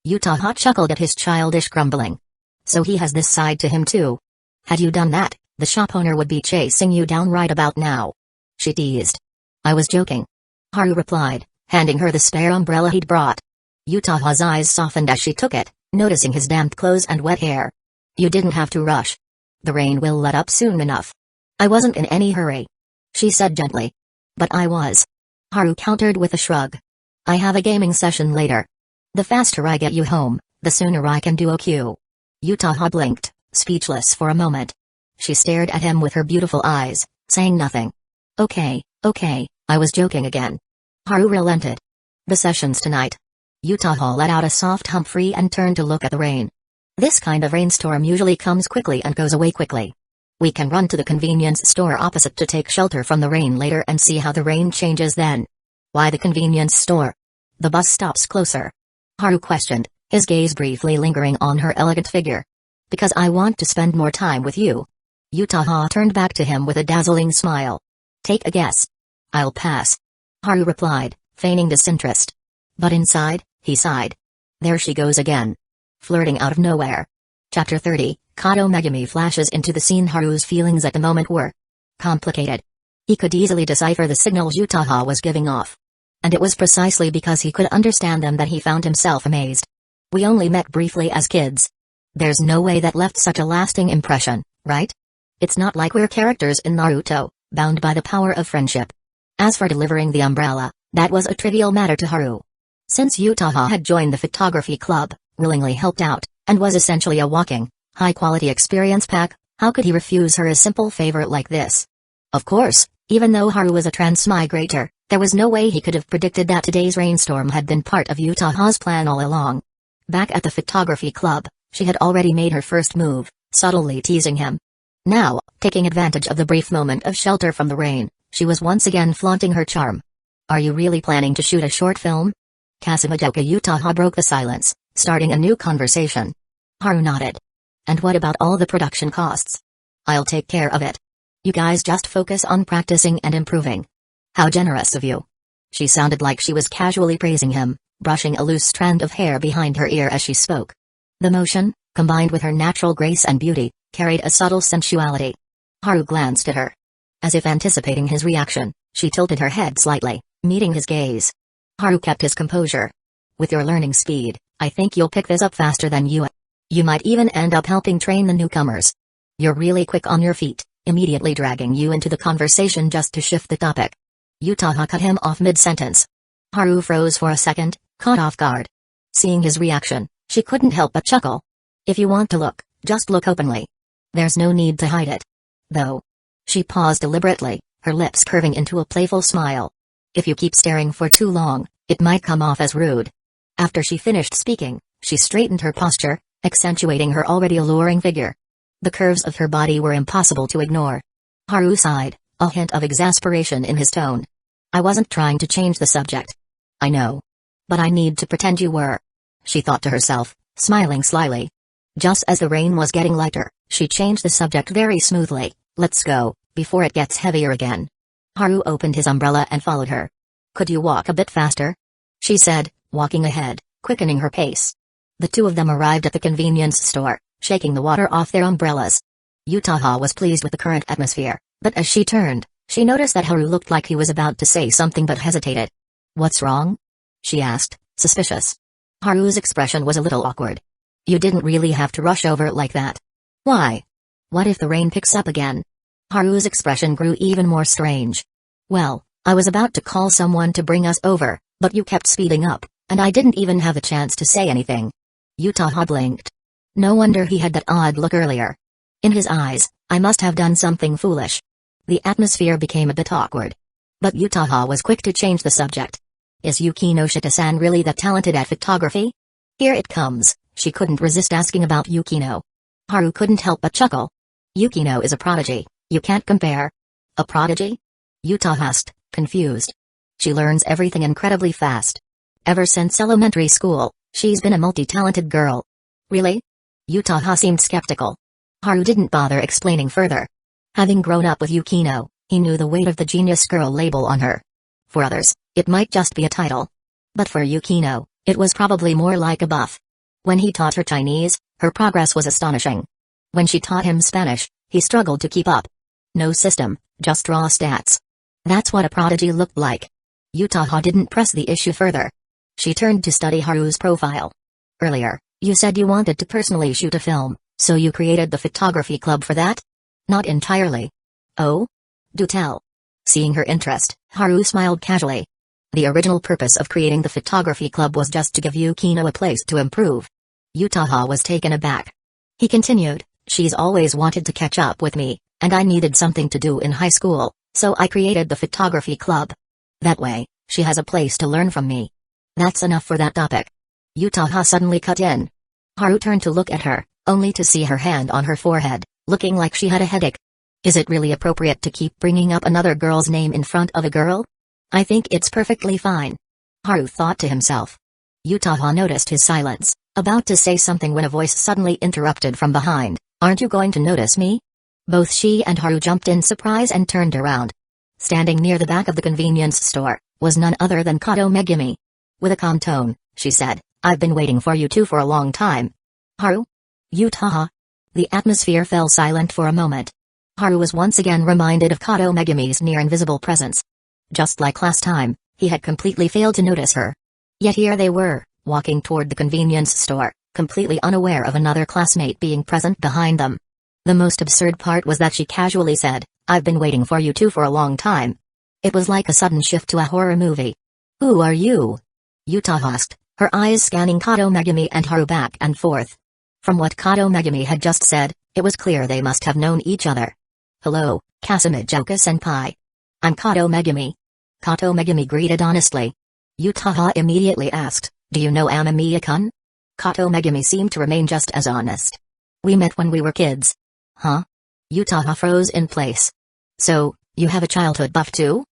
Yutaha chuckled at his childish grumbling. So he has this side to him too. Had you done that, the shop owner would be chasing you down right about now. She teased. I was joking. Haru replied, handing her the spare umbrella he'd brought. Yutaha's eyes softened as she took it, noticing his damp clothes and wet hair. You didn't have to rush. The rain will let up soon enough. I wasn't in any hurry, she said gently. But I was. Haru countered with a shrug. I have a gaming session later. The faster I get you home, the sooner I can do OQ. Yutaha blinked, speechless for a moment. She stared at him with her beautiful eyes, saying nothing. Okay, I was joking again. Haru relented. The session's tonight. Yutaha let out a soft humphrey and turned to look at the rain. This kind of rainstorm usually comes quickly and goes away quickly. We can run to the convenience store opposite to take shelter from the rain later and see how the rain changes then. Why the convenience store? The bus stops closer. Haru questioned, his gaze briefly lingering on her elegant figure. Because I want to spend more time with you. Yutaha turned back to him with a dazzling smile. Take a guess. I'll pass. Haru replied, feigning disinterest. But inside, he sighed. There she goes again. Flirting out of nowhere. Chapter 30, Kato Megumi flashes into the scene. Haru's feelings at the moment were complicated. He could easily decipher the signals Yutaha was giving off. And it was precisely because he could understand them that he found himself amazed. We only met briefly as kids. There's no way that left such a lasting impression, right? It's not like we're characters in Naruto, bound by the power of friendship. As for delivering the umbrella, that was a trivial matter to Haru. Since Yutaha had joined the photography club, willingly helped out, and was essentially a walking, high-quality experience pack, how could he refuse her a simple favor like this? Of course, even though Haru was a transmigrator, there was no way he could have predicted that today's rainstorm had been part of Yutaha's plan all along. Back at the photography club, she had already made her first move, subtly teasing him. Now, taking advantage of the brief moment of shelter from the rain, she was once again flaunting her charm. Are you really planning to shoot a short film? Kazekage Yutaha broke the silence, starting a new conversation. Haru nodded. And what about all the production costs? I'll take care of it. You guys just focus on practicing and improving. How generous of you. She sounded like she was casually praising him, brushing a loose strand of hair behind her ear as she spoke. The motion, combined with her natural grace and beauty, carried a subtle sensuality. Haru glanced at her. As if anticipating his reaction, she tilted her head slightly, meeting his gaze. Haru kept his composure. With your learning speed, I think you'll pick this up faster than you. You might even end up helping train the newcomers. You're really quick on your feet, immediately dragging you into the conversation just to shift the topic. Yutaha cut him off mid-sentence. Haru froze for a second, caught off guard. Seeing his reaction, she couldn't help but chuckle. If you want to look, just look openly. There's no need to hide it. Though. She paused deliberately, her lips curving into a playful smile. If you keep staring for too long, it might come off as rude. After she finished speaking, she straightened her posture, accentuating her already alluring figure. The curves of her body were impossible to ignore. Haru sighed, a hint of exasperation in his tone. I wasn't trying to change the subject. I know. But I need to pretend you were. She thought to herself, smiling slyly. Just as the rain was getting lighter, she changed the subject very smoothly. Let's go, before it gets heavier again. Haru opened his umbrella and followed her. Could you walk a bit faster? She said, walking ahead, quickening her pace. The two of them arrived at the convenience store, shaking the water off their umbrellas. Utaha was pleased with the current atmosphere, but as she turned, she noticed that Haru looked like he was about to say something but hesitated. What's wrong? She asked, suspicious. Haru's expression was a little awkward. You didn't really have to rush over like that. Why? What if the rain picks up again? Haru's expression grew even more strange. Well, I was about to call someone to bring us over, but you kept speeding up, and I didn't even have a chance to say anything. Utaha blinked. No wonder he had that odd look earlier. In his eyes, I must have done something foolish. The atmosphere became a bit awkward. But Utaha was quick to change the subject. Is Yukinoshita-san really that talented at photography? Here it comes, she couldn't resist asking about Yukino. Haru couldn't help but chuckle. Yukino is a prodigy, you can't compare. A prodigy? Utaha asked, confused. She learns everything incredibly fast. Ever since elementary school, she's been a multi-talented girl. Really? Utaha seemed skeptical. Haru didn't bother explaining further. Having grown up with Yukino, he knew the weight of the genius girl label on her. For others, it might just be a title. But for Yukino, it was probably more like a buff. When he taught her Chinese, her progress was astonishing. When she taught him Spanish, he struggled to keep up. No system, just raw stats. That's what a prodigy looked like. Utaha didn't press the issue further. She turned to study Haru's profile. Earlier, you said you wanted to personally shoot a film, so you created the photography club for that? Not entirely. Oh? Do tell. Seeing her interest, Haru smiled casually. The original purpose of creating the photography club was just to give Yukino a place to improve. Utaha was taken aback. He continued, she's always wanted to catch up with me, and I needed something to do in high school, so I created the photography club. That way, she has a place to learn from me. That's enough for that topic. Utaha suddenly cut in. Haru turned to look at her, only to see her hand on her forehead, looking like she had a headache. Is it really appropriate to keep bringing up another girl's name in front of a girl? I think it's perfectly fine. Haru thought to himself. Utaha noticed his silence, about to say something when a voice suddenly interrupted from behind. Aren't you going to notice me? Both she and Haru jumped in surprise and turned around. Standing near the back of the convenience store, was none other than Kato Megumi. With a calm tone, she said, I've been waiting for you two for a long time. Haru? Utaha? The atmosphere fell silent for a moment. Haru was once again reminded of Kato Megumi's near-invisible presence. Just like last time, he had completely failed to notice her. Yet here they were, walking toward the convenience store, completely unaware of another classmate being present behind them. The most absurd part was that she casually said, I've been waiting for you two for a long time. It was like a sudden shift to a horror movie. Who are you? Utaha asked, her eyes scanning Kato Megumi and Haru back and forth. From what Kato Megumi had just said, it was clear they must have known each other. Hello, Kazekage-senpai. I'm Kato Megumi. Kato Megumi greeted honestly. Utaha immediately asked, do you know Amamiya-kun? Kato Megumi seemed to remain just as honest. We met when we were kids. Huh? Utaha froze in place. So, you have a childhood buff too?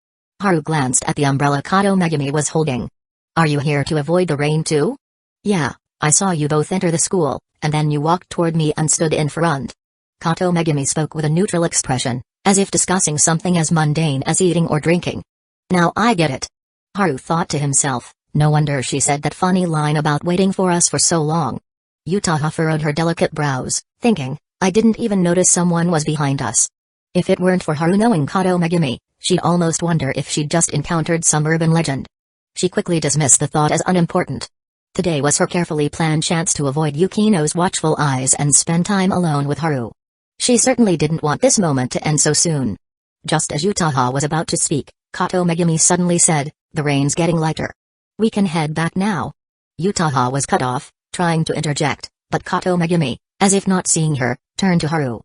Haru glanced at the umbrella Kato Megumi was holding. Are you here to avoid the rain too? Yeah, I saw you both enter the school, and then you walked toward me and stood in front. Kato Megumi spoke with a neutral expression, as if discussing something as mundane as eating or drinking. Now I get it. Haru thought to himself, no wonder she said that funny line about waiting for us for so long. Utaha furrowed her delicate brows, thinking, I didn't even notice someone was behind us. If it weren't for Haru knowing Kato Megumi, she'd almost wonder if she'd just encountered some urban legend. She quickly dismissed the thought as unimportant. Today was her carefully planned chance to avoid Yukino's watchful eyes and spend time alone with Haru. She certainly didn't want this moment to end so soon. Just as Utaha was about to speak, Kato Megumi suddenly said, the rain's getting lighter. We can head back now. Utaha was cut off, trying to interject, but Kato Megumi, as if not seeing her, turned to Haru.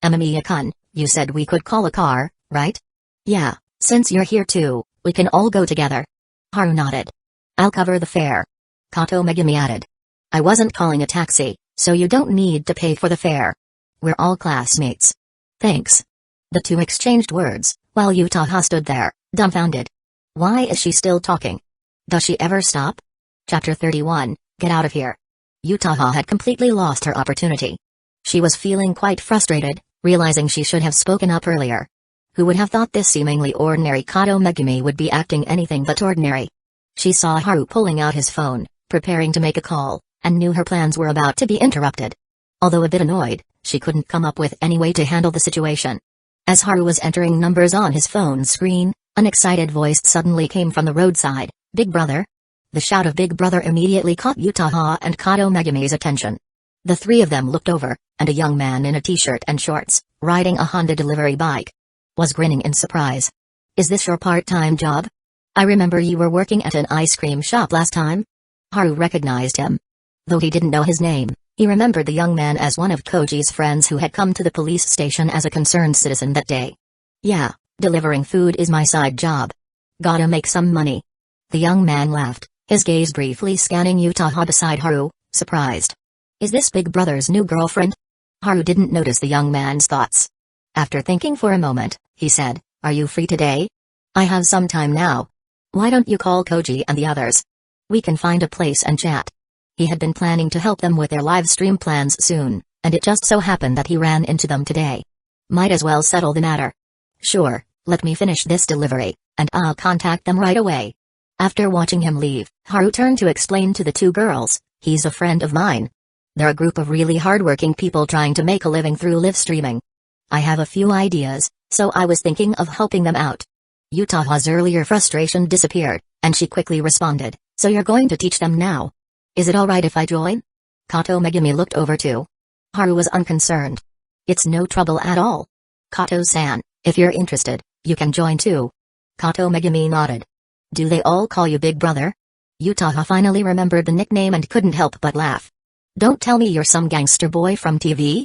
Amamiya-kun, you said we could call a car, right? Yeah, since you're here too, we can all go together. Haru nodded. I'll cover the fare. Kato Megumi added. I wasn't calling a taxi, so you don't need to pay for the fare. We're all classmates. Thanks. The two exchanged words, while Utaha stood there, dumbfounded. Why is she still talking? Does she ever stop? Chapter 31, Get Out of Here. Utaha had completely lost her opportunity. She was feeling quite frustrated, realizing she should have spoken up earlier. Who would have thought this seemingly ordinary Kato Megumi would be acting anything but ordinary? She saw Haru pulling out his phone, preparing to make a call, and knew her plans were about to be interrupted. Although a bit annoyed, she couldn't come up with any way to handle the situation. As Haru was entering numbers on his phone screen, an excited voice suddenly came from the roadside. Big brother? The shout of Big Brother immediately caught Utaha and Kato Megumi's attention. The three of them looked over, and a young man in a t-shirt and shorts, riding a Honda delivery bike, was grinning in surprise. Is this your part-time job? I remember you were working at an ice cream shop last time. Haru recognized him. Though he didn't know his name, he remembered the young man as one of Koji's friends who had come to the police station as a concerned citizen that day. Yeah, delivering food is my side job. Gotta make some money. The young man laughed, his gaze briefly scanning Utaha beside Haru, surprised. Is this Big Brother's new girlfriend? Haru didn't notice the young man's thoughts. After thinking for a moment, he said, Are you free today? I have some time now. Why don't you call Koji and the others? We can find a place and chat. He had been planning to help them with their live stream plans soon, and it just so happened that he ran into them today. Might as well settle the matter. Sure, let me finish this delivery, and I'll contact them right away. After watching him leave, Haru turned to explain to the two girls, he's a friend of mine. They're a group of really hardworking people trying to make a living through live streaming. I have a few ideas, so I was thinking of helping them out. Utaha's earlier frustration disappeared, and she quickly responded, So you're going to teach them now? Is it alright if I join? Kato Megumi looked over too. Haru was unconcerned. It's no trouble at all. Kato-san, if you're interested, you can join too. Kato Megumi nodded. Do they all call you Big Brother? Utaha finally remembered the nickname and couldn't help but laugh. Don't tell me you're some gangster boy from TV?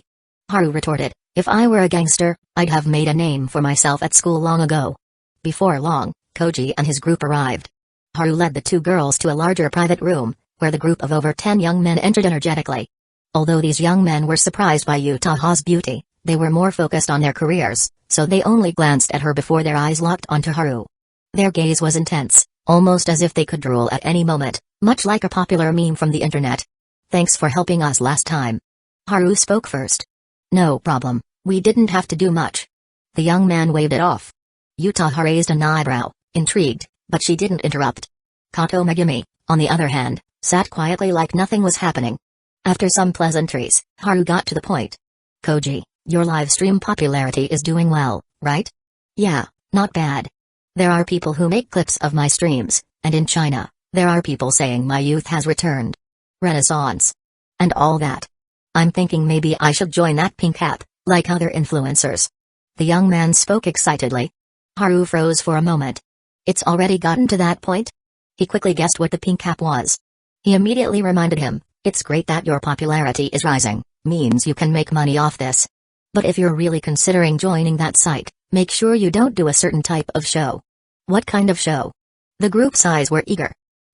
Haru retorted, If I were a gangster, I'd have made a name for myself at school long ago. Before long, Koji and his group arrived. Haru led the two girls to a larger private room, where the group of over 10 young men entered energetically. Although these young men were surprised by Utaha's beauty, they were more focused on their careers, so they only glanced at her before their eyes locked onto Haru. Their gaze was intense, almost as if they could drool at any moment, much like a popular meme from the internet. Thanks for helping us last time. Haru spoke first. No problem, we didn't have to do much. The young man waved it off. Utaha raised an eyebrow, intrigued, but she didn't interrupt. Kato Megumi, on the other hand, sat quietly like nothing was happening. After some pleasantries, Haru got to the point. Koji, your live stream popularity is doing well, right? Yeah, not bad. There are people who make clips of my streams, and in China, there are people saying my youth has returned. Renaissance. And all that. I'm thinking maybe I should join that pink app, like other influencers. The young man spoke excitedly. Haru froze for a moment. It's already gotten to that point? He quickly guessed what the pink app was. He immediately reminded him, it's great that your popularity is rising, means you can make money off this. But if you're really considering joining that site, make sure you don't do a certain type of show. What kind of show? The group's eyes were eager.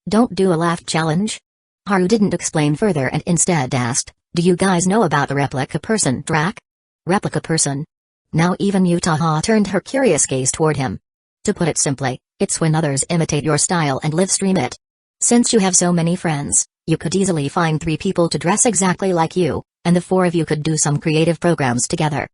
Don't do a laugh challenge? Haru didn't explain further and instead asked, do you guys know about the replica person track? Replica person? Now even Utaha turned her curious gaze toward him. To put it simply, it's when others imitate your style and live stream it. Since you have so many friends, you could easily find 3 people to dress exactly like you, and the 4 of you could do some creative programs together.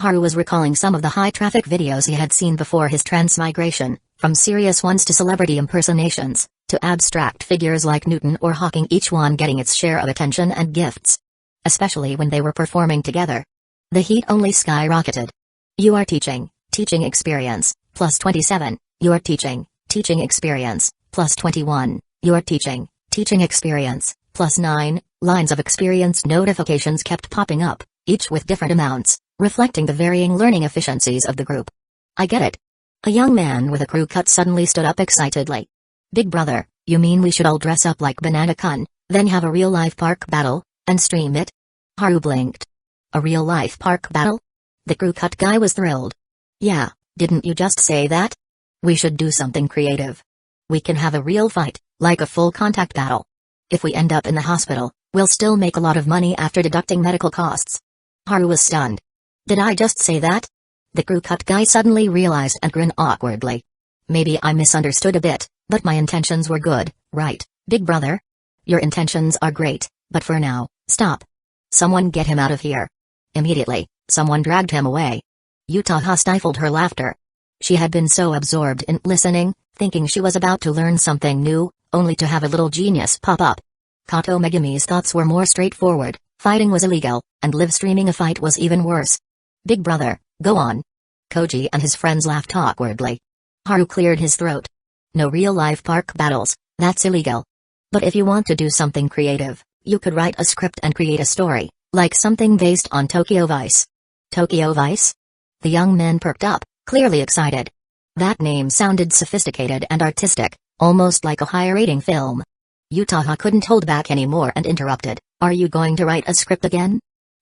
Haru was recalling some of the high-traffic videos he had seen before his transmigration, from serious ones to celebrity impersonations, to abstract figures like Newton or Hawking, each one getting its share of attention and gifts. Especially when they were performing together. The heat only skyrocketed. You are teaching experience, plus 27, you are teaching experience, plus 21, you are teaching experience, plus 9, lines of experience notifications kept popping up, each with different amounts, reflecting the varying learning efficiencies of the group. I get it. A young man with a crew cut suddenly stood up excitedly. Big brother, you mean we should all dress up like Banana-kun, Then have a real-life park battle, and stream it? Haru blinked. A real-life park battle? The crew cut guy was thrilled. Yeah, didn't you just say that? We should do something creative. We can have a real fight, like a full contact battle. If we end up in the hospital, we'll still make a lot of money after deducting medical costs. Haru was stunned. Did I just say that? The crew cut guy suddenly realized and grinned awkwardly. Maybe I misunderstood a bit, but my intentions were good, right, big brother? Your intentions are great, but for now, stop. Someone get him out of here. Immediately, someone dragged him away. Yutaha stifled her laughter. She had been so absorbed in listening, thinking she was about to learn something new, only to have a little genius pop up. Kato Megami's thoughts were more straightforward. Fighting was illegal, and live streaming a fight was even worse. Big brother, go on. Koji and his friends laughed awkwardly. Haru cleared his throat. No real-life park battles, that's illegal. But if you want to do something creative, you could write a script and create a story, like something based on Tokyo Vice. Tokyo Vice? The young man perked up, clearly excited. That name sounded sophisticated and artistic, almost like a high-rating film. Yutaha couldn't hold back anymore and interrupted. Are you going to write a script again?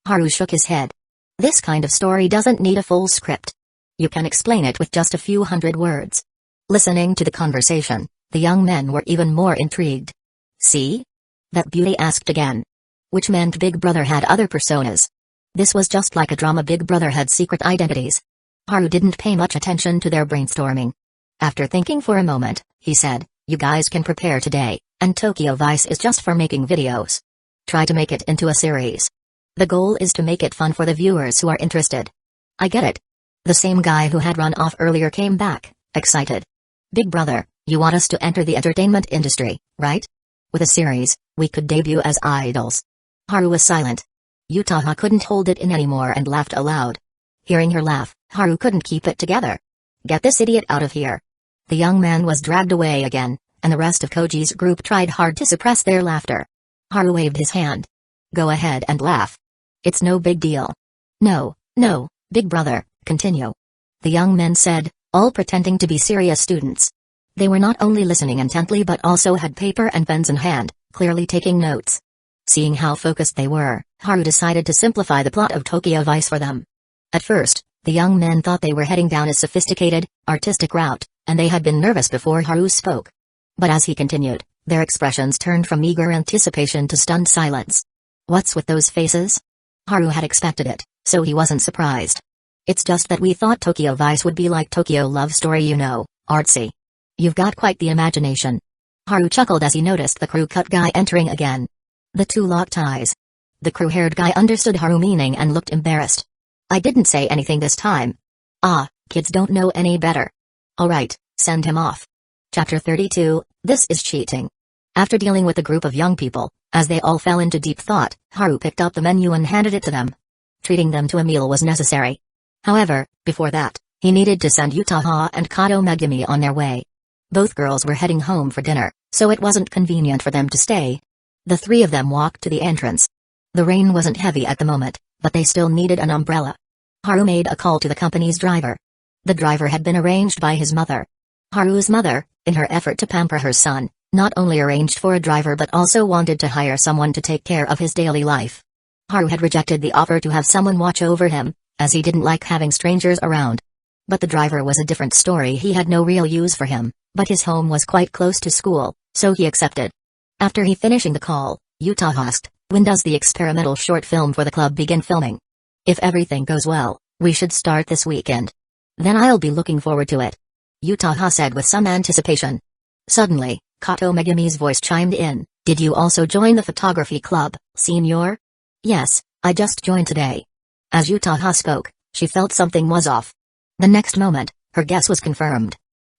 Haru shook his head. This kind of story doesn't need a full script. You can explain it with just a few hundred words. Listening to the conversation, the young men were even more intrigued. See? That beauty asked again. Which meant Big Brother had other personas. This was just like a drama. Big Brother had secret identities. Haru didn't pay much attention to their brainstorming. After thinking for a moment, he said, you guys can prepare today, and Tokyo Vice is just for making videos. Try to make it into a series. The goal is to make it fun for the viewers who are interested. I get it. The same guy who had run off earlier came back, excited. Big brother, you want us to enter the entertainment industry, right? With a series, we could debut as idols. Haru was silent. Yutaha couldn't hold it in anymore and laughed aloud. Hearing her laugh, Haru couldn't keep it together. Get this idiot out of here. The young man was dragged away again, and the rest of Koji's group tried hard to suppress their laughter. Haru waved his hand. Go ahead and laugh. It's no big deal. No, big brother, continue. The young men said, all pretending to be serious students. They were not only listening intently but also had paper and pens in hand, clearly taking notes. Seeing how focused they were, Haru decided to simplify the plot of Tokyo Vice for them. At first, the young men thought they were heading down a sophisticated, artistic route, and they had been nervous before Haru spoke. But as he continued, their expressions turned from eager anticipation to stunned silence. What's with those faces? Haru had expected it, so he wasn't surprised. It's just that we thought Tokyo Vice would be like Tokyo Love Story, you know, artsy. You've got quite the imagination. Haru chuckled as he noticed the crew cut guy entering again. The two locked eyes. The crew-haired guy understood Haru's meaning and looked embarrassed. I didn't say anything this time. Ah, kids don't know any better. Alright, send him off. Chapter 32, This is Cheating. After dealing with a group of young people, as they all fell into deep thought, Haru picked up the menu and handed it to them. Treating them to a meal was necessary. However, before that, he needed to send Yutaha and Kato Megami on their way. Both girls were heading home for dinner, so it wasn't convenient for them to stay. The three of them walked to the entrance. The rain wasn't heavy at the moment, but they still needed an umbrella. Haru made a call to the company's driver. The driver had been arranged by his mother. Haru's mother, in her effort to pamper her son, not only arranged for a driver but also wanted to hire someone to take care of his daily life. Haru had rejected the offer to have someone watch over him, as he didn't like having strangers around. But the driver was a different story. He had no real use for him, but his home was quite close to school, so he accepted. After he finishing the call, Yutaha asked, when does the experimental short film for the club begin filming? If everything goes well, we should start this weekend. Then I'll be looking forward to it. Yutaha said with some anticipation. Suddenly, Kato Megami's voice chimed in, did you also join the photography club, senior? Yes, I just joined today. As Yutaha spoke, she felt something was off. The next moment, her guess was confirmed.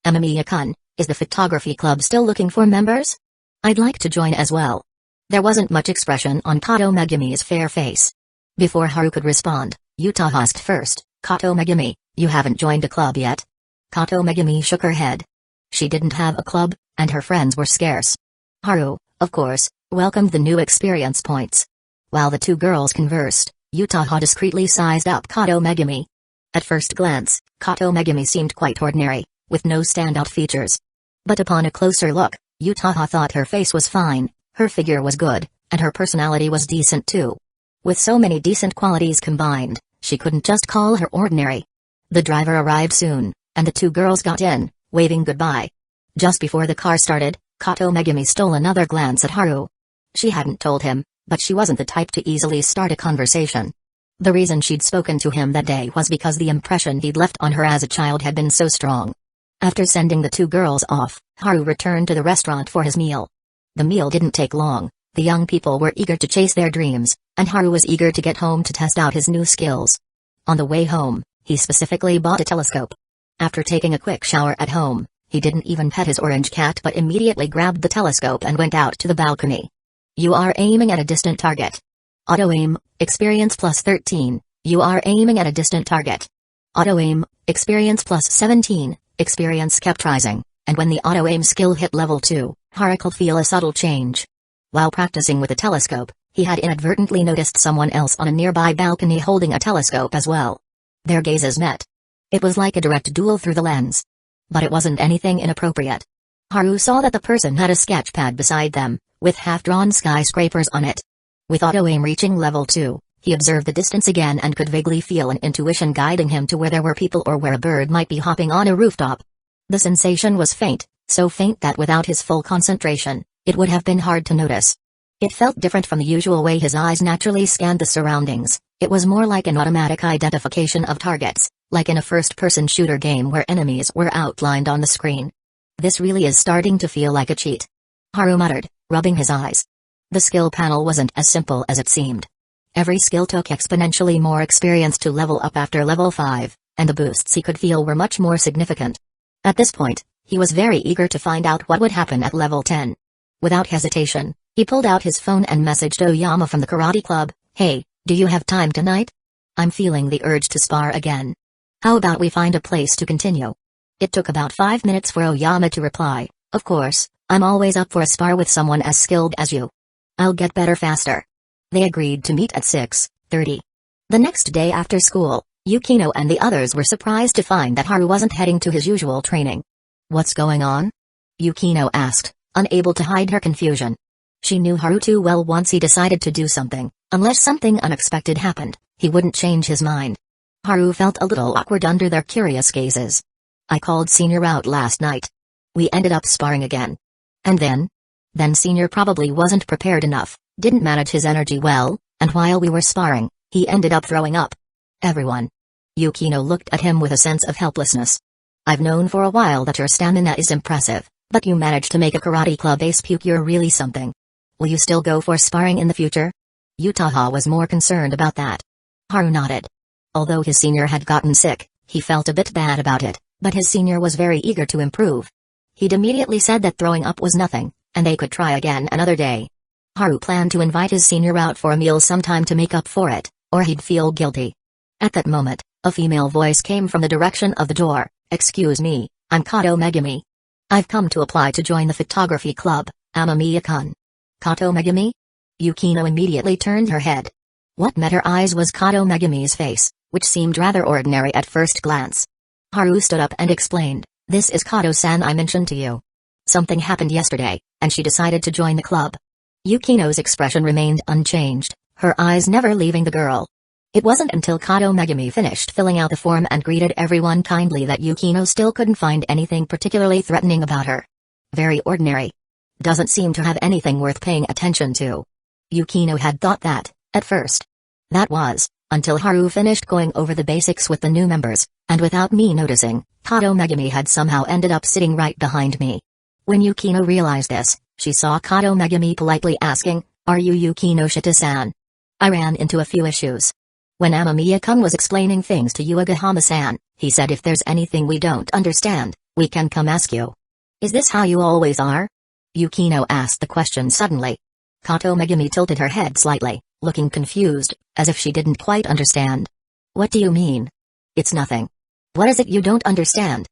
Amamiya-kun, is the photography club still looking for members? I'd like to join as well. There wasn't much expression on Kato Megami's fair face. Before Haru could respond, Yutaha asked first, Kato Megami, you haven't joined a club yet? Kato Megami shook her head. She didn't have a club, and her friends were scarce. Haru, of course, welcomed the new experience points. While the two girls conversed, Yutaha discreetly sized up Kato Megami. At first glance, Kato Megami seemed quite ordinary, with no standout features. But upon a closer look, Yutaha thought her face was fine, Her figure was good, and her personality was decent too. With so many decent qualities combined, she couldn't just call her ordinary. The driver arrived soon, and the two girls got in, waving goodbye. Just before the car started, Kato Megumi stole another glance at Haru. She hadn't told him, but she wasn't the type to easily start a conversation. The reason she'd spoken to him that day was because the impression he'd left on her as a child had been so strong. After sending the two girls off, Haru returned to the restaurant for his meal. The meal didn't take long. The young people were eager to chase their dreams, and Haru was eager to get home to test out his new skills. On the way home, he specifically bought a telescope. After taking a quick shower at home, he didn't even pet his orange cat but immediately grabbed the telescope and went out to the balcony. You are aiming at a distant target. Auto-aim, experience plus 13, you are aiming at a distant target. Auto-aim, experience plus 17, experience kept rising, and when the auto-aim skill hit level 2, Haru could feel a subtle change. While practicing with a telescope, he had inadvertently noticed someone else on a nearby balcony holding a telescope as well. Their gazes met. It was like a direct duel through the lens. But it wasn't anything inappropriate. Haru saw that the person had a sketch pad beside them, with half-drawn skyscrapers on it. With auto-aim reaching level 2, he observed the distance again and could vaguely feel an intuition guiding him to where there were people or where a bird might be hopping on a rooftop. The sensation was faint, so faint that without his full concentration, it would have been hard to notice. It felt different from the usual way his eyes naturally scanned the surroundings. It was more like an automatic identification of targets, like in a first-person shooter game where enemies were outlined on the screen. This really is starting to feel like a cheat. Haru muttered, rubbing his eyes. The skill panel wasn't as simple as it seemed. Every skill took exponentially more experience to level up after level 5, and the boosts he could feel were much more significant. At this point, he was very eager to find out what would happen at level 10. Without hesitation, he pulled out his phone and messaged Oyama from the karate club, "Hey, do you have time tonight? I'm feeling the urge to spar again. How about we find a place to continue?" It took about 5 minutes for Oyama to reply, "Of course, I'm always up for a spar with someone as skilled as you. I'll get better faster." They agreed to meet at 6:30. The next day after school, Yukino and the others were surprised to find that Haru wasn't heading to his usual training. "What's going on?" Yukino asked, unable to hide her confusion. She knew Haru too well. Once he decided to do something, unless something unexpected happened, he wouldn't change his mind. Haru felt a little awkward under their curious gazes. "I called Senior out last night. We ended up sparring again." "And then?" "Then Senior probably wasn't prepared enough, didn't manage his energy well, and while we were sparring, he ended up throwing up." "Everyone." Yukino looked at him with a sense of helplessness. "I've known for a while that your stamina is impressive, but you managed to make a karate club ace puke. You're really something. Will you still go for sparring in the future?" Utaha was more concerned about that. Haru nodded. Although his senior had gotten sick, he felt a bit bad about it, but his senior was very eager to improve. He'd immediately said that throwing up was nothing, and they could try again another day. Haru planned to invite his senior out for a meal sometime to make up for it, or he'd feel guilty. At that moment, a female voice came from the direction of the door. "Excuse me, I'm Kato Megumi. I've come to apply to join the photography club, Amamiya-kun." "Kato Megumi?" Yukino immediately turned her head. What met her eyes was Kato Megumi's face, which seemed rather ordinary at first glance. Haru stood up and explained, "This is Kato-san I mentioned to you. Something happened yesterday, and she decided to join the club." Yukino's expression remained unchanged, her eyes never leaving the girl. It wasn't until Kato Megumi finished filling out the form and greeted everyone kindly that Yukino still couldn't find anything particularly threatening about her. Very ordinary. Doesn't seem to have anything worth paying attention to. Yukino had thought that, at first. That was, until Haru finished going over the basics with the new members, and without me noticing, Kato Megumi had somehow ended up sitting right behind me. When Yukino realized this, she saw Kato Megumi politely asking, "Are you Yukinoshita-san?" I ran into a few issues. When Amamiya-kun was explaining things to Yuagahama-san, he said if there's anything we don't understand, we can come ask you. "Is this how you always are?" Yukino asked the question suddenly. Kato Megumi tilted her head slightly, looking confused, as if she didn't quite understand. "What do you mean?" "It's nothing." "What is it you don't understand?"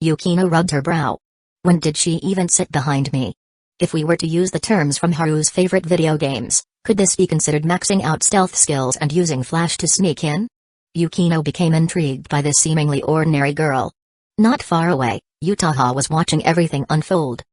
Yukino rubbed her brow. When did she even sit behind me? If we were to use the terms from Haru's favorite video games, could this be considered maxing out stealth skills and using flash to sneak in? Yukino became intrigued by this seemingly ordinary girl. Not far away, Utaha was watching everything unfold.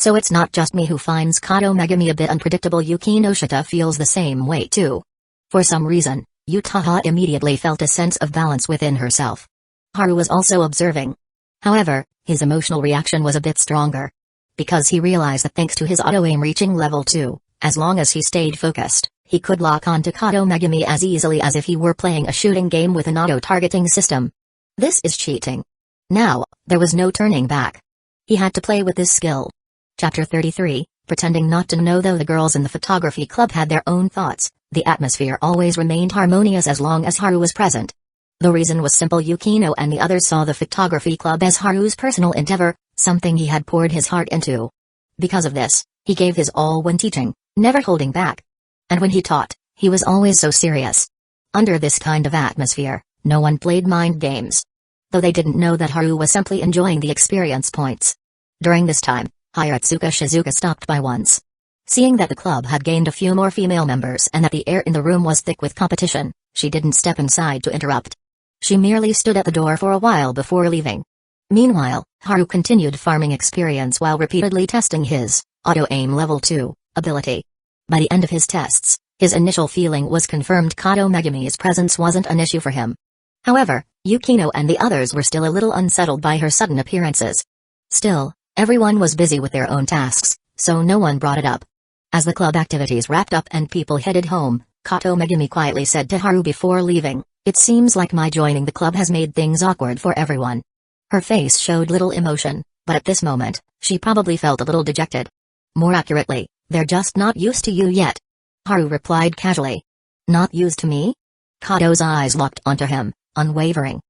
So it's not just me who finds Kato Megami a bit unpredictable. Yukinoshita feels the same way too. For some reason, Utaha immediately felt a sense of balance within herself. Haru was also observing. However, his emotional reaction was a bit stronger. Because he realized that thanks to his auto-aim reaching level 2, as long as he stayed focused, he could lock on to Kato Megami as easily as if he were playing a shooting game with an auto-targeting system. This is cheating. Now, there was no turning back. He had to play with this skill. Chapter 33, Pretending Not to Know. Though the girls in the photography club had their own thoughts, the atmosphere always remained harmonious as long as Haru was present. The reason was simple. Yukino and the others saw the photography club as Haru's personal endeavor, something he had poured his heart into. Because of this, he gave his all when teaching, never holding back. And when he taught, he was always so serious. Under this kind of atmosphere, no one played mind games. Though they didn't know that Haru was simply enjoying the experience points. During this time, Hiratsuka Shizuka stopped by once. Seeing that the club had gained a few more female members and that the air in the room was thick with competition, she didn't step inside to interrupt. She merely stood at the door for a while before leaving. Meanwhile, Haru continued farming experience while repeatedly testing his auto-aim level 2 ability. By the end of his tests, his initial feeling was confirmed. Kato Megami's presence wasn't an issue for him. However, Yukino and the others were still a little unsettled by her sudden appearances. Still, everyone was busy with their own tasks, so no one brought it up. As the club activities wrapped up and people headed home, Kato Megami quietly said to Haru before leaving, "It seems like my joining the club has made things awkward for everyone." Her face showed little emotion, but at this moment, she probably felt a little dejected. More accurately, they're just not used to you yet. Haru replied casually. Not used to me? Kato's eyes locked onto him, unwavering.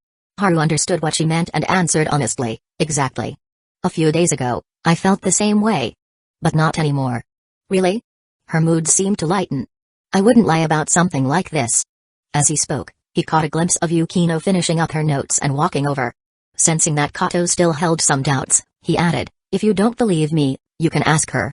Haru understood what she meant and answered honestly, exactly. A few days ago, I felt the same way. But not anymore. Really? Her mood seemed to lighten. I wouldn't lie about something like this. As he spoke, he caught a glimpse of Yukino finishing up her notes and walking over. Sensing that Kato still held some doubts, he added, "If you don't believe me, you can ask her."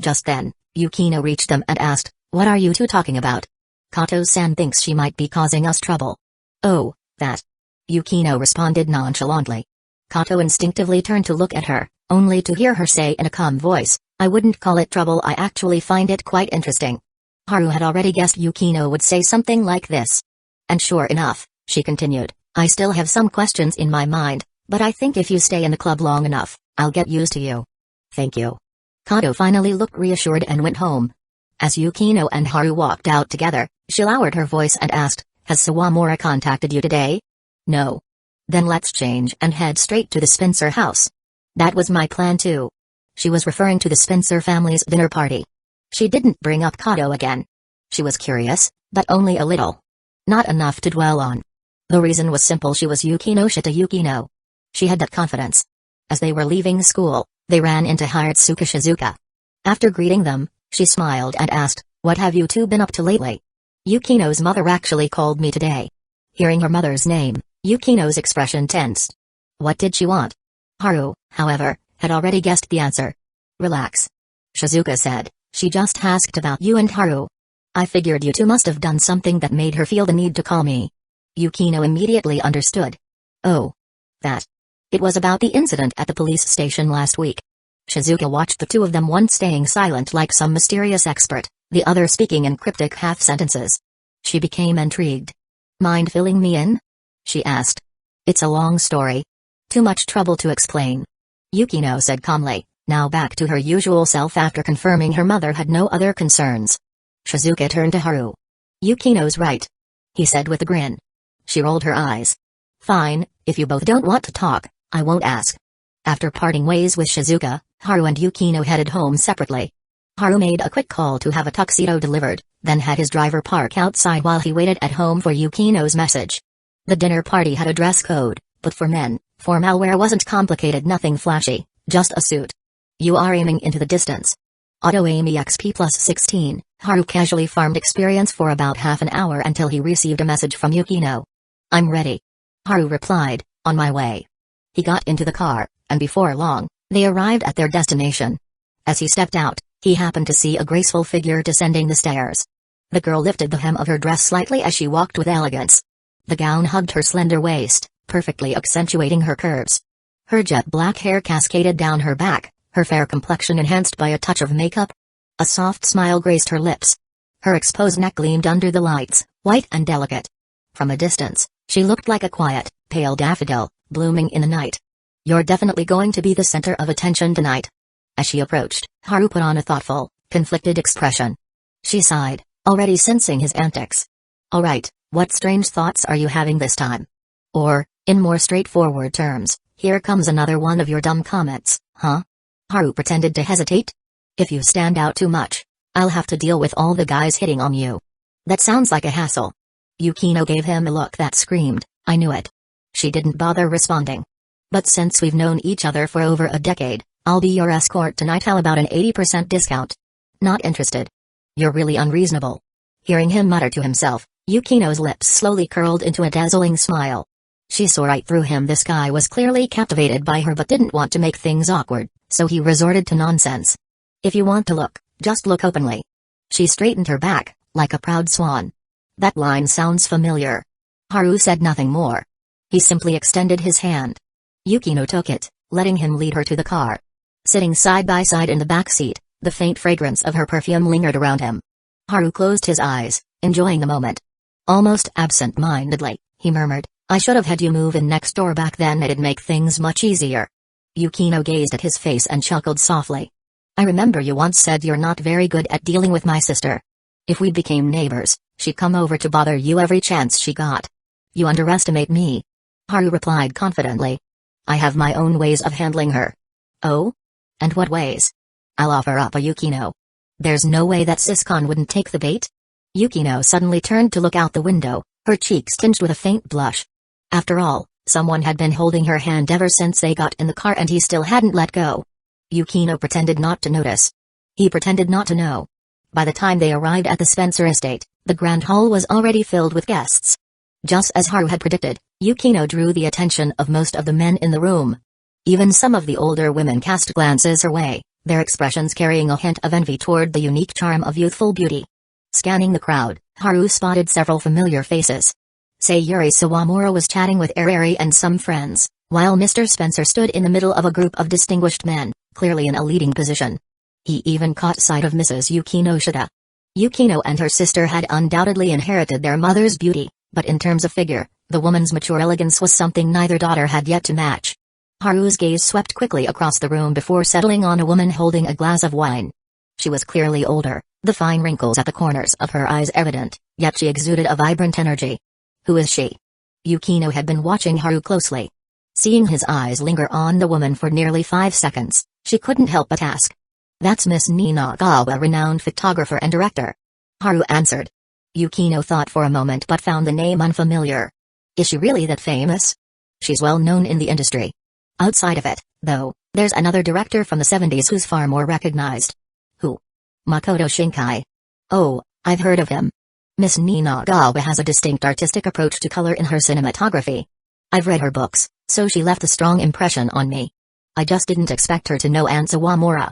Just then, Yukino reached them and asked, "What are you two talking about?" "Kato-san thinks she might be causing us trouble." "Oh, that." Yukino responded nonchalantly. Kato instinctively turned to look at her, only to hear her say in a calm voice, "I wouldn't call it trouble, I actually find it quite interesting." Haru had already guessed Yukino would say something like this. "And sure enough," she continued, "I still have some questions in my mind, but I think if you stay in the club long enough, I'll get used to you." "Thank you." Kato finally looked reassured and went home. As Yukino and Haru walked out together, she lowered her voice and asked, "Has Sawamura contacted you today?" "No." "Then let's change and head straight to the Spencer house." "That was my plan too." She was referring to the Spencer family's dinner party. She didn't bring up Kato again. She was curious, but only a little. Not enough to dwell on. The reason was simple: she was Yukinoshita Yukino. She had that confidence. As they were leaving school, they ran into Hiratsuka Shizuka. After greeting them, she smiled and asked, "What have you two been up to lately?" "Yukino's mother actually called me today." Hearing her mother's name, Yukino's expression tensed. What did she want? Haru, however, had already guessed the answer. "Relax," Shizuka said, "she just asked about you and Haru. I figured you two must have done something that made her feel the need to call me." Yukino immediately understood. "Oh. That. It was about the incident at the police station last week." Shizuka watched the two of them, one staying silent like some mysterious expert, the other speaking in cryptic half-sentences. She became intrigued. "Mind filling me in?" she asked. "It's a long story. Too much trouble to explain," Yukino said calmly, now back to her usual self after confirming her mother had no other concerns. Shizuka turned to Haru. "Yukino's right," he said with a grin. She rolled her eyes. "Fine, if you both don't want to talk, I won't ask." After parting ways with Shizuka, Haru and Yukino headed home separately. Haru made a quick call to have a tuxedo delivered, then had his driver park outside while he waited at home for Yukino's message. The dinner party had a dress code, but for men, formal wear wasn't complicated, nothing flashy, just a suit. "You are aiming into the distance." Auto-aim EXP plus 16, Haru casually farmed experience for about half an hour until he received a message from Yukino. "I'm ready." Haru replied, "On my way." He got into the car, and before long, they arrived at their destination. As he stepped out, he happened to see a graceful figure descending the stairs. The girl lifted the hem of her dress slightly as she walked with elegance. The gown hugged her slender waist, perfectly accentuating her curves. Her jet black hair cascaded down her back, her fair complexion enhanced by a touch of makeup. A soft smile graced her lips. Her exposed neck gleamed under the lights, white and delicate. From a distance, she looked like a quiet, pale daffodil, blooming in the night. "You're definitely going to be the center of attention tonight." As she approached, Haru put on a thoughtful, conflicted expression. She sighed, already sensing his antics. "All right, what strange thoughts are you having this time? Or, in more straightforward terms, here comes another one of your dumb comments, huh?" Haru pretended to hesitate. "If you stand out too much, I'll have to deal with all the guys hitting on you. That sounds like a hassle." Yukino gave him a look that screamed, "I knew it." She didn't bother responding. "But since we've known each other for over a decade, I'll be your escort tonight. How about an 80% discount?" "Not interested." "You're really unreasonable." Hearing him mutter to himself, Yukino's lips slowly curled into a dazzling smile. She saw right through him. This guy was clearly captivated by her but didn't want to make things awkward, so he resorted to nonsense. "If you want to look, just look openly." She straightened her back, like a proud swan. "That line sounds familiar." Haru said nothing more. He simply extended his hand. Yukino took it, letting him lead her to the car. Sitting side by side in the back seat, the faint fragrance of her perfume lingered around him. Haru closed his eyes, enjoying the moment. Almost absent-mindedly, he murmured, "I should have had you move in next door back then. It'd make things much easier." Yukino gazed at his face and chuckled softly. "I remember you once said you're not very good at dealing with my sister. If we became neighbors, she'd come over to bother you every chance she got." "You underestimate me," Haru replied confidently. "I have my own ways of handling her." "Oh? And what ways?" "I'll offer up a Yukino." "There's no way that Siscon wouldn't take the bait?" Yukino suddenly turned to look out the window, her cheeks tinged with a faint blush. After all, someone had been holding her hand ever since they got in the car and he still hadn't let go. Yukino pretended not to notice. He pretended not to know. By the time they arrived at the Spencer estate, the grand hall was already filled with guests. Just as Haru had predicted, Yukino drew the attention of most of the men in the room. Even some of the older women cast glances her way, their expressions carrying a hint of envy toward the unique charm of youthful beauty. Scanning the crowd, Haru spotted several familiar faces. Sayuri Sawamura was chatting with Arari and some friends, while Mr. Spencer stood in the middle of a group of distinguished men, clearly in a leading position. He even caught sight of Mrs. Yukinoshita. Yukino and her sister had undoubtedly inherited their mother's beauty, but in terms of figure, the woman's mature elegance was something neither daughter had yet to match. Haru's gaze swept quickly across the room before settling on a woman holding a glass of wine. She was clearly older, the fine wrinkles at the corners of her eyes evident, yet she exuded a vibrant energy. "Who is she?" Yukino had been watching Haru closely. Seeing his eyes linger on the woman for nearly 5 seconds, she couldn't help but ask. "That's Miss Ninagawa, renowned photographer and director," Haru answered. Yukino thought for a moment but found the name unfamiliar. "Is she really that famous?" "She's well known in the industry. Outside of it, though, there's another director from the 70s who's far more recognized." "Who?" "Makoto Shinkai." "Oh, I've heard of him. Miss Ninagawa has a distinct artistic approach to color in her cinematography. I've read her books, so she left a strong impression on me. I just didn't expect her to know Aunt Sawamura."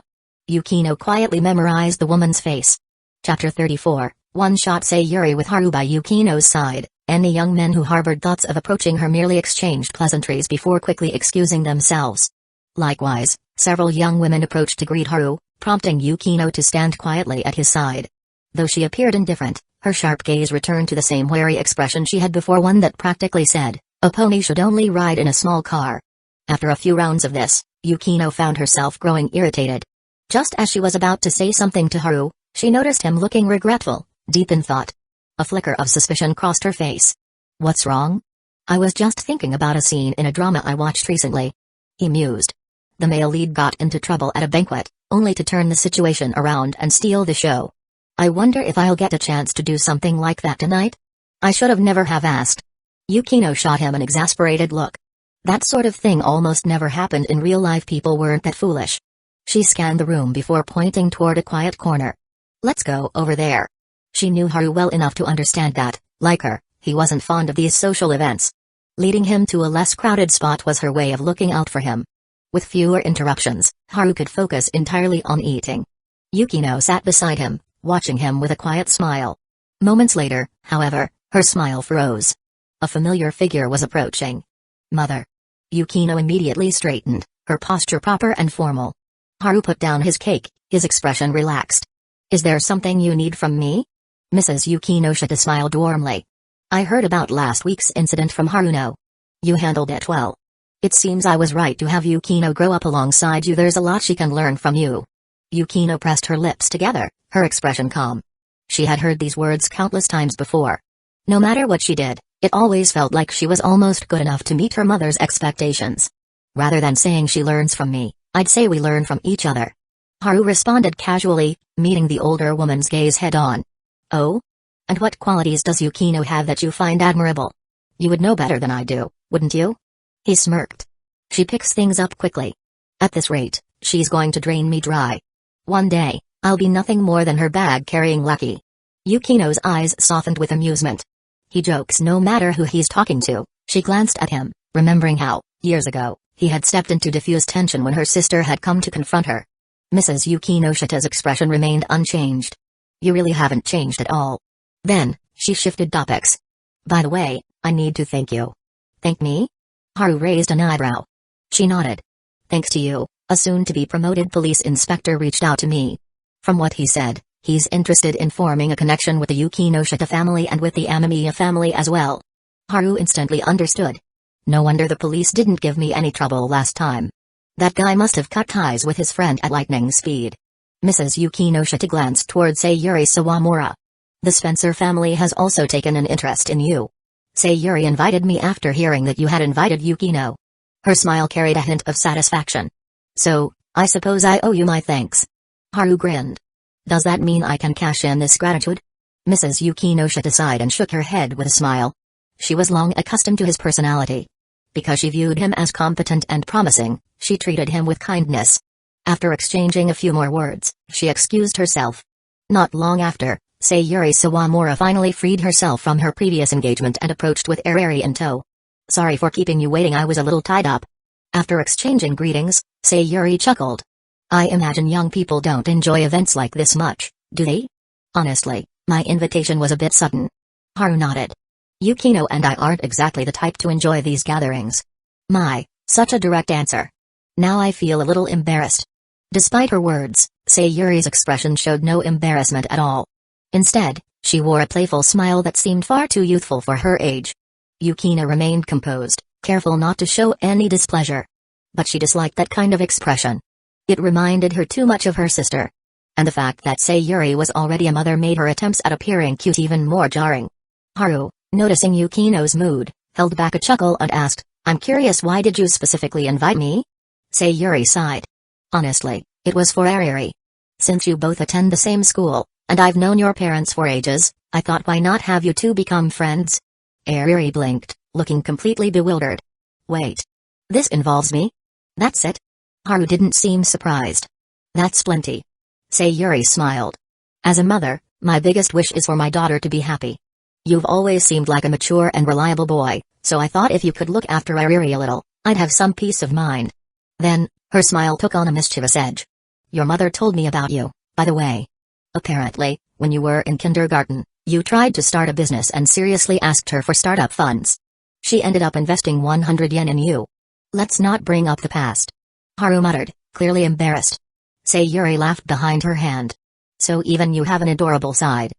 Yukino quietly memorized the woman's face. Chapter 34, One-Shot Sayuri. With Haru by Yukino's side, any young men who harbored thoughts of approaching her merely exchanged pleasantries before quickly excusing themselves. Likewise, several young women approached to greet Haru, prompting Yukino to stand quietly at his side. Though she appeared indifferent, her sharp gaze returned to the same wary expression she had before, one that practically said, "A pony should only ride in a small car." After a few rounds of this, Yukino found herself growing irritated. Just as she was about to say something to Haru, she noticed him looking regretful, deep in thought. A flicker of suspicion crossed her face. "What's wrong?" "I was just thinking about a scene in a drama I watched recently," he mused. The male lead got into trouble at a banquet, only to turn the situation around and steal the show. "I wonder if I'll get a chance to do something like that tonight? I should have never have asked." Yukino shot him an exasperated look. That sort of thing almost never happened in real life. People weren't that foolish. She scanned the room before pointing toward a quiet corner. "Let's go over there." She knew Haru well enough to understand that, like her, he wasn't fond of these social events. Leading him to a less crowded spot was her way of looking out for him. With fewer interruptions, Haru could focus entirely on eating. Yukino sat beside him, watching him with a quiet smile. Moments later, however, her smile froze. A familiar figure was approaching. "Mother." Yukino immediately straightened, her posture proper and formal. Haru put down his cake, his expression relaxed. Is there something you need from me? Mrs. Yukinoshita smiled warmly. I heard about last week's incident from Haruno. You handled it well. It seems I was right to have Yukino grow up alongside you. There's a lot she can learn from you. Yukino pressed her lips together, her expression calm. She had heard these words countless times before. No matter what she did, it always felt like she was almost good enough to meet her mother's expectations. Rather than saying she learns from me, I'd say we learn from each other. Haru responded casually, meeting the older woman's gaze head-on. Oh? And what qualities does Yukino have that you find admirable? You would know better than I do, wouldn't you? He smirked. She picks things up quickly. At this rate, she's going to drain me dry. One day, I'll be nothing more than her bag-carrying lackey. Yukino's eyes softened with amusement. He jokes no matter who he's talking to. She glanced at him, remembering how, years ago, he had stepped in to diffuse tension when her sister had come to confront her. Mrs. Yukinoshita's expression remained unchanged. You really haven't changed at all. Then, she shifted topics. By the way, I need to thank you. Thank me? Haru raised an eyebrow. She nodded. Thanks to you, a soon-to-be promoted police inspector reached out to me. From what he said, he's interested in forming a connection with the Yukinoshita family and with the Amamiya family as well. Haru instantly understood. No wonder the police didn't give me any trouble last time. That guy must have cut ties with his friend at lightning speed. Mrs. Yukinoshita glanced toward Sayuri Sawamura. The Spencer family has also taken an interest in you. Sayuri invited me after hearing that you had invited Yukino. Her smile carried a hint of satisfaction. So, I suppose I owe you my thanks. Haru grinned. Does that mean I can cash in this gratitude? Mrs. Yukinoshita sighed and shook her head with a smile. She was long accustomed to his personality. Because she viewed him as competent and promising, she treated him with kindness. After exchanging a few more words, she excused herself. Not long after, Sayuri Sawamura finally freed herself from her previous engagement and approached with Arari in tow. Sorry for keeping you waiting, I was a little tied up. After exchanging greetings, Sayuri chuckled. I imagine young people don't enjoy events like this much, do they? Honestly, my invitation was a bit sudden. Haru nodded. Yukino and I aren't exactly the type to enjoy these gatherings. My, such a direct answer. Now I feel a little embarrassed. Despite her words, Sayuri's expression showed no embarrassment at all. Instead, she wore a playful smile that seemed far too youthful for her age. Yukino remained composed, careful not to show any displeasure. But she disliked that kind of expression. It reminded her too much of her sister. And the fact that Sayuri was already a mother made her attempts at appearing cute even more jarring. Haru, noticing Yukino's mood, held back a chuckle and asked, I'm curious, why did you specifically invite me? Sayuri sighed. Honestly, it was for Arari. Since you both attend the same school, and I've known your parents for ages, I thought why not have you two become friends? Arari blinked, looking completely bewildered. Wait. This involves me? That's it? Haru didn't seem surprised. That's plenty. Sayuri smiled. As a mother, my biggest wish is for my daughter to be happy. You've always seemed like a mature and reliable boy, so I thought if you could look after Arari a little, I'd have some peace of mind. Then, her smile took on a mischievous edge. Your mother told me about you, by the way. Apparently, when you were in kindergarten, you tried to start a business and seriously asked her for startup funds. She ended up investing 100 yen in you. Let's not bring up the past. Haru muttered, clearly embarrassed. Sayuri laughed behind her hand. So even you have an adorable side.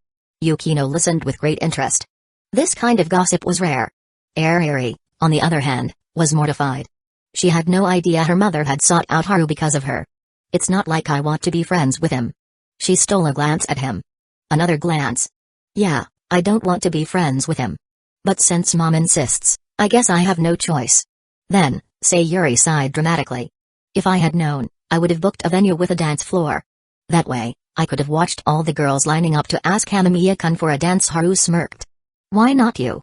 Yukino listened with great interest. This kind of gossip was rare. Arari, on the other hand, was mortified. She had no idea her mother had sought out Haru because of her. It's not like I want to be friends with him. She stole a glance at him. Another glance. Yeah, I don't want to be friends with him. But since Mom insists, I guess I have no choice. Then, Sayuri sighed dramatically. If I had known, I would have booked a venue with a dance floor. That way, I could have watched all the girls lining up to ask Amamiya-kun for a dance. Haru smirked. Why not you?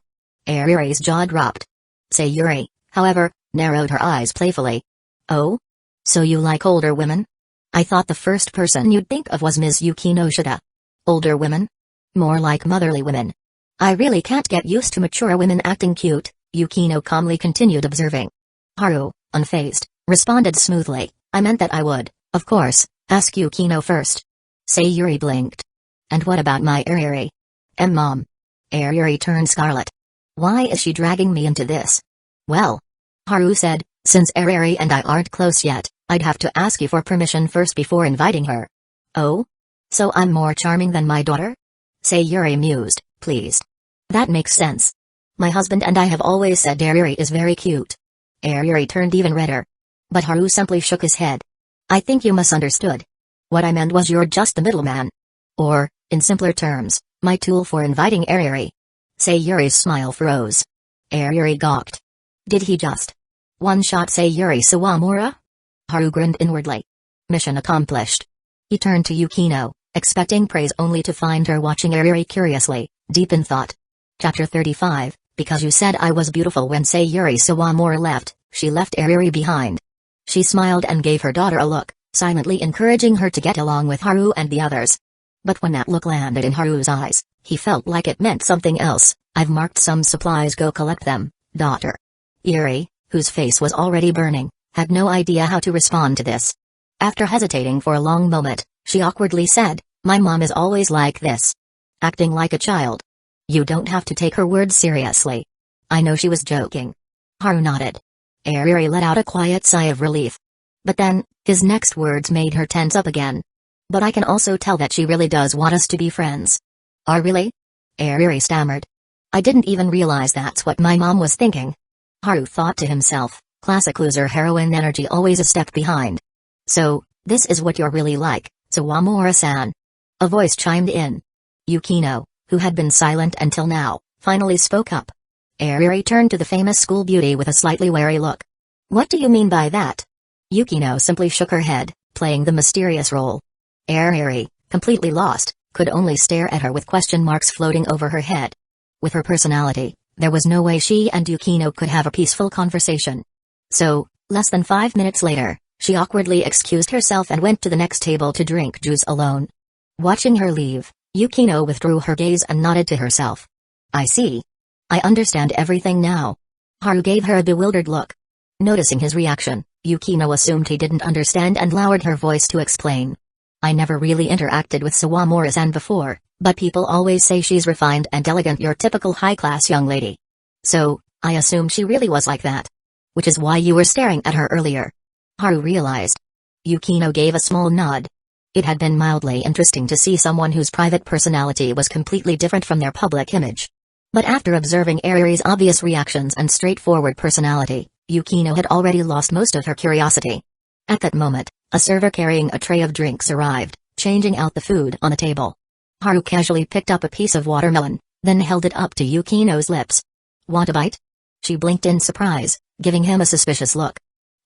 Arari's jaw dropped. Sayuri, however, narrowed her eyes playfully. Oh? So you like older women? I thought the first person you'd think of was Ms. Yukinoshita. Older women? More like motherly women. I really can't get used to mature women acting cute, Yukino calmly continued observing. Haru, unfazed, responded smoothly, I meant that I would, of course, ask Yukino first. Sayuri blinked. And what about my Arari? Mom. Arari turned scarlet. Why is she dragging me into this? Well, Haru said, since Arari and I aren't close yet, I'd have to ask you for permission first before inviting her. Oh? So I'm more charming than my daughter? Sayuri mused, pleased. That makes sense. My husband and I have always said Sayuri is very cute. Sayuri turned even redder. But Haru simply shook his head. I think you misunderstood. What I meant was you're just the middleman. Or, in simpler terms, my tool for inviting Sayuri. Sayuri's smile froze. Sayuri gawked. Did he just one-shot Sayuri Sawamura? Haru grinned inwardly. Mission accomplished. He turned to Yukino, expecting praise only to find her watching Sayuri curiously, deep in thought. Chapter 35, because you said I was beautiful when Sayuri Sawamura left, she left Sayuri behind. She smiled and gave her daughter a look, silently encouraging her to get along with Haru and the others. But when that look landed in Haru's eyes, he felt like it meant something else. I've marked some supplies, go collect them, daughter. Yuri, whose face was already burning, had no idea how to respond to this. After hesitating for a long moment, she awkwardly said, my mom is always like this. Acting like a child. You don't have to take her words seriously. I know she was joking. Haru nodded. Yuri let out a quiet sigh of relief. But then, his next words made her tense up again. But I can also tell that she really does want us to be friends. Oh really? Yuri stammered. I didn't even realize that's what my mom was thinking. Haru thought to himself, classic loser heroine energy, always a step behind. So, this is what you're really like, Sawamura-san. A voice chimed in. Yukino, who had been silent until now, finally spoke up. Yuri turned to the famous school beauty with a slightly wary look. What do you mean by that? Yukino simply shook her head, playing the mysterious role. Yuri, completely lost, could only stare at her with question marks floating over her head. With her personality, there was no way she and Yukino could have a peaceful conversation. So, less than 5 minutes later, she awkwardly excused herself and went to the next table to drink juice alone. Watching her leave, Yukino withdrew her gaze and nodded to herself. I see. I understand everything now. Haru gave her a bewildered look. Noticing his reaction, Yukino assumed he didn't understand and lowered her voice to explain. I never really interacted with Sawamura-san before, but people always say she's refined and elegant, your typical high-class young lady. So, I assumed she really was like that. Which is why you were staring at her earlier. Haru realized. Yukino gave a small nod. It had been mildly interesting to see someone whose private personality was completely different from their public image. But after observing Sayuri's obvious reactions and straightforward personality, Yukino had already lost most of her curiosity. At that moment, a server carrying a tray of drinks arrived, changing out the food on the table. Haru casually picked up a piece of watermelon, then held it up to Yukino's lips. Want a bite? She blinked in surprise, giving him a suspicious look.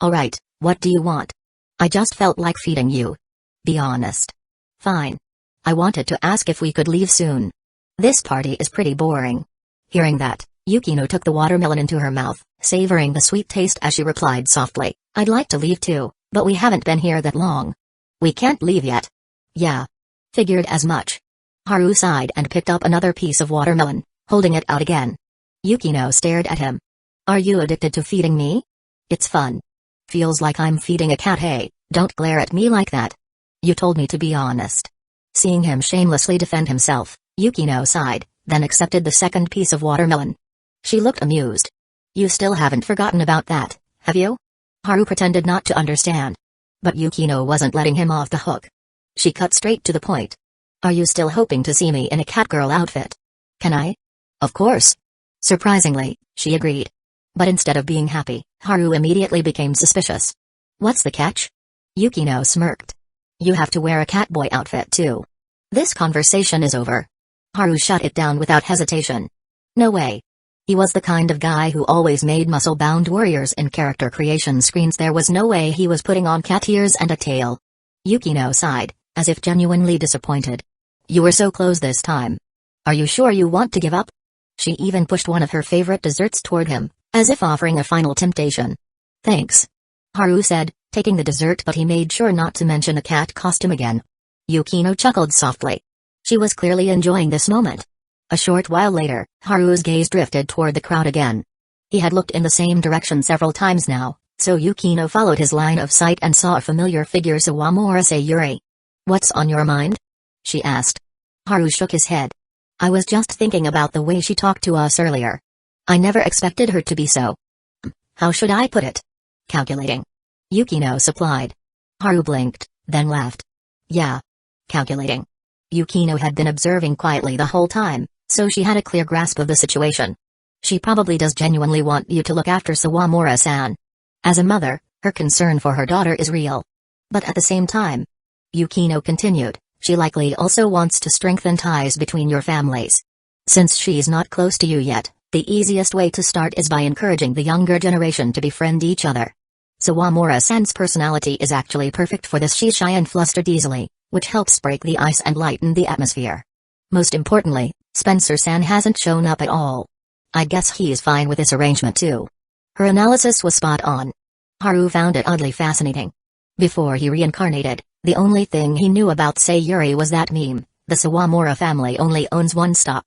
Alright, what do you want? I just felt like feeding you. Be honest. Fine. I wanted to ask if we could leave soon. This party is pretty boring. Hearing that, Yukino took the watermelon into her mouth, savoring the sweet taste as she replied softly, I'd like to leave too, but we haven't been here that long. We can't leave yet. Yeah. Figured as much. Haru sighed and picked up another piece of watermelon, holding it out again. Yukino stared at him. Are you addicted to feeding me? It's fun. Feels like I'm feeding a cat. Hey, don't glare at me like that. You told me to be honest. Seeing him shamelessly defend himself, Yukino sighed, then accepted the second piece of watermelon. She looked amused. You still haven't forgotten about that, have you? Haru pretended not to understand. But Yukino wasn't letting him off the hook. She cut straight to the point. Are you still hoping to see me in a catgirl outfit? Can I? Of course. Surprisingly, she agreed. But instead of being happy, Haru immediately became suspicious. What's the catch? Yukino smirked. You have to wear a catboy outfit too. This conversation is over. Haru shut it down without hesitation. No way. He was the kind of guy who always made muscle-bound warriors in character creation screens. There was no way he was putting on cat ears and a tail. Yukino sighed, as if genuinely disappointed. You were so close this time. Are you sure you want to give up? She even pushed one of her favorite desserts toward him, as if offering a final temptation. Thanks. Haru said, taking the dessert, but he made sure not to mention a cat costume again. Yukino chuckled softly. She was clearly enjoying this moment. A short while later, Haru's gaze drifted toward the crowd again. He had looked in the same direction several times now, so Yukino followed his line of sight and saw a familiar figure, Sawamura Sayuri. What's on your mind? She asked. Haru shook his head. I was just thinking about the way she talked to us earlier. I never expected her to be so... How should I put it? Calculating. Yukino supplied. Haru blinked, then laughed. Yeah. Calculating. Yukino had been observing quietly the whole time, so she had a clear grasp of the situation. She probably does genuinely want you to look after Sawamura-san. As a mother, her concern for her daughter is real. But at the same time, Yukino continued, she likely also wants to strengthen ties between your families. Since she's not close to you yet, the easiest way to start is by encouraging the younger generation to befriend each other. Sawamura-san's personality is actually perfect for this. She's shy and flustered easily, which helps break the ice and lighten the atmosphere. Most importantly, Spencer-san hasn't shown up at all. I guess he's fine with this arrangement too. Her analysis was spot on. Haru found it oddly fascinating. Before he reincarnated, the only thing he knew about Sayuri was that meme, the Sawamura family only owns one stock.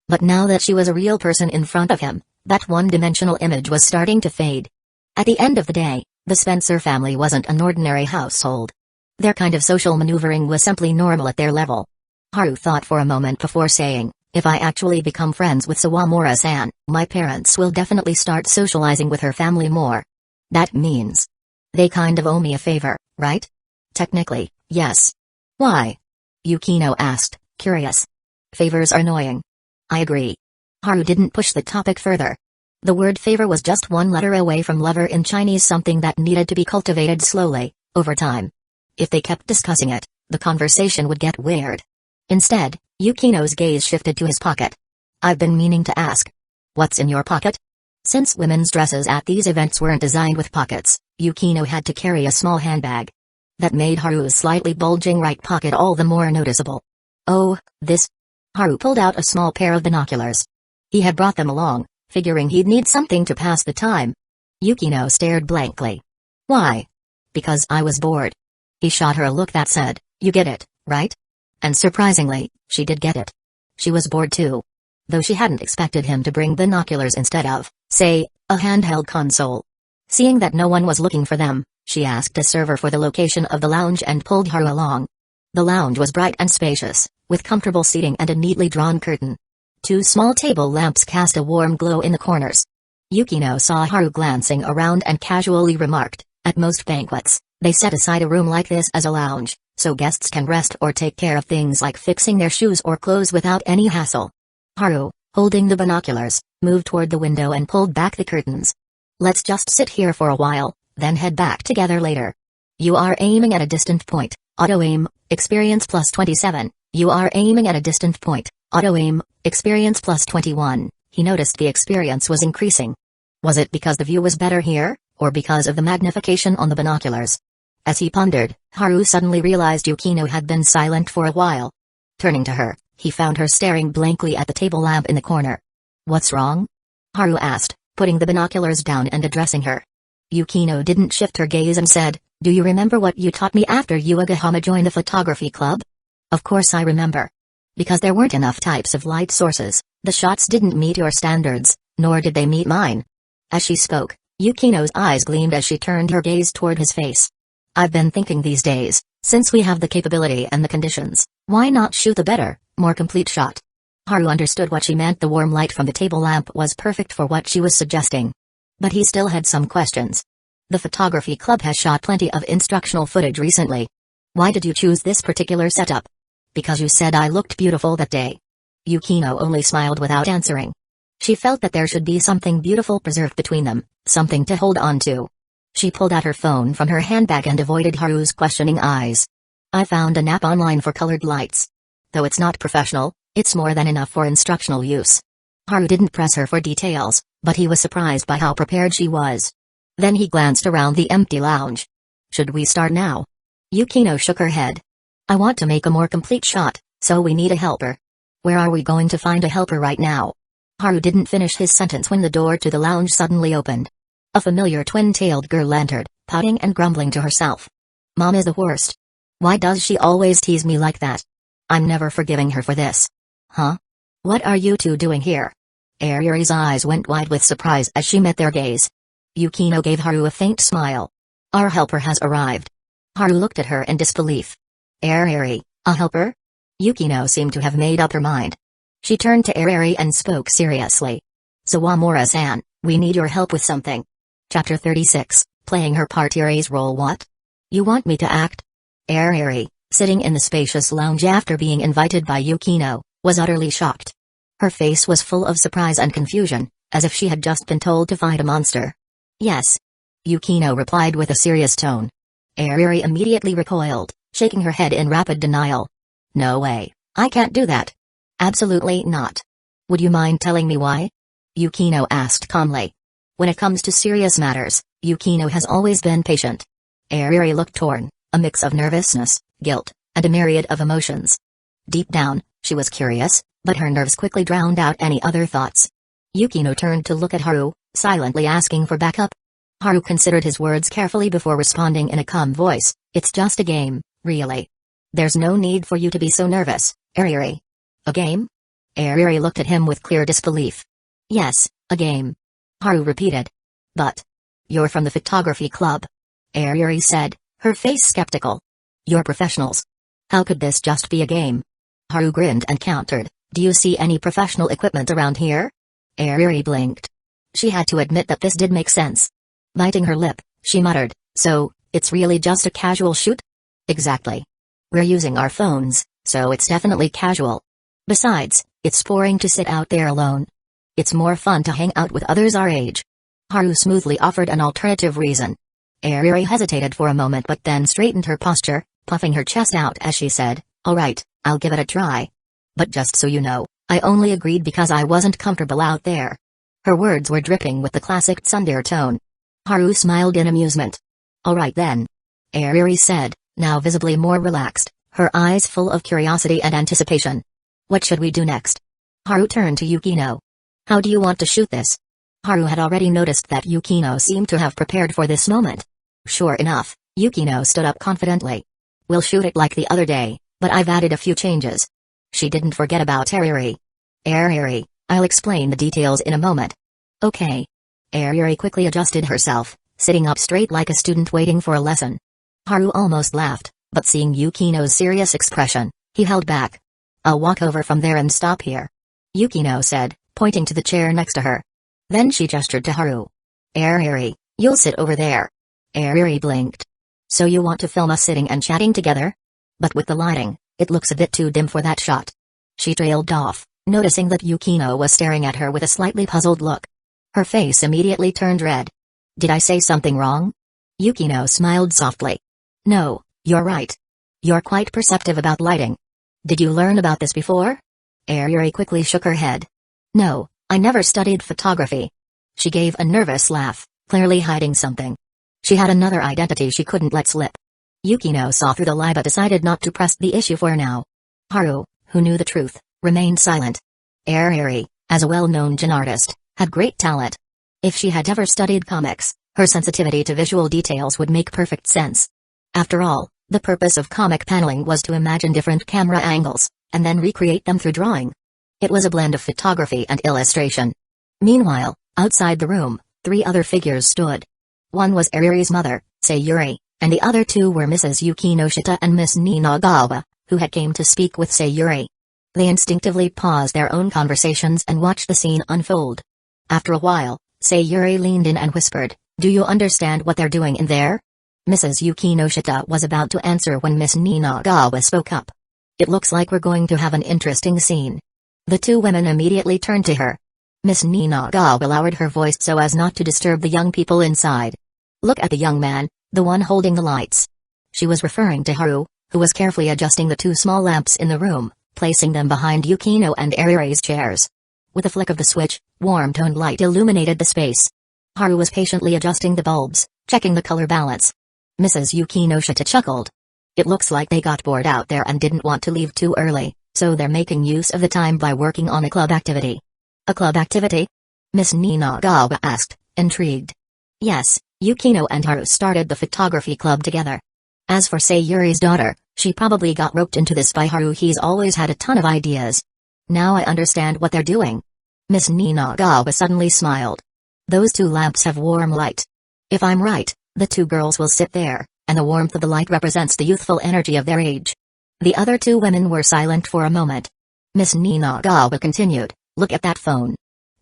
But now that she was a real person in front of him, that one-dimensional image was starting to fade. At the end of the day, the Spencer family wasn't an ordinary household. Their kind of social maneuvering was simply normal at their level. Haru thought for a moment before saying, if I actually become friends with Sawamura-san, my parents will definitely start socializing with her family more. That means they kind of owe me a favor, right? Technically, yes. Why? Yukino asked, curious. Favors are annoying. I agree. Haru didn't push the topic further. The word favor was just one letter away from lover in Chinese, something that needed to be cultivated slowly, over time. If they kept discussing it, the conversation would get weird. Instead, Yukino's gaze shifted to his pocket. I've been meaning to ask. What's in your pocket? Since women's dresses at these events weren't designed with pockets, Yukino had to carry a small handbag. That made Haru's slightly bulging right pocket all the more noticeable. Oh, this? Haru pulled out a small pair of binoculars. He had brought them along, figuring he'd need something to pass the time. Yukino stared blankly. Why? Because I was bored. He shot her a look that said, you get it, right? And surprisingly, she did get it. She was bored too. Though she hadn't expected him to bring binoculars instead of, say, a handheld console. Seeing that no one was looking for them, she asked a server for the location of the lounge and pulled Haru along. The lounge was bright and spacious, with comfortable seating and a neatly drawn curtain. 2 small table lamps cast a warm glow in the corners. Yukino saw Haru glancing around and casually remarked, at most banquets, they set aside a room like this as a lounge, so guests can rest or take care of things like fixing their shoes or clothes without any hassle. Haru, holding the binoculars, moved toward the window and pulled back the curtains. Let's just sit here for a while, then head back together later. You are aiming at a distant point, auto-aim, experience plus 27, you are aiming at a distant point, auto-aim, experience plus 21, he noticed the experience was increasing. Was it because the view was better here, or because of the magnification on the binoculars? As he pondered, Haru suddenly realized Yukino had been silent for a while. Turning to her, he found her staring blankly at the table lamp in the corner. What's wrong? Haru asked, putting the binoculars down and addressing her. Yukino didn't shift her gaze and said, do you remember what you taught me after Yuagahama joined the photography club? Of course I remember. Because there weren't enough types of light sources, the shots didn't meet your standards, nor did they meet mine. As she spoke, Yukino's eyes gleamed as she turned her gaze toward his face. I've been thinking these days, since we have the capability and the conditions, why not shoot a better, more complete shot? Haru understood what she meant. The warm light from the table lamp was perfect for what she was suggesting. But he still had some questions. The photography club has shot plenty of instructional footage recently. Why did you choose this particular setup? Because you said I looked beautiful that day. Yukino only smiled without answering. She felt that there should be something beautiful preserved between them, something to hold on to. She pulled out her phone from her handbag and avoided Haru's questioning eyes. I found an app online for colored lights. Though it's not professional, it's more than enough for instructional use. Haru didn't press her for details, but he was surprised by how prepared she was. Then he glanced around the empty lounge. Should we start now? Yukino shook her head. I want to make a more complete shot, so we need a helper. Where are we going to find a helper right now? Haru didn't finish his sentence when the door to the lounge suddenly opened. A familiar twin-tailed girl entered, pouting and grumbling to herself. Mom is the worst. Why does she always tease me like that? I'm never forgiving her for this. Huh? What are you two doing here? Ayuri's eyes went wide with surprise as she met their gaze. Yukino gave Haru a faint smile. Our helper has arrived. Haru looked at her in disbelief. Ayuri, a helper? Yukino seemed to have made up her mind. She turned to Ayuri and spoke seriously. Sawamura-san, we need your help with something. Chapter 36, Playing her Yuri's role what? You want me to act? Yuri, sitting in the spacious lounge after being invited by Yukino, was utterly shocked. Her face was full of surprise and confusion, as if she had just been told to fight a monster. Yes. Yukino replied with a serious tone. Yuri immediately recoiled, shaking her head in rapid denial. No way, I can't do that. Absolutely not. Would you mind telling me why? Yukino asked calmly. When it comes to serious matters, Yukino has always been patient. Yuri looked torn, a mix of nervousness, guilt, and a myriad of emotions. Deep down, she was curious, but her nerves quickly drowned out any other thoughts. Yukino turned to look at Haru, silently asking for backup. Haru considered his words carefully before responding in a calm voice, "It's just a game, really. There's no need for you to be so nervous, Yuri." "A game?" Yuri looked at him with clear disbelief. "Yes, a game," Haru repeated. "But you're from the photography club," Yuri said, her face skeptical. "You're professionals. How could this just be a game?" Haru grinned and countered, "Do you see any professional equipment around here?" Yuri blinked. She had to admit that this did make sense. Biting her lip, she muttered, "So, it's really just a casual shoot?" "Exactly. We're using our phones, so it's definitely casual. Besides, it's boring to sit out there alone. It's more fun to hang out with others our age." Haru smoothly offered an alternative reason. Yuri hesitated for a moment but then straightened her posture, puffing her chest out as she said, "All right, I'll give it a try. But just so you know, I only agreed because I wasn't comfortable out there." Her words were dripping with the classic tsundere tone. Haru smiled in amusement. "All right then," Yuri said, now visibly more relaxed, her eyes full of curiosity and anticipation. "What should we do next?" Haru turned to Yukino. "How do you want to shoot this?" Haru had already noticed that Yukino seemed to have prepared for this moment. Sure enough, Yukino stood up confidently. "We'll shoot it like the other day, but I've added a few changes." She didn't forget about Yuri. "Yuri, I'll explain the details in a moment." "Okay." Yuri quickly adjusted herself, sitting up straight like a student waiting for a lesson. Haru almost laughed, but seeing Yukino's serious expression, he held back. "I'll walk over from there and stop here," Yukino said, pointing to the chair next to her. Then she gestured to Haru. "Yuri, you'll sit over there." Yuri blinked. "So you want to film us sitting and chatting together? But with the lighting, it looks a bit too dim for that shot." She trailed off, noticing that Yukino was staring at her with a slightly puzzled look. Her face immediately turned red. "Did I say something wrong?" Yukino smiled softly. "No, you're right. You're quite perceptive about lighting. Did you learn about this before?" Yuri quickly shook her head. "No, I never studied photography." She gave a nervous laugh, clearly hiding something. She had another identity she couldn't let slip. Yukino saw through the lie but decided not to press the issue for now. Haru, who knew the truth, remained silent. Yuri, as a well-known gin artist, had great talent. If she had ever studied comics, her sensitivity to visual details would make perfect sense. After all, the purpose of comic paneling was to imagine different camera angles, and then recreate them through drawing. It was a blend of photography and illustration. Meanwhile, outside the room, 3 other figures stood. One was Yuri's mother, Sayuri, and the other 2 were Mrs. Yukinoshita and Miss Ninagawa, who had came to speak with Sayuri. They instinctively paused their own conversations and watched the scene unfold. After a while, Sayuri leaned in and whispered, "Do you understand what they're doing in there?" Mrs. Yukinoshita was about to answer when Miss Ninagawa spoke up. "It looks like we're going to have an interesting scene." The 2 women immediately turned to her. Miss Ninagawa lowered her voice so as not to disturb the young people inside. "Look at the young man, the one holding the lights." She was referring to Haru, who was carefully adjusting the 2 small lamps in the room, placing them behind Yukino and Yuri's chairs. With a flick of the switch, warm-toned light illuminated the space. Haru was patiently adjusting the bulbs, checking the color balance. Mrs. Yukinoshita chuckled. "It looks like they got bored out there and didn't want to leave too early, so they're making use of the time by working on a club activity." "A club activity?" Miss Ninagawa asked, intrigued. "Yes, Yukino and Haru started the photography club together. As for Sayuri's daughter, she probably got roped into this by Haru. He's always had a ton of ideas. Now I understand what they're doing." Miss Ninagawa suddenly smiled. "Those 2 lamps have warm light. If I'm right, the 2 girls will sit there, and the warmth of the light represents the youthful energy of their age." The other 2 women were silent for a moment. Miss Ninagawa continued, "Look at that phone.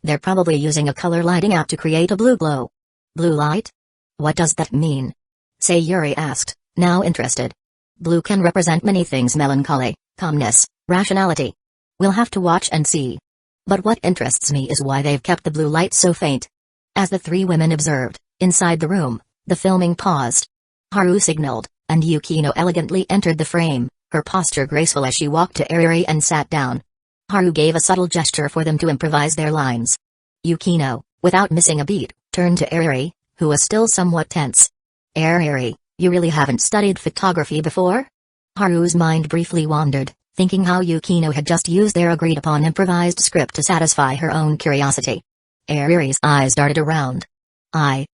They're probably using a color lighting app to create a blue glow." "Blue light?" What does that mean? Sayuri asked, now interested. Blue can represent many things: melancholy, calmness, rationality. We'll have to watch and see. But what interests me is why they've kept the blue light so faint. As the three women observed, inside the room, the filming paused. Haru signaled, and Yukino elegantly entered the frame, her posture graceful as she walked to Ariri and sat down. Haru gave a subtle gesture for them to improvise their lines. Yukino, without missing a beat, turned to Ariri, who was still somewhat tense. Ariri, you really haven't studied photography before? Haru's mind briefly wandered, thinking how Yukino had just used their agreed-upon improvised script to satisfy her own curiosity. Ariri's eyes darted around. I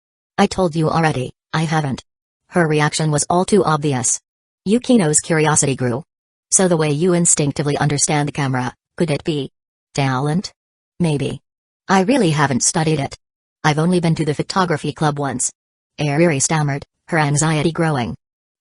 told you already, I haven't. Her reaction was all too obvious. Yukino's curiosity grew. So the way you instinctively understand the camera, could it be talent? Maybe. I really haven't studied it. I've only been to the photography club once. Ariri stammered, her anxiety growing.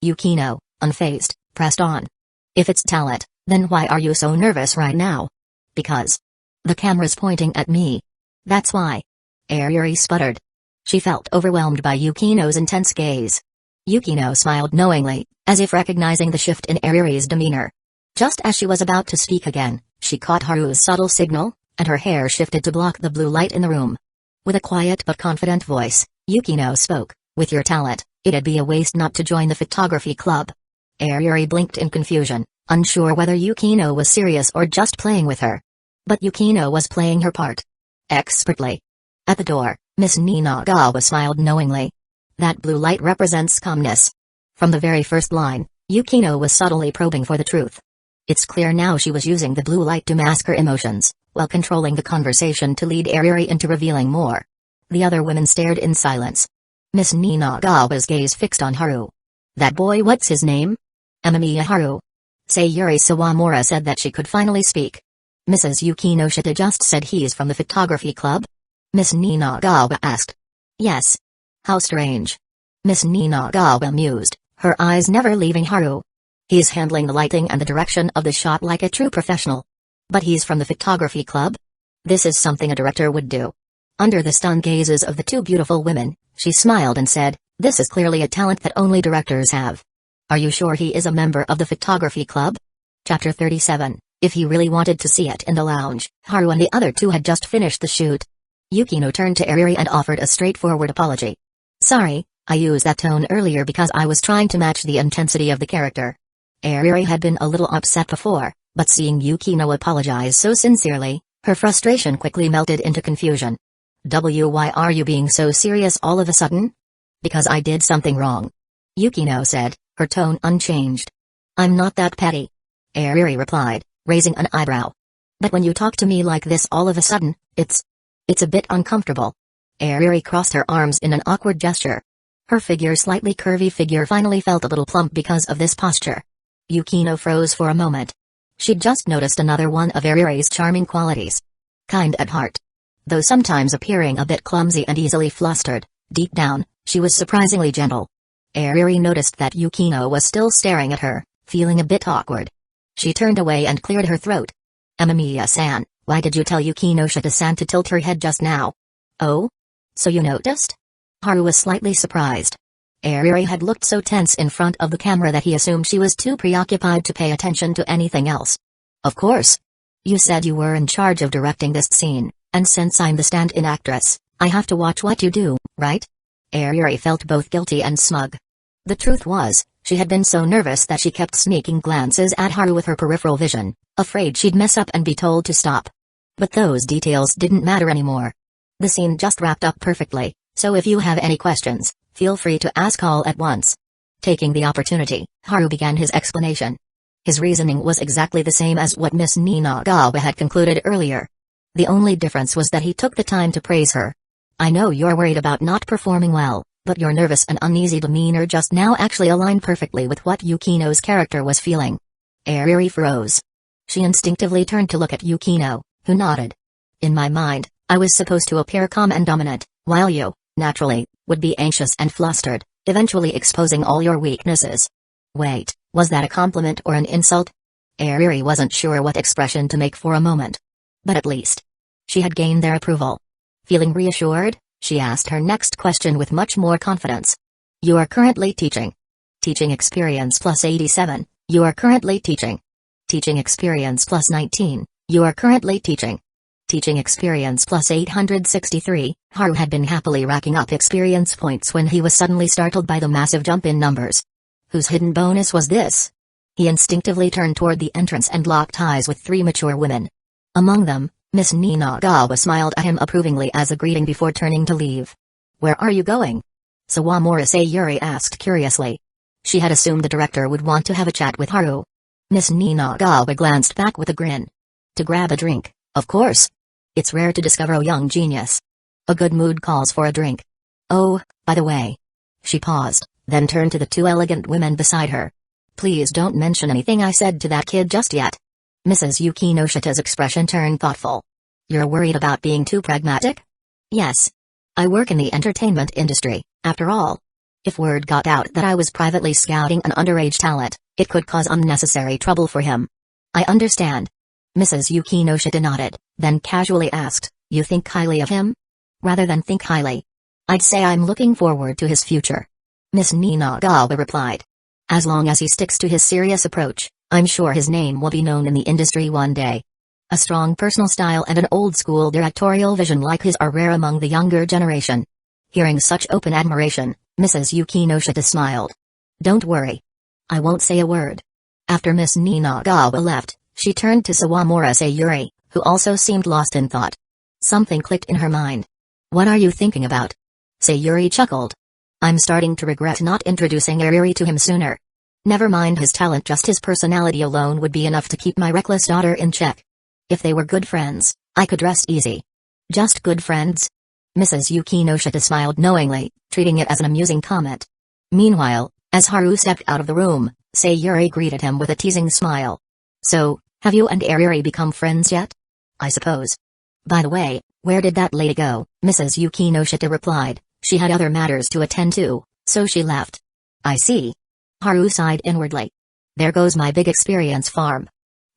Yukino, unfazed, pressed on. If it's talent, then why are you so nervous right now? Because the camera's pointing at me. That's why. Ariri sputtered. She felt overwhelmed by Yukino's intense gaze. Yukino smiled knowingly, as if recognizing the shift in Ariri's demeanor. Just as she was about to speak again, she caught Haru's subtle signal, and her hair shifted to block the blue light in the room. With a quiet but confident voice, Yukino spoke, with your talent, it'd be a waste not to join the photography club. Ariri blinked in confusion, unsure whether Yukino was serious or just playing with her. But Yukino was playing her part expertly. At the door, Miss Ninagawa smiled knowingly. That blue light represents calmness. From the very first line, Yukino was subtly probing for the truth. It's clear now she was using the blue light to mask her emotions, while controlling the conversation to lead Ariri into revealing more. The other women stared in silence. Miss Ninagawa's gaze fixed on Haru. That boy, what's his name? Amamiya Haru. Sayuri Sawamura said that she could finally speak. Mrs. Yukinoshita just said he's from the photography club? Miss Ninagawa asked. Yes. How strange. Miss Ninagawa mused, her eyes never leaving Haru. He's handling the lighting and the direction of the shot like a true professional. But he's from the photography club? This is something a director would do. Under the stunned gazes of the two beautiful women, she smiled and said, this is clearly a talent that only directors have. Are you sure he is a member of the photography club? Chapter 37. If he really wanted to see it in the lounge, Haru and the other two had just finished the shoot. Yukino turned to Ariri and offered a straightforward apology. Sorry, I used that tone earlier because I was trying to match the intensity of the character. Ariri had been a little upset before, but seeing Yukino apologize so sincerely, her frustration quickly melted into confusion. Why are you being so serious all of a sudden? Because I did something wrong. Yukino said, her tone unchanged. I'm not that petty. Ariri replied, raising an eyebrow. But when you talk to me like this all of a sudden, it's a bit uncomfortable. Ariri crossed her arms in an awkward gesture. Her slightly curvy figure finally felt a little plump because of this posture. Yukino froze for a moment. She'd just noticed another one of Ariri's charming qualities. Kind at heart. Though sometimes appearing a bit clumsy and easily flustered, deep down, she was surprisingly gentle. Ariri noticed that Yukino was still staring at her, feeling a bit awkward. She turned away and cleared her throat. Amamiya-san, why did you tell Yukinoshita-san to tilt her head just now? Oh? So you noticed? Haru was slightly surprised. Ariri had looked so tense in front of the camera that he assumed she was too preoccupied to pay attention to anything else. Of course. You said you were in charge of directing this scene, and since I'm the stand-in actress, I have to watch what you do, right? Ariri felt both guilty and smug. The truth was, she had been so nervous that she kept sneaking glances at Haru with her peripheral vision, afraid she'd mess up and be told to stop. But those details didn't matter anymore. The scene just wrapped up perfectly, so if you have any questions, feel free to ask all at once. Taking the opportunity, Haru began his explanation. His reasoning was exactly the same as what Miss Ninagawa had concluded earlier. The only difference was that he took the time to praise her. I know you're worried about not performing well, but your nervous and uneasy demeanor just now actually aligned perfectly with what Yukino's character was feeling. Ariri froze. She instinctively turned to look at Yukino, who nodded. In my mind, I was supposed to appear calm and dominant, while you, naturally, would be anxious and flustered, eventually exposing all your weaknesses. Wait, was that a compliment or an insult? Ariri wasn't sure what expression to make for a moment. But at least, she had gained their approval. Feeling reassured, She asked her next question with much more confidence. You are currently teaching. Teaching experience plus 87, you are currently teaching. Teaching experience plus 19, you are currently teaching. Teaching experience plus 863, Haru had been happily racking up experience points when he was suddenly startled by the massive jump in numbers. Whose hidden bonus was this? He instinctively turned toward the entrance and locked eyes with 3 mature women. Among them, Miss Ninagawa smiled at him approvingly as a greeting before turning to leave. Where are you going? Sawamura Sayuri asked curiously. She had assumed the director would want to have a chat with Haru. Miss Ninagawa glanced back with a grin. To grab a drink, of course. It's rare to discover a young genius. A good mood calls for a drink. Oh, by the way. She paused, then turned to the 2 elegant women beside her. Please don't mention anything I said to that kid just yet. Mrs. Yukinoshita's expression turned thoughtful. You're worried about being too pragmatic? Yes. I work in the entertainment industry, after all. If word got out that I was privately scouting an underage talent, it could cause unnecessary trouble for him. I understand. Mrs. Yukinoshita nodded, then casually asked, You think highly of him? Rather than think highly. I'd say I'm looking forward to his future. Miss Ninagawa replied. As long as he sticks to his serious approach, I'm sure his name will be known in the industry one day. A strong personal style and an old-school directorial vision like his are rare among the younger generation. Hearing such open admiration, Mrs. Yukinoshita smiled. Don't worry. I won't say a word. After Miss Ninagawa left, she turned to Sawamura Sayuri, who also seemed lost in thought. Something clicked in her mind. What are you thinking about? Sayuri chuckled. I'm starting to regret not introducing Ariri to him sooner. Never mind his talent, just his personality alone would be enough to keep my reckless daughter in check. If they were good friends, I could rest easy. Just good friends? Mrs. Yukinoshita smiled knowingly, treating it as an amusing comment. Meanwhile, as Haru stepped out of the room, Sayuri greeted him with a teasing smile. So, have you and Ariri become friends yet? I suppose. By the way, where did that lady go? Mrs. Yukinoshita replied. She had other matters to attend to, so she left. I see. Haru sighed inwardly. There goes my big experience farm.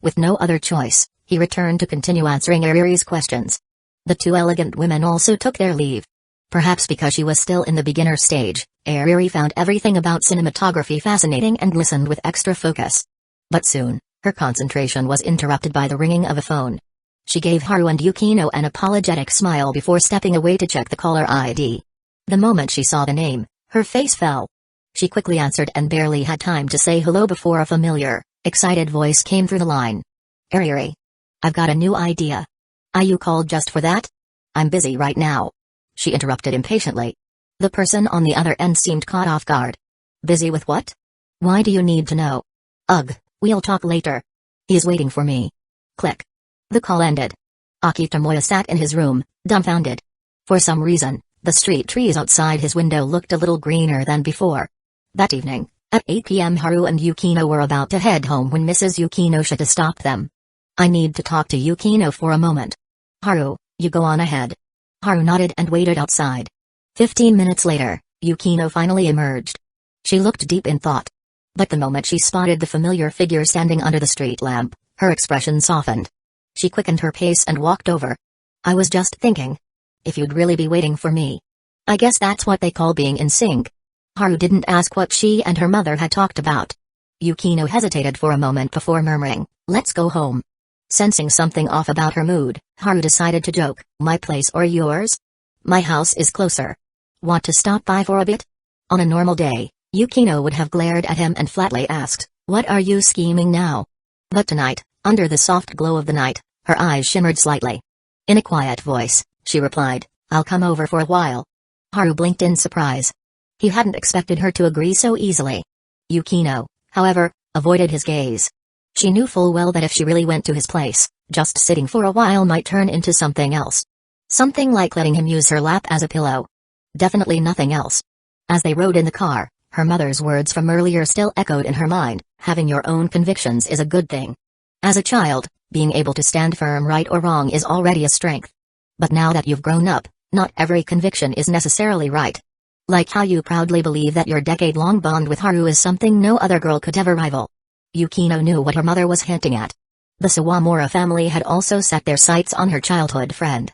With no other choice, he returned to continue answering Ariri's questions. The 2 elegant women also took their leave. Perhaps because she was still in the beginner stage, Ariri found everything about cinematography fascinating and listened with extra focus. But soon, her concentration was interrupted by the ringing of a phone. She gave Haru and Yukino an apologetic smile before stepping away to check the caller ID. The moment she saw the name, her face fell. She quickly answered and barely had time to say hello before a familiar, excited voice came through the line. Ariri. I've got a new idea. You called just for that? I'm busy right now. She interrupted impatiently. The person on the other end seemed caught off guard. Busy with what? Why do you need to know? Ugh, we'll talk later. He's waiting for me. Click. The call ended. Akitomoya sat in his room, dumbfounded. For some reason, the street trees outside his window looked a little greener than before. That evening, at 8 p.m. Haru and Yukino were about to head home when Mrs. Yukinoshita stopped them. I need to talk to Yukino for a moment. Haru, you go on ahead. Haru nodded and waited outside. 15 minutes later, Yukino finally emerged. She looked deep in thought. But the moment she spotted the familiar figure standing under the street lamp, her expression softened. She quickened her pace and walked over. I was just thinking. If you'd really be waiting for me. I guess that's what they call being in sync. Haru didn't ask what she and her mother had talked about. Yukino hesitated for a moment before murmuring, let's go home. Sensing something off about her mood, Haru decided to joke, my place or yours? My house is closer. Want to stop by for a bit? On a normal day, Yukino would have glared at him and flatly asked, what are you scheming now? But tonight, under the soft glow of the night, her eyes shimmered slightly. In a quiet voice, she replied, I'll come over for a while. Haru blinked in surprise. He hadn't expected her to agree so easily. Yukino, however, avoided his gaze. She knew full well that if she really went to his place, just sitting for a while might turn into something else. Something like letting him use her lap as a pillow. Definitely nothing else. As they rode in the car, her mother's words from earlier still echoed in her mind, having your own convictions is a good thing. As a child, being able to stand firm right or wrong is already a strength. But now that you've grown up, not every conviction is necessarily right. Like how you proudly believe that your decade-long bond with Haru is something no other girl could ever rival. Yukino knew what her mother was hinting at. The Sawamura family had also set their sights on her childhood friend.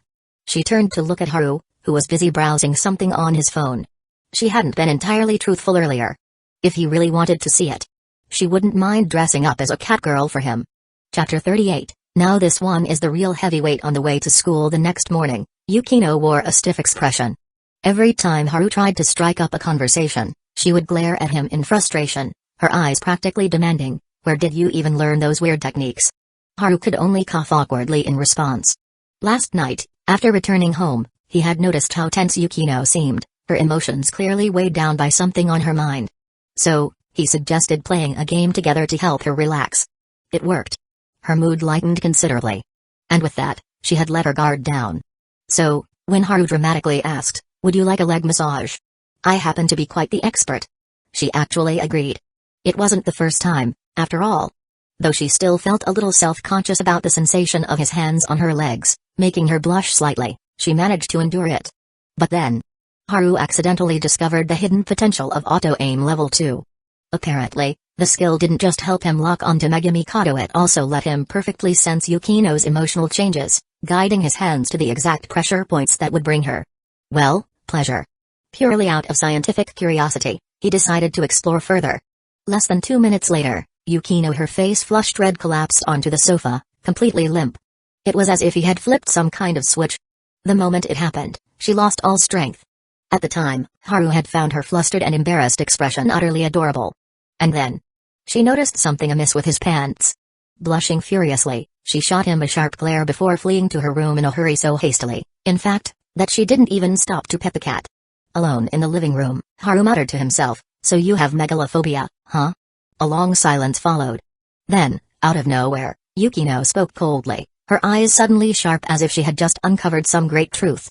She turned to look at Haru, who was busy browsing something on his phone. She hadn't been entirely truthful earlier. If he really wanted to see it, she wouldn't mind dressing up as a catgirl for him. Chapter 38. Now this one is the real heavyweight. On the way to school the next morning, Yukino wore a stiff expression. Every time Haru tried to strike up a conversation, she would glare at him in frustration, her eyes practically demanding, "Where did you even learn those weird techniques?" Haru could only cough awkwardly in response. Last night, after returning home, he had noticed how tense Yukino seemed, her emotions clearly weighed down by something on her mind. So, he suggested playing a game together to help her relax. It worked. Her mood lightened considerably. And with that, she had let her guard down. So, when Haru dramatically asked, "Would you like a leg massage? I happen to be quite the expert," she actually agreed. It wasn't the first time, after all. Though she still felt a little self-conscious about the sensation of his hands on her legs, making her blush slightly, she managed to endure it. But then, Haru accidentally discovered the hidden potential of auto-aim level 2. Apparently, the skill didn't just help him lock onto Megami Kato, it also let him perfectly sense Yukino's emotional changes, guiding his hands to the exact pressure points that would bring her, well, pleasure. Purely out of scientific curiosity, he decided to explore further. Less than 2 minutes later, Yukino, her face flushed red, collapsed onto the sofa, completely limp. It was as if he had flipped some kind of switch. The moment it happened, she lost all strength. At the time, Haru had found her flustered and embarrassed expression utterly adorable. And then, she noticed something amiss with his pants. Blushing furiously, she shot him a sharp glare before fleeing to her room in a hurry, so hastily, in fact, that she didn't even stop to pet the cat. Alone in the living room, Haru muttered to himself, "So you have megalophobia, huh?" A long silence followed. Then, out of nowhere, Yukino spoke coldly, her eyes suddenly sharp as if she had just uncovered some great truth.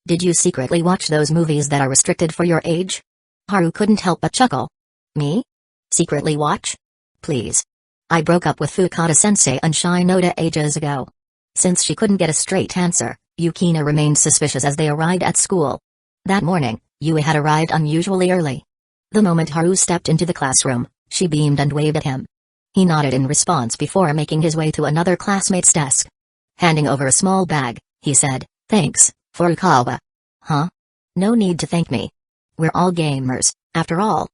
"Did you secretly watch those movies that are restricted for your age?" Haru couldn't help but chuckle. "Me? Secretly watch? Please. I broke up with Fukada-sensei and Shinoda ages ago." Since she couldn't get a straight answer, Yukino remained suspicious as they arrived at school. That morning, Yui had arrived unusually early. The moment Haru stepped into the classroom, she beamed and waved at him. He nodded in response before making his way to another classmate's desk. Handing over a small bag, he said, "Thanks, Furukawa." "Huh? No need to thank me. We're all gamers, after all.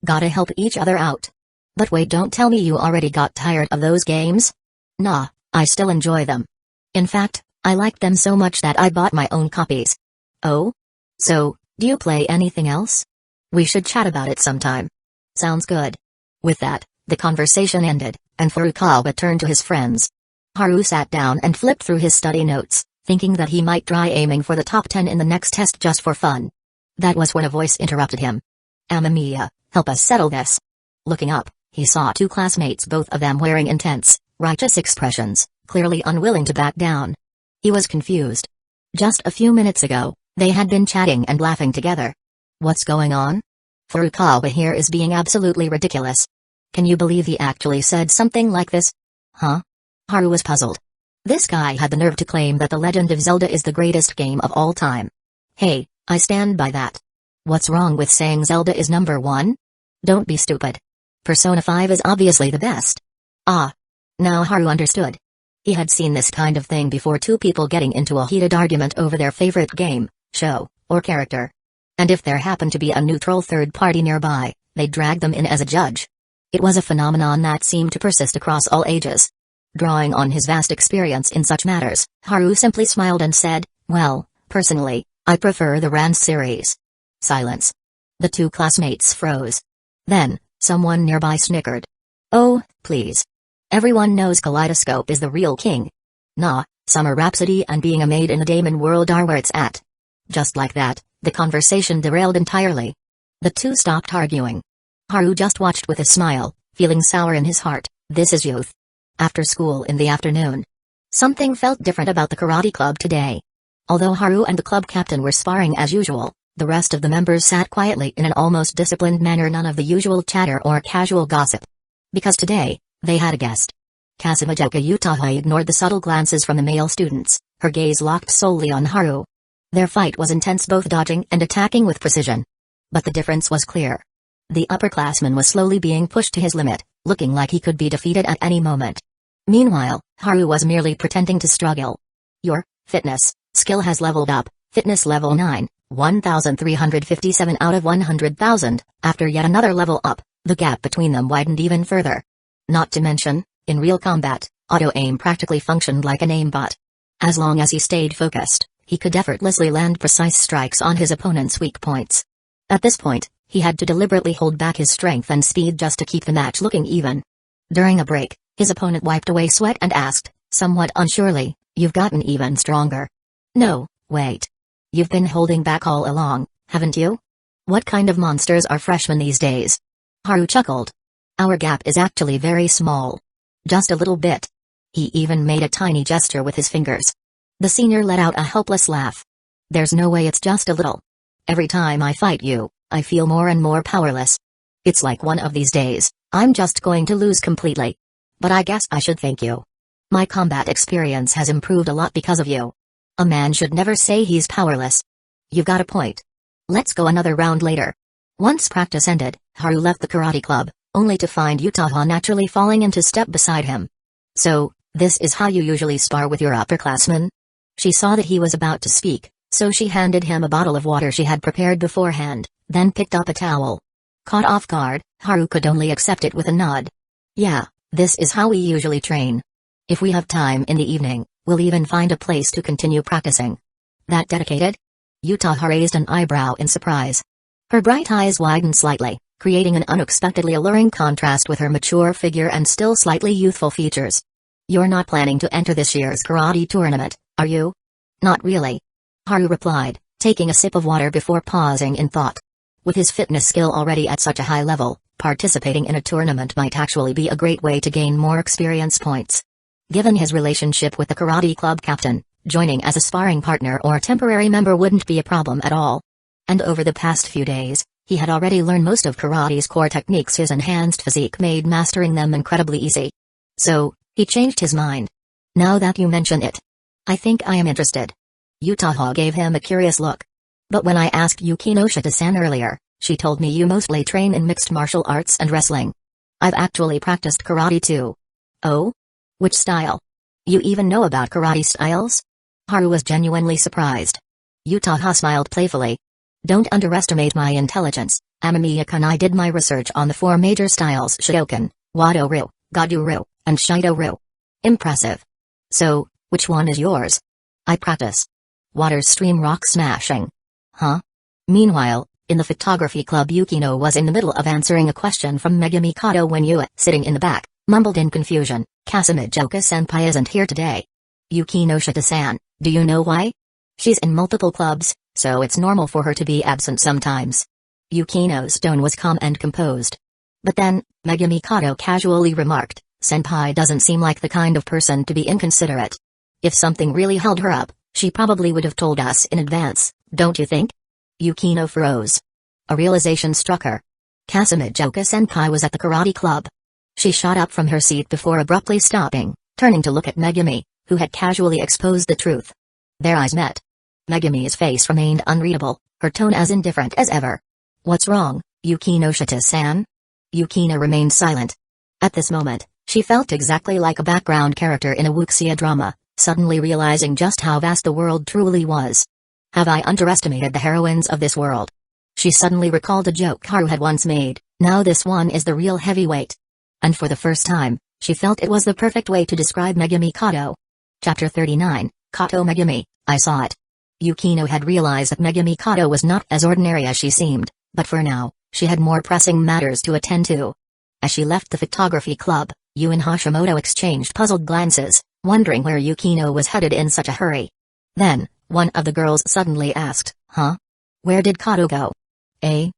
Gotta help each other out. But wait, don't tell me you already got tired of those games?" "Nah, I still enjoy them. In fact, I liked them so much that I bought my own copies." "Oh? So, do you play anything else? We should chat about it sometime." "Sounds good." With that, the conversation ended, and Furukawa turned to his friends. Haru sat down and flipped through his study notes, thinking that he might try aiming for the top 10 in the next test just for fun. That was when a voice interrupted him. "Amamiya, help us settle this." Looking up, he saw two classmates, both of them wearing intense, righteous expressions, clearly unwilling to back down. He was confused. Just a few minutes ago, they had been chatting and laughing together. What's going on? Furukawa here is being absolutely ridiculous. Can you believe he actually said something like this? Huh? Haru was puzzled. This guy had the nerve to claim that The Legend of Zelda is the greatest game of all time. Hey, I stand by that. What's wrong with saying Zelda is number 1? Don't be stupid. Persona 5 is obviously the best. Ah. Now Haru understood. He had seen this kind of thing before, two people getting into a heated argument over their favorite game, show, or character. And if there happened to be a neutral third party nearby, they'd drag them in as a judge. It was a phenomenon that seemed to persist across all ages. Drawing on his vast experience in such matters, Haru simply smiled and said, "Well, personally, I prefer the Rand series." Silence. The two classmates froze. Then, someone nearby snickered. "Oh, please. Everyone knows Kaleidoscope is the real king. Nah, Summer Rhapsody and Being a Maid in the Damon world are where it's at." Just like that, the conversation derailed entirely. The two stopped arguing. Haru just watched with a smile, feeling sour in his heart. This is youth. After school in the afternoon. Something felt different about the karate club today. Although Haru and the club captain were sparring as usual, the rest of the members sat quietly in an almost disciplined manner, none of the usual chatter or casual gossip. Because today, they had a guest. Kazekage Utaha ignored the subtle glances from the male students, her gaze locked solely on Haru. Their fight was intense, both dodging and attacking with precision. But the difference was clear. The upperclassman was slowly being pushed to his limit, looking like he could be defeated at any moment. Meanwhile, Haru was merely pretending to struggle. "Your fitness skill has leveled up, Fitness level 9, 1,357 out of 100,000. After yet another level up, the gap between them widened even further. Not to mention, in real combat, auto-aim practically functioned like an aimbot. As long as he stayed focused, he could effortlessly land precise strikes on his opponent's weak points. At this point, he had to deliberately hold back his strength and speed just to keep the match looking even. During a break, his opponent wiped away sweat and asked, somewhat unsurely, "You've gotten even stronger." "No, wait. You've been holding back all along, haven't you? What kind of monsters are freshmen these days?" Haru chuckled. "Our gap is actually very small. Just a little bit." He even made a tiny gesture with his fingers. The senior let out a helpless laugh. "There's no way it's just a little. Every time I fight you, I feel more and more powerless. It's like one of these days, I'm just going to lose completely. But I guess I should thank you. My combat experience has improved a lot because of you. A man should never say he's powerless." "You've got a point. Let's go another round later." Once practice ended, Haru left the karate club, only to find Utaha naturally falling into step beside him. "So, this is how you usually spar with your upperclassmen?" She saw that he was about to speak, so she handed him a bottle of water she had prepared beforehand, then picked up a towel. Caught off guard, Haru could only accept it with a nod. "Yeah, this is how we usually train. If we have time in the evening, we'll even find a place to continue practicing." "That dedicated?" Utaha raised an eyebrow in surprise. Her bright eyes widened slightly, creating an unexpectedly alluring contrast with her mature figure and still slightly youthful features. "You're not planning to enter this year's karate tournament, are you?" "Not really," Haru replied, taking a sip of water before pausing in thought. With his fitness skill already at such a high level, participating in a tournament might actually be a great way to gain more experience points. Given his relationship with the karate club captain, joining as a sparring partner or temporary member wouldn't be a problem at all. And over the past few days, he had already learned most of karate's core techniques. His enhanced physique made mastering them incredibly easy. So, he changed his mind. "Now that you mention it, I think I am interested." Utaha gave him a curious look. "But when I asked Yukinoshita-san earlier, she told me you mostly train in mixed martial arts and wrestling." "I've actually practiced karate too." "Oh? Which style? You even know about karate styles?" Haru was genuinely surprised. Utaha smiled playfully. "Don't underestimate my intelligence, Amamiya-kun. I did my research on the 4 major styles: Shotokan, Wado-ryu, Gado-ryu, and Shido-ryu." "Impressive. So, which one is yours?" "I practice water stream rock smashing." "Huh?" Meanwhile, in the photography club, Yukino was in the middle of answering a question from Megumi Kato when Yua, sitting in the back, mumbled in confusion, "Kazekage-senpai isn't here today." "Yukinoshita-san, do you know why?" "She's in multiple clubs, so it's normal for her to be absent sometimes." Yukino's tone was calm and composed. But then, Megumi Kato casually remarked, "Senpai doesn't seem like the kind of person to be inconsiderate. If something really held her up, she probably would have told us in advance, don't you think?" Yukino froze. A realization struck her. Kazekage-senpai was at the karate club. She shot up from her seat before abruptly stopping, turning to look at Megumi, who had casually exposed the truth. Their eyes met. Megumi's face remained unreadable, her tone as indifferent as ever. "What's wrong, Yukinoshita-san?" Yukino remained silent. At this moment, she felt exactly like a background character in a wuxia drama, suddenly realizing just how vast the world truly was. Have I underestimated the heroines of this world? She suddenly recalled a joke Haru had once made, now this one is the real heavyweight. And for the first time, she felt it was the perfect way to describe Megumi Kato. Chapter 39, Kato Megumi, I saw it. Yukino had realized that Megumi Kato was not as ordinary as she seemed, but for now, she had more pressing matters to attend to. As she left the photography club, Yu and Hashimoto exchanged puzzled glances, wondering where Yukino was headed in such a hurry. Then, one of the girls suddenly asked, "Huh? Where did Kato go?" "Eh?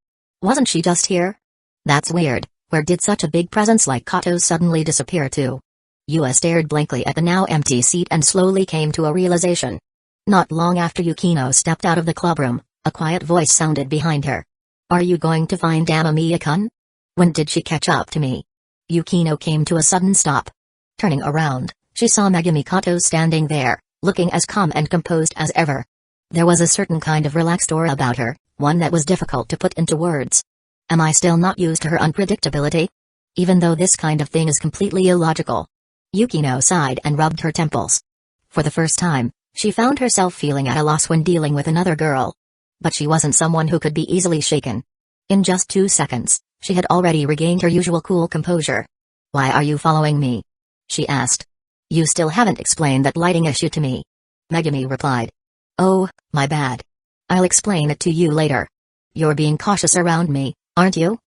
Wasn't she just here?" "That's weird. Where did such a big presence like Kato's suddenly disappear to?" Yua stared blankly at the now empty seat and slowly came to a realization. Not long after Yukino stepped out of the clubroom, a quiet voice sounded behind her. "Are you going to find Amamiya-kun? When did she catch up to me?" Yukino came to a sudden stop. Turning around, she saw Megumi Kato standing there, looking as calm and composed as ever. There was a certain kind of relaxed aura about her, one that was difficult to put into words. Am I still not used to her unpredictability? Even though this kind of thing is completely illogical. Yukino sighed and rubbed her temples. For the first time, She found herself feeling at a loss when dealing with another girl. But she wasn't someone who could be easily shaken. In just 2 seconds, she had already regained her usual cool composure. "Why are you following me?" she asked. "You still haven't explained that lighting issue to me." Megumi replied. "Oh, my bad. I'll explain it to you later. You're being cautious around me, aren't you?"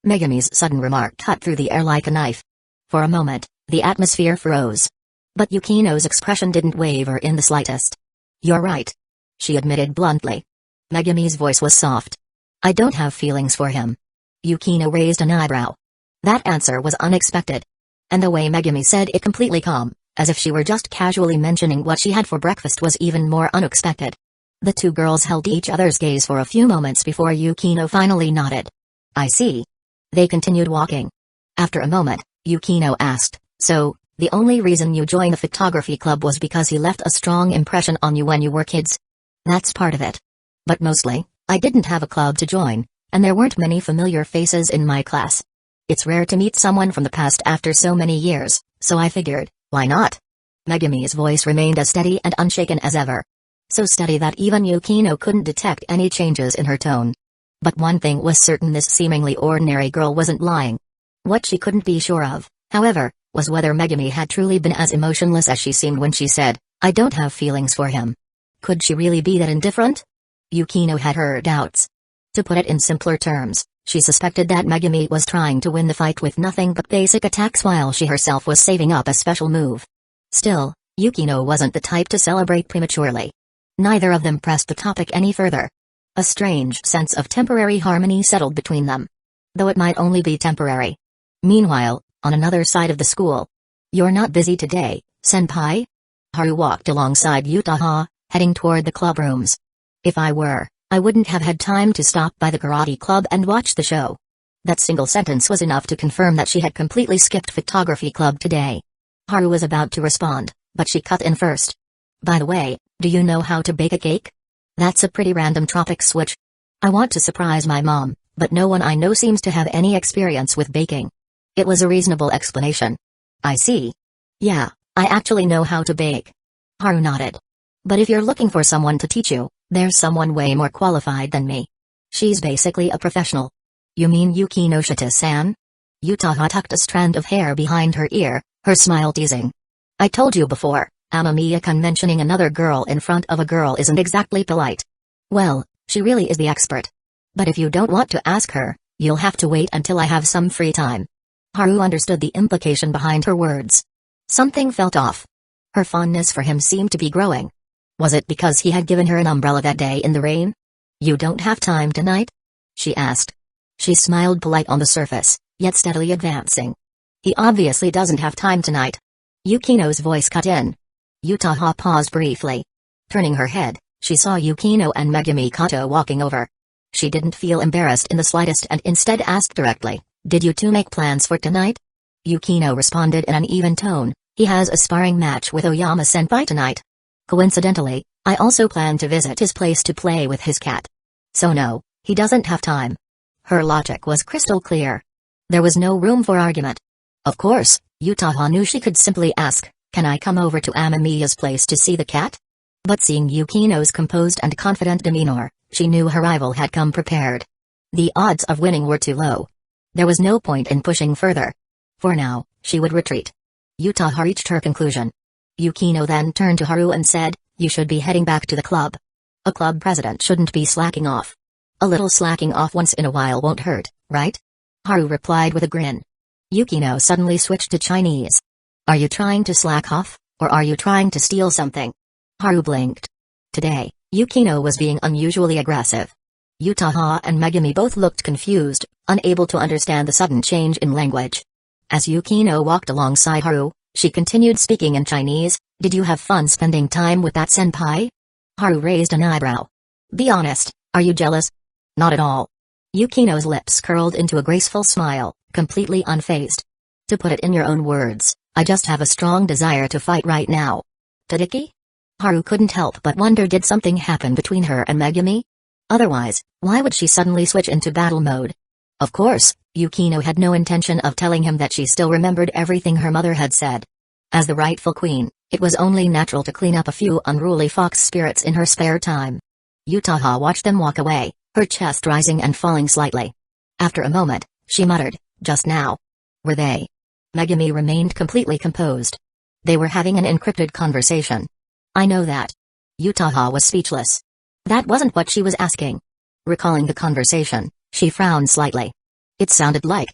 Megumi's sudden remark cut through the air like a knife. For a moment, the atmosphere froze. But Yukino's expression didn't waver in the slightest. "You're right," she admitted bluntly. Megumi's voice was soft. "I don't have feelings for him." Yukino raised an eyebrow. That answer was unexpected. And the way Megumi said it completely calm, as if she were just casually mentioning what she had for breakfast, was even more unexpected. The two girls held each other's gaze for a few moments before Yukino finally nodded. "I see." They continued walking. After a moment, Yukino asked, "So, the only reason you joined the photography club was because he left a strong impression on you when you were kids?" "That's part of it. But mostly, I didn't have a club to join, and there weren't many familiar faces in my class. It's rare to meet someone from the past after so many years, so I figured, why not?" Megumi's voice remained as steady and unshaken as ever. So steady that even Yukino couldn't detect any changes in her tone. But one thing was certain: this seemingly ordinary girl wasn't lying. What she couldn't be sure of, however, was whether Megumi had truly been as emotionless as she seemed when she said, "I don't have feelings for him." Could she really be that indifferent? Yukino had her doubts. To put it in simpler terms, she suspected that Megumi was trying to win the fight with nothing but basic attacks while she herself was saving up a special move. Still, Yukino wasn't the type to celebrate prematurely. Neither of them pressed the topic any further. A strange sense of temporary harmony settled between them. Though it might only be temporary. Meanwhile, on another side of the school. "You're not busy today, senpai?" Haru walked alongside Yutaha, heading toward the club rooms. "If I were, I wouldn't have had time to stop by the karate club and watch the show." That single sentence was enough to confirm that she had completely skipped photography club today. Haru was about to respond, but she cut in first. "By the way, do you know how to bake a cake?" "That's a pretty random topic switch. I want to surprise my mom, but no one I know seems to have any experience with baking." It was a reasonable explanation. "I see. Yeah, I actually know how to bake." Haru nodded. "But if you're looking for someone to teach you, there's someone way more qualified than me. She's basically a professional." "You mean Yukinoshita-san?" Yutaha tucked a strand of hair behind her ear, her smile teasing. "I told you before, Amamiya-kun, mentioning another girl in front of a girl isn't exactly polite." "Well, she really is the expert. But if you don't want to ask her, you'll have to wait until I have some free time." Haru understood the implication behind her words. Something felt off. Her fondness for him seemed to be growing. Was it because he had given her an umbrella that day in the rain? "You don't have time tonight?" she asked. She smiled, polite on the surface, yet steadily advancing. "He obviously doesn't have time tonight." Yukino's voice cut in. Yutaha paused briefly. Turning her head, she saw Yukino and Megumi Kato walking over. She didn't feel embarrassed in the slightest and instead asked directly, "Did you two make plans for tonight?" Yukino responded in an even tone, "He has a sparring match with Oyama-senpai tonight. Coincidentally, I also plan to visit his place to play with his cat. So no, he doesn't have time." Her logic was crystal clear. There was no room for argument. Of course, Yutaha knew she could simply ask, "Can I come over to Amamiya's place to see the cat?" But seeing Yukino's composed and confident demeanor, she knew her rival had come prepared. The odds of winning were too low. There was no point in pushing further. For now, she would retreat. Yutaha reached her conclusion. Yukino then turned to Haru and said, "You should be heading back to the club. A club president shouldn't be slacking off. A little slacking off once in a while won't hurt, right?" Haru replied with a grin. Yukino suddenly switched to Chinese. "Are you trying to slack off, or are you trying to steal something?" Haru blinked. Today, Yukino was being unusually aggressive. Yutaha and Megumi both looked confused, unable to understand the sudden change in language. As Yukino walked alongside Haru, she continued speaking in Chinese. "Did you have fun spending time with that senpai?" Haru raised an eyebrow. "Be honest, are you jealous?" "Not at all." Yukino's lips curled into a graceful smile, completely unfazed. "To put it in your own words, I just have a strong desire to fight right now." "Tadiki?" Haru couldn't help but wonder, did something happen between her and Megumi? Otherwise, why would she suddenly switch into battle mode? Of course, Yukino had no intention of telling him that she still remembered everything her mother had said. As the rightful queen, It was only natural to clean up a few unruly fox spirits in her spare time. Yutaha watched them walk away, her chest rising and falling slightly. After a moment, she muttered, "Just now. Were they?" Megumi remained completely composed. They were having an encrypted conversation. "I know that." Yutaha was speechless. That wasn't what she was asking. Recalling the conversation, she frowned slightly. It sounded like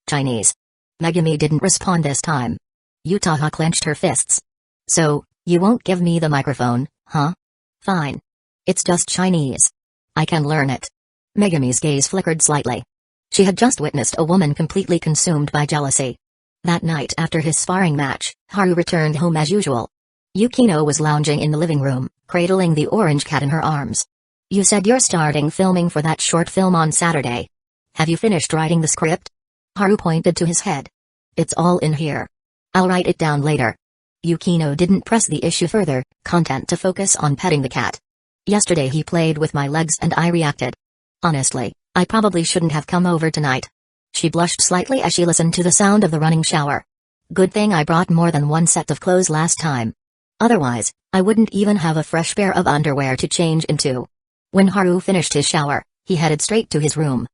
Chinese. Megumi didn't respond this time. Yutaha clenched her fists. "So, you won't give me the microphone, huh? Fine. It's just Chinese. I can learn it." Megumi's gaze flickered slightly. She had just witnessed a woman completely consumed by jealousy. That night after his sparring match, Haru returned home as usual. Yukino was lounging in the living room, cradling the orange cat in her arms. "You said you're starting filming for that short film on Saturday. Have you finished writing the script?" Haru pointed to his head. "It's all in here. I'll write it down later." Yukino didn't press the issue further, content to focus on petting the cat. "Yesterday he played with my legs and I reacted. Honestly, I probably shouldn't have come over tonight." She blushed slightly as she listened to the sound of the running shower. "Good thing I brought more than one set of clothes last time. Otherwise, I wouldn't even have a fresh pair of underwear to change into." When Haru finished his shower, he headed straight to his room.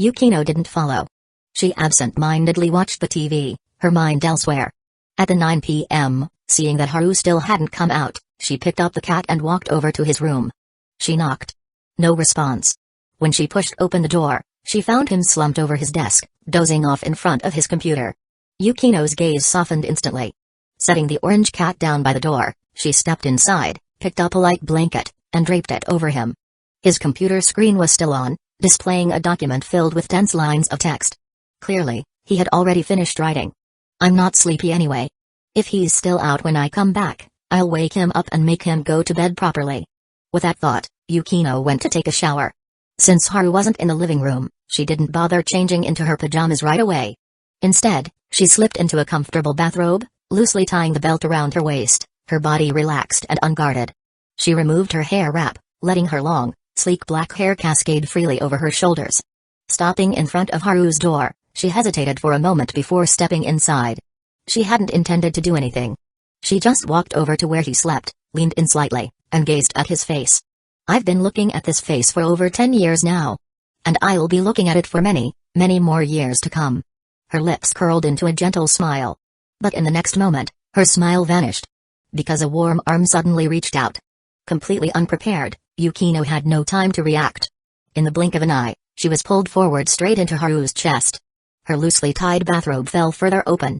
Yukino didn't follow. She absent-mindedly watched the TV, her mind elsewhere. At the 9 p.m., seeing that Haru still hadn't come out, she picked up the cat and walked over to his room. She knocked. No response. When she pushed open the door, she found him slumped over his desk, dozing off in front of his computer. Yukino's gaze softened instantly. Setting the orange cat down by the door, she stepped inside, picked up a light blanket, and draped it over him. His computer screen was still on, displaying a document filled with dense lines of text. Clearly, he had already finished writing. "I'm not sleepy anyway. If he's still out when I come back, I'll wake him up and make him go to bed properly." With that thought, Yukino went to take a shower. Since Haru wasn't in the living room, she didn't bother changing into her pajamas right away. Instead, she slipped into a comfortable bathrobe, loosely tying the belt around her waist, her body relaxed and unguarded. She removed her hair wrap, letting her long, sleek black hair cascade freely over her shoulders. Stopping in front of Haru's door, she hesitated for a moment before stepping inside. She hadn't intended to do anything. She just walked over to where he slept, leaned in slightly, and gazed at his face. "I've been looking at this face for over 10 years now. And I'll be looking at it for many, many more years to come." Her lips curled into a gentle smile. But in the next moment, her smile vanished. Because a warm arm suddenly reached out. Completely unprepared, Yukino had no time to react. In the blink of an eye, she was pulled forward straight into Haru's chest. Her loosely tied bathrobe fell further open.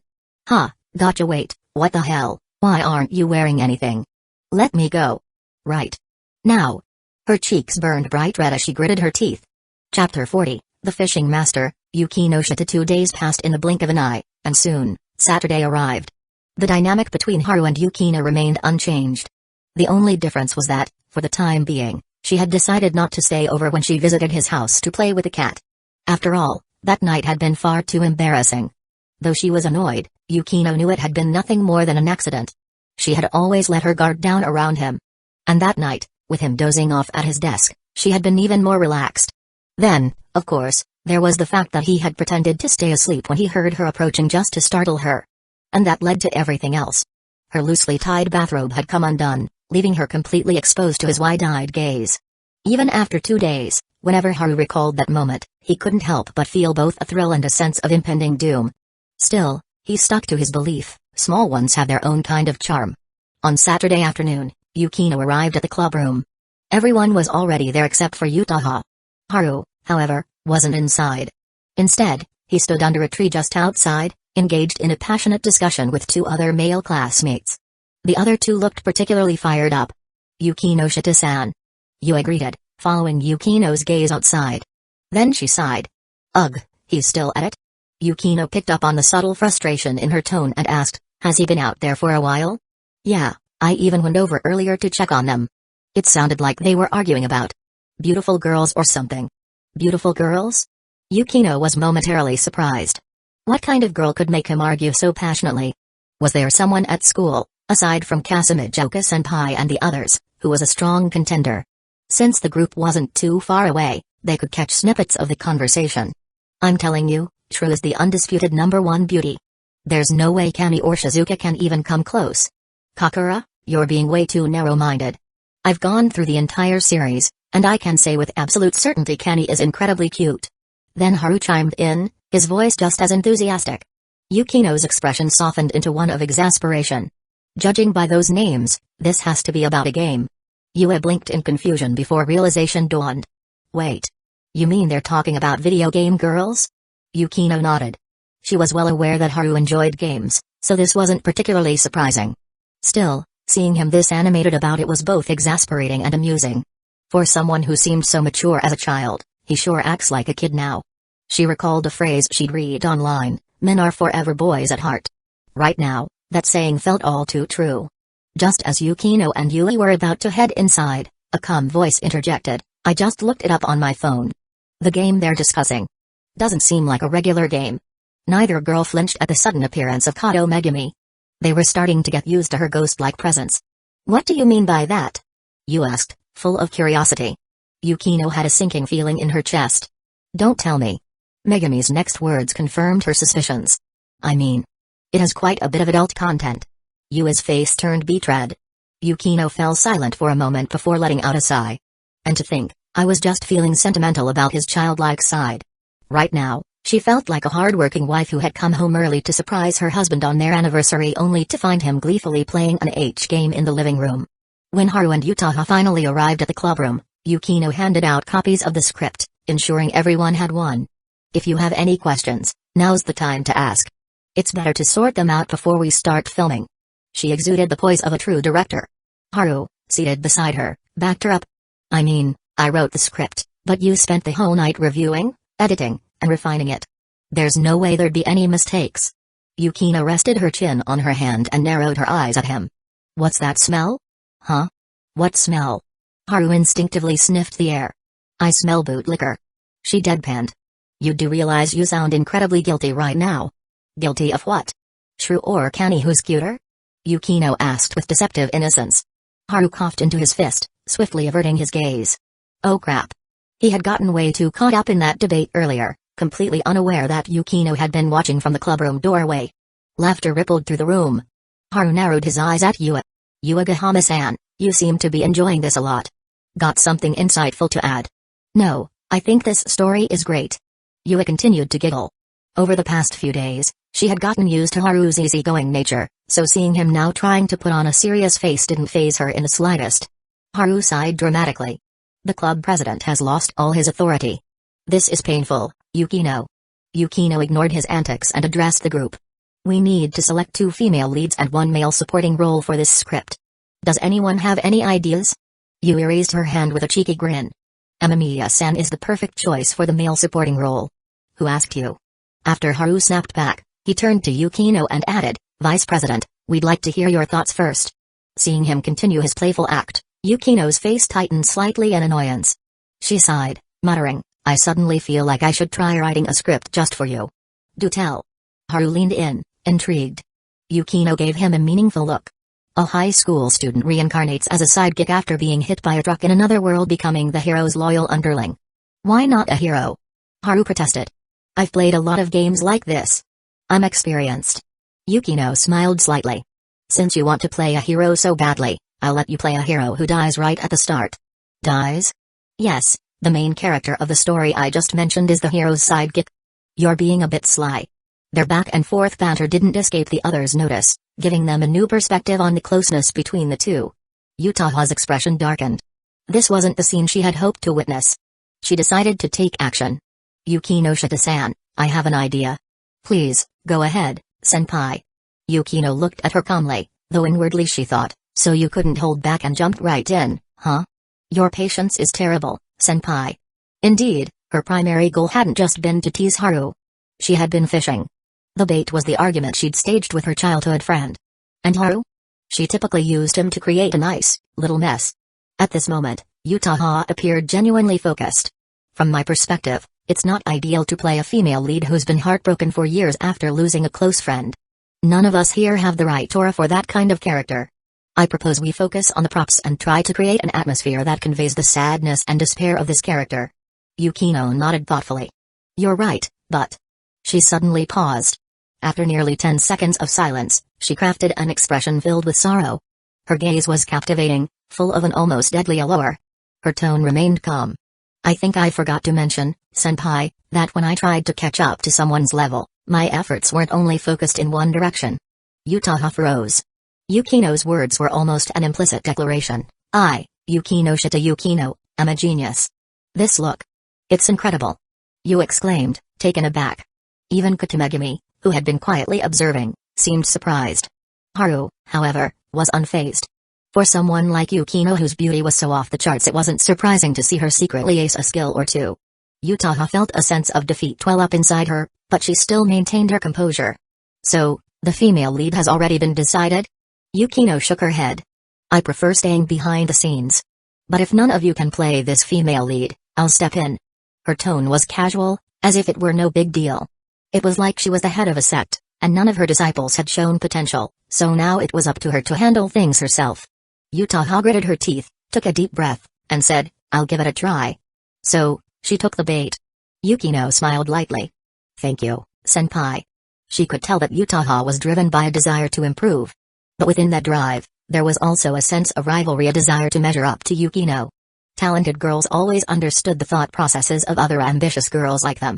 "Ha, gotcha, wait, what the hell, why aren't you wearing anything? Let me go. Right now." Her cheeks burned bright red as she gritted her teeth. Chapter 40, The Fishing Master, Yukinoshita. 2 days passed in the blink of an eye, and soon, Saturday arrived. The dynamic between Haru and Yukino remained unchanged. The only difference was that, for the time being, she had decided not to stay over when she visited his house to play with the cat. After all, that night had been far too embarrassing. Though she was annoyed, Yukino knew it had been nothing more than an accident. She had always let her guard down around him. And that night, with him dozing off at his desk, she had been even more relaxed. Then, of course, there was the fact that he had pretended to stay asleep when he heard her approaching just to startle her. And that led to everything else. Her loosely tied bathrobe had come undone, leaving her completely exposed to his wide-eyed gaze. Even after 2 days, whenever Haru recalled that moment, he couldn't help but feel both a thrill and a sense of impending doom. Still, he stuck to his belief, small ones have their own kind of charm. On Saturday afternoon, Yukino arrived at the clubroom. Everyone was already there except for Yutaha. Haru, however, wasn't inside. Instead, he stood under a tree just outside, engaged in a passionate discussion with 2 other male classmates. The other 2 looked particularly fired up. "Yukinoshita-san." Yue greeted, following Yukino's gaze outside. Then she sighed. "Ugh, he's still at it?" Yukino picked up on the subtle frustration in her tone and asked, "Has he been out there for a while?" "Yeah, I even went over earlier to check on them." It sounded like they were arguing about beautiful girls or something. Beautiful girls? Yukino was momentarily surprised. What kind of girl could make him argue so passionately? Was there someone at school, aside from Kazekage-senpai and the others, who was a strong contender? Since the group wasn't too far away, they could catch snippets of the conversation. "I'm telling you, Shrew is the undisputed #1 beauty. There's no way Kami or Shizuka can even come close." Kakura, you're being way too narrow-minded. I've gone through the entire series, and I can say with absolute certainty Kani is incredibly cute. Then Haru chimed in, his voice just as enthusiastic. Yukino's expression softened into one of exasperation. Judging by those names, this has to be about a game. Yue blinked in confusion before realization dawned. Wait. You mean they're talking about video game girls? Yukino nodded. She was well aware that Haru enjoyed games, so this wasn't particularly surprising. Still, seeing him this animated about it was both exasperating and amusing. For someone who seemed so mature as a child, he sure acts like a kid now. She recalled a phrase she'd read online, men are forever boys at heart. Right now, that saying felt all too true. Just as Yukino and Yui were about to head inside, a calm voice interjected, I just looked it up on my phone. The game they're discussing doesn't seem like a regular game. Neither girl flinched at the sudden appearance of Kato Megumi. They were starting to get used to her ghost-like presence. What do you mean by that? Yu asked, full of curiosity. Yukino had a sinking feeling in her chest. Don't tell me. Megumi's next words confirmed her suspicions. I mean, it has quite a bit of adult content. Yu's face turned beet red. Yukino fell silent for a moment before letting out a sigh. And to think, I was just feeling sentimental about his childlike side. Right now, she felt like a hard-working wife who had come home early to surprise her husband on their anniversary only to find him gleefully playing an H-game in the living room. When Haru and Utaha finally arrived at the clubroom, Yukino handed out copies of the script, ensuring everyone had one. If you have any questions, now's the time to ask. It's better to sort them out before we start filming. She exuded the poise of a true director. Haru, seated beside her, backed her up. I mean, I wrote the script, but you spent the whole night reviewing, editing, and refining it. There's no way there'd be any mistakes. Yukino rested her chin on her hand and narrowed her eyes at him. What's that smell? Huh? What smell? Haru instinctively sniffed the air. I smell boot liquor. She deadpanned. You do realize you sound incredibly guilty right now. Guilty of what? Shrew or Kani who's cuter? Yukino asked with deceptive innocence. Haru coughed into his fist, swiftly averting his gaze. Oh crap. He had gotten way too caught up in that debate earlier, completely unaware that Yukino had been watching from the clubroom doorway. Laughter rippled through the room. Haru narrowed his eyes at Yua. Yuagahama-san, you seem to be enjoying this a lot. Got something insightful to add? No, I think this story is great. Yua continued to giggle. Over the past few days, she had gotten used to Haru's easygoing nature, so seeing him now trying to put on a serious face didn't faze her in the slightest. Haru sighed dramatically. The club president has lost all his authority. This is painful, Yukino. Yukino ignored his antics and addressed the group. We need to select 2 female leads and 1 male supporting role for this script. Does anyone have any ideas? Yui raised her hand with a cheeky grin. Amamiya-san is the perfect choice for the male supporting role. Who asked you? After Haru snapped back, he turned to Yukino and added, Vice President, we'd like to hear your thoughts first. Seeing him continue his playful act, Yukino's face tightened slightly in annoyance. She sighed, muttering, I suddenly feel like I should try writing a script just for you. Do tell. Haru leaned in, intrigued. Yukino gave him a meaningful look. A high school student reincarnates as a sidekick after being hit by a truck in another world, becoming the hero's loyal underling. Why not a hero? Haru protested. I've played a lot of games like this. I'm experienced. Yukino smiled slightly. Since you want to play a hero so badly, I'll let you play a hero who dies right at the start. Dies? Yes, the main character of the story I just mentioned is the hero's sidekick. You're being a bit sly. Their back-and-forth banter didn't escape the others' notice, giving them a new perspective on the closeness between the two. Utaha's expression darkened. This wasn't the scene she had hoped to witness. She decided to take action. Yukinoshita-san, I have an idea. Please, go ahead, senpai. Yukino looked at her calmly, though inwardly she thought, so you couldn't hold back and jumped right in, huh? Your patience is terrible, senpai. Indeed, her primary goal hadn't just been to tease Haru. She had been fishing. The bait was the argument she'd staged with her childhood friend. And Haru? She typically used him to create a nice, little mess. At this moment, Utaha appeared genuinely focused. From my perspective, it's not ideal to play a female lead who's been heartbroken for years after losing a close friend. None of us here have the right aura for that kind of character. I propose we focus on the props and try to create an atmosphere that conveys the sadness and despair of this character. Yukino nodded thoughtfully. You're right, but... She suddenly paused. After nearly 10 seconds of silence, she crafted an expression filled with sorrow. Her gaze was captivating, full of an almost deadly allure. Her tone remained calm. I think I forgot to mention, senpai, that when I tried to catch up to someone's level, my efforts weren't only focused in one direction. Utaha froze. Yukino's words were almost an implicit declaration. I, Yukinoshita Yukino, am a genius. This look. It's incredible. You exclaimed, taken aback. Even Katamegami, who had been quietly observing, seemed surprised. Haru, however, was unfazed. For someone like Yukino whose beauty was so off the charts, it wasn't surprising to see her secretly ace a skill or two. Utaha felt a sense of defeat well up inside her, but she still maintained her composure. So, the female lead has already been decided? Yukino shook her head. I prefer staying behind the scenes. But if none of you can play this female lead, I'll step in. Her tone was casual, as if it were no big deal. It was like she was the head of a sect, and none of her disciples had shown potential, so now it was up to her to handle things herself. Utaha gritted her teeth, took a deep breath, and said, I'll give it a try. So, she took the bait. Yukino smiled lightly. Thank you, senpai. She could tell that Utaha was driven by a desire to improve. But within that drive, there was also a sense of rivalry, a desire to measure up to Yukino. Talented girls always understood the thought processes of other ambitious girls like them.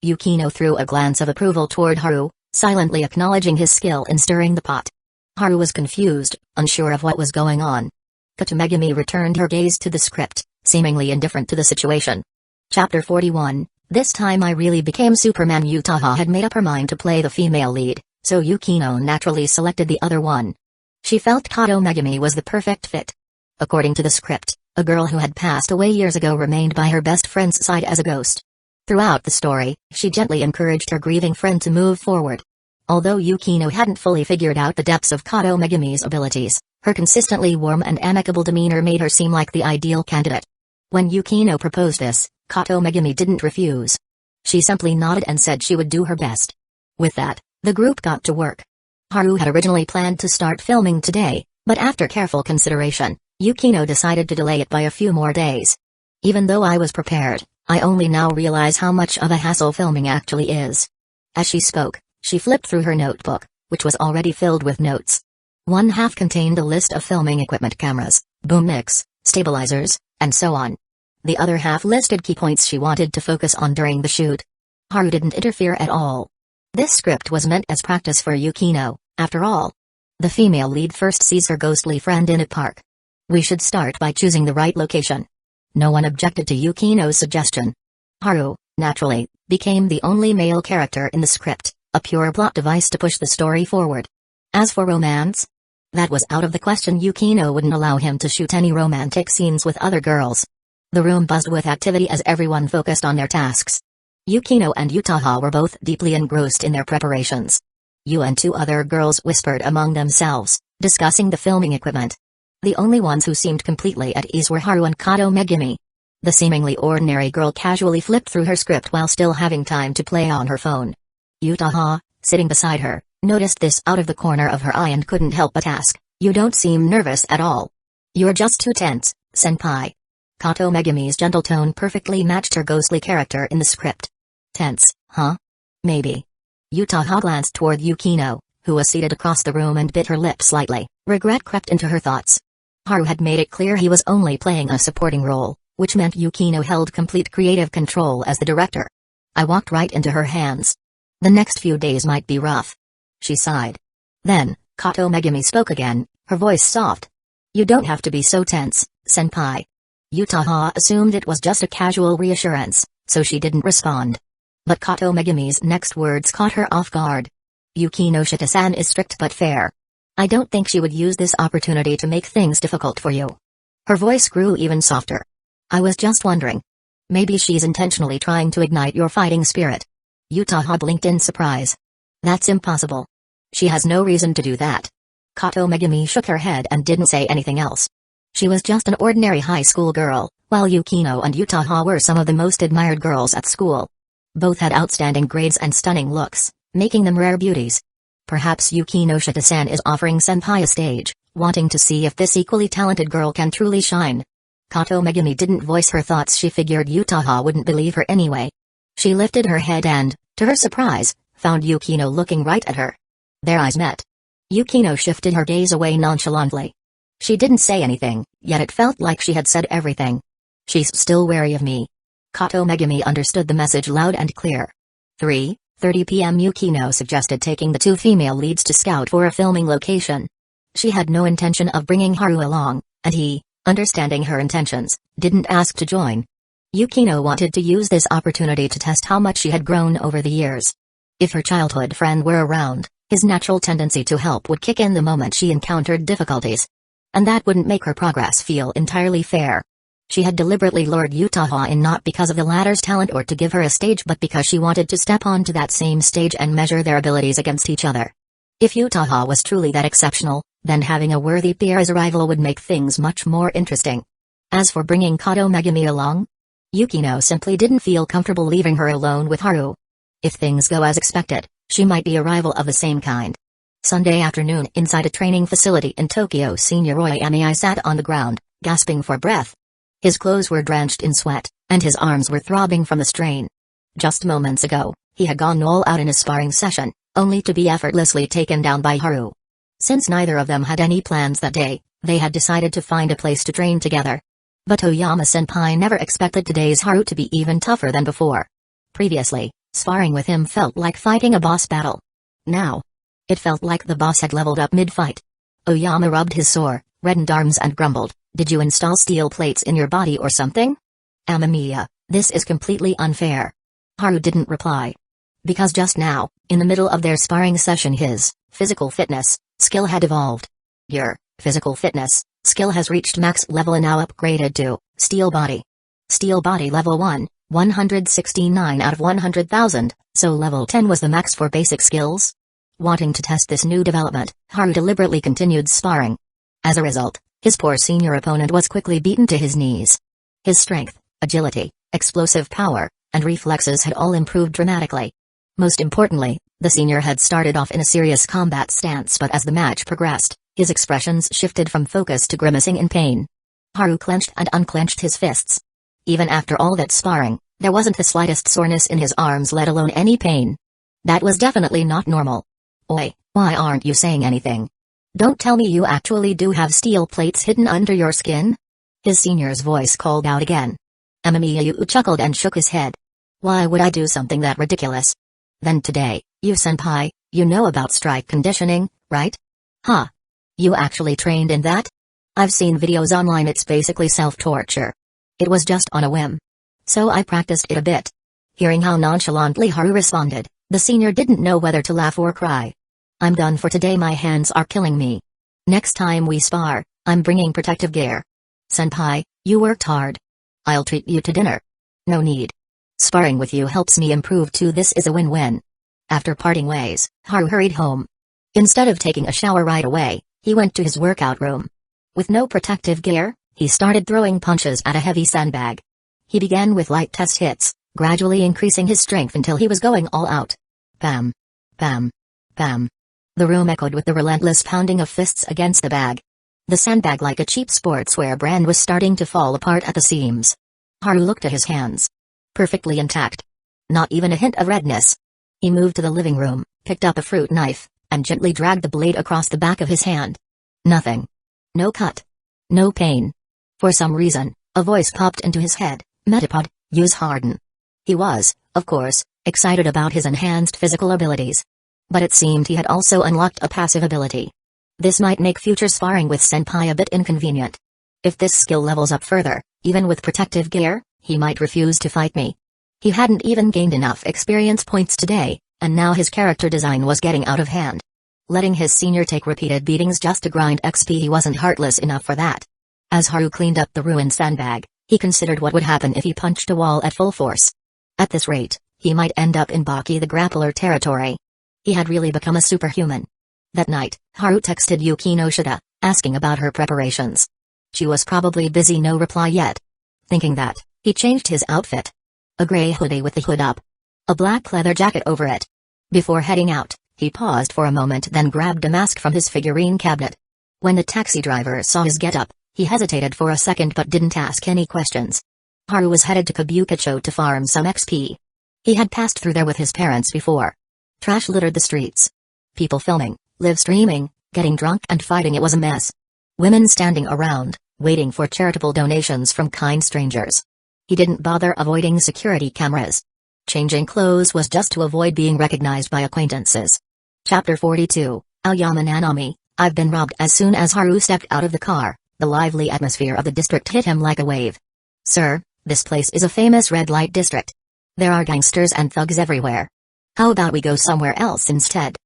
Yukino threw a glance of approval toward Haru, silently acknowledging his skill in stirring the pot. Haru was confused, unsure of what was going on. Katamegami returned her gaze to the script, seemingly indifferent to the situation. Chapter 41, This time I really became Superman. Utaha had made up her mind to play the female lead, so Yukino naturally selected the other one. She felt Katamegami was the perfect fit. According to the script, a girl who had passed away years ago remained by her best friend's side as a ghost. Throughout the story, she gently encouraged her grieving friend to move forward. Although Yukino hadn't fully figured out the depths of Katamegami's abilities, her consistently warm and amicable demeanor made her seem like the ideal candidate. When Yukino proposed this, Katamegami didn't refuse. She simply nodded and said she would do her best. With that, the group got to work. Haru had originally planned to start filming today, but after careful consideration, Yukino decided to delay it by a few more days. Even though I was prepared, I only now realize how much of a hassle filming actually is. As she spoke, she flipped through her notebook, which was already filled with notes. One half contained a list of filming equipment: cameras, boom mix, stabilizers, and so on. The other half listed key points she wanted to focus on during the shoot. Haru didn't interfere at all. This script was meant as practice for Yukino, after all. The female lead first sees her ghostly friend in a park. We should start by choosing the right location. No one objected to Yukino's suggestion. Haru, naturally, became the only male character in the script, a pure plot device to push the story forward. As for romance, that was out of the question. Yukino wouldn't allow him to shoot any romantic scenes with other girls. The room buzzed with activity as everyone focused on their tasks. Yukino and Utaha were both deeply engrossed in their preparations. Yu and two other girls whispered among themselves, discussing the filming equipment. The only ones who seemed completely at ease were Haru and Katamegami. The seemingly ordinary girl casually flipped through her script while still having time to play on her phone. Utaha, sitting beside her, noticed this out of the corner of her eye and couldn't help but ask, "You don't seem nervous at all. You're just too tense, senpai." Katamegami's gentle tone perfectly matched her ghostly character in the script. Tense, huh? Maybe. Utaha glanced toward Yukino, who was seated across the room, and bit her lip slightly. Regret crept into her thoughts. Haru had made it clear he was only playing a supporting role, which meant Yukino held complete creative control as the director. I walked right into her hands. The next few days might be rough. She sighed. Then, Katamegami spoke again, her voice soft. You don't have to be so tense, senpai. Utaha assumed it was just a casual reassurance, so she didn't respond. But Katamegami's next words caught her off guard. Yukinoshita-san is strict but fair. I don't think she would use this opportunity to make things difficult for you. Her voice grew even softer. I was just wondering. Maybe she's intentionally trying to ignite your fighting spirit. Utaha blinked in surprise. That's impossible. She has no reason to do that. Katamegami shook her head and didn't say anything else. She was just an ordinary high school girl, while Yukino and Utaha were some of the most admired girls at school. Both had outstanding grades and stunning looks, making them rare beauties. Perhaps Yukinoshita-san is offering senpai a stage, wanting to see if this equally talented girl can truly shine. Katamegami didn't voice her thoughts. She figured Utaha wouldn't believe her anyway. She lifted her head and, to her surprise, found Yukino looking right at her. Their eyes met. Yukino shifted her gaze away nonchalantly. She didn't say anything, yet it felt like she had said everything. She's still wary of me. Kato Megumi understood the message loud and clear. 3:30 p.m. Yukino suggested taking the two female leads to scout for a filming location. She had no intention of bringing Haru along, and he, understanding her intentions, didn't ask to join. Yukino wanted to use this opportunity to test how much she had grown over the years. If her childhood friend were around, his natural tendency to help would kick in the moment she encountered difficulties. And that wouldn't make her progress feel entirely fair. She had deliberately lured Utaha in not because of the latter's talent or to give her a stage but because she wanted to step onto that same stage and measure their abilities against each other. If Utaha was truly that exceptional, then having a worthy peer as a rival would make things much more interesting. As for bringing Kato Megumi along, Yukino simply didn't feel comfortable leaving her alone with Haru. If things go as expected, she might be a rival of the same kind. Sunday afternoon inside a training facility in Tokyo, Senior Royami sat on the ground, gasping for breath. His clothes were drenched in sweat, and his arms were throbbing from the strain. Just moments ago, he had gone all out in a sparring session, only to be effortlessly taken down by Haru. Since neither of them had any plans that day, they had decided to find a place to train together. But Oyama-senpai never expected today's Haru to be even tougher than before. Previously, sparring with him felt like fighting a boss battle. Now, it felt like the boss had leveled up mid-fight. Oyama rubbed his sore, reddened arms and grumbled, "Did you install steel plates in your body or something? Amamiya, this is completely unfair." Haru didn't reply. Because just now, in the middle of their sparring session, his physical fitness skill had evolved. Your physical fitness skill has reached max level and now upgraded to Steel Body. Steel Body level 1, 169 out of 100,000, so level 10 was the max for basic skills? Wanting to test this new development, Haru deliberately continued sparring. As a result, his poor senior opponent was quickly beaten to his knees. His strength, agility, explosive power, and reflexes had all improved dramatically. Most importantly, the senior had started off in a serious combat stance, but as the match progressed, his expressions shifted from focus to grimacing in pain. Haru clenched and unclenched his fists. Even after all that sparring, there wasn't the slightest soreness in his arms, let alone any pain. That was definitely not normal. "Oi, why aren't you saying anything? Don't tell me you actually do have steel plates hidden under your skin?" His senior's voice called out again. Amamiya chuckled and shook his head. "Why would I do something that ridiculous? Then today, senpai, you know about strike conditioning, right? Huh? You actually trained in that? I've seen videos online, it's basically self-torture. It was just on a whim. So I practiced it a bit." Hearing how nonchalantly Haru responded, the senior didn't know whether to laugh or cry. "I'm done for today, my hands are killing me. Next time we spar, I'm bringing protective gear. Senpai, you worked hard. I'll treat you to dinner." "No need. Sparring with you helps me improve too, this is a win-win." After parting ways, Haru hurried home. Instead of taking a shower right away, he went to his workout room. With no protective gear, he started throwing punches at a heavy sandbag. He began with light test hits, gradually increasing his strength until he was going all out. Bam! Bam! Bam! The room echoed with the relentless pounding of fists against the bag. The sandbag, like a cheap sportswear brand, was starting to fall apart at the seams. Haru looked at his hands. Perfectly intact. Not even a hint of redness. He moved to the living room, picked up a fruit knife, and gently dragged the blade across the back of his hand. Nothing. No cut. No pain. For some reason, a voice popped into his head. "Metapod, use Harden." He was, of course, excited about his enhanced physical abilities. But it seemed he had also unlocked a passive ability. This might make future sparring with senpai a bit inconvenient. If this skill levels up further, even with protective gear, he might refuse to fight me. He hadn't even gained enough experience points today, and now his character design was getting out of hand. Letting his senior take repeated beatings just to grind XP, he wasn't heartless enough for that. As Haru cleaned up the ruined sandbag, he considered what would happen if he punched a wall at full force. At this rate, he might end up in Baki the Grappler territory. He had really become a superhuman. That night, Haru texted Yukinoshita, asking about her preparations. She was probably busy, no reply yet. Thinking that, he changed his outfit. A gray hoodie with the hood up. A black leather jacket over it. Before heading out, he paused for a moment, then grabbed a mask from his figurine cabinet. When the taxi driver saw his getup, he hesitated for a second but didn't ask any questions. Haru was headed to Kabukicho to farm some XP. He had passed through there with his parents before. Trash littered the streets. People filming, live streaming, getting drunk and fighting, it was a mess. Women standing around, waiting for charitable donations from kind strangers. He didn't bother avoiding security cameras. Changing clothes was just to avoid being recognized by acquaintances. Chapter 42, Aoyama Nanami. I've been robbed. As soon as Haru stepped out of the car, the lively atmosphere of the district hit him like a wave. Sir, this place is a famous red light district. There are gangsters and thugs everywhere. How about we go somewhere else instead?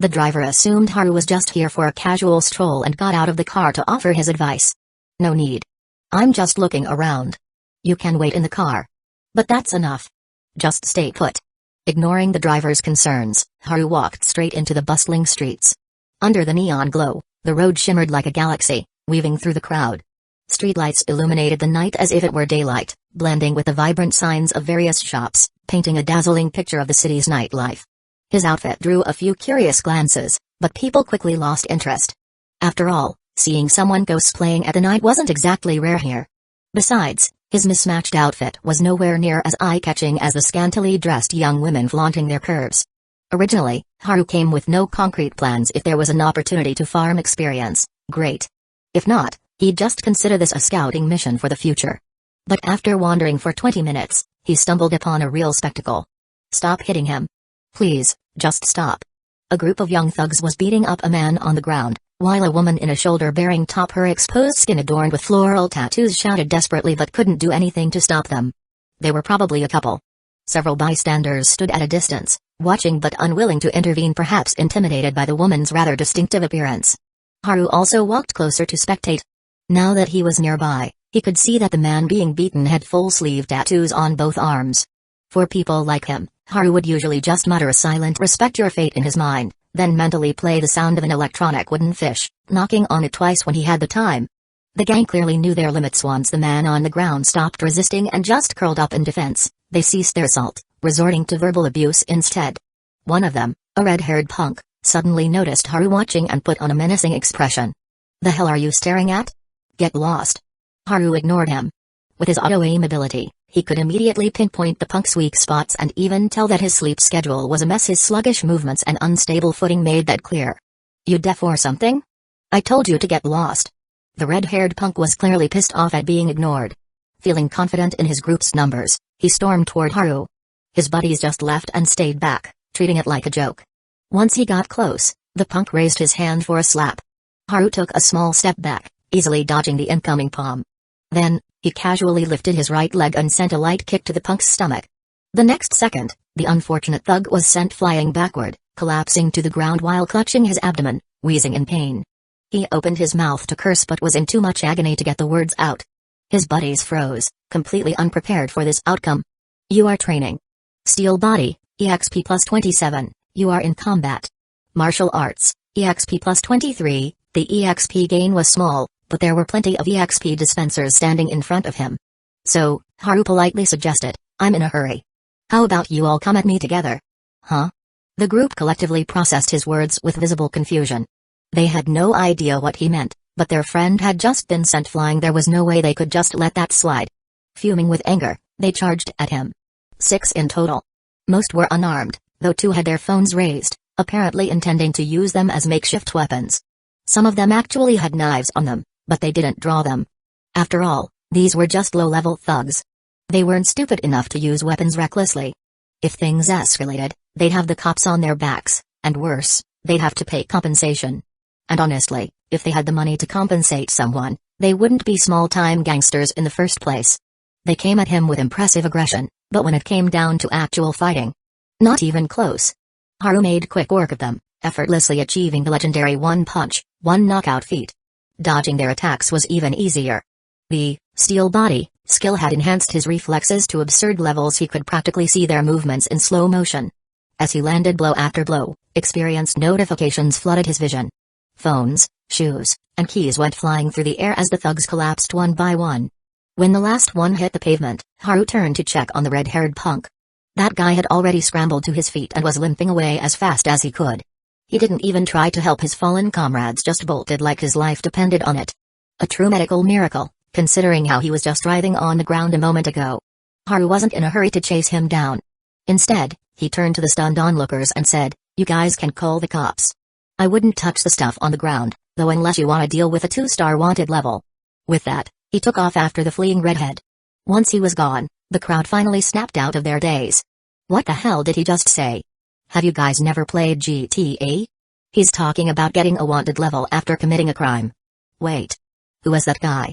The driver assumed Haru was just here for a casual stroll and got out of the car to offer his advice. No need. I'm just looking around. You can wait in the car. But that's enough. Just stay put. Ignoring the driver's concerns, Haru walked straight into the bustling streets. Under the neon glow, the road shimmered like a galaxy, weaving through the crowd. Streetlights illuminated the night as if it were daylight, blending with the vibrant signs of various shops, painting a dazzling picture of the city's nightlife. His outfit drew a few curious glances, but people quickly lost interest. After all, seeing someone cosplaying at the night wasn't exactly rare here. Besides, his mismatched outfit was nowhere near as eye-catching as the scantily dressed young women flaunting their curves. Originally, Haru came with no concrete plans. If there was an opportunity to farm experience, great. If not, he'd just consider this a scouting mission for the future. But after wandering for 20 minutes, he stumbled upon a real spectacle. Stop hitting him. Please, just stop. A group of young thugs was beating up a man on the ground, while a woman in a shoulder-bearing top, her exposed skin adorned with floral tattoos, shouted desperately but couldn't do anything to stop them. They were probably a couple. Several bystanders stood at a distance, watching but unwilling to intervene, perhaps intimidated by the woman's rather distinctive appearance. Haru also walked closer to spectate. Now that he was nearby, he could see that the man being beaten had full-sleeve tattoos on both arms. For people like him, Haru would usually just mutter a silent "respect your fate" in his mind, then mentally play the sound of an electronic wooden fish, knocking on it twice when he had the time. The gang clearly knew their limits. Once the man on the ground stopped resisting and just curled up in defense, they ceased their assault, resorting to verbal abuse instead. One of them, a red-haired punk, suddenly noticed Haru watching and put on a menacing expression. "The hell are you staring at? Get lost." Haru ignored him. With his auto-aim ability, he could immediately pinpoint the punk's weak spots and even tell that his sleep schedule was a mess. His sluggish movements and unstable footing made that clear. "You deaf or something? I told you to get lost." The red-haired punk was clearly pissed off at being ignored. Feeling confident in his group's numbers, he stormed toward Haru. His buddies just left and stayed back, treating it like a joke. Once he got close, the punk raised his hand for a slap. Haru took a small step back, easily dodging the incoming palm. Then, he casually lifted his right leg and sent a light kick to the punk's stomach. The next second, the unfortunate thug was sent flying backward, collapsing to the ground while clutching his abdomen, wheezing in pain. He opened his mouth to curse but was in too much agony to get the words out. His buddies froze, completely unprepared for this outcome. "You are training. Steel Body, EXP plus 27, you are in combat. Martial Arts, EXP plus 23, the EXP gain was small, but there were plenty of EXP dispensers standing in front of him. So, Haru politely suggested, "I'm in a hurry. How about you all come at me together?" "Huh?" The group collectively processed his words with visible confusion. They had no idea what he meant, but their friend had just been sent flying. There was no way they could just let that slide. Fuming with anger, they charged at him. 6 in total. Most were unarmed, though 2 had their phones raised, apparently intending to use them as makeshift weapons. Some of them actually had knives on them, but they didn't draw them. After all, these were just low-level thugs. They weren't stupid enough to use weapons recklessly. If things escalated, they'd have the cops on their backs, and worse, they'd have to pay compensation. And honestly, if they had the money to compensate someone, they wouldn't be small-time gangsters in the first place. They came at him with impressive aggression, but when it came down to actual fighting, not even close. Haru made quick work of them, effortlessly achieving the legendary one-punch, one-knockout feat. Dodging their attacks was even easier. The Steel Body skill had enhanced his reflexes to absurd levels. He could practically see their movements in slow motion. As he landed blow after blow, experienced notifications flooded his vision. Phones, shoes, and keys went flying through the air as the thugs collapsed one by one. When the last one hit the pavement, Haru turned to check on the red-haired punk. That guy had already scrambled to his feet and was limping away as fast as he could. He didn't even try to help his fallen comrades, just bolted like his life depended on it. A true medical miracle, considering how he was just writhing on the ground a moment ago. Haru wasn't in a hurry to chase him down. Instead, he turned to the stunned onlookers and said, "You guys can call the cops. I wouldn't touch the stuff on the ground, Though unless you want to deal with a 2-star wanted level. With that, he took off after the fleeing redhead. Once he was gone, the crowd finally snapped out of their daze. What the hell did he just say? Have you guys never played GTA? He's talking about getting a wanted level after committing a crime. Wait. Who is that guy?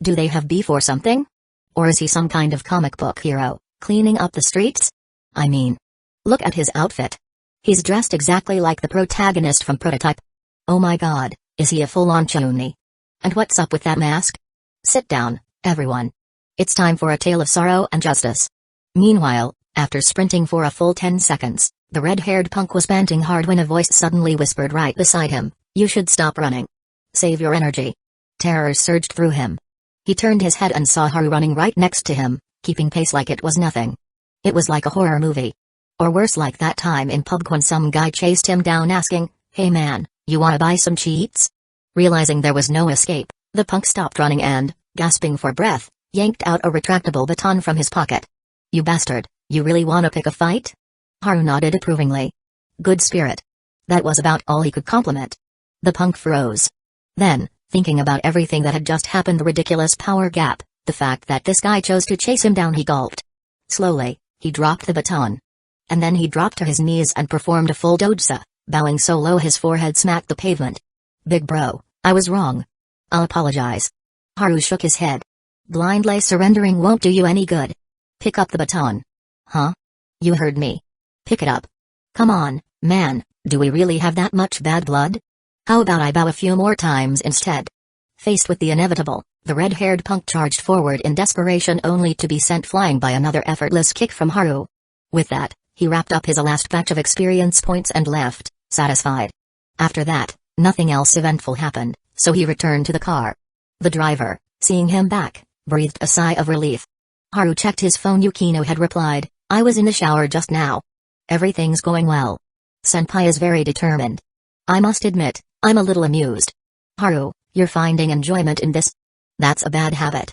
Do they have beef or something? Or is he some kind of comic book hero, cleaning up the streets? I mean, look at his outfit. He's dressed exactly like the protagonist from Prototype. Oh my god, is he a full-on Chunin? And what's up with that mask? Sit down, everyone. It's time for a tale of sorrow and justice. Meanwhile, after sprinting for a full 10 seconds, the red-haired punk was panting hard when a voice suddenly whispered right beside him, "You should stop running. Save your energy." Terror surged through him. He turned his head and saw Haru running right next to him, keeping pace like it was nothing. It was like a horror movie. Or worse, like that time in pub when some guy chased him down asking, "Hey man, you wanna buy some cheats?" Realizing there was no escape, the punk stopped running and, gasping for breath, yanked out a retractable baton from his pocket. "You bastard, you really wanna pick a fight?" Haru nodded approvingly. Good spirit. That was about all he could compliment. The punk froze. Then, thinking about everything that had just happened, the ridiculous power gap, the fact that this guy chose to chase him down, he gulped. Slowly, he dropped the baton. And then he dropped to his knees and performed a full doji, bowing so low his forehead smacked the pavement. "Big bro, I was wrong. I'll apologize." Haru shook his head. "Blindly surrendering won't do you any good. Pick up the baton." "Huh? You heard me. Pick it up. Come on, man, do we really have that much bad blood? How about I bow a few more times instead?" Faced with the inevitable, the red-haired punk charged forward in desperation, only to be sent flying by another effortless kick from Haru. With that, he wrapped up his last batch of experience points and left, satisfied. After that, nothing else eventful happened, so he returned to the car. The driver, seeing him back, breathed a sigh of relief. Haru checked his phone. Yukino had replied, "I was in the shower just now. Everything's going well. Senpai is very determined. I must admit, I'm a little amused." "Haru, you're finding enjoyment in this? That's a bad habit."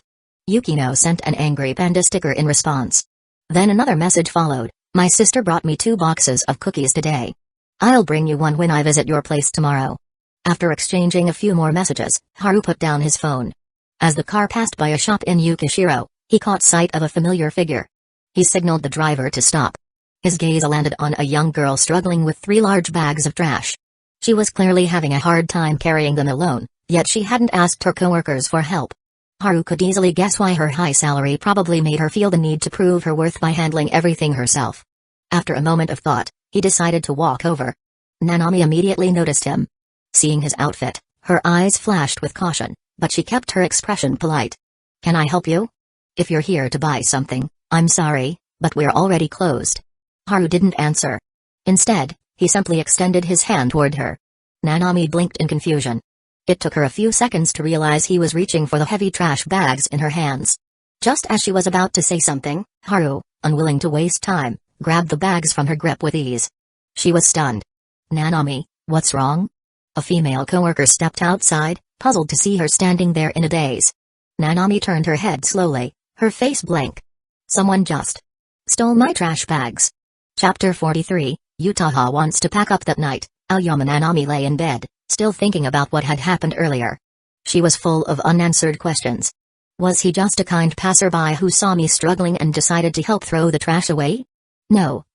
Yukino sent an angry panda sticker in response. Then another message followed. "My sister brought me 2 boxes of cookies today. I'll bring you one when I visit your place tomorrow." After exchanging a few more messages, Haru put down his phone. As the car passed by a shop in Yukishiro, he caught sight of a familiar figure. He signaled the driver to stop. His gaze landed on a young girl struggling with 3 large bags of trash. She was clearly having a hard time carrying them alone, yet she hadn't asked her coworkers for help. Haru could easily guess why. Her high salary probably made her feel the need to prove her worth by handling everything herself. After a moment of thought, he decided to walk over. Nanami immediately noticed him. Seeing his outfit, her eyes flashed with caution, but she kept her expression polite. "Can I help you? If you're here to buy something, I'm sorry, but we're already closed." Haru didn't answer. Instead, he simply extended his hand toward her. Nanami blinked in confusion. It took her a few seconds to realize he was reaching for the heavy trash bags in her hands. Just as she was about to say something, Haru, unwilling to waste time, grabbed the bags from her grip with ease. She was stunned. "Nanami, what's wrong?" A female coworker stepped outside, puzzled to see her standing there in a daze. Nanami turned her head slowly, her face blank. "Someone just stole my trash bags." Chapter 43, Utaha wants to pack up. That night, Aoyama Nanami lay in bed, still thinking about what had happened earlier. She was full of unanswered questions. Was he just a kind passerby who saw me struggling and decided to help throw the trash away? No,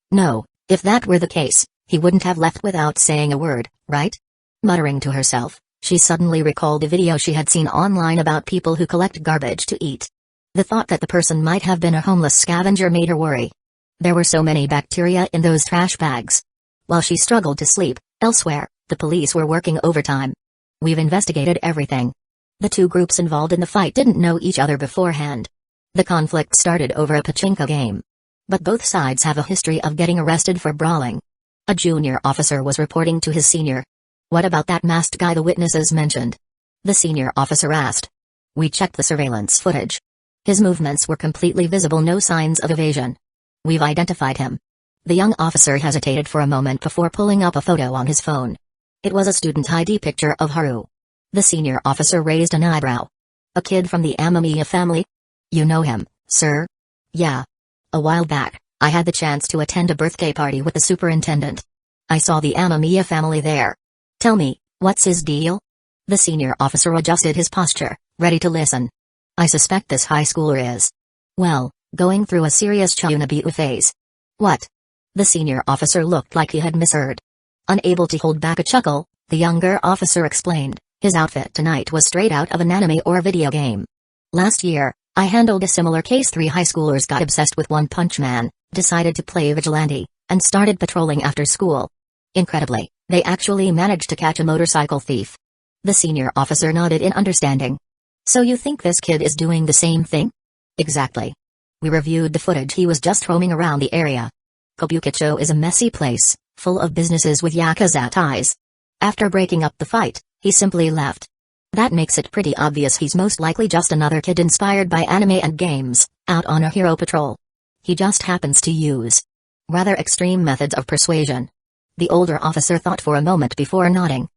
if that were the case, he wouldn't have left without saying a word, right? Muttering to herself, she suddenly recalled a video she had seen online about people who collect garbage to eat. The thought that the person might have been a homeless scavenger made her worry. There were so many bacteria in those trash bags. While she struggled to sleep, elsewhere, the police were working overtime. "We've investigated everything. The 2 groups involved in the fight didn't know each other beforehand. The conflict started over a pachinko game. But both sides have a history of getting arrested for brawling." A junior officer was reporting to his senior. "What about that masked guy the witnesses mentioned?" The senior officer asked. "We checked the surveillance footage. His movements were completely visible, no signs of evasion. We've identified him." The young officer hesitated for a moment before pulling up a photo on his phone. It was a student ID picture of Haru. The senior officer raised an eyebrow. "A kid from the Amamiya family? You know him, sir?" "Yeah. A while back, I had the chance to attend a birthday party with the superintendent. I saw the Amamiya family there. Tell me, what's his deal?" The senior officer adjusted his posture, ready to listen. I suspect this high schooler is, well, going through a serious Chunabu phase. What? The senior officer looked like he had misheard. Unable to hold back a chuckle, the younger officer explained, his outfit tonight was straight out of an anime or video game. Last year, I handled a similar case. 3 high schoolers got obsessed with One Punch Man, decided to play vigilante, and started patrolling after school. Incredibly, they actually managed to catch a motorcycle thief. The senior officer nodded in understanding. So you think this kid is doing the same thing? Exactly. We reviewed the footage. He was just roaming around the area. Kabukicho is a messy place, full of businesses with Yakuza ties. After breaking up the fight, he simply left. That makes it pretty obvious he's most likely just another kid inspired by anime and games, out on a hero patrol. He just happens to use rather extreme methods of persuasion. The older officer thought for a moment before nodding.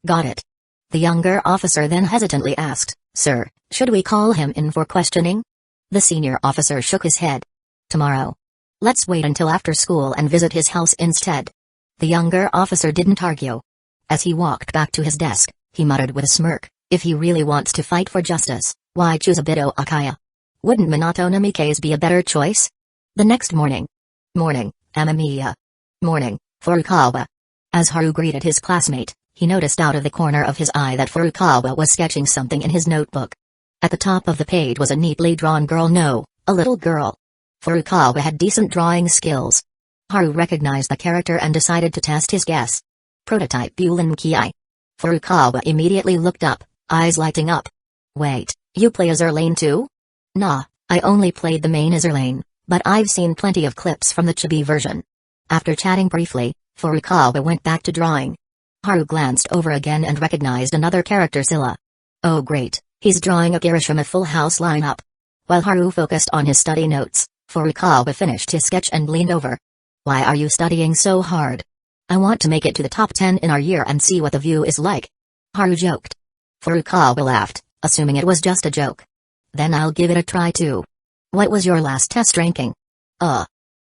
Got it. The younger officer then hesitantly asked, Sir, should we call him in for questioning? The senior officer shook his head. Tomorrow. Let's wait until after school and visit his house instead. The younger officer didn't argue. As he walked back to his desk, he muttered with a smirk, if he really wants to fight for justice, why choose Obito Akaya? Wouldn't Minato Namikaze be a better choice? The next morning. Morning, Amamiya. Morning, Furukawa. As Haru greeted his classmate, he noticed out of the corner of his eye that Furukawa was sketching something in his notebook. At the top of the page was a neatly drawn girl. No, a little girl. Furukawa had decent drawing skills. Haru recognized the character and decided to test his guess. Prototype Bulinkiai. Furukawa immediately looked up, eyes lighting up. Wait, you play Azur too? Nah, I only played the main Azur, but I've seen plenty of clips from the chibi version. After chatting briefly, Furukawa went back to drawing. Haru glanced over again and recognized another character, Scylla. Oh great, he's drawing a Kirishima Full House lineup. While Haru focused on his study notes, Furukawa finished his sketch and leaned over. Why are you studying so hard? I want to make it to the top 10 in our year and see what the view is like. Haru joked. Furukawa laughed, assuming it was just a joke. Then I'll give it a try too. What was your last test ranking?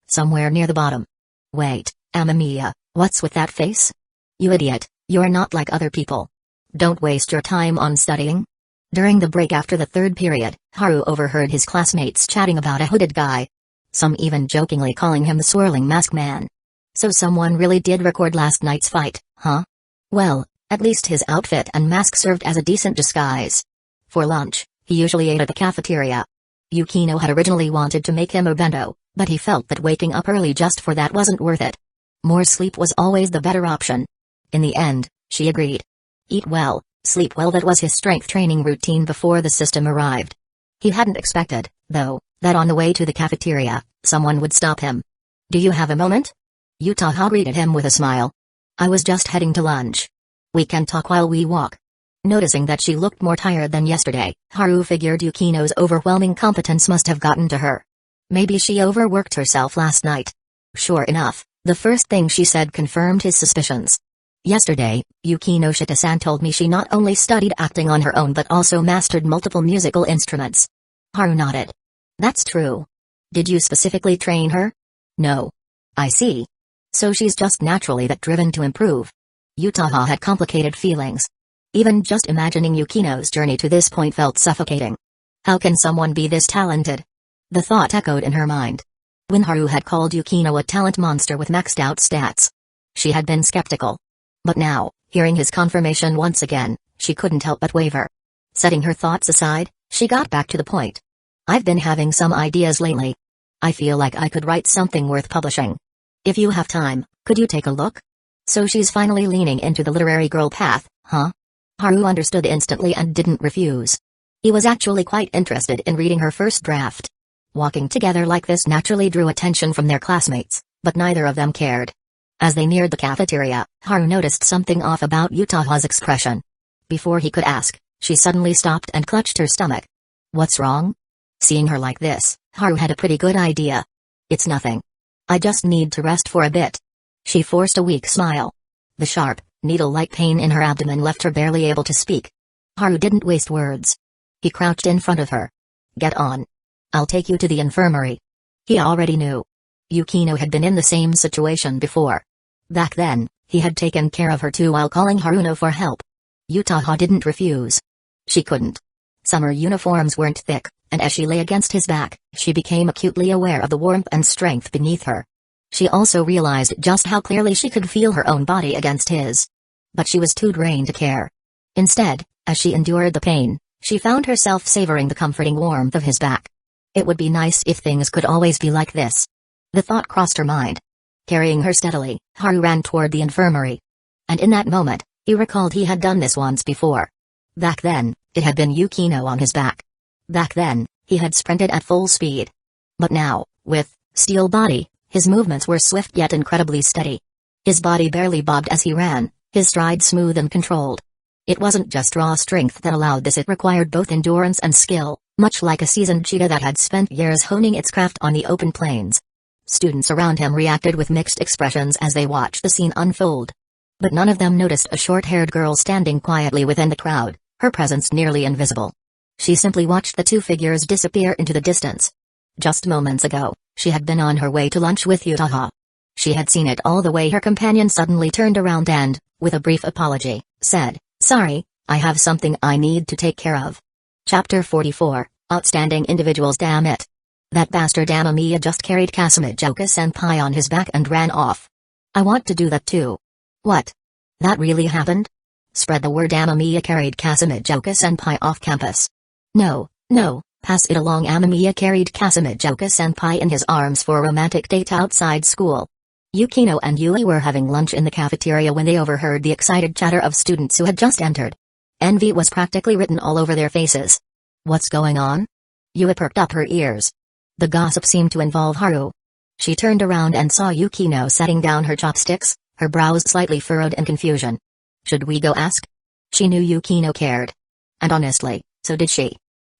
Somewhere near the bottom. Wait, Amamiya, what's with that face? You idiot, you're not like other people. Don't waste your time on studying. During the break after the third period, Haru overheard his classmates chatting about a hooded guy. Some even jokingly calling him the swirling mask man. So someone really did record last night's fight, huh? Well, at least his outfit and mask served as a decent disguise. For lunch, he usually ate at the cafeteria. Yukino had originally wanted to make him a bento, but he felt that waking up early just for that wasn't worth it. More sleep was always the better option. In the end, she agreed. Eat well, sleep well. That was his strength training routine before the system arrived. He hadn't expected, though, that on the way to the cafeteria, someone would stop him. Do you have a moment? Utaha greeted him with a smile. I was just heading to lunch. We can talk while we walk. Noticing that she looked more tired than yesterday, Haru figured Yukino's overwhelming competence must have gotten to her. Maybe she overworked herself last night. Sure enough, the first thing she said confirmed his suspicions. Yesterday, Yukinoshita-san told me she not only studied acting on her own but also mastered multiple musical instruments. Haru nodded. That's true. Did you specifically train her? No. I see. So she's just naturally that driven to improve. Utaha had complicated feelings. Even just imagining Yukino's journey to this point felt suffocating. How can someone be this talented? The thought echoed in her mind. When Haru had called Yukino a talent monster with maxed out stats, she had been skeptical. But now, hearing his confirmation once again, she couldn't help but waver. Setting her thoughts aside, she got back to the point. I've been having some ideas lately. I feel like I could write something worth publishing. If you have time, could you take a look? So she's finally leaning into the literary girl path, huh? Haru understood instantly and didn't refuse. He was actually quite interested in reading her first draft. Walking together like this naturally drew attention from their classmates, but neither of them cared. As they neared the cafeteria, Haru noticed something off about Utaha's expression. Before he could ask, she suddenly stopped and clutched her stomach. What's wrong? Seeing her like this, Haru had a pretty good idea. It's nothing. I just need to rest for a bit. She forced a weak smile. The sharp, needle-like pain in her abdomen left her barely able to speak. Haru didn't waste words. He crouched in front of her. Get on. I'll take you to the infirmary. He already knew. Yukino had been in the same situation before. Back then, he had taken care of her too while calling Haruno for help. Utaha didn't refuse. She couldn't. Summer uniforms weren't thick, and as she lay against his back, she became acutely aware of the warmth and strength beneath her. She also realized just how clearly she could feel her own body against his. But she was too drained to care. Instead, as she endured the pain, she found herself savoring the comforting warmth of his back. It would be nice if things could always be like this. The thought crossed her mind. Carrying her steadily, Haru ran toward the infirmary. And in that moment, he recalled he had done this once before. Back then, it had been Yukino on his back. Back then, he had sprinted at full speed. But now, with steel body, his movements were swift yet incredibly steady. His body barely bobbed as he ran, his stride smooth and controlled. It wasn't just raw strength that allowed this, it required both endurance and skill, much like a seasoned cheetah that had spent years honing its craft on the open plains. Students around him reacted with mixed expressions as they watched the scene unfold. But none of them noticed a short-haired girl standing quietly within the crowd, her presence nearly invisible. She simply watched the two figures disappear into the distance. Just moments ago, she had been on her way to lunch with Utaha. She had seen it all the way her companion suddenly turned around and, with a brief apology, said, "Sorry, I have something I need to take care of." Chapter 44, Outstanding Individuals. Damn it. That bastard Amamiya just carried Kazekage-senpai on his back and ran off. I want to do that too. What? That really happened? Spread the word. Amamiya carried Kazekage-senpai off campus. No, pass it along. Amamiya carried Kazekage-senpai in his arms for a romantic date outside school. Yukino and Yui were having lunch in the cafeteria when they overheard the excited chatter of students who had just entered. Envy was practically written all over their faces. What's going on? Yui perked up her ears. The gossip seemed to involve Haru. She turned around and saw Yukino setting down her chopsticks, her brows slightly furrowed in confusion. Should we go ask? She knew Yukino cared. And honestly, so did she.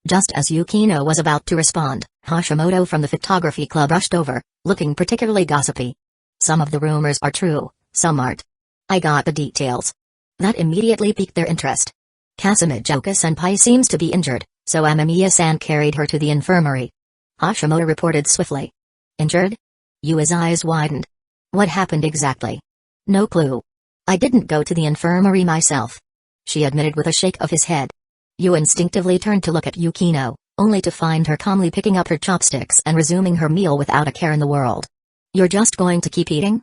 Just as Yukino was about to respond, Hashimoto from the photography club rushed over, looking particularly gossipy. Some of the rumors are true, some aren't. I got the details. That immediately piqued their interest. Kazekage-senpai seems to be injured, so Amamiya-san carried her to the infirmary. Hashimoto reported swiftly. Injured? Yui's eyes widened. What happened exactly? No clue. I didn't go to the infirmary myself. She admitted with a shake of his head. Yu instinctively turned to look at Yukino, only to find her calmly picking up her chopsticks and resuming her meal without a care in the world. You're just going to keep eating?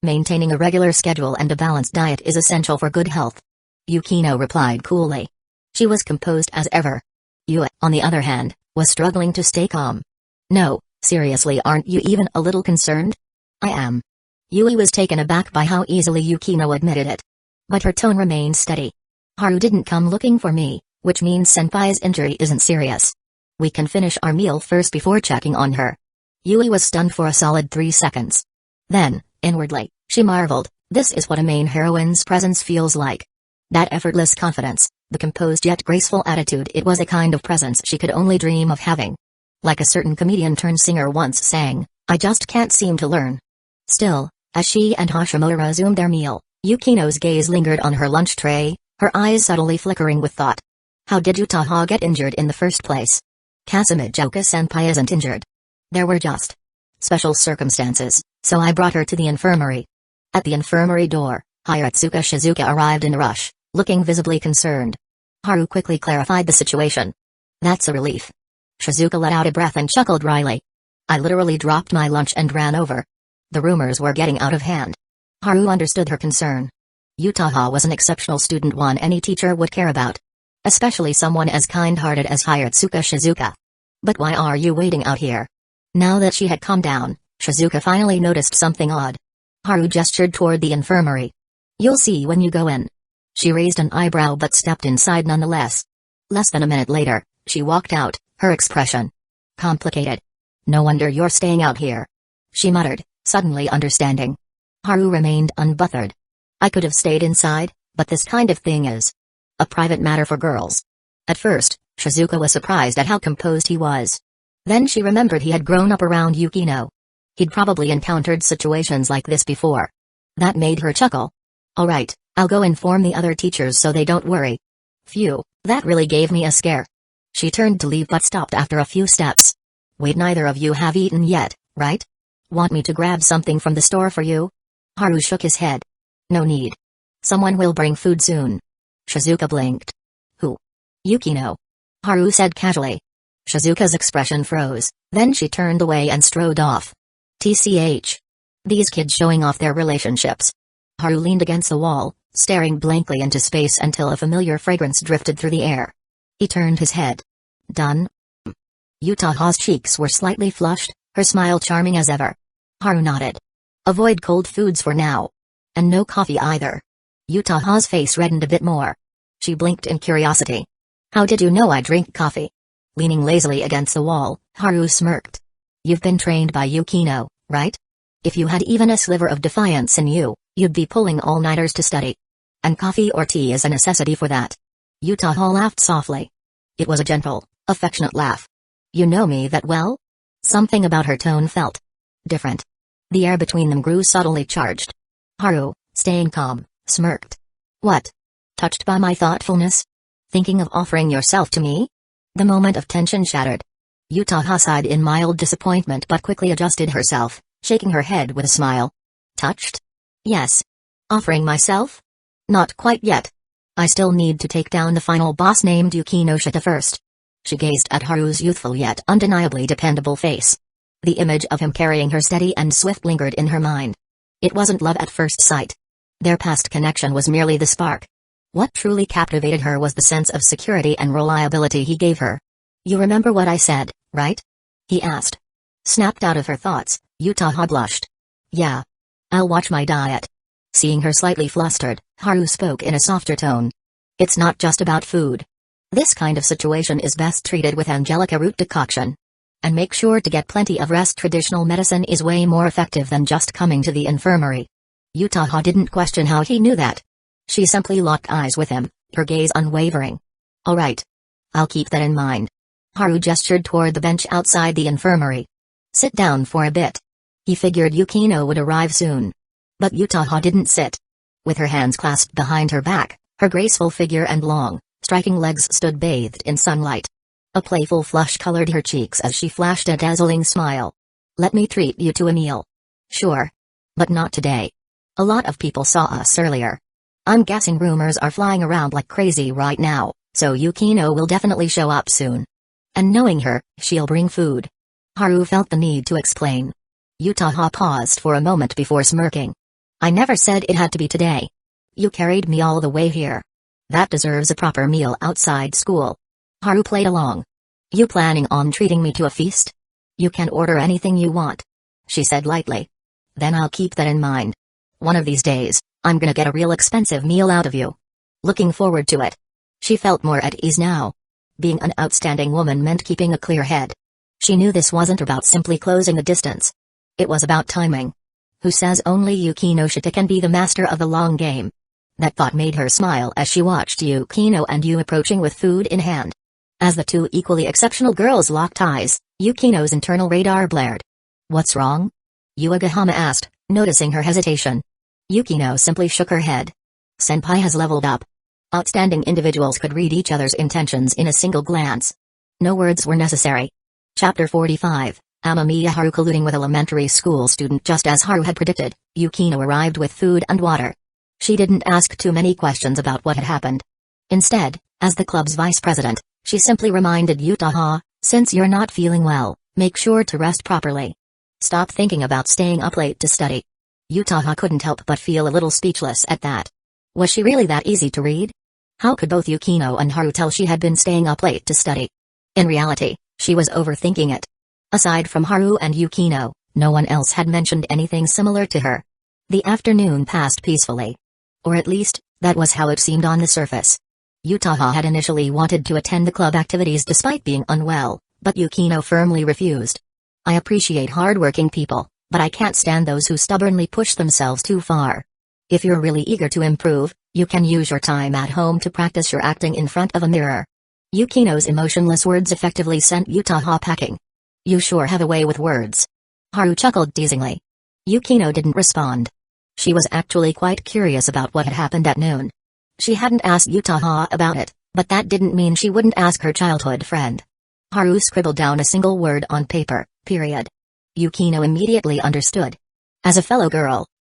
Maintaining a regular schedule and a balanced diet is essential for good health. Yukino replied coolly. She was composed as ever. Yu, on the other hand, was struggling to stay calm. No, seriously, aren't you even a little concerned? I am. Yui was taken aback by how easily Yukino admitted it. But her tone remained steady. Haru didn't come looking for me, which means Senpai's injury isn't serious. We can finish our meal first before checking on her. Yui was stunned for a solid 3 seconds. Then, inwardly, she marveled, this is what a main heroine's presence feels like. That effortless confidence, the composed yet graceful attitude, it was a kind of presence she could only dream of having. Like a certain comedian-turned-singer once sang, I just can't seem to learn. Still, as she and Hashimoto resumed their meal, Yukino's gaze lingered on her lunch tray, her eyes subtly flickering with thought. How did Utaha get injured in the first place? Kazekage-senpai isn't injured. There were just special circumstances, so I brought her to the infirmary. At the infirmary door, Hiratsuka Shizuka arrived in a rush, looking visibly concerned. Haru quickly clarified the situation. That's a relief. Shizuka let out a breath and chuckled wryly. I literally dropped my lunch and ran over. The rumors were getting out of hand. Haru understood her concern. Utaha was an exceptional student, one any teacher would care about. Especially someone as kind-hearted as Hiratsuka Shizuka. But why are you waiting out here? Now that she had calmed down, Shizuka finally noticed something odd. Haru gestured toward the infirmary. You'll see when you go in. She raised an eyebrow but stepped inside nonetheless. Less than a minute later, she walked out, her expression complicated. No wonder you're staying out here, she muttered, suddenly understanding. Haru remained unbothered. I could have stayed inside, but this kind of thing is a private matter for girls. At first, Shizuka was surprised at how composed he was. Then she remembered he had grown up around Yukino. He'd probably encountered situations like this before. That made her chuckle. All right, I'll go inform the other teachers so they don't worry. Phew, that really gave me a scare. She turned to leave but stopped after a few steps. Wait, neither of you have eaten yet, right? Want me to grab something from the store for you? Haru shook his head. No need. Someone will bring food soon. Shizuka blinked. Who? Yukino. Haru said casually. Shizuka's expression froze, then she turned away and strode off. TCH. These kids showing off their relationships. Haru leaned against the wall, staring blankly into space until a familiar fragrance drifted through the air. He turned his head. Done? Utaha's cheeks were slightly flushed, her smile charming as ever. Haru nodded. Avoid cold foods for now. And no coffee either. Utaha's face reddened a bit more. She blinked in curiosity. How did you know I drink coffee? Leaning lazily against the wall, Haru smirked. You've been trained by Yukino, right? If you had even a sliver of defiance in you, you'd be pulling all-nighters to study. And coffee or tea is a necessity for that. Utaha laughed softly. It was a gentle, affectionate laugh. You know me that well? Something about her tone felt different. The air between them grew subtly charged. Haru, staying calm, smirked. What? Touched by my thoughtfulness? Thinking of offering yourself to me? The moment of tension shattered. Utaha sighed in mild disappointment but quickly adjusted herself, shaking her head with a smile. Touched? Yes. Offering myself? Not quite yet. I still need to take down the final boss named Yukinoshita first. She gazed at Haru's youthful yet undeniably dependable face. The image of him carrying her steady and swift lingered in her mind. It wasn't love at first sight. Their past connection was merely the spark. What truly captivated her was the sense of security and reliability he gave her. You remember what I said, right? He asked. Snapped out of her thoughts, Utaha blushed. Yeah. I'll watch my diet. Seeing her slightly flustered, Haru spoke in a softer tone. It's not just about food. This kind of situation is best treated with Angelica root decoction. And make sure to get plenty of rest. Traditional medicine is way more effective than just coming to the infirmary. Utaha didn't question how he knew that. She simply locked eyes with him, her gaze unwavering. All right. I'll keep that in mind. Haru gestured toward the bench outside the infirmary. Sit down for a bit. He figured Yukino would arrive soon. But Utaha didn't sit. With her hands clasped behind her back, her graceful figure and long, striking legs stood bathed in sunlight. A playful flush colored her cheeks as she flashed a dazzling smile. Let me treat you to a meal. Sure. But not today. A lot of people saw us earlier. I'm guessing rumors are flying around like crazy right now, so Yukino will definitely show up soon. And knowing her, she'll bring food. Haru felt the need to explain. Utaha paused for a moment before smirking. I never said it had to be today. You carried me all the way here. That deserves a proper meal outside school. Haru played along. You planning on treating me to a feast? You can order anything you want. She said lightly. Then I'll keep that in mind. One of these days, I'm gonna get a real expensive meal out of you. Looking forward to it. She felt more at ease now. Being an outstanding woman meant keeping a clear head. She knew this wasn't about simply closing the distance. It was about timing. Who says only Yukinoshita can be the master of the long game? That thought made her smile as she watched Yukino and Yu approaching with food in hand. As the two equally exceptional girls locked eyes, Yukino's internal radar blared. What's wrong? Yuagahama asked, noticing her hesitation. Yukino simply shook her head. Senpai has leveled up. Outstanding individuals could read each other's intentions in a single glance. No words were necessary. Chapter 45, Amamiya Haru colluding with elementary school student. Just as Haru had predicted, Yukino arrived with food and water. She didn't ask too many questions about what had happened. Instead, as the club's vice president, she simply reminded Utaha, since you're not feeling well, make sure to rest properly. Stop thinking about staying up late to study. Utaha couldn't help but feel a little speechless at that. Was she really that easy to read? How could both Yukino and Haru tell she had been staying up late to study? In reality, she was overthinking it. Aside from Haru and Yukino, no one else had mentioned anything similar to her. The afternoon passed peacefully. Or at least, that was how it seemed on the surface. Utaha had initially wanted to attend the club activities despite being unwell, but Yukino firmly refused. I appreciate hardworking people, but I can't stand those who stubbornly push themselves too far. If you're really eager to improve, you can use your time at home to practice your acting in front of a mirror. Yukino's emotionless words effectively sent Utaha packing. You sure have a way with words. Haru chuckled teasingly. Yukino didn't respond. She was actually quite curious about what had happened at noon. She hadn't asked Utaha about it, but that didn't mean she wouldn't ask her childhood friend. Haru scribbled down a single word on paper, period. Yukino immediately understood. As a fellow girl,